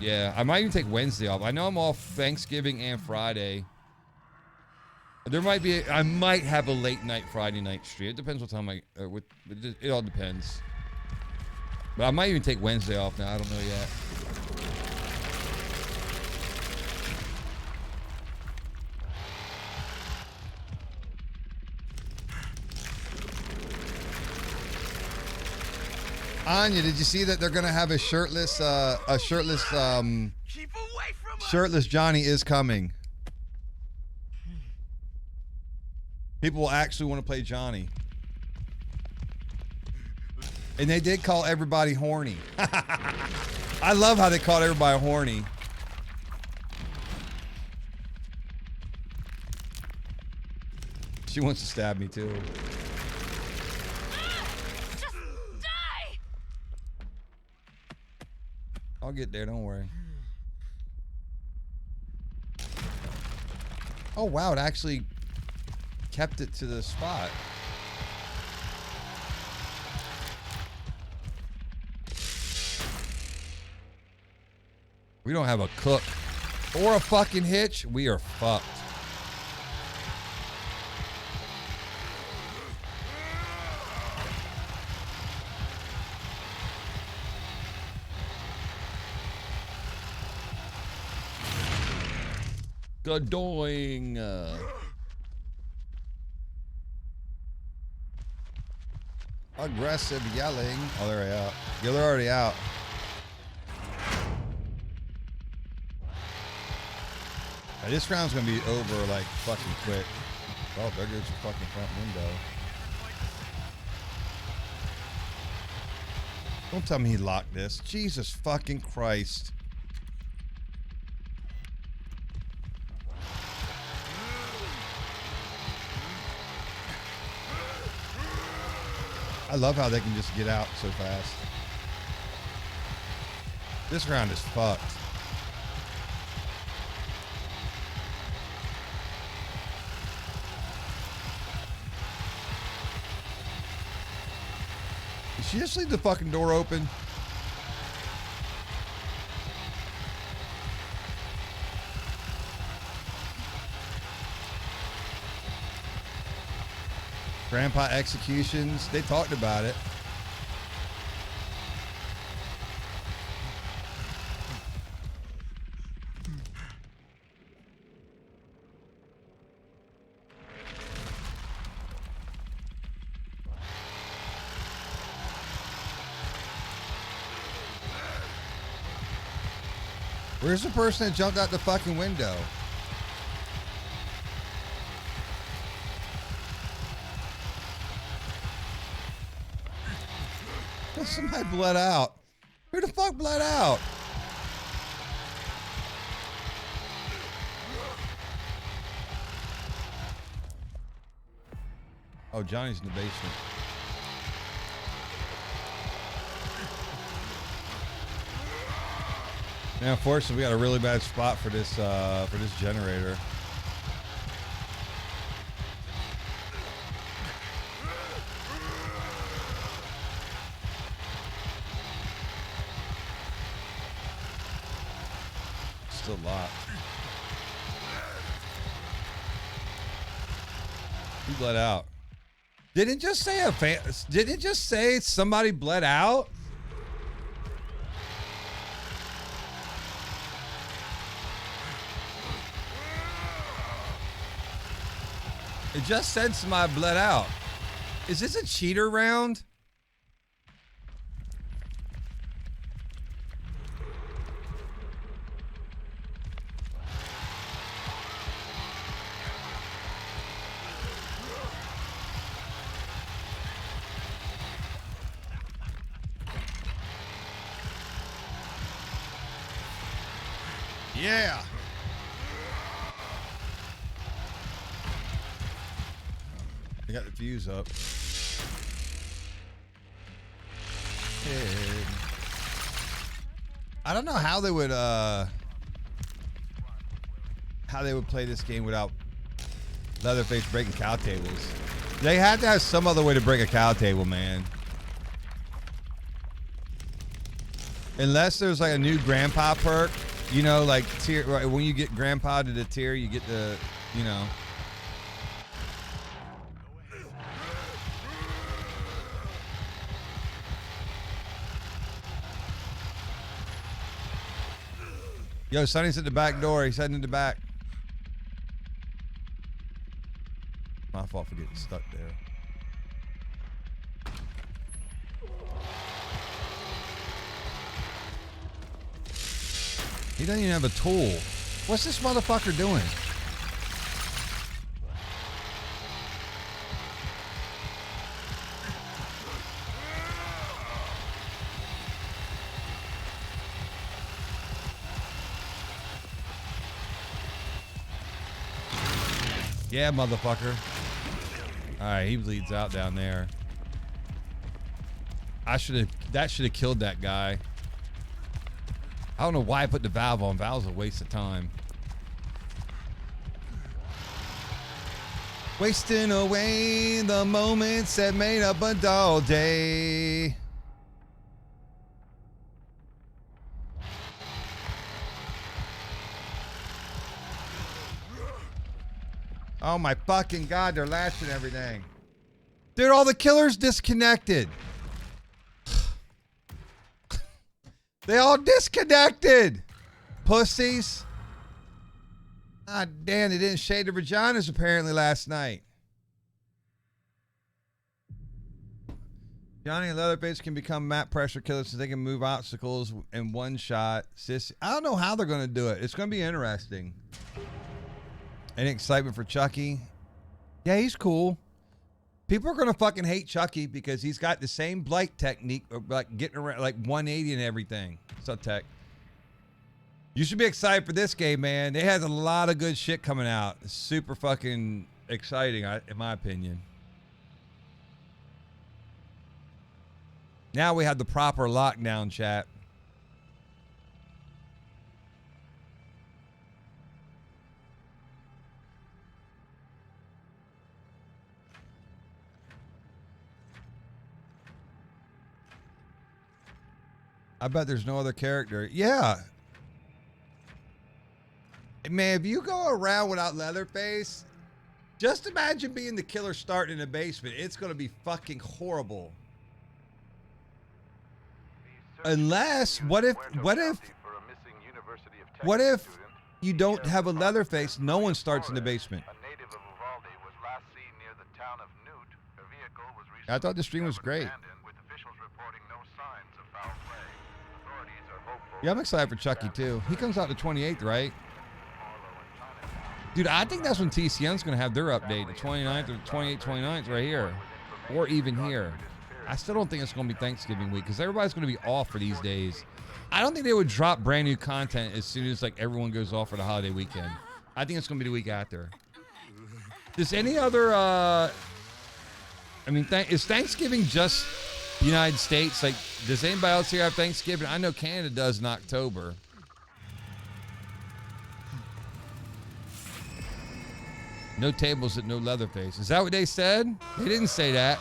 Yeah, I might even take Wednesday off. I know I'm off Thanksgiving and Friday. There might be, I might have a late night Friday night stream. It depends what time it all depends. But I might even take Wednesday off now. I don't know yet. Anya, did you see that they're gonna have a shirtless Johnny is coming. People will actually want to play Johnny. And they did call everybody horny. I love how they called everybody horny. She wants to stab me too. I'll get there, don't worry. Oh wow, it actually kept it to the spot. We don't have a cook or a fucking hitch. We are fucked. Gadoing. Aggressive yelling. Oh, they're out. Yeah, they're already out. This round's gonna be over like fucking quick. Oh, there goes the fucking front window. Don't tell me he locked this. Jesus fucking Christ. I love how they can just get out so fast. This round is fucked. Did she just leave the fucking door open? Grandpa executions. They talked about it. Where's the person that jumped out the fucking window? Somebody bled out. Who the fuck bled out? Oh, Johnny's in the basement. Man, unfortunately, we got a really bad spot for this generator. Still locked. Who bled out? Didn't it just say didn't it just say somebody bled out? It just said somebody bled out. Is this a cheater round? Yeah. I got the fuse up. I don't know how they would play this game without Leatherface breaking cow tables. They had to have some other way to break a cow table, man. Unless there's like a new grandpa perk, you know, like tier, right, when you get grandpa to the tier, you get the, you know. Yo, Sonny's at the back door. He's heading to the back. My fault for getting stuck there. He doesn't even have a tool. What's this motherfucker doing? Yeah, motherfucker. All right, he bleeds out down there. That should have killed that guy. I don't know why I put the valve on. Valve's a waste of time. Wasting away the moments that made up a dull day. Oh my fucking God, they're lashing everything. Dude, all the killers disconnected. They all disconnected. Pussies. Ah, damn, they didn't shade their vaginas apparently last night. Johnny and Leatherface can become map pressure killers so they can move obstacles in one shot. I don't know how they're going to do it. It's going to be interesting. Any excitement for Chucky? Yeah, he's cool. People are going to fucking hate Chucky because he's got the same blight technique of like getting around like 180 and everything. What's up, Tech? You should be excited for this game, man. They had a lot of good shit coming out. It's super fucking exciting, in my opinion. Now we have the proper lockdown, chat. I bet there's no other character. Yeah. Man, if you go around without Leatherface, just imagine being the killer starting in the basement. It's going to be fucking horrible. Unless, what if you don't have a Leatherface, no one starts in the basement? I thought the stream was great. Yeah, I'm excited for Chucky too. He comes out the 28th, right? Dude, I think that's when TCM's going to have their update, the 29th or 28th, 29th right here. Or even here. I still don't think it's going to be Thanksgiving week because everybody's going to be off for these days. I don't think they would drop brand new content as soon as like everyone goes off for the holiday weekend. I think it's going to be the week after. Does any other I mean, is Thanksgiving just the United States? Like, does anybody else here have Thanksgiving? I know Canada does in October. No tables at no Leatherface. Is that what they said? They didn't say that.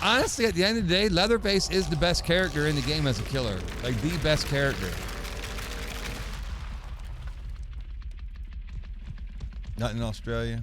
Honestly, at the end of the day, Leatherface is the best character in the game as a killer. Like, the best character. Not in Australia.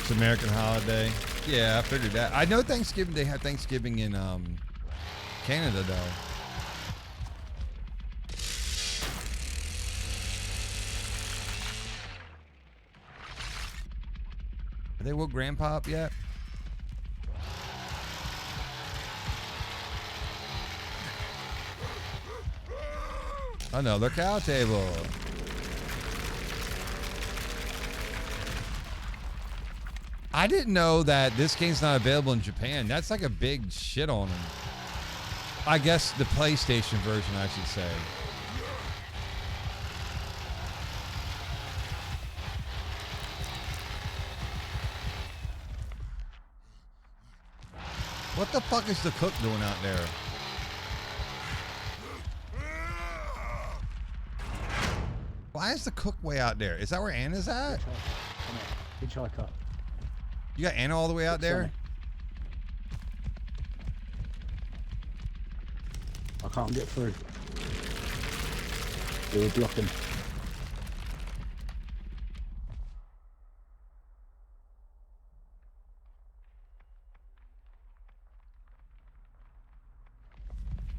It's American holiday. Yeah, I figured that. I know Thanksgiving, they have Thanksgiving in Canada, though. Have they woke Grandpa up yet? Another cow table. I didn't know that this game's not available in Japan. That's like a big shit on them. I guess the PlayStation version, I should say. What the fuck is the cook doing out there? Why is the cook way out there? Is that where Anna's at? Hitchhiker. You got Anna all the way out there? I can't get through. They were blocking.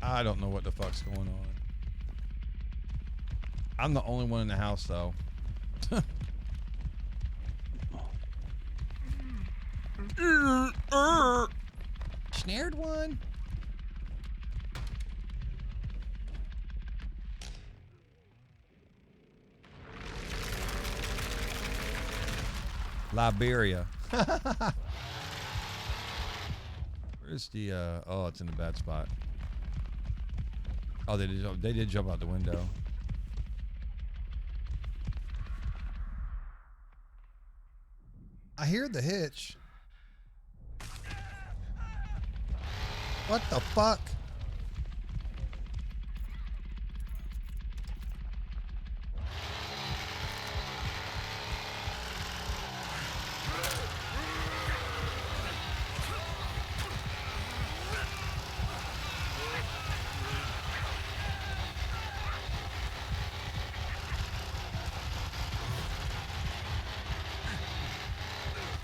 I don't know what the fuck's going on. I'm the only one in the house, though. Snared one. Liberia. Where's the oh, it's in the bad spot. Oh, they did jump out the window. I hear the hitch. What the fuck?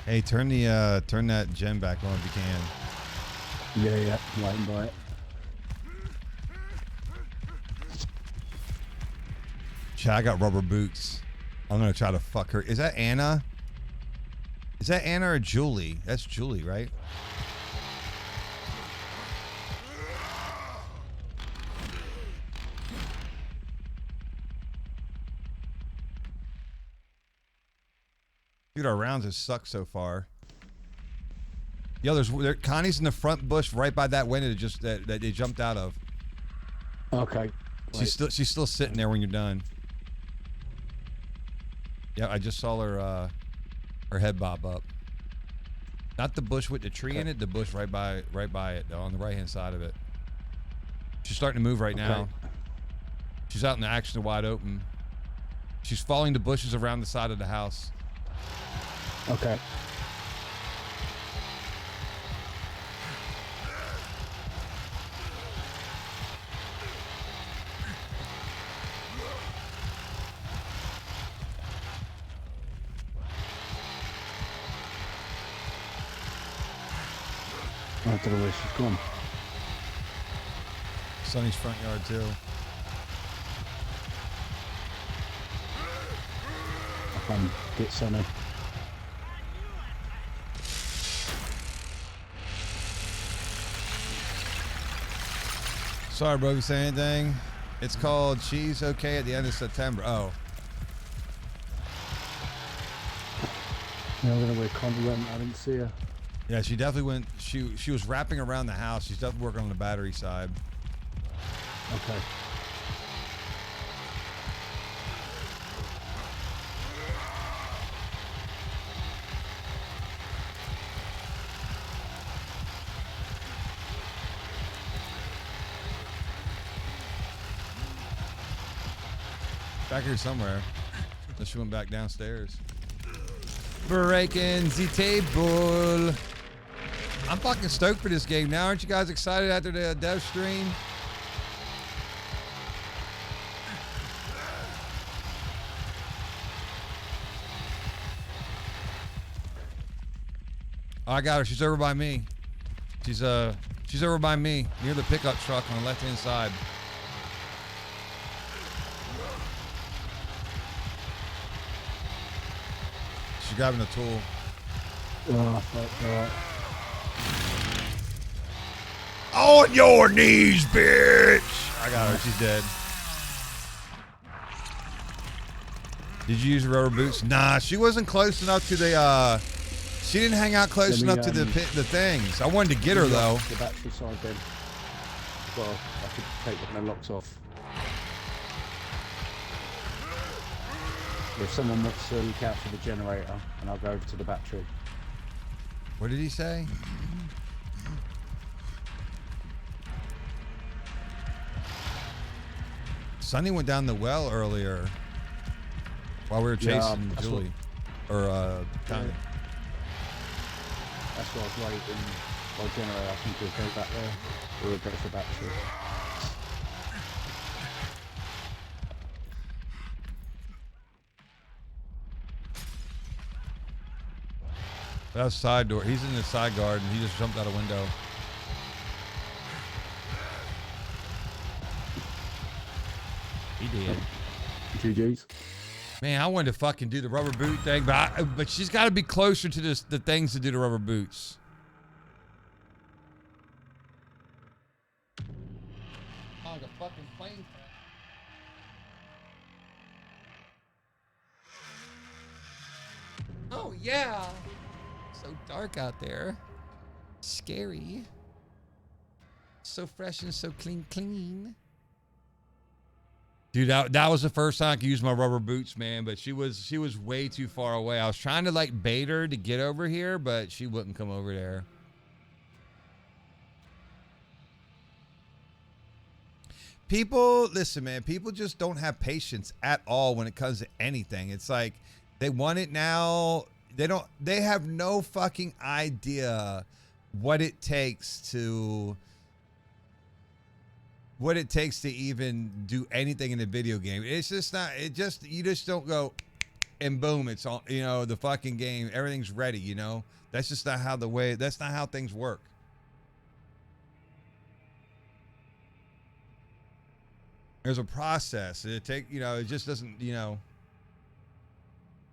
Hey, turn that gen back on if you can. Yeah, waiting by it. Chat, I got rubber boots. I'm gonna try to fuck her. Is that Anna? Is that Anna or Julie? That's Julie, right? Dude, our rounds have sucked so far. Yo, Connie's in the front bush right by that window that they jumped out of. Okay. She's still sitting there when you're done. Yeah, I just saw her head bob up. Not the bush with the tree in it, the bush right by it though, on the right hand side of it. She's starting to move right now. She's out in the action wide open. She's following the bushes around the side of the house. Okay. I don't know where she's gone. Sonny's front yard too. I can get Sonny. Sorry, bro. You say anything? It's called She's Okay at the end of September. Oh. Yeah, I don't know where Connie went. I didn't see her. Yeah, she definitely went. She was wrapping around the house. She's definitely working on the battery side. Okay. Back here somewhere. Unless she went back downstairs. Breaking the table. I'm fucking stoked for this game now. Aren't you guys excited after the dev stream? Oh, I got her. She's over by me. She's over by me near the pickup truck on the left-hand side. She's grabbing a tool. Oh, fuck, On your knees, bitch! I got her. She's dead. Did you use the rubber boots? Nah, she wasn't close enough to the, she didn't hang out close enough to the things. I wanted to get her, though. The battery side then. Well, I could take one of the locks off. If someone wants to look out for the generator, and I'll go over to the battery. What did he say? Sonny went down the well earlier while we were chasing Julie. Connie. That's why I was waiting. Well, generator, I think we'll go back there. Or we'll go for battery. That's side door. He's in the side garden. He just jumped out a window. He did. GG's. Man, I wanted to fucking do the rubber boot thing, but she's got to be closer to the things to do the rubber boots. Oh, the fucking plane. Oh yeah. So dark out there. Scary. So fresh and so clean. Dude, that was the first time I could use my rubber boots, man. But she was way too far away. I was trying to like bait her to get over here, but she wouldn't come over there. People, listen, man. People just don't have patience at all when it comes to anything. It's like they want it now. They have no fucking idea what it takes to even do anything in a video game. It's just not, you just don't go and boom, it's all, the fucking game, everything's ready, That's just not how that's not how things work. There's a process. It just doesn't,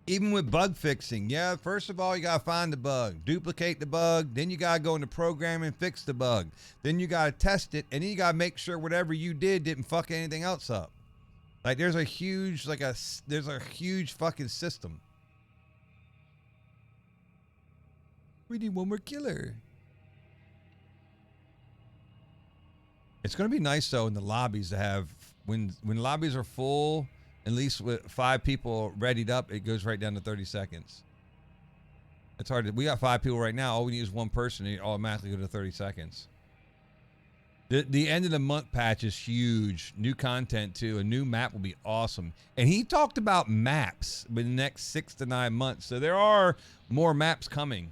even with bug fixing, yeah, first of all, you got to find the bug, duplicate the bug, then you got to go into program and fix the bug. Then you got to test it, and then you got to make sure whatever you did didn't fuck anything else up. Like, there's a huge fucking system. We need one more killer. It's going to be nice, though, in the lobbies to have, when lobbies are full, at least with 5 people readied up, it goes right down to 30 seconds. It's hard. We got 5 people right now. All we need is one person, and it automatically go to 30 seconds. The end of the month patch is huge. New content, too. A new map will be awesome. And he talked about maps in the next 6 to 9 months. So there are more maps coming,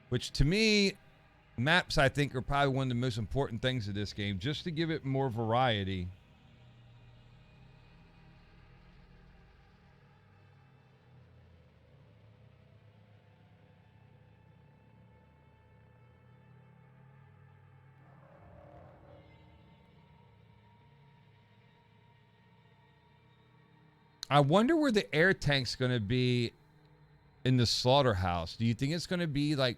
which to me, maps, I think, are probably one of the most important things of this game, just to give it more variety. I wonder where the air tank's going to be in the slaughterhouse. Do you think it's going to be like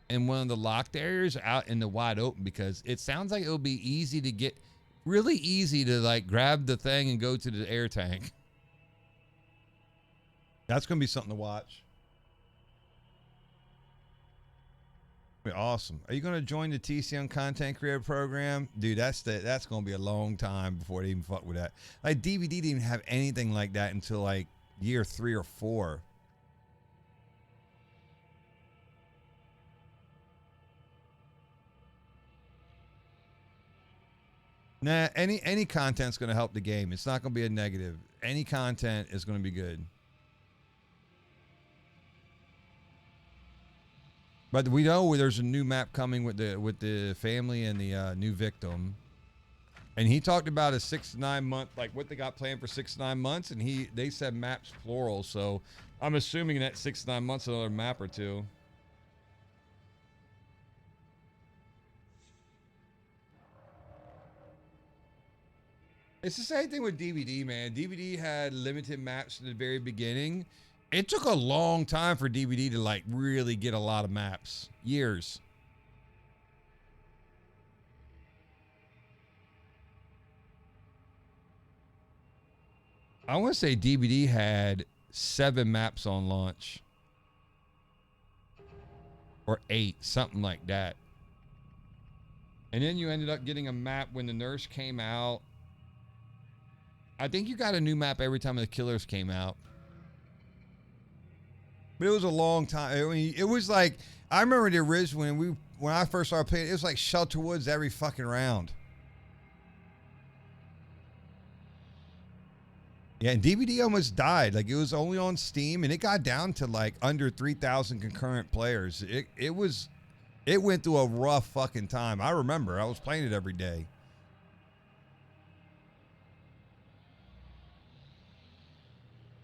in one of the locked areas out in the wide open? Because it sounds like it'll be easy to get really easy to like grab the thing and go to the air tank. That's gonna be something to watch. Be awesome. Are you gonna join the TCM content creator program? Dude, that's gonna be a long time before they even fuck with that. Like DVD didn't even have anything like that until like year 3 or 4. Nah, any content's gonna help the game. It's not gonna be a negative. Any content is gonna be good. But we know there's a new map coming with the family and the new victim. And he talked about a 6 to 9 month, like what they got planned for 6 to 9 months, and they said maps plural. So I'm assuming that 6 to 9 months another map or two. It's the same thing with DVD, man. DVD had limited maps in the very beginning. It took a long time for DVD to like really get a lot of maps. Years. I want to say DVD had 7 maps on launch. Or 8, something like that. And then you ended up getting a map when the nurse came out. I think you got a new map every time the killers came out. But it was a long time. I mean, it was like, I remember the original when I first started playing, it was like Shelter Woods every fucking round. Yeah, and DVD almost died. Like it was only on Steam and it got down to like under 3,000 concurrent players. It went through a rough fucking time. I remember I was playing it every day.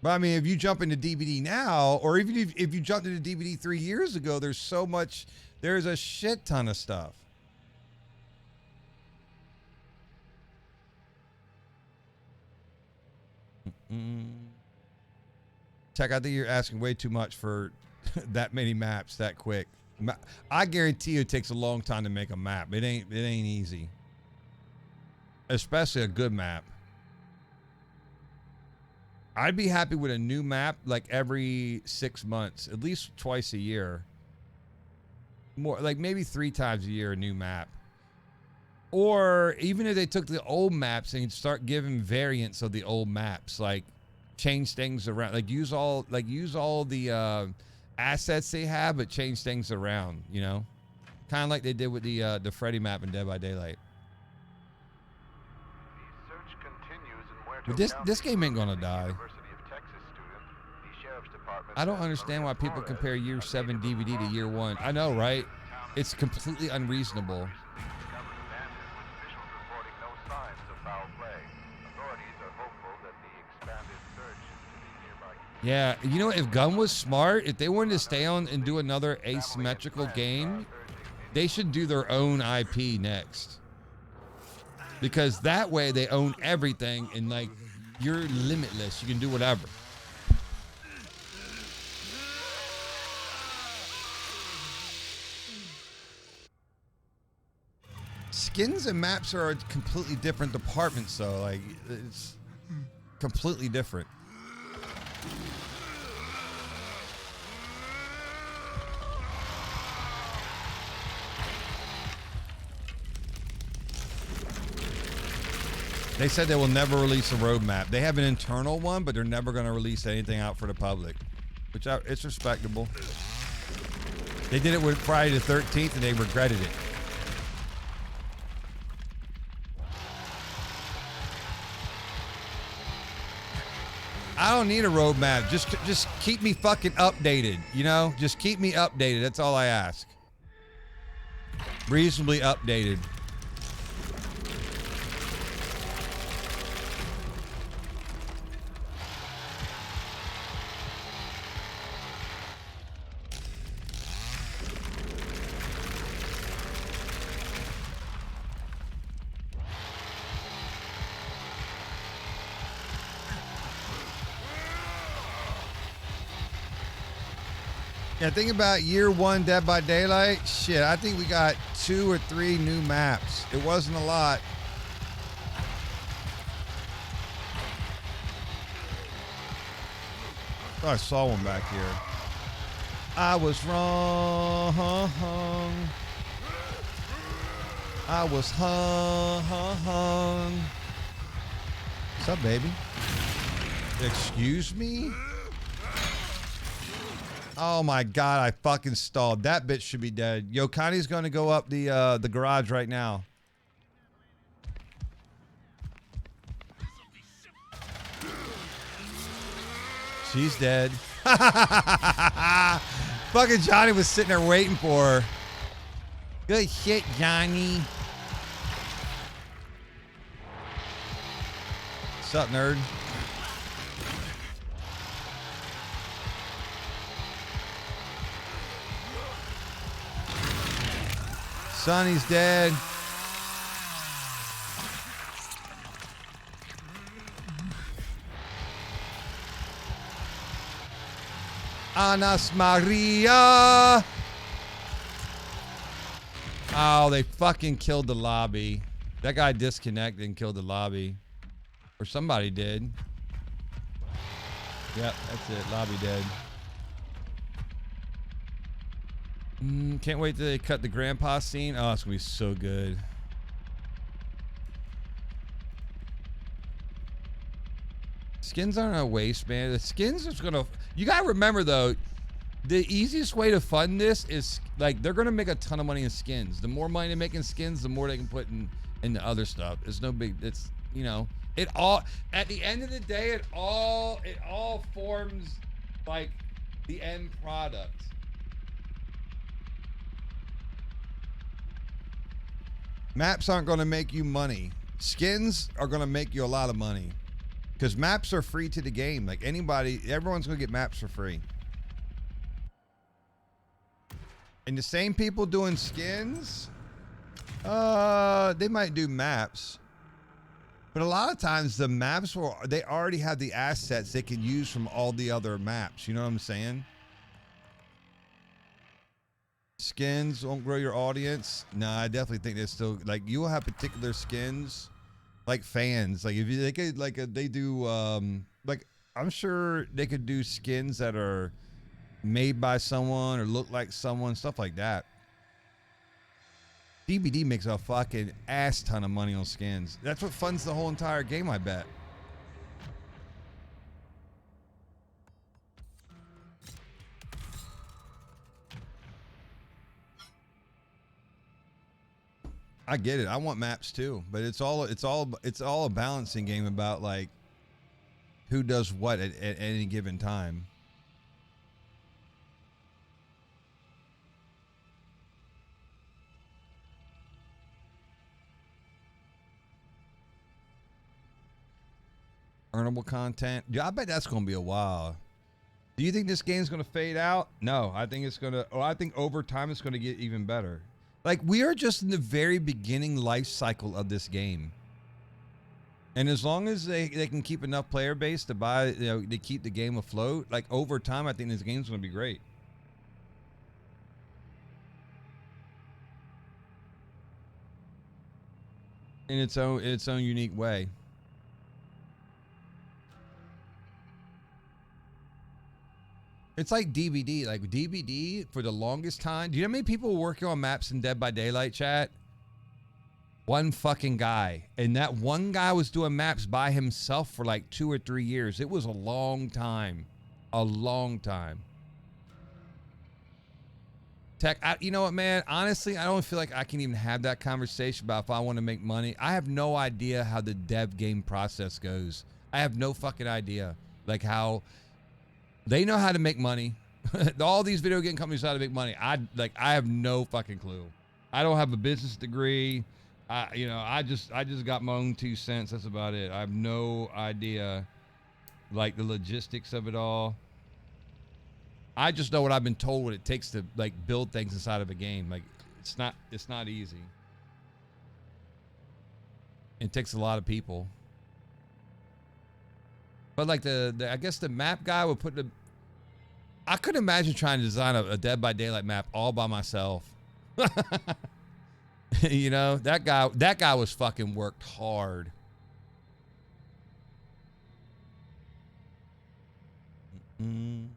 But I mean, if you jump into DVD now, or even if you jumped into DVD 3 years ago, there's a shit ton of stuff. Check, I think you're asking way too much for that many maps that quick. I guarantee you it takes a long time to make a map. It ain't easy. Especially a good map. I'd be happy with a new map like every 6 months, at least twice a year. More like maybe 3 times a year, a new map. Or even if they took the old maps and start giving variants of the old maps, like change things around, like use all the assets they have, but change things around, you know, kind of like they did with the Freddy map in Dead by Daylight. But this game ain't gonna die. I don't understand why people compare year 7 DVD to year 1. I know, right? It's completely unreasonable. Yeah, you know, if Gunn was smart, if they wanted to stay on and do another asymmetrical game, they should do their own IP next. Because that way they own everything and like you're limitless. You can do whatever. Skins and maps are completely different departments, though. Like, it's completely different. They said they will never release a roadmap. They have an internal one, but they're never going to release anything out for the public, which it's respectable. They did it with Friday the 13th, and they regretted it. I don't need a roadmap. Just keep me fucking updated, you know? Just keep me updated. That's all I ask. Reasonably updated. Yeah, think about year 1 Dead by Daylight. Shit, I think we got 2 or 3 new maps. It wasn't a lot. Oh, I saw one back here. I was wrong. I was hung. What's up, baby? Excuse me? Oh my God, I fucking stalled. That bitch should be dead. Yo, Connie's gonna go up the garage right now. She's dead. Fucking Johnny was sitting there waiting for her. Good shit, Johnny. What's up, nerd? Sonny's dead. Anas Maria. Oh, they fucking killed the lobby. That guy disconnected and killed the lobby. Or somebody did. Yep, that's it. Lobby dead. Can't wait till they cut the grandpa scene. Oh, it's gonna be so good. Skins aren't a waste, man. The skins is gonna. You gotta remember though, the easiest way to fund this is like they're gonna make a ton of money in skins. The more money they make in skins, the more they can put in the other stuff. It's no big. It's it all at the end of the day, it all forms like the end product. Maps aren't going to make you money. Skins are going to make you a lot of money. Because maps are free to the game. Like everyone's going to get maps for free. And the same people doing skins, they might do maps. But a lot of times the maps, they already have the assets they can use from all the other maps. You know what I'm saying? Skins won't grow your audience. No, I definitely think there's still like you will have particular skins, like fans. Like if they could they do like I'm sure they could do skins that are made by someone or look like someone, stuff like that. DBD makes a fucking ass ton of money on skins. That's what funds the whole entire game, I bet. I get it. I want maps too, but it's all a balancing game about like who does what at any given time. Earnable content. Yeah, I bet that's going to be a while. Do you think this game's going to fade out? No, I think it's going to. Oh, I think over time it's going to get even better. Like, we are just in the very beginning life cycle of this game. And as long as they can keep enough player base to buy, to keep the game afloat, like over time, I think this game's going to be great. In its own unique way. It's like DVD. Like DVD for the longest time. Do you know how many people were working on maps in Dead by Daylight, chat? One fucking guy. And that one guy was doing maps by himself for like 2 or 3 years. It was a long time. A long time. Tech, you know what, man? Honestly, I don't feel like I can even have that conversation about if I want to make money. I have no idea how the dev game process goes. I have no fucking idea. Like how... They know how to make money. All these video game companies know how to make money. I have no fucking clue. I don't have a business degree. I just got my own 2 cents. That's about it. I have no idea, like the logistics of it all. I just know what I've been told what it takes to like build things inside of a game. Like it's not easy. It takes a lot of people. But like I guess the map guy would put I couldn't imagine trying to design a Dead by Daylight map all by myself. You know, that guy was fucking worked hard. Mm.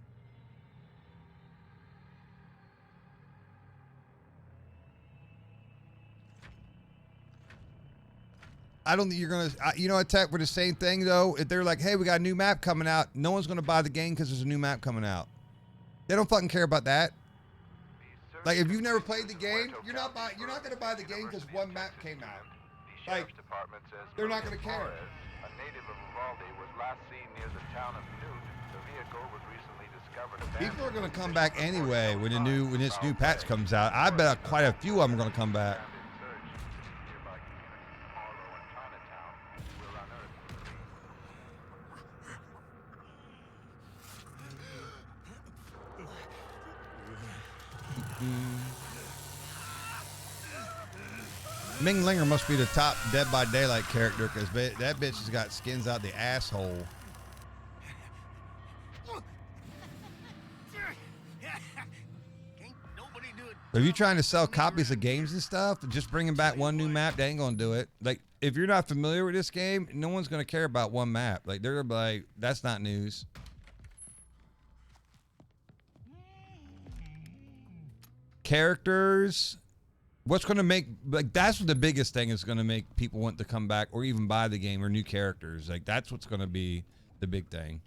I don't think you're gonna. You know, attack for the same thing though. If they're like, "Hey, we got a new map coming out," no one's gonna buy the game because there's a new map coming out. They don't fucking care about that. Like, if you've never played the game, you're not gonna buy the game because one map came out. Like, they're not gonna care. A native of Uvalde was last seen near the town of Newt. The vehicle was recently discovered. People are gonna come back anyway when this new patch comes out. I bet quite a few of them are gonna come back. Ming Linger must be the top Dead by Daylight character because that bitch has got skins out the asshole. If you're trying to sell copies of games and stuff, just bringing back one new map, they ain't gonna do it. Like, if you're not familiar with this game, no one's gonna care about one map. Like, they're gonna be like, that's not news. Characters, what's going to make, like, that's what the biggest thing is going to make people want to come back or even buy the game, or new characters. Like, that's what's going to be the big thing.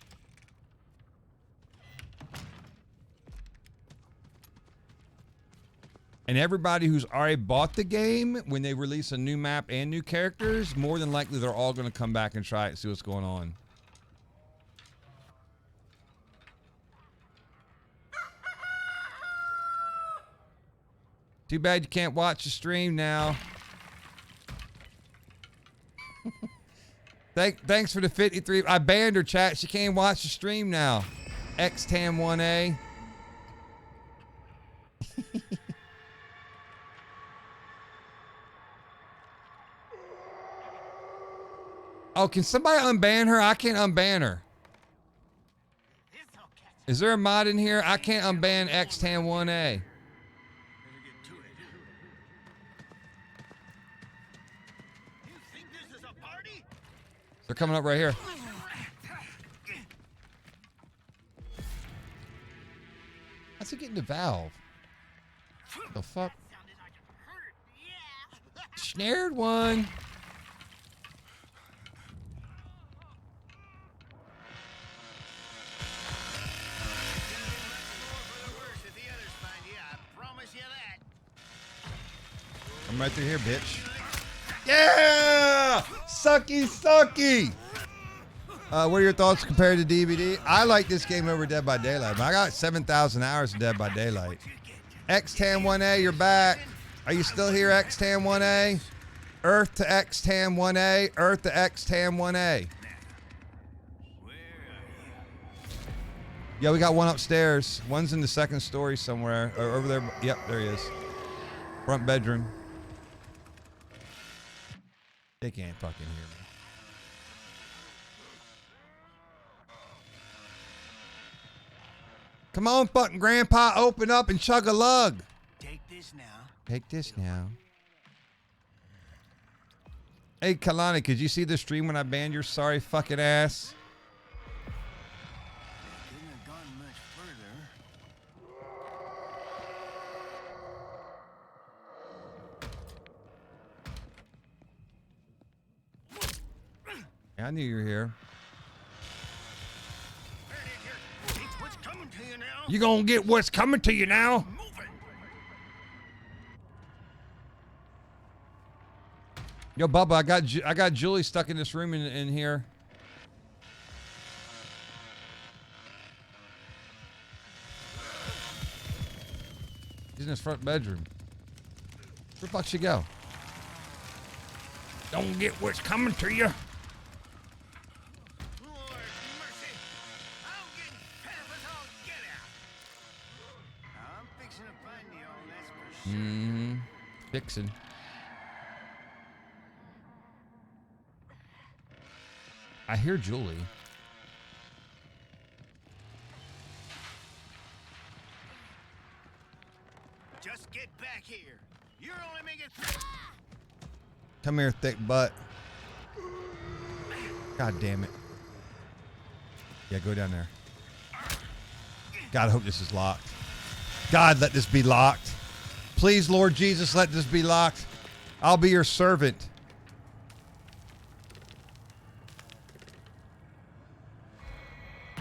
And everybody who's already bought the game, when they release a new map and new characters, more than likely they're all going to come back and try it and see what's going on. Too bad you can't watch the stream now. Thanks for the 53. I banned her, chat. She can't watch the stream now. XTAM1A. Oh, can somebody unban her? I can't unban her. Is there a mod in here? I can't unban XTAM1A. They're coming up right here. How's it getting to Valve? What the fuck? Snared one. I'm right through here, bitch. Yeah! Sucky, sucky! What are your thoughts compared to DVD? I like this game over Dead by Daylight. I got 7,000 hours of Dead by Daylight. XTAM1A, you're back. Are you still here, XTAM1A? Earth to XTAM1A. Earth to XTAM1A. Yeah, we got one upstairs. One's in the second story somewhere. Or over there. Yep, there he is. Front bedroom. They can't fucking hear me. Come on, fucking grandpa, open up and chug a lug. Take this now. Take this now. Hey, Kalani, could you see the stream when I banned your sorry fucking ass? Couldn't have gone much further. Yeah, I knew you were here. What's coming to you now? You gonna get what's coming to you now? Yo, Bubba, I got Julie stuck in this room in here. He's in his front bedroom. Where the fuck she go? Don't get what's coming to you. Fixin'. I hear Julie. Just get back here. You're only making. Come here, thick butt. God damn it. Yeah, go down there. God, I hope this is locked. God, let this be locked. Please, Lord Jesus, let this be locked. I'll be your servant.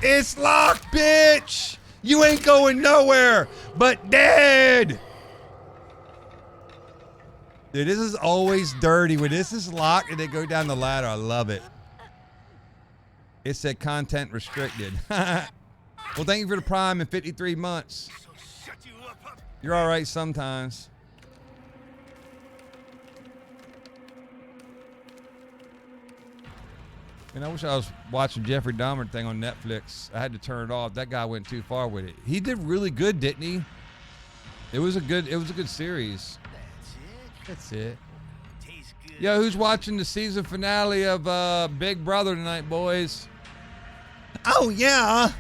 It's locked, bitch! You ain't going nowhere but dead! Dude, this is always dirty. When this is locked and they go down the ladder, I love it. It said content restricted. Well, thank you for the prime in 53 months. You're all right sometimes. And I wish I was watching Jeffrey Dahmer thing on Netflix. I had to turn it off. That guy went too far with it. He did really good, didn't he? It was a good series. That's it. Yo, who's watching the season finale of Big Brother tonight, boys? Oh yeah.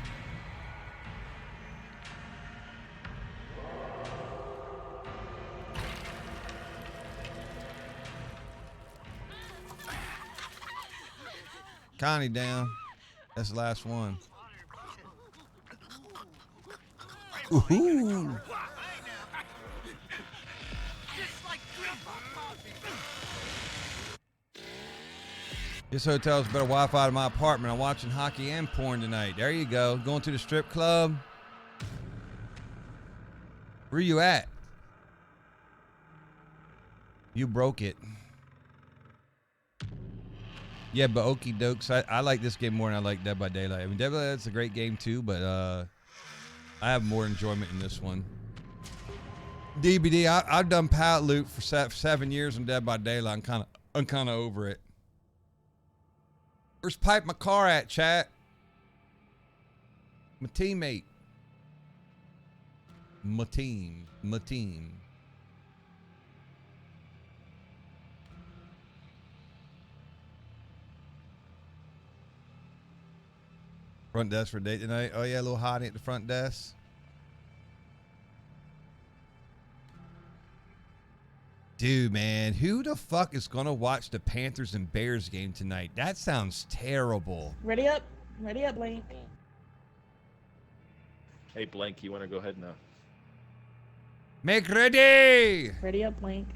Connie down. That's the last one. Ooh. This hotel's better Wi-Fi than my apartment. I'm watching hockey and porn tonight. There you go. Going to the strip club. Where you at? You broke it. Yeah, but okie dokes. I like this game more than I like Dead by Daylight. I mean, Dead by Daylight's a great game too, but I have more enjoyment in this one. DBD, I've done pallet loot for 7 years on Dead by Daylight. I'm kind of over it. Where's Pipe my car at, chat? My teammate. My team. Front desk for date tonight. Oh yeah, a little hottie at the front desk. Dude, man, who the fuck is gonna watch the Panthers and Bears game tonight? That sounds terrible. Ready up, Blake. Hey, Blank, you want to go ahead now? Make ready. Ready up, Blake.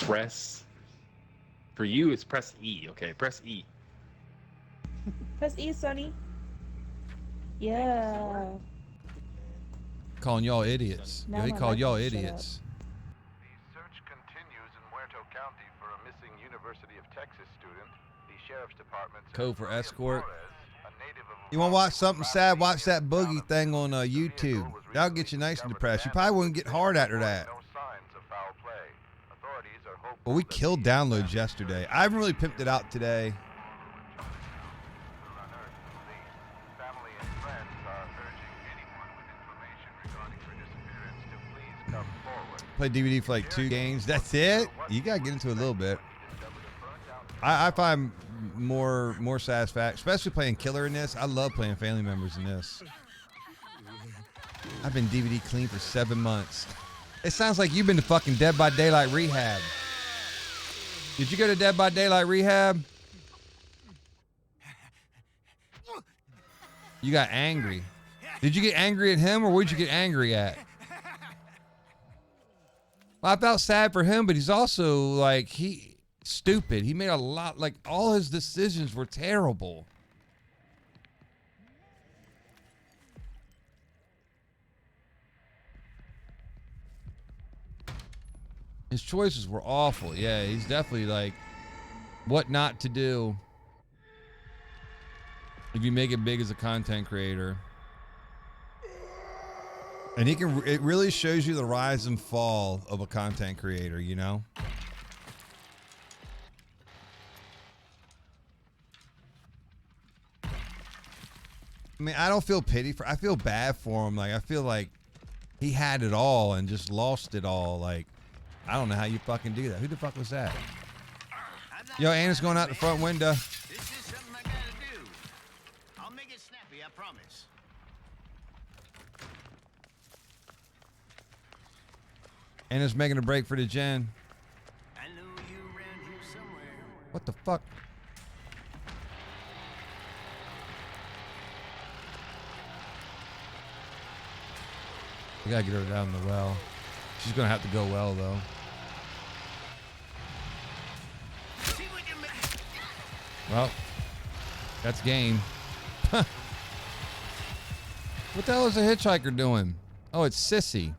Press. For you, it's press E. Okay, press E. Press E, Sonny. Yeah. Calling y'all idiots. Now Yeah, he my called y'all microphone shut idiots. The search continues in Muerto County for a missing University of Texas student. The sheriff's department says Code for William escort. Flores, a native of You want to watch something sad? Watch that Boogie thing on YouTube. That'll get you nice and depressed. You probably wouldn't get hard after that. no signs of foul play. Authorities are hopeful Well, we that killed downloads yesterday. I haven't really pimped it out today. family and friends are urging anyone with information regarding her disappearance to please come forward. Play DVD for like 2 games. That's it? You got to get into it a little bit. I find more satisfaction, especially playing killer in this. I love playing family members in this. I've been DVD clean for 7 months. It sounds like you've been to fucking Dead by Daylight rehab. Did you go to Dead by Daylight rehab? You got angry. Did you get angry at him, or where'd you get angry at? Well, I felt sad for him, but he's also like, stupid. He made a lot, like all his decisions were terrible. His choices were awful. Yeah, he's definitely like what not to do if you make it big as a content creator. And it really shows you the rise and fall of a content creator, you know? I mean, I don't feel I feel bad for him. Like, I feel like he had it all and just lost it all. Like, I don't know how you fucking do that. Who the fuck was that? Yo, Anna's going out the front window. This is something I gotta do. I'll make it snappy, I promise. Anna's making a break for the gen. I know you around here somewhere. What the fuck? We gotta get her down the well. She's gonna have to go well though. Well, that's game. What the hell is a hitchhiker doing? Oh, it's Sissy.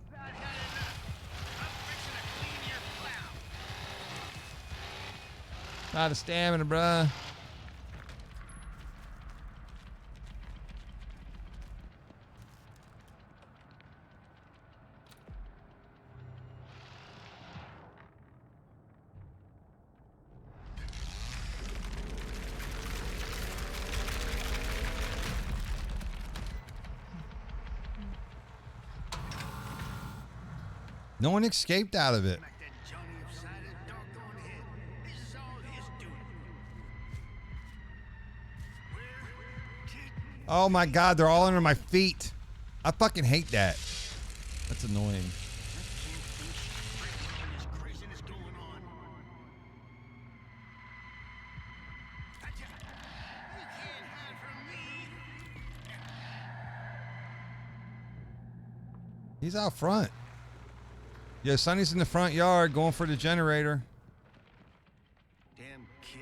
Not a stamina, bruh. No one escaped out of it. Oh my God, they're all under my feet. I fucking hate that. That's annoying. He's out front. Yeah, Sonny's in the front yard going for the generator. Damn kids.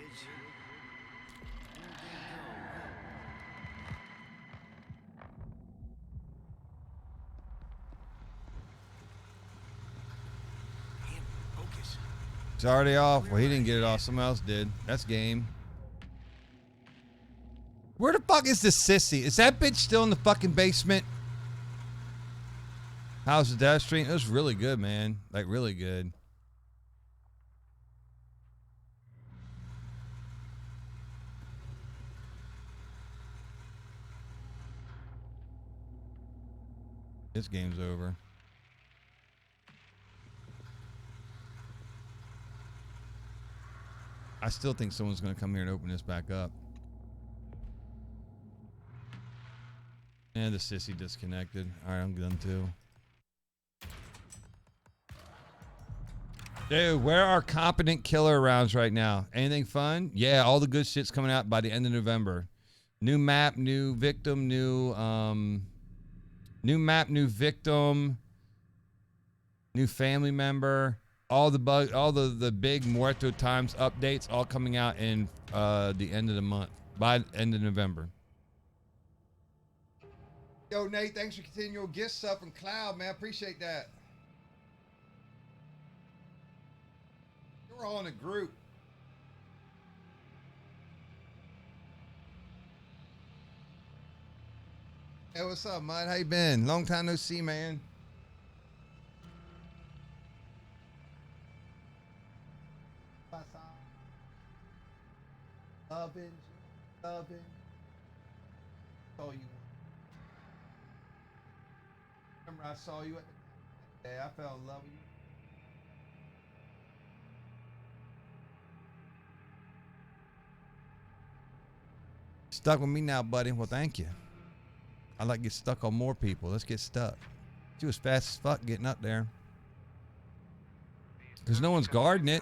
Focus. It's already off. Well, he didn't get it off. Someone else did. That's game. Where the fuck is this Sissy? Is that bitch still in the fucking basement? How's the death stream? It was really good, man. Like, really good. This game's over. I still think someone's going to come here and open this back up. And the Sissy disconnected. All right, I'm done too. Dude, where are competent killer rounds right now? Anything fun? Yeah, all the good shit's coming out by the end of November. New map, new victim, new map, new victim, new family member. All the big Muerto Times updates all coming out in the end of the month, by the end of November. Yo, Nate, thanks for continual gift stuff from Cloud, man. Appreciate that. We're all in a group. Hey, what's up, Mud? How you been? Long time no see, man. Loving. Saw you. Remember I saw you at the day. I fell in love with you. Stuck with me now, buddy. Well, thank you. I like to get stuck on more people. Let's get stuck. She was fast as fuck getting up there. Because no one's guarding it.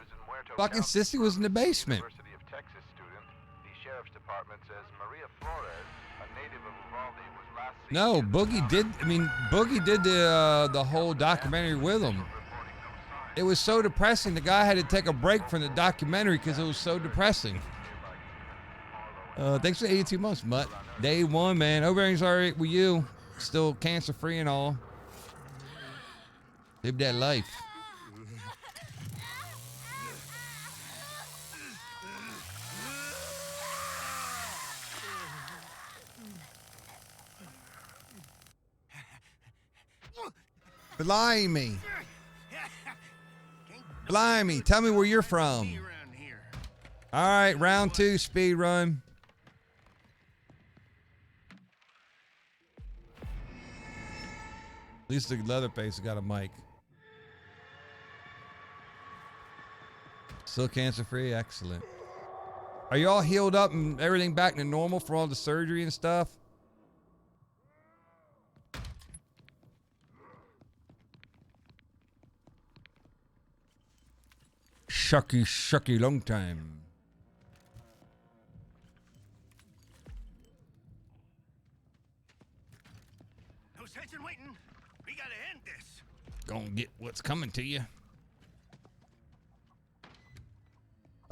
Fucking Sissy was in the basement. University of Texas student. The sheriff's department says Maria Flores, a native of Uvalde, was last seen. No, Boogie did the whole documentary with him. It was so depressing. The guy had to take a break from the documentary because it was so depressing. Thanks for 82 months, Mutt. Day one, man. Hope everything's all right with you. Still cancer free and all. Live that life. Blimey. Blimey. Tell me where you're from. All right, round 2, speed run. At least the Leatherface got a mic. Still cancer free, excellent. Are you all healed up and everything back to normal for all the surgery and stuff? Shucky, long time. No sense in waiting. We gotta end this. Gonna get what's coming to you.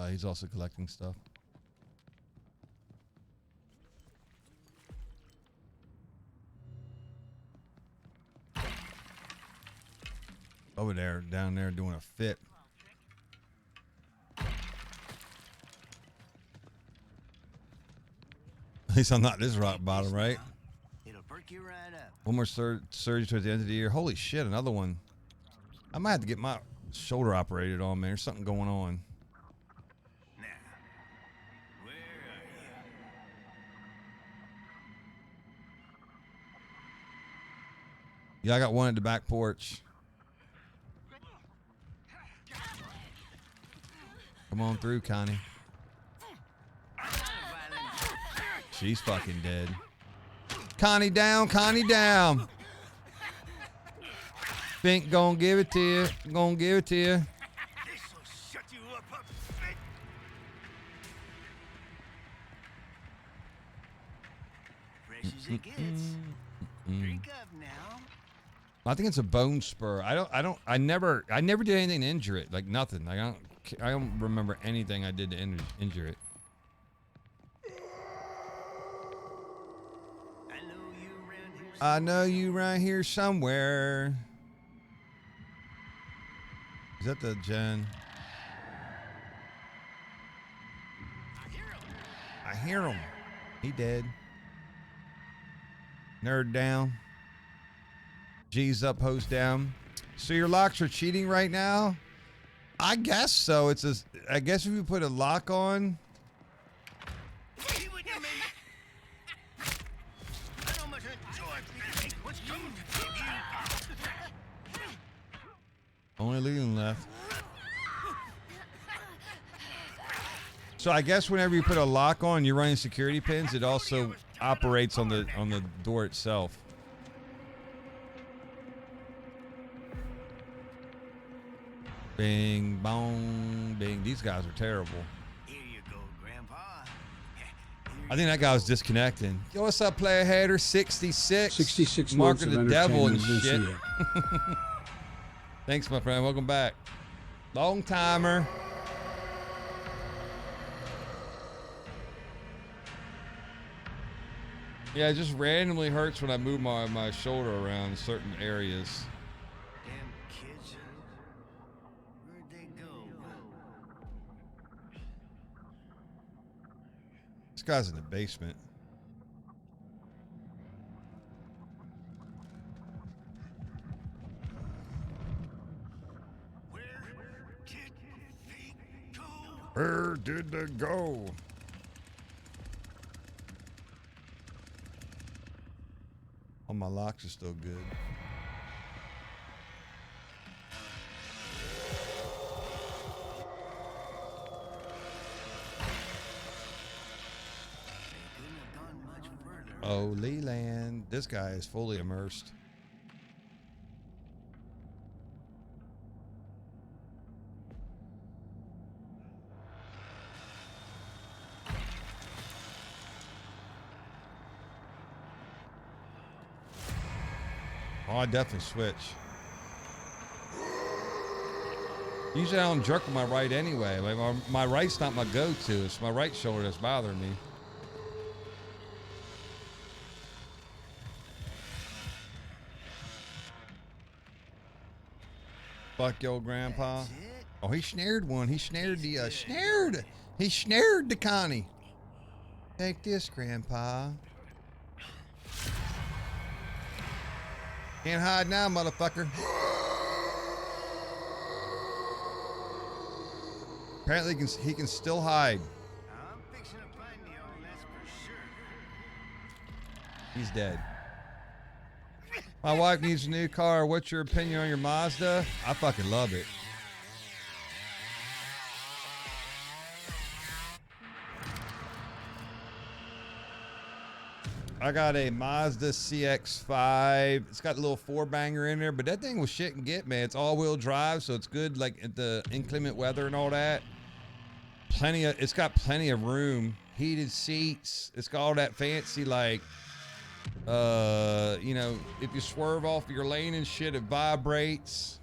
He's also collecting stuff. Over there, down there doing a fit. At least I'm not this rock bottom, right? It'll perk you right up. One more surgery towards the end of the year. Holy shit, another one. I might have to get my shoulder operated on, man. There's something going on. Now, where are you? Yeah, I got one at the back porch. Come on through, Connie. She's fucking dead. Connie down, Connie down. Fink gonna give it to you. Gonna give it to you. This'll shut you up, Fink. Fresh as it gets. Drink up now. I think it's a bone spur. I never did anything to injure it. Like nothing. Like I don't remember anything I did to injure it. I know you right here somewhere. Is that the gen? I hear him. He dead. Nerd down. G's up, host down. So your locks are cheating right now? I guess so. It's a. I guess if you put a lock on. Only Leland left. So I guess whenever you put a lock on, you're running security pins. It also operates on the door itself. Bing, bong, bing. These guys are terrible. Here you go, Grandpa. I think that guy was disconnecting. Yo, what's up, player hater? 66. 66 Mark months of of the devil and entertainment shit. this year. Thanks, my friend. Welcome back. Long timer. Yeah, it just randomly hurts when I move my shoulder around certain areas. Damn kids. Where'd they go? This guy's in the basement. Where did they go? All my locks are still good. Oh, Leland. This guy is fully immersed. Oh, I definitely switch. Usually I don't jerk with my right anyway. Like my right's not my go-to. It's my right shoulder that's bothering me. Fuck your grandpa. Oh, he snared one. He snared the He snared the Connie. Take this, grandpa. Can't hide now, motherfucker. Apparently he can still hide. I'm fixing to find you all, that's for sure. He's dead. My wife needs a new car. What's your opinion on your Mazda? I fucking love it. I got a Mazda CX-5. It's got a little four-banger in there, but that thing was shit and get, man. It's all-wheel drive, so it's good like at the inclement weather and all that. It's got plenty of room. Heated seats. It's got all that fancy like You know, if you swerve off your lane and shit, it vibrates.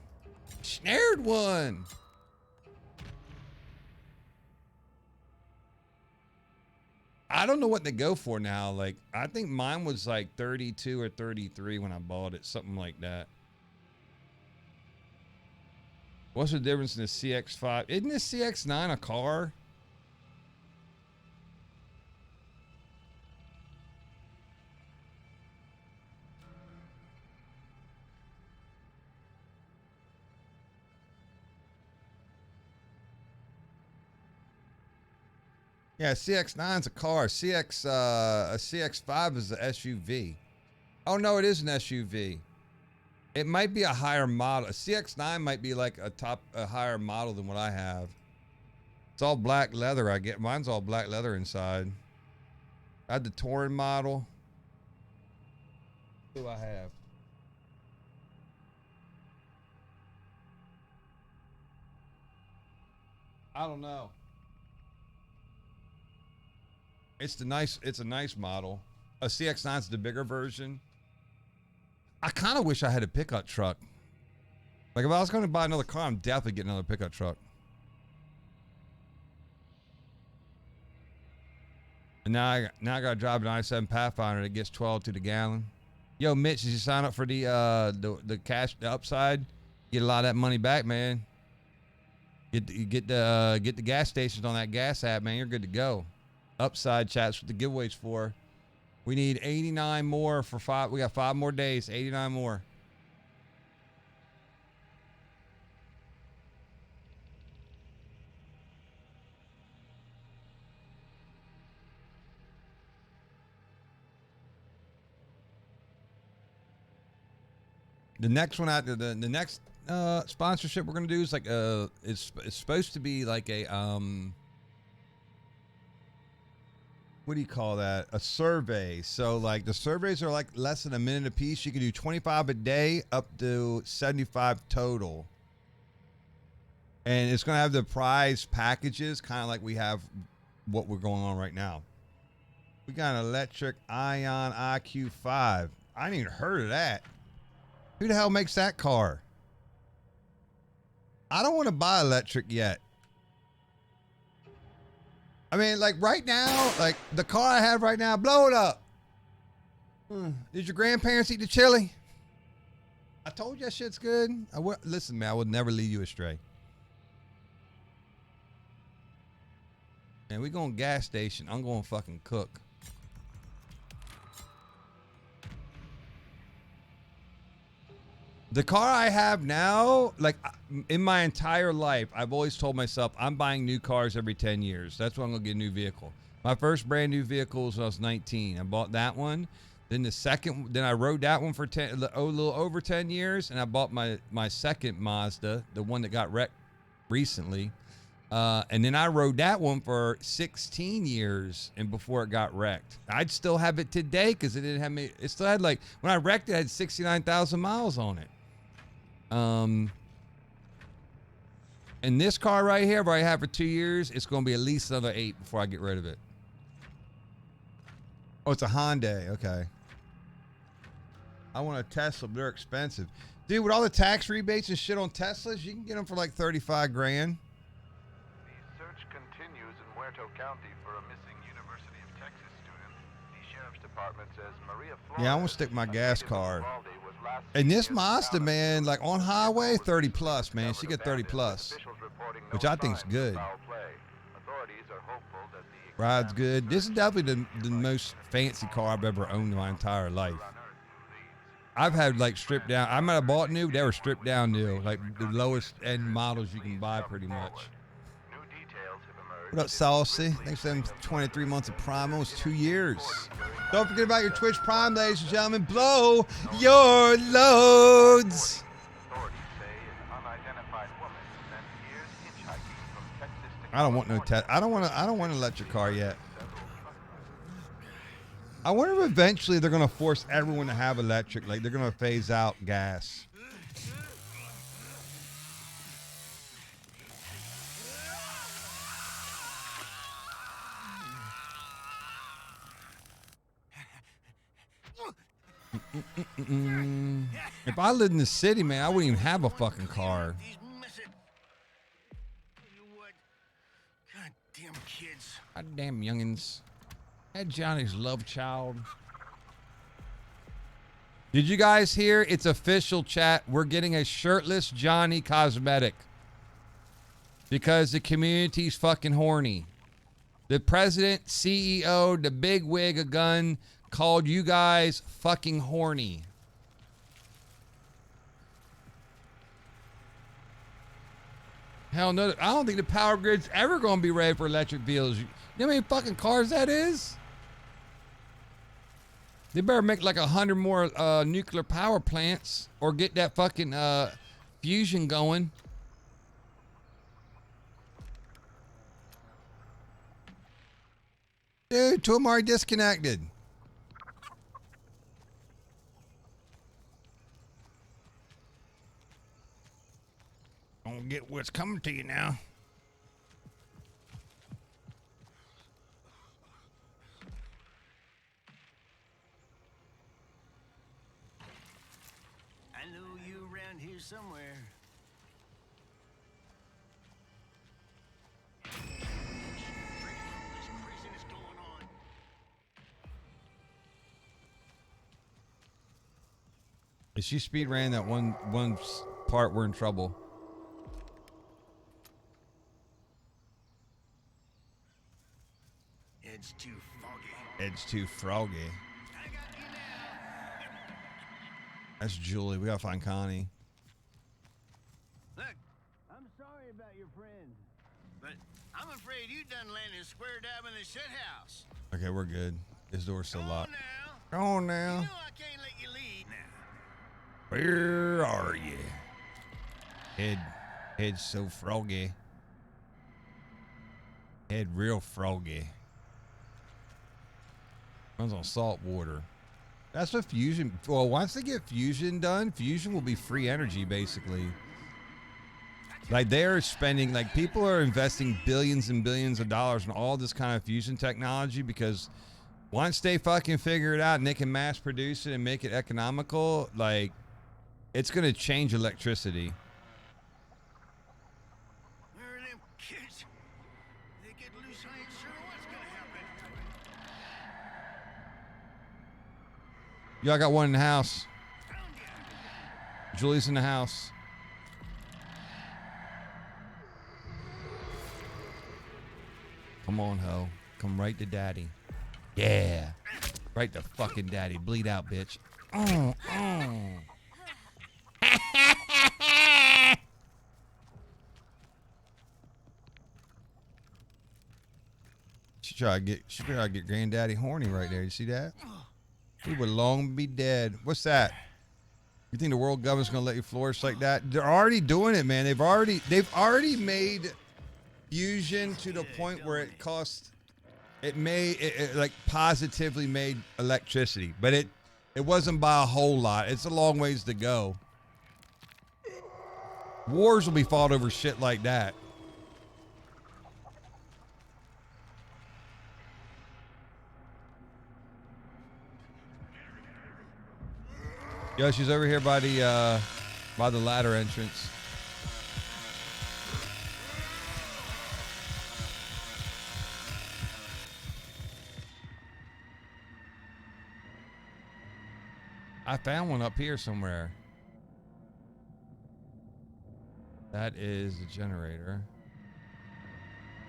Snared one. I don't know what to go for now. Like, I think mine was like 32 or 33 when I bought it, something like that. What's the difference in the CX-5? Isn't the CX-9 a car? Yeah, CX-9's a car. A CX-5 is an SUV. Oh no, it is an SUV. It might be a higher model. A CX-9 might be like a higher model than what I have. It's all black leather. Mine's all black leather inside. I had the Touring model. Who do I have? I don't know. It's a nice model. A CX-9's the bigger version. I kind of wish I had a pickup truck. Like if I was going to buy another car, I'm definitely getting another pickup truck. And now I got to drive an i7 Pathfinder that gets 12 to the gallon. Yo, Mitch, did you sign up for the cash, the upside? Get a lot of that money back, man. Get the gas stations on that gas app, man. You're good to go. Upside chats with the giveaways for. We need 89 more for 5. We got 5 more days. 89 more. The next one after the next sponsorship we're gonna do is like it's supposed to be like a what do you call that? A survey. So like the surveys are like less than a minute a piece. You can do 25 a day up to 75 total. And it's going to have the prize packages, kind of like we have what we're going on right now. We got an electric Ion IQ5. I ain't even heard of that. Who the hell makes that car? I don't want to buy electric yet. I mean, like right now, like the car I have right now, blow it up. Did your grandparents eat the chili? I told you that shit's good. Listen, man, I would never lead you astray. And we going gas station. I'm going fucking cook. The car I have now, like in my entire life, I've always told myself I'm buying new cars every 10 years. That's when I'm going to get a new vehicle. My first brand new vehicle was when I was 19. I bought that one. Then then I rode that one for a little over 10 years. And I bought my second Mazda, the one that got wrecked recently. And then I rode that one for 16 years and before it got wrecked. I'd still have it today because it didn't have me. It still had like, when I wrecked it, it had 69,000 miles on it. And this car right here, where I have for 2 years, it's going to be at least another 8 before I get rid of it. Oh, it's a Hyundai. Okay. I want a Tesla, but they're expensive. Dude, with all the tax rebates and shit on Teslas, you can get them for like 35 grand. The search continues in Muerto County for a missing University of Texas student. The sheriff's department says Maria Flores, Yeah, I want to stick my gas car. And this Mazda, man, like on highway, 30 plus, man. She get 30 plus, which I think's good. Ride's good. This is definitely the most fancy car I've ever owned in my entire life. I've had like stripped down. I might have bought new. They were stripped down new, like the lowest end models you can buy, pretty much. What up, Saucy? Thanks for them 23 months of Prime. Almost 2 years. Don't forget about your Twitch Prime, ladies and gentlemen. Blow your loads. I don't want no I don't want an electric car yet. I wonder if eventually they're gonna force everyone to have electric. Like they're gonna phase out gas. If I lived in the city, man, I wouldn't even have a fucking car. Goddamn kids. Goddamn youngins. That Johnny's love child. Did you guys hear? It's official, chat. We're getting a shirtless Johnny cosmetic. Because the community's fucking horny. The president, CEO, the big wig of gun called you guys fucking horny. Hell no, I don't think the power grid's ever going to be ready for electric vehicles. You know how many fucking cars that is? They better make like 100 more nuclear power plants or get that fucking fusion going. Dude, two of them already disconnected. Don't get what's coming to you now. I know you around here somewhere. This craziness going on. If she speed ran that one part, we're in trouble. It's too foggy. It's too froggy. That's Julie. We gotta find Connie. Look, I'm sorry about your friend, but I'm afraid you done landed square dab in the shit house. Okay, we're good. This door's still locked. Now. Go on now. You know I can't let you leave now. Where are you? Head's so froggy. Head real froggy. Runs on salt water. That's what fusion. Well, once they get fusion done, fusion will be free energy basically. Like they're spending, like people are investing billions and billions of dollars in all this kind of fusion technology because once they fucking figure it out and they can mass produce it and make it economical, like it's gonna change electricity. Where are them kids? They get loose, I ain't sure what's gonna happen. Y'all got one in the house. Julie's in the house. Come on, ho. Come right to daddy. Yeah. Right to fucking daddy. Bleed out, bitch. She tried to get granddaddy horny right there. You see that? He would long be dead. What's that? You think the world government's gonna let you flourish like that? They're already doing it, man. They've already made fusion to the point where it costs. It like positively made electricity, but it wasn't by a whole lot. It's a long ways to go. Wars will be fought over shit like that. Yo, she's over here by the ladder entrance. I found one up here somewhere. That is the generator.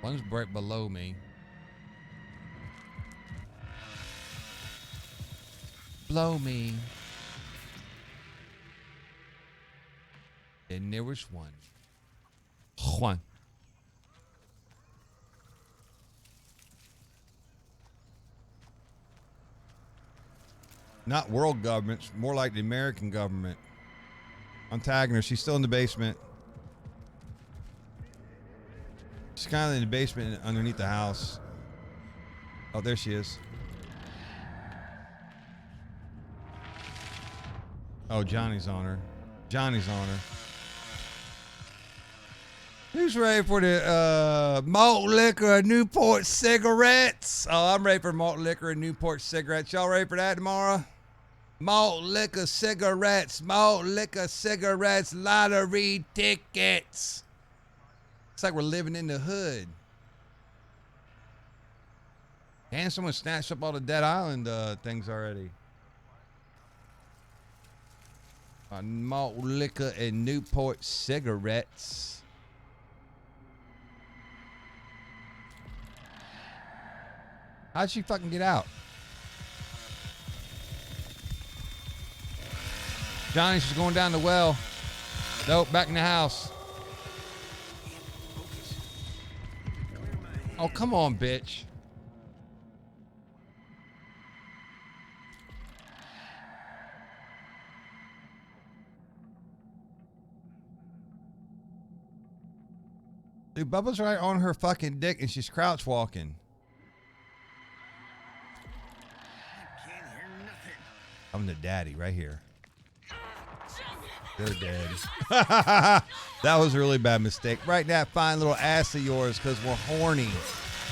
One's right below me. Blow me. And there was one. One. Not world governments, more like the American government. I'm tagging her. She's still in the basement. She's kind of in the basement underneath the house. Oh, there she is. Oh, Johnny's on her. Johnny's on her. Who's ready for the malt liquor and Newport cigarettes? Oh, I'm ready for malt liquor and Newport cigarettes. Y'all ready for that tomorrow? Malt liquor cigarettes, lottery tickets. It's like we're living in the hood. And someone snatched up all the Dead Island things already. Malt liquor and Newport cigarettes. How'd she fucking get out? Johnny, she's going down the well. Nope, back in the house. Oh, come on, bitch. Dude, Bubba's right on her fucking dick and she's crouch walking. I'm the daddy right here. They're dead. That was a really bad mistake. Right in that fine little ass of yours because we're horny.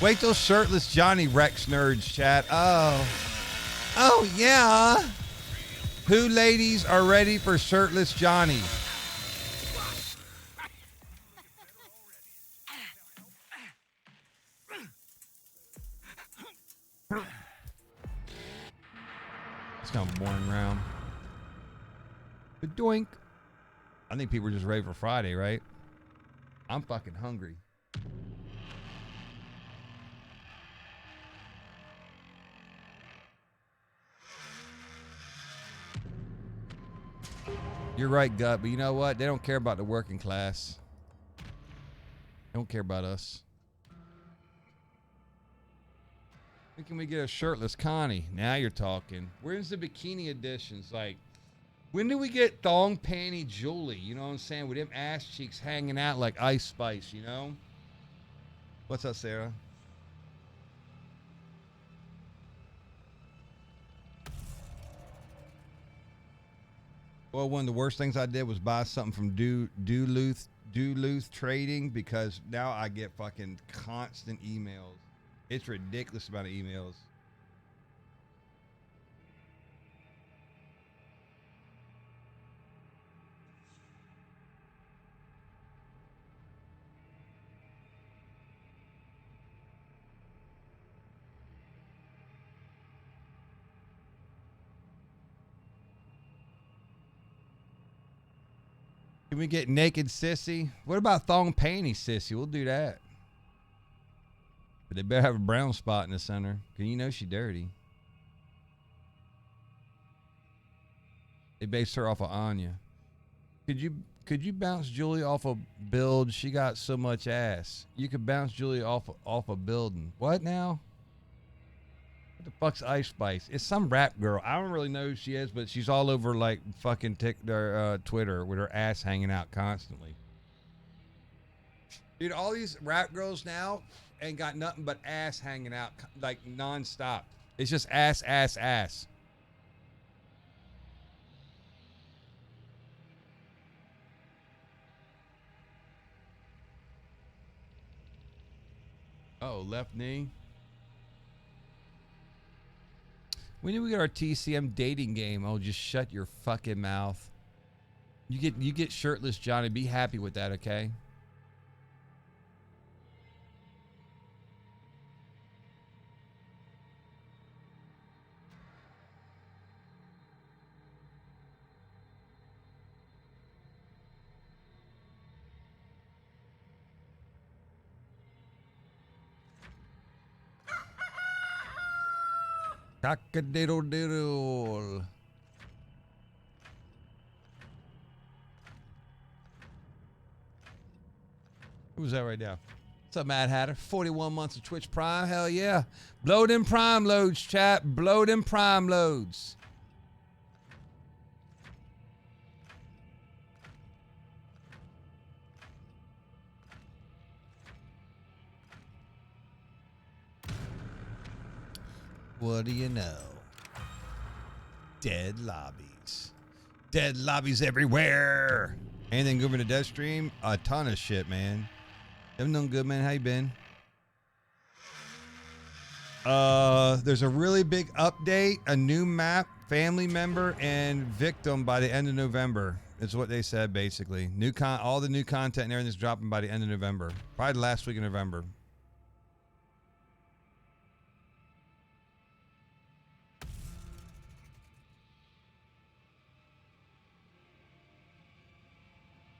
Wait till shirtless Johnny wrecks nerds, chat. Oh. Oh, yeah. Who ladies are ready for shirtless Johnny? It's kind of a boring round. But doink. I think people are just ready for Friday, right? I'm fucking hungry. You're right, Gut, but you know what? They don't care about the working class. They don't care about us. When can we get a shirtless Connie? Now you're talking. Where's the bikini editions? Like, when do we get thong panty Julie? You know what I'm saying? With them ass cheeks hanging out like Ice Spice, you know? What's up, Sarah? Well, one of the worst things I did was buy something from Duluth Trading because now I get fucking constant emails. It's ridiculous amount of emails. Can we get naked sissy? What about thong panty sissy? We'll do that. But they better have a brown spot in the center. Cause you know she dirty. They based her off of Anya. Could you bounce Julie off a build? She got so much ass. You could bounce Julie off a building. What now? What the fuck's Ice Spice? It's some rap girl. I don't really know who she is, but she's all over like fucking Twitter with her ass hanging out constantly. Dude, all these rap girls now ain't got nothing but ass hanging out like nonstop. It's just ass, ass, ass. Oh, left knee. When do we get our TCM dating game? Oh, just shut your fucking mouth. You get shirtless Johnny. Be happy with that, okay? Cock-a-diddle-diddle. Who's that right now? What's up, Mad Hatter? 41 months of Twitch Prime. Hell yeah. Blow them Prime loads, chat. Blow them Prime loads. What do you know? Dead lobbies. Dead lobbies everywhere. Anything good in the death stream? A ton of shit, man. Haven't done good, man. How you been? There's a really big update, a new map, family member, and victim by the end of November. Is what they said basically. All the new content and everything's dropping by the end of November. Probably the last week of November.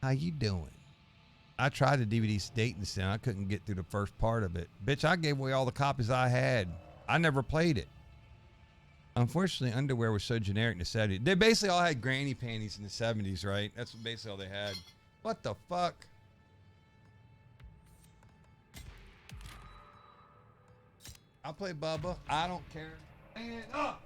How you doing? I tried the DVD dating sim. I couldn't get through the first part of it. Bitch, I gave away all the copies I had. I never played it. Unfortunately, underwear was so generic in the 70s. They basically all had granny panties in the 70s, right? That's basically all they had. What the fuck? I'll play Bubba. I don't care. Stand up!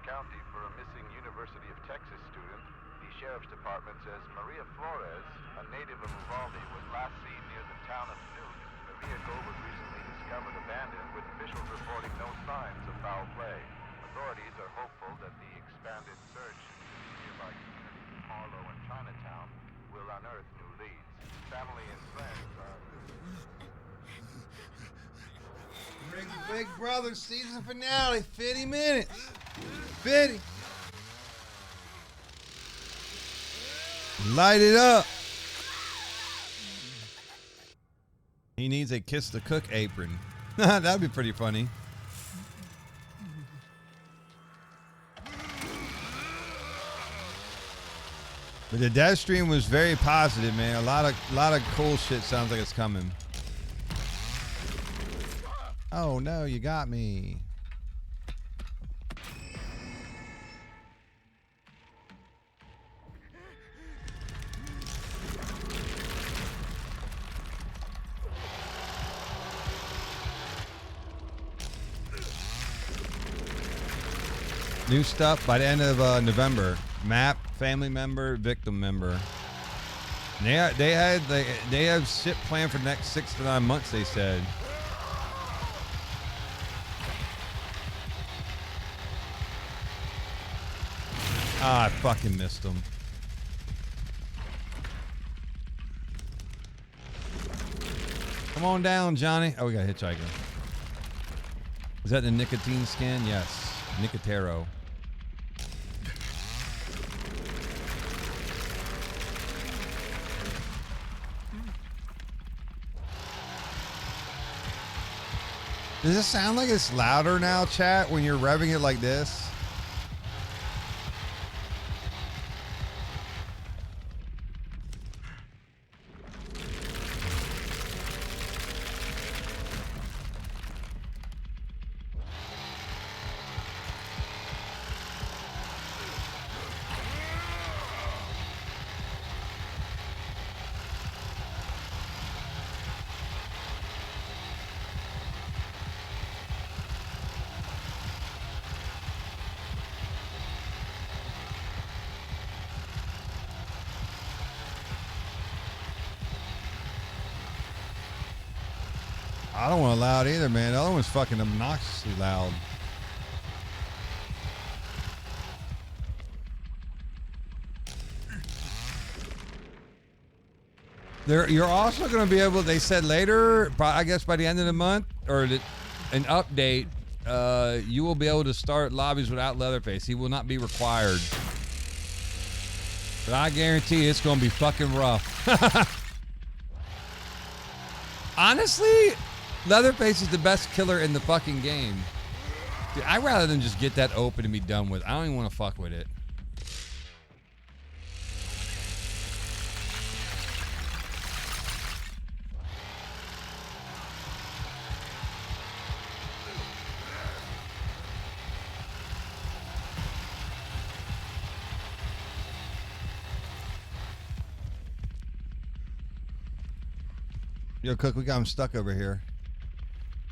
County for a missing University of Texas student. The Sheriff's Department says Maria Flores, a native of Uvalde, was last seen near the town of Newt. The vehicle was recently discovered abandoned, with officials reporting no signs of foul play. Authorities are hopeful that the expanded search in nearby communities of Harlow and Chinatown will unearth new leads. Family and friends are... Big Brother season finale, 50 minutes. 50. Light it up. He needs a kiss the cook apron. That'd be pretty funny. But the dev stream was very positive, man. A lot of cool shit sounds like it's coming. Oh no, you got me. New stuff by the end of November. Map, family member, victim member. And they have shit planned for the next 6 to 9 months. They said. Ah, I fucking missed him. Come on down, Johnny. Oh, we got a hitchhiker. Is that the nicotine skin? Yes. Nicotero. Does it sound like it's louder now, chat, when you're revving it like this? I don't want it loud either, man. The other one's fucking obnoxiously loud. You're also going to be able, they said later, I guess by the end of the month, or an update, you will be able to start lobbies without Leatherface. He will not be required. But I guarantee it's going to be fucking rough. Honestly, Leatherface is the best killer in the fucking game. Dude, I'd rather than just get that open and be done with. I don't even want to fuck with it. Yo, Cook, we got him stuck over here.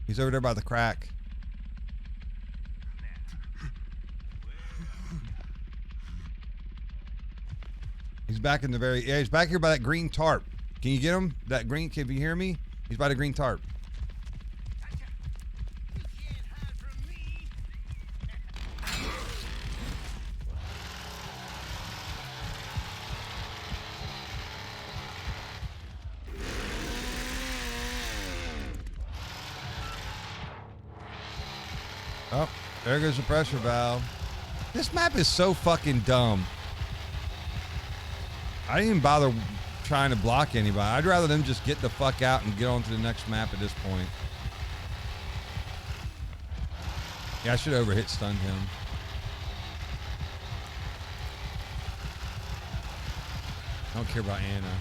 He's over there by the crack. He's back in the very... Yeah, he's back here by that green tarp. Can you get him? That green... Can you hear me? He's by the green tarp. Oh, there goes the pressure valve. This map is so fucking dumb. I didn't even bother trying to block anybody. I'd rather them just get the fuck out and get on to the next map at this point. Yeah, I should have overhit stunned him. I don't care about Anna.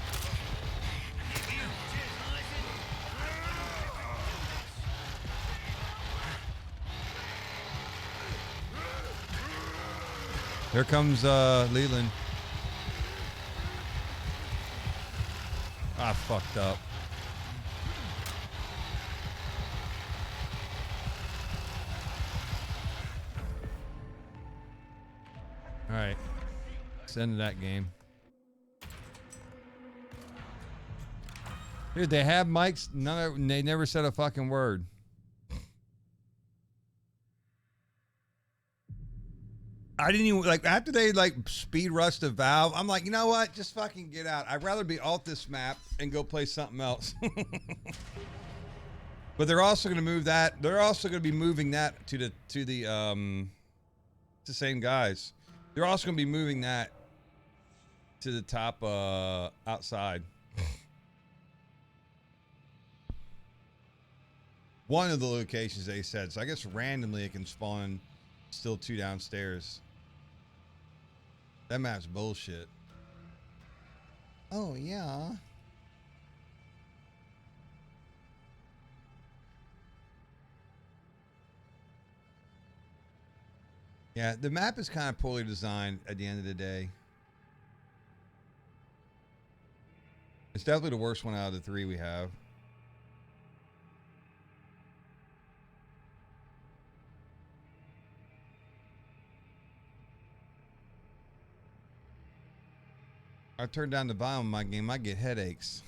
Here comes Leland. I fucked up. All right. Let's end that game. Dude, they have mics. They never said a fucking word. I didn't even, like, after they, like, speed rushed the valve, I'm like, you know what? Just fucking get out. I'd rather be off this map and go play something else. But they're also going to move that. They're also going to be moving that to the same guys. They're also going to be moving that to the top outside. One of the locations they said. So I guess randomly it can spawn still 2 downstairs. That map's bullshit. Oh, yeah. Yeah, the map is kind of poorly designed at the end of the day. It's definitely the worst one out of the 3 we have. I turn down the volume of my game, I get headaches.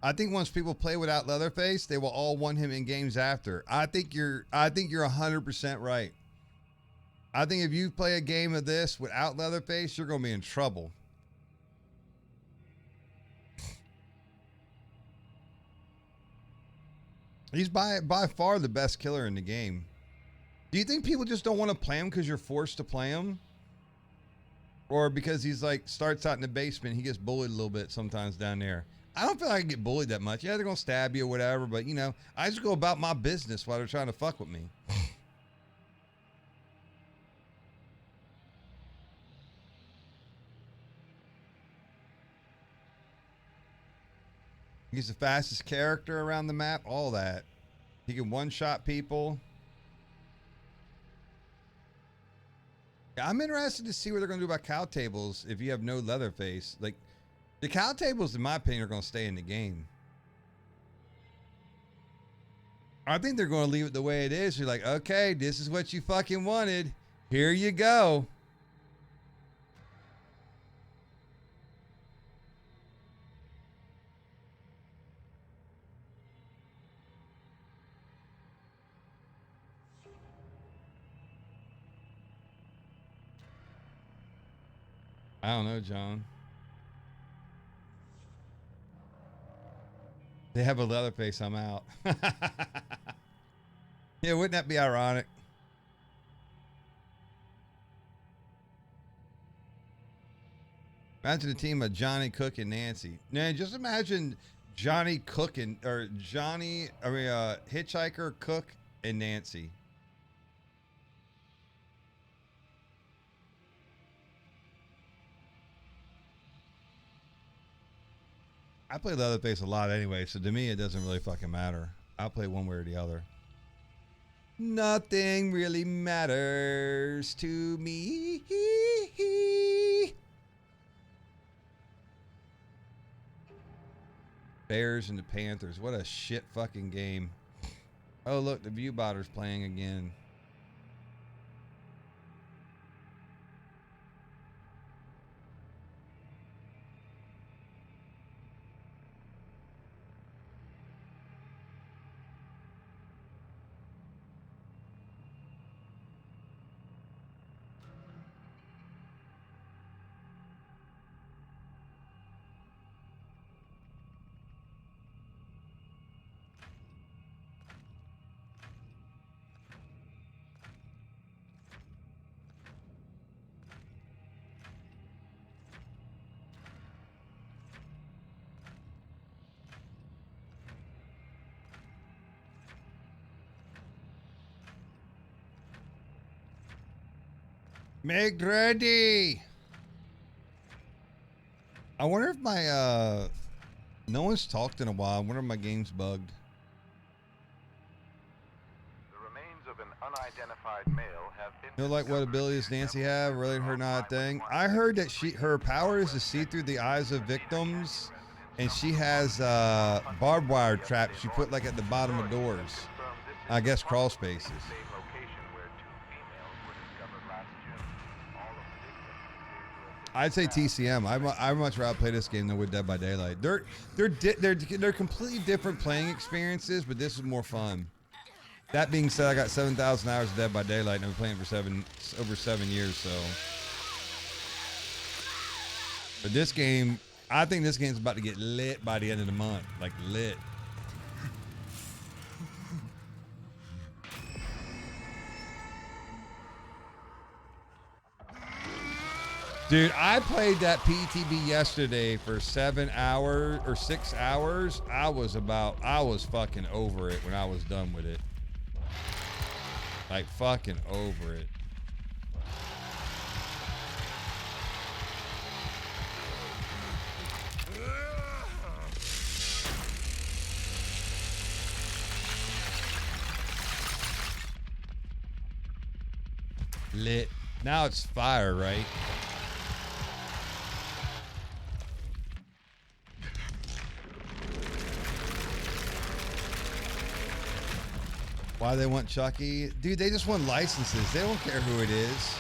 I think once people play without Leatherface, they will all want him in games after. I think you're 100% right. I think if you play a game of this without Leatherface, you're going to be in trouble. He's by far the best killer in the game. Do you think people just don't want to play him because you're forced to play him? Or because he's like, starts out in the basement, he gets bullied a little bit sometimes down there? I don't feel like I get bullied that much. Yeah, they're going to stab you or whatever, but you know, I just go about my business while they're trying to fuck with me. He's the fastest character around the map, all that. He can one-shot people. I'm interested to see what they're going to do about cow tables if you have no Leatherface. Like, the cow tables, in my opinion, are going to stay in the game. I think they're going to leave it the way it is. You're like, okay, this is what you fucking wanted. Here you go. I don't know, John. They have a Leatherface, I'm out. Yeah, wouldn't that be ironic? Imagine a team of Johnny, Cook, and Nancy. Man, just imagine Johnny Cook and Hitchhiker, Cook, and Nancy. I play Leatherface a lot anyway, so to me it doesn't really fucking matter. I'll play one way or the other. Nothing really matters to me. Bears and the Panthers. What a shit fucking game. Oh, look, the Viewbotter's playing again. Make ready. I wonder if my no one's talked in a while. I wonder if my game's bugged. The remains of an unidentified male have been You know, like what abilities Nancy have? Really, her not a thing. I heard that her power is to see through the eyes of victims, and she has barbed wire traps she put like at the bottom of doors. I guess crawl spaces. I'd say TCM. I much rather play this game than with Dead by Daylight. They're completely different playing experiences, but this is more fun. That being said, I got 7,000 hours of Dead by Daylight, and I've been playing for over 7 years. So, but this game, I think this game's about to get lit by the end of the month, like lit. Dude, I played that PTB yesterday for 7 hours or 6 hours. I was fucking over it when I was done with it. Like fucking over it. Lit. Now it's fire, right? Why they want Chucky? Dude, they just want licenses. They don't care who it is.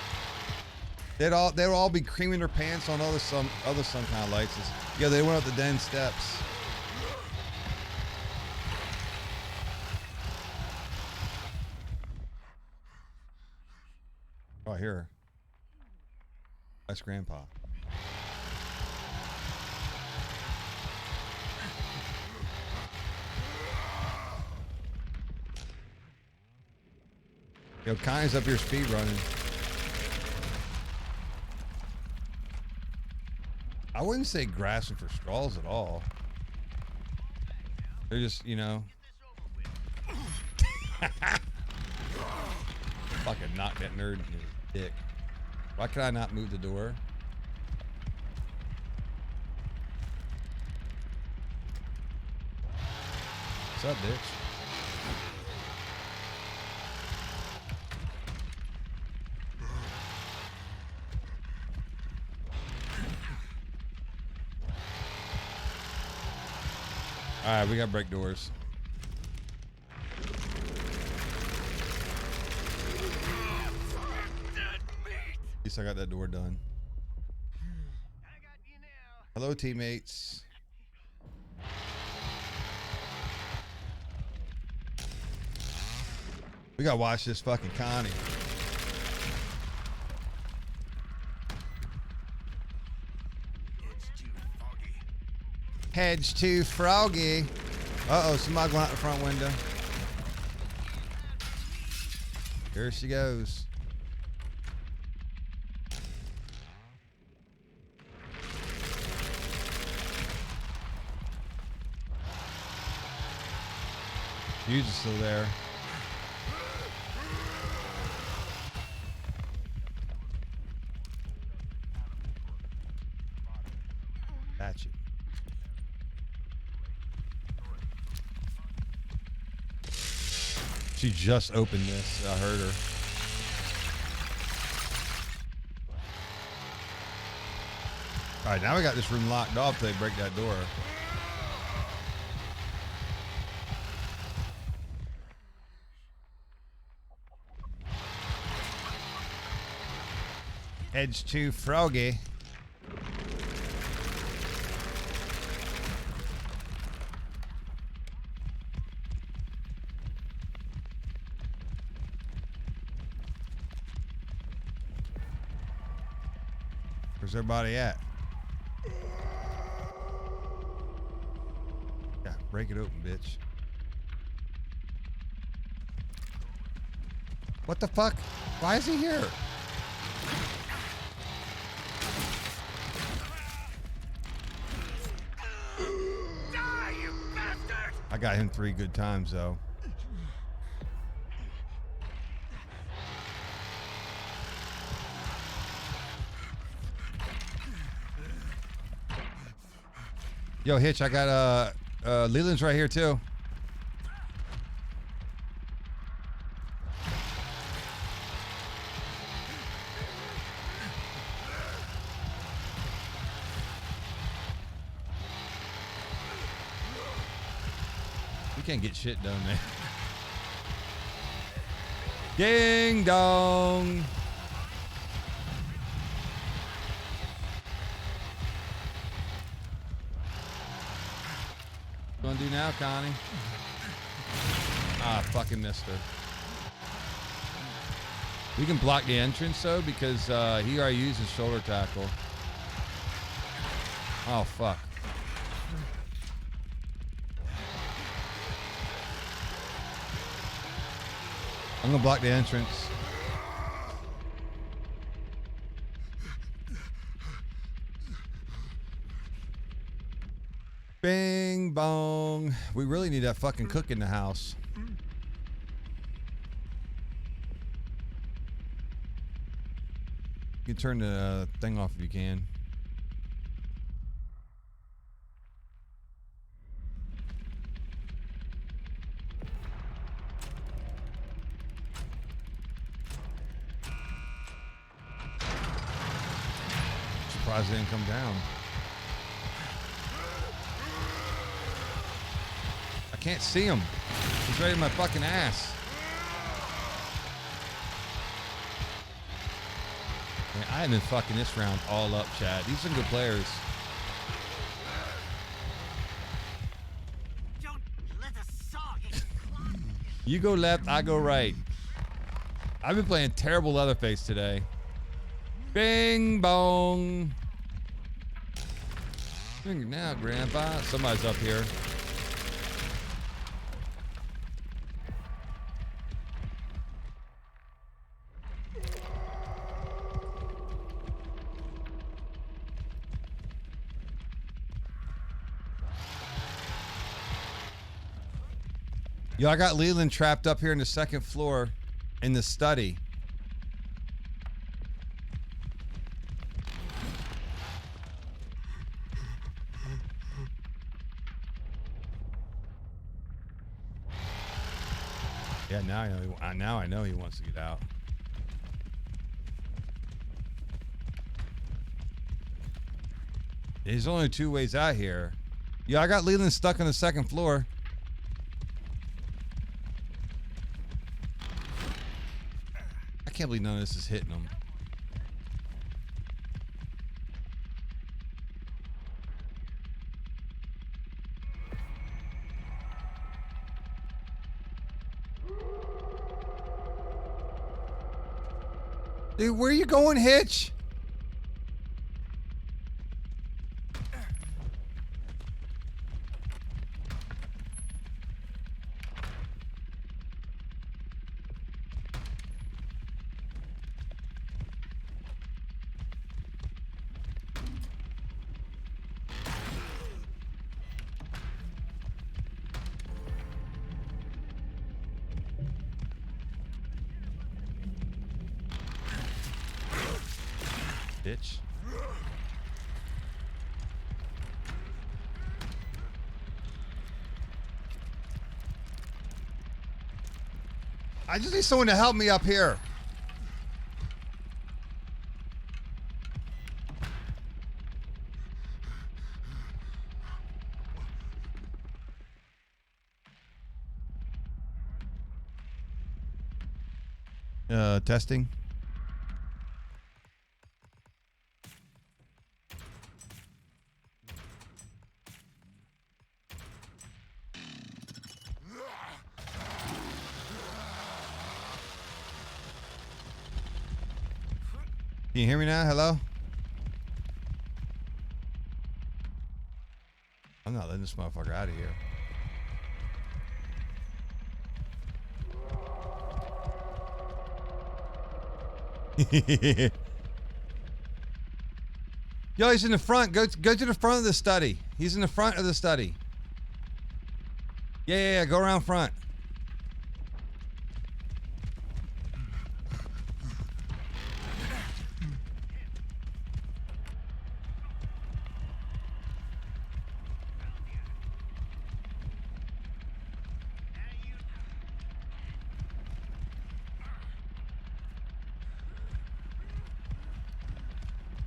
They'd all be creaming their pants on some kind of license. Yeah, they went up the den steps. Oh, here. That's Grandpa. Yo, Connie's up here speed running. I wouldn't say grasping for straws at all. They're just, you know. Fucking knock that nerd in his dick. Why can I not move the door? What's up, bitch? All right, we got break doors. At least I got that door done. Hello, teammates. We gotta watch this fucking Connie. Head's too froggy. Uh-oh, somebody going out the front window. Here she goes. Hughes is still there. That's it. She just opened this. I heard her. All right, now we got this room locked off till they break that door. Edge too froggy. Where's everybody at? Yeah, break it open, bitch. What the fuck? Why is he here? I got him 3 good times, though. Yo, Hitch, I got Leland's right here too. We can't get shit done, man. Ding dong. What gonna do now, Connie? Ah, fucking missed her. We can block the entrance though because he already used his shoulder tackle. Oh fuck. I'm gonna block the entrance. Bing bong. We really need that fucking cook in the house. You can turn the thing off if you can. Surprised it didn't come down. I can't see him. He's right in my fucking ass. Man, I have been fucking this round all up, Chad. These are some good players. You go left, I go right. I've been playing terrible Leatherface today. Bing bong. Now, Grandpa. Somebody's up here. Yo, I got Leland trapped up here in the second floor in the study. Yeah, now I know he wants to get out. There's only 2 ways out here. Yeah, I got Leland stuck on the second floor. I can't believe none of this is hitting him. Dude, where are you going, Hitch? Bitch. I just need someone to help me up here. Testing. Can you hear me now? Hello? I'm not letting this motherfucker out of here. Yo, he's in the front. Go to the front of the study. He's in the front of the study. Yeah. Go around front.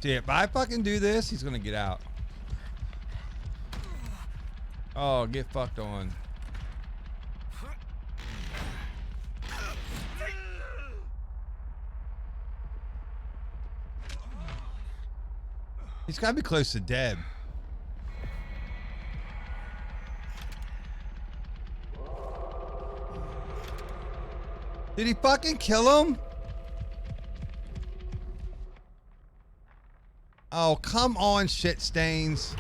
See, if I fucking do this, he's gonna get out. Oh, get fucked on. He's gotta be close to dead. Did he fucking kill him? Oh, come on, shit stains.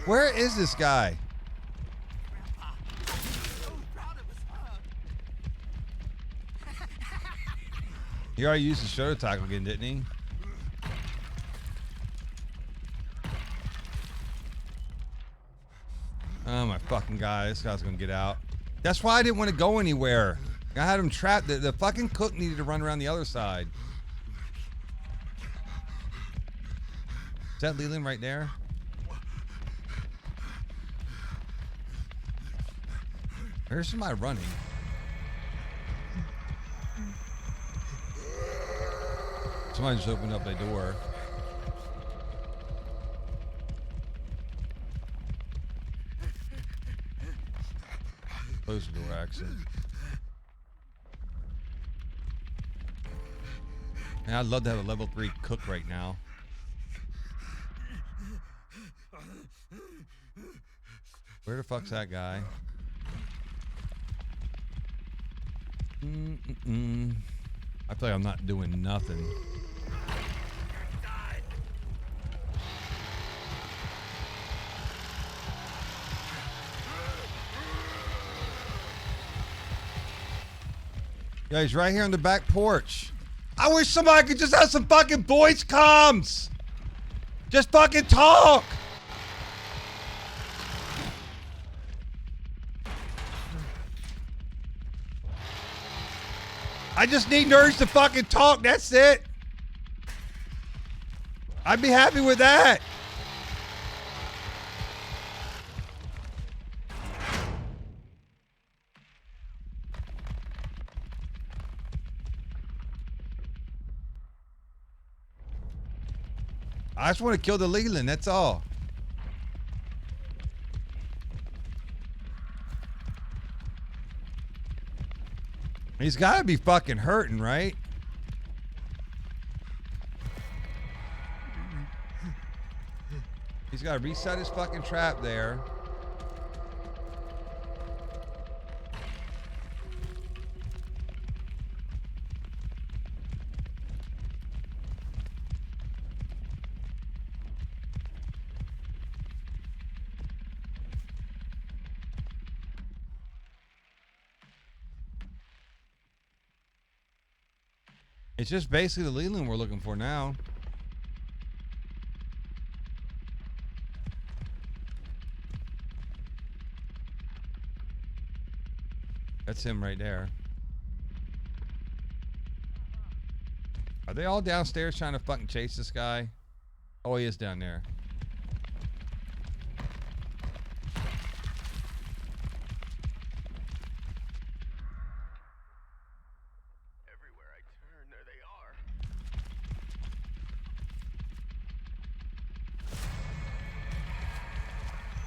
Where is this guy? He already used the shoulder tackle again, didn't he? Oh my fucking god, this guy's gonna get out. That's why I didn't want to go anywhere. I had him trapped. The fucking cook needed to run around the other side. Is that Leland right there? There's somebody running. Somebody just opened up the door. Close the door, actually. Man, I'd love to have a level 3 cook right now. Where the fuck's that guy? I feel like I'm not doing nothing. Yeah, he's right here on the back porch. I wish somebody could just have some fucking voice comms. Just fucking talk. I just need nerds to fucking talk. That's it. I'd be happy with that. I just want to kill the Leland, that's all. He's got to be fucking hurting, right? He's got to reset his fucking trap there. It's just basically the Leland we're looking for now. That's him right there. Are they all downstairs trying to fucking chase this guy? Oh, he is down there. Everywhere I turn, there they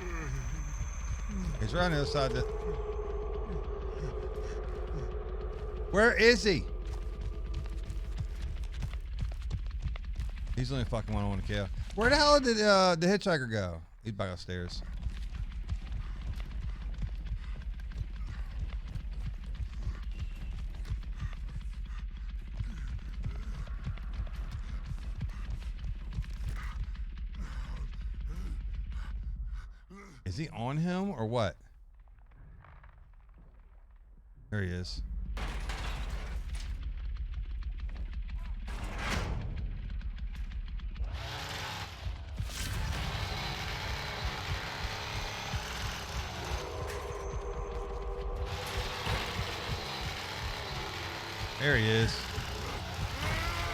are. He's right on the other side of the... Where is he? He's the only fucking one I want to kill. Where the hell did the hitchhiker go? He's back upstairs. Is he on him or what? There he is. There he is.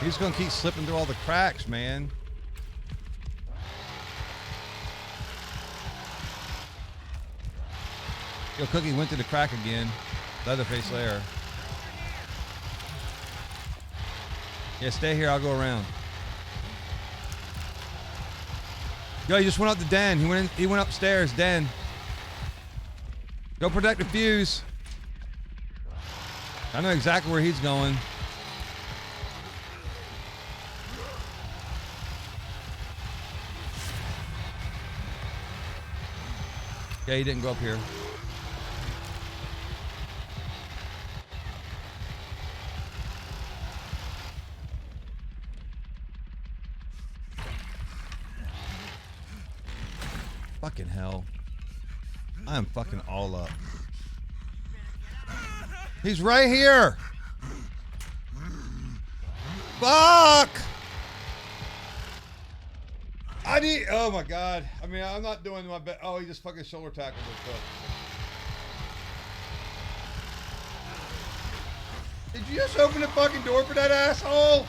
He's gonna keep slipping through all the cracks, man. Yo, Cookie went through the crack again. Leatherface lair. Yeah, stay here. I'll go around. Yo, he just went up the den. He went upstairs. Den. Go protect the fuse. I know exactly where he's going. Yeah, he didn't go up here. Fucking hell. I am fucking all up. He's right here. Fuck! I need... Oh, my God. I mean, I'm not doing my best. Oh, he just fucking shoulder tackled his foot. Did you just open the fucking door for that asshole?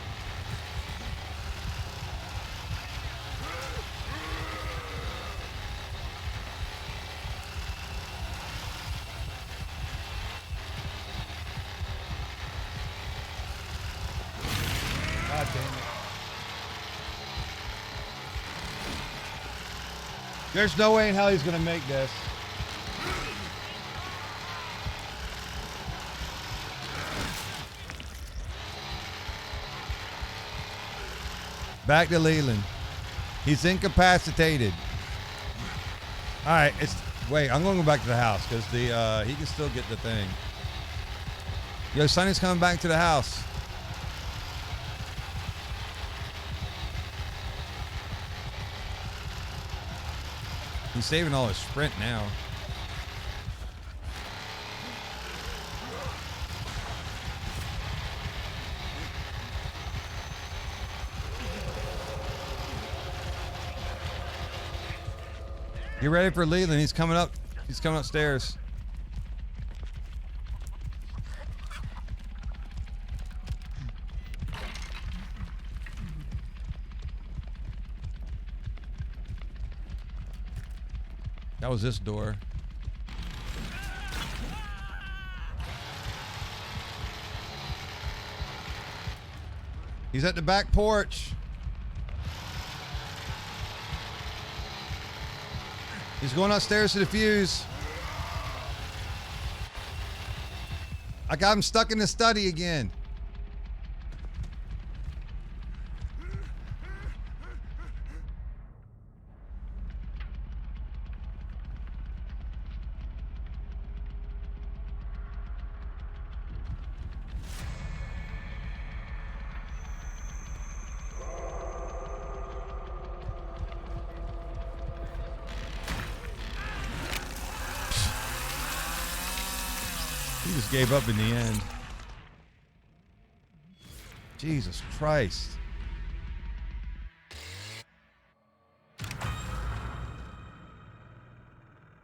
God damn it. There's no way in hell he's gonna make this. Back to Leland. He's incapacitated. All right, wait. I'm gonna go back to the house because he can still get the thing. Yo, Sonny's coming back to the house. He's saving all his sprint now. Get ready for Leland. He's coming up. He's coming upstairs. That was this door. He's at the back porch. He's going upstairs to the fuse. I got him stuck in the study again. He just gave up in the end. Jesus Christ.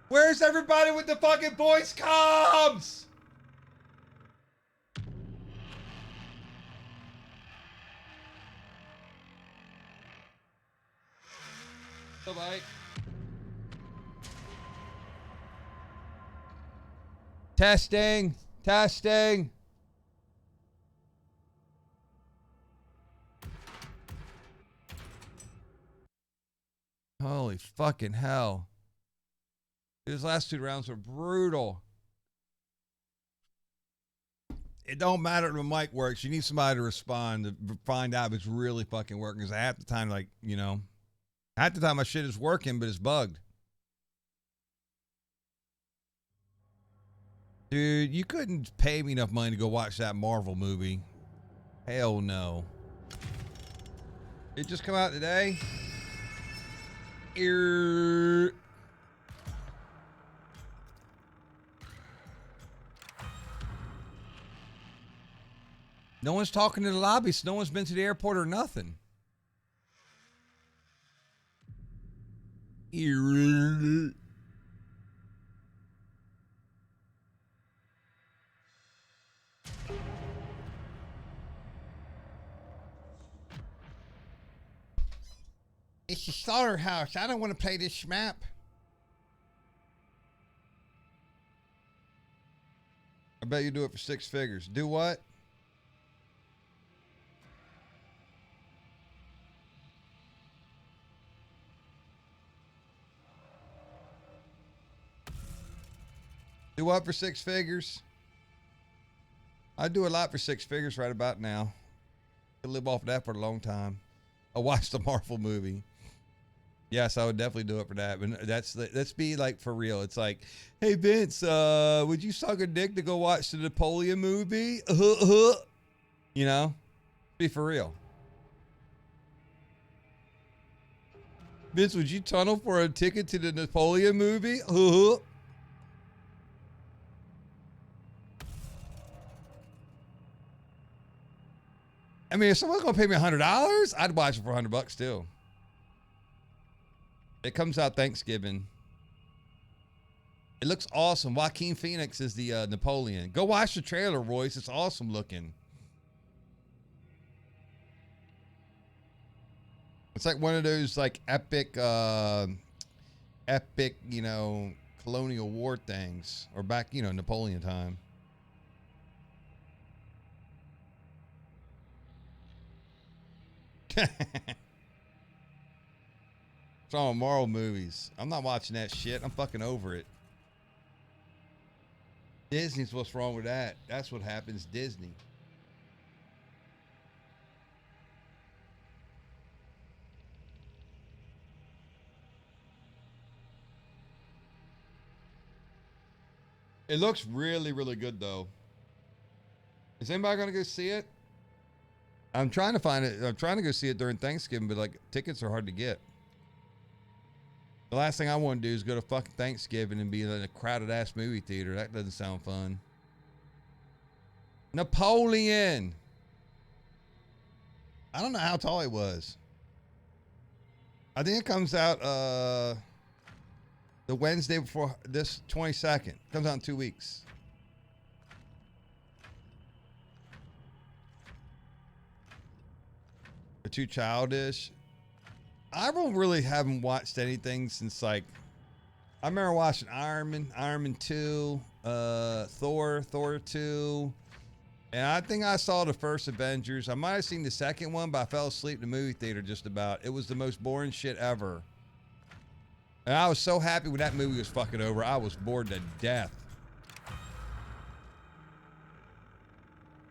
Where's everybody with the fucking voice comms? Bye-bye. Testing. Testing. Holy fucking hell. These last 2 rounds were brutal. It don't matter if the mic works. You need somebody to respond to find out if it's really fucking working. Because half the time, like, you know, half the time my shit is working, but it's bugged. Dude, you couldn't pay me enough money to go watch that Marvel movie. Hell no. It just come out today? No one's talking to the lobby, so no one's been to the airport or nothing. It's the slaughterhouse. I don't want to play this map. I bet you do it for 6 figures. Do what? Do what for 6 figures? I do a lot for 6 figures right about now. Could live off of that for a long time. I watched the Marvel movie. Yes, I would definitely do it for that. But let's be like for real. It's like, hey Vince, would you suck a dick to go watch the Napoleon movie? You know, be for real. Vince, would you tunnel for a ticket to the Napoleon movie? I mean, if someone's gonna pay me $100, I'd watch it for $100 too. It comes out Thanksgiving. It looks awesome. Joaquin Phoenix is the Napoleon. Go watch the trailer, Royce. It's awesome looking. It's like one of those like epic, you know, colonial war things, or back, you know, Napoleon time. It's all Marvel movies. I'm not watching that shit. I'm fucking over it. Disney's what's wrong with that. That's what happens, Disney. It looks really, really good though. Is anybody gonna go see it? I'm trying to find it. I'm trying to go see it during Thanksgiving, but like tickets are hard to get. The last thing I want to do is go to fucking Thanksgiving and be in a crowded ass movie theater. That doesn't sound fun. Napoleon. I don't know how tall he was. I think it comes out the Wednesday before this 22nd. Comes out in 2 weeks. They're too childish. I haven't watched anything since like I remember watching Iron Man 2, Thor 2. And I think I saw the first Avengers. I might have seen the second one, but I fell asleep in the movie theater just about. It was the most boring shit ever. And I was so happy when that movie was fucking over. I was bored to death.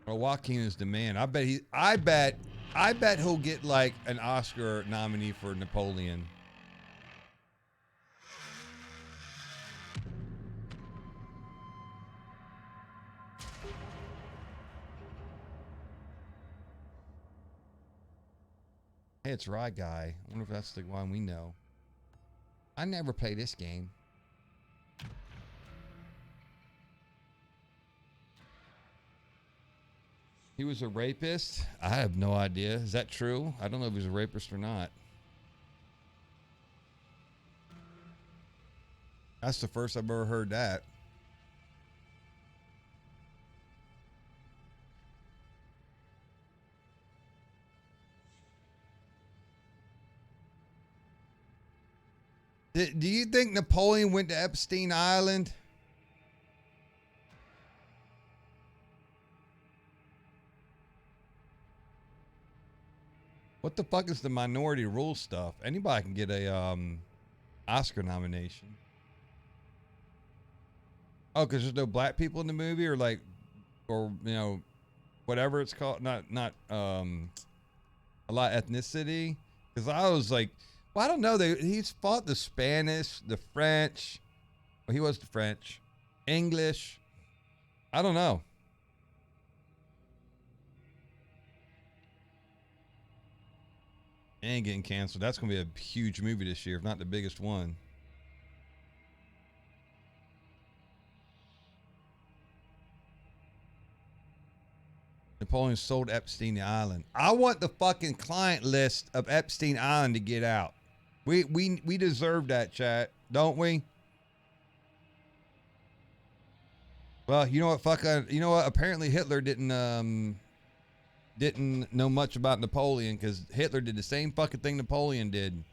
Well, Joaquin is the man. I bet he'll get like an Oscar nominee for Napoleon. Hey, it's Rye Guy. I wonder if that's the one we know. I never play this game. He was a rapist? I have no idea. Is that true? I don't know if he was a rapist or not. That's the first I've ever heard that. Do you think Napoleon went to Epstein Island? What the fuck is the minority rule stuff? Anybody can get a Oscar nomination. Oh, because there's no black people in the movie, or like, or you know, whatever it's called. Not a lot of ethnicity. Because I was like, well, I don't know. He's fought the Spanish, the French. Well, he was the French, English. I don't know. And getting canceled. That's gonna be a huge movie this year, if not the biggest one. Napoleon sold Epstein the island. I want the fucking client list of Epstein Island to get out. We deserve that, chat, don't we? Well, you know what? You know what? Apparently Hitler didn't know much about Napoleon, because Hitler did the same fucking thing Napoleon did.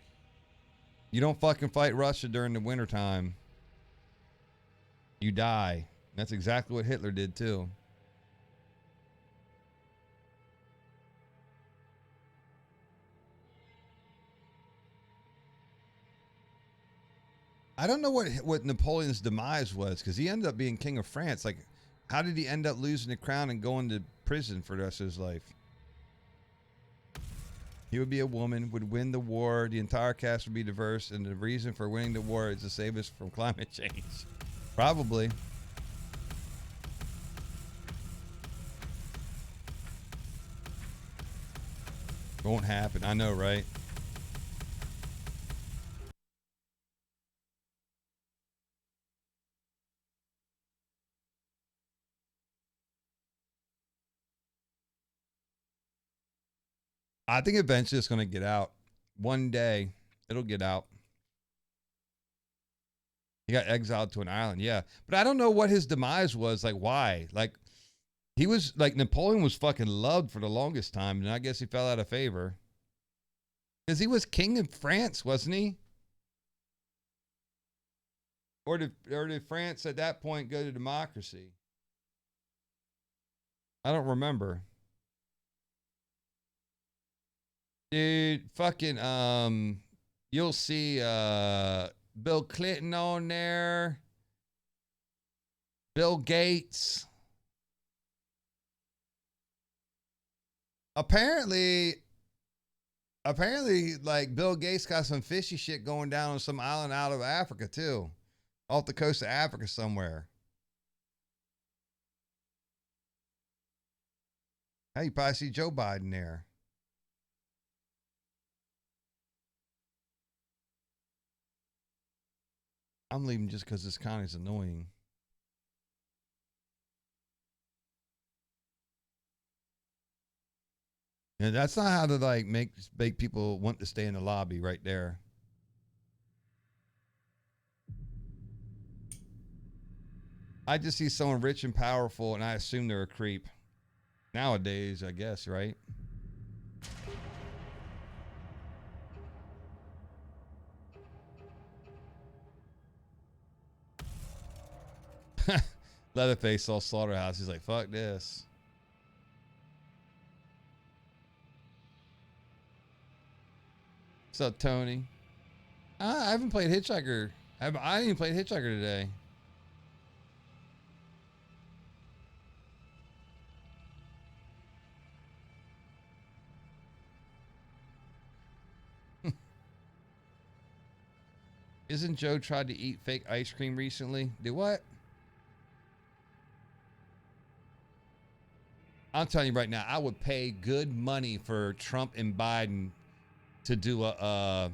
You don't fucking fight Russia during the wintertime. You die. That's exactly what Hitler did too. I don't know what Napoleon's demise was, because he ended up being king of France. Like, how did he end up losing the crown and going to prison for the rest of his life? He would be a woman, would win the war, the entire cast would be diverse, and the reason for winning the war is to save us from climate change. Probably. Won't happen. I know, right? I think eventually it's going to get out. One day, it'll get out. He got exiled to an island, yeah. But I don't know what his demise was. Like, why? Like, he was, like, Napoleon was fucking loved for the longest time, and I guess he fell out of favor. Because he was king of France, wasn't he? Or did France at that point go to democracy? I don't remember. Dude, fucking, you'll see Bill Clinton on there. Bill Gates. Apparently, like, Bill Gates got some fishy shit going down on some island out of Africa, too. Off the coast of Africa somewhere. Hey, you probably see Joe Biden there. I'm leaving just because this county's annoying. And that's not how to, like, make people want to stay in the lobby right there. I just see someone rich and powerful, and I assume they're a creep. Nowadays, I guess, right? Leatherface saw Slaughterhouse. He's like, fuck this. What's up, Tony? I haven't played Hitchhiker. I didn't even play Hitchhiker today. Isn't Joe tried to eat fake ice cream recently? Do what? I'm telling you right now, I would pay good money for Trump and Biden to do a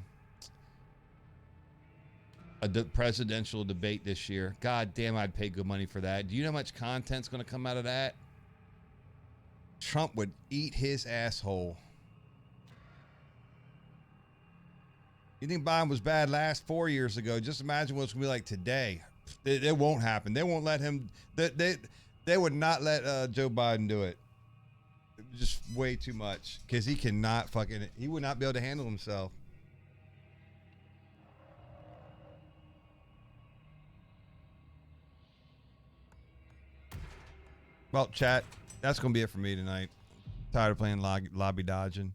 presidential debate this year. God damn, I'd pay good money for that. Do you know how much content's going to come out of that? Trump would eat his asshole. You think Biden was bad last 4 years ago? Just imagine what it's going to be like today. It won't happen. They won't let him. They would not let Joe Biden do it. Just way too much, because he cannot fucking. He would not be able to handle himself. Well, chat, that's going to be it for me tonight. Tired of playing lobby dodging.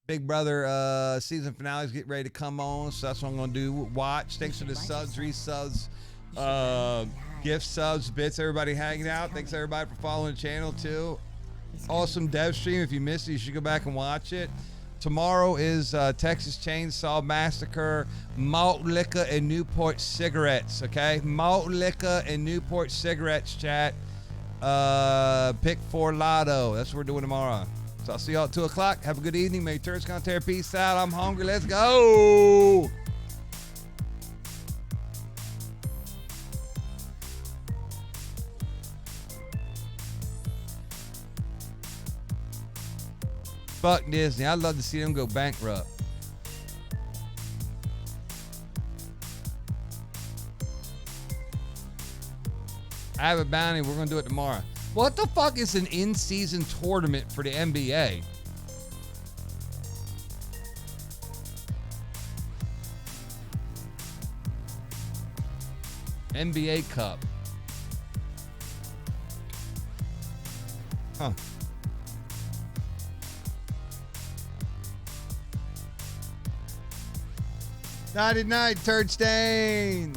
Big Brother season finales get ready to come on, so that's what I'm going to do. Watch. Thanks for the subs, resubs, gift subs, bits, everybody hanging out. Thanks, everybody, for following the channel, too. Awesome dev stream. If you missed it, you should go back and watch it. Tomorrow is Texas Chainsaw Massacre, malt liquor, and Newport cigarettes, okay? Malt liquor and Newport cigarettes, chat. Pick 4 Lotto. That's what we're doing tomorrow. So I'll see y'all at 2 o'clock. Have a good evening. May turns come tear. Peace out. I'm hungry. Let's go. Fuck Disney. I'd love to see them go bankrupt. I have a bounty. We're going to do it tomorrow. What the fuck is an in-season tournament for the NBA? NBA Cup. Huh. Night, turd stain.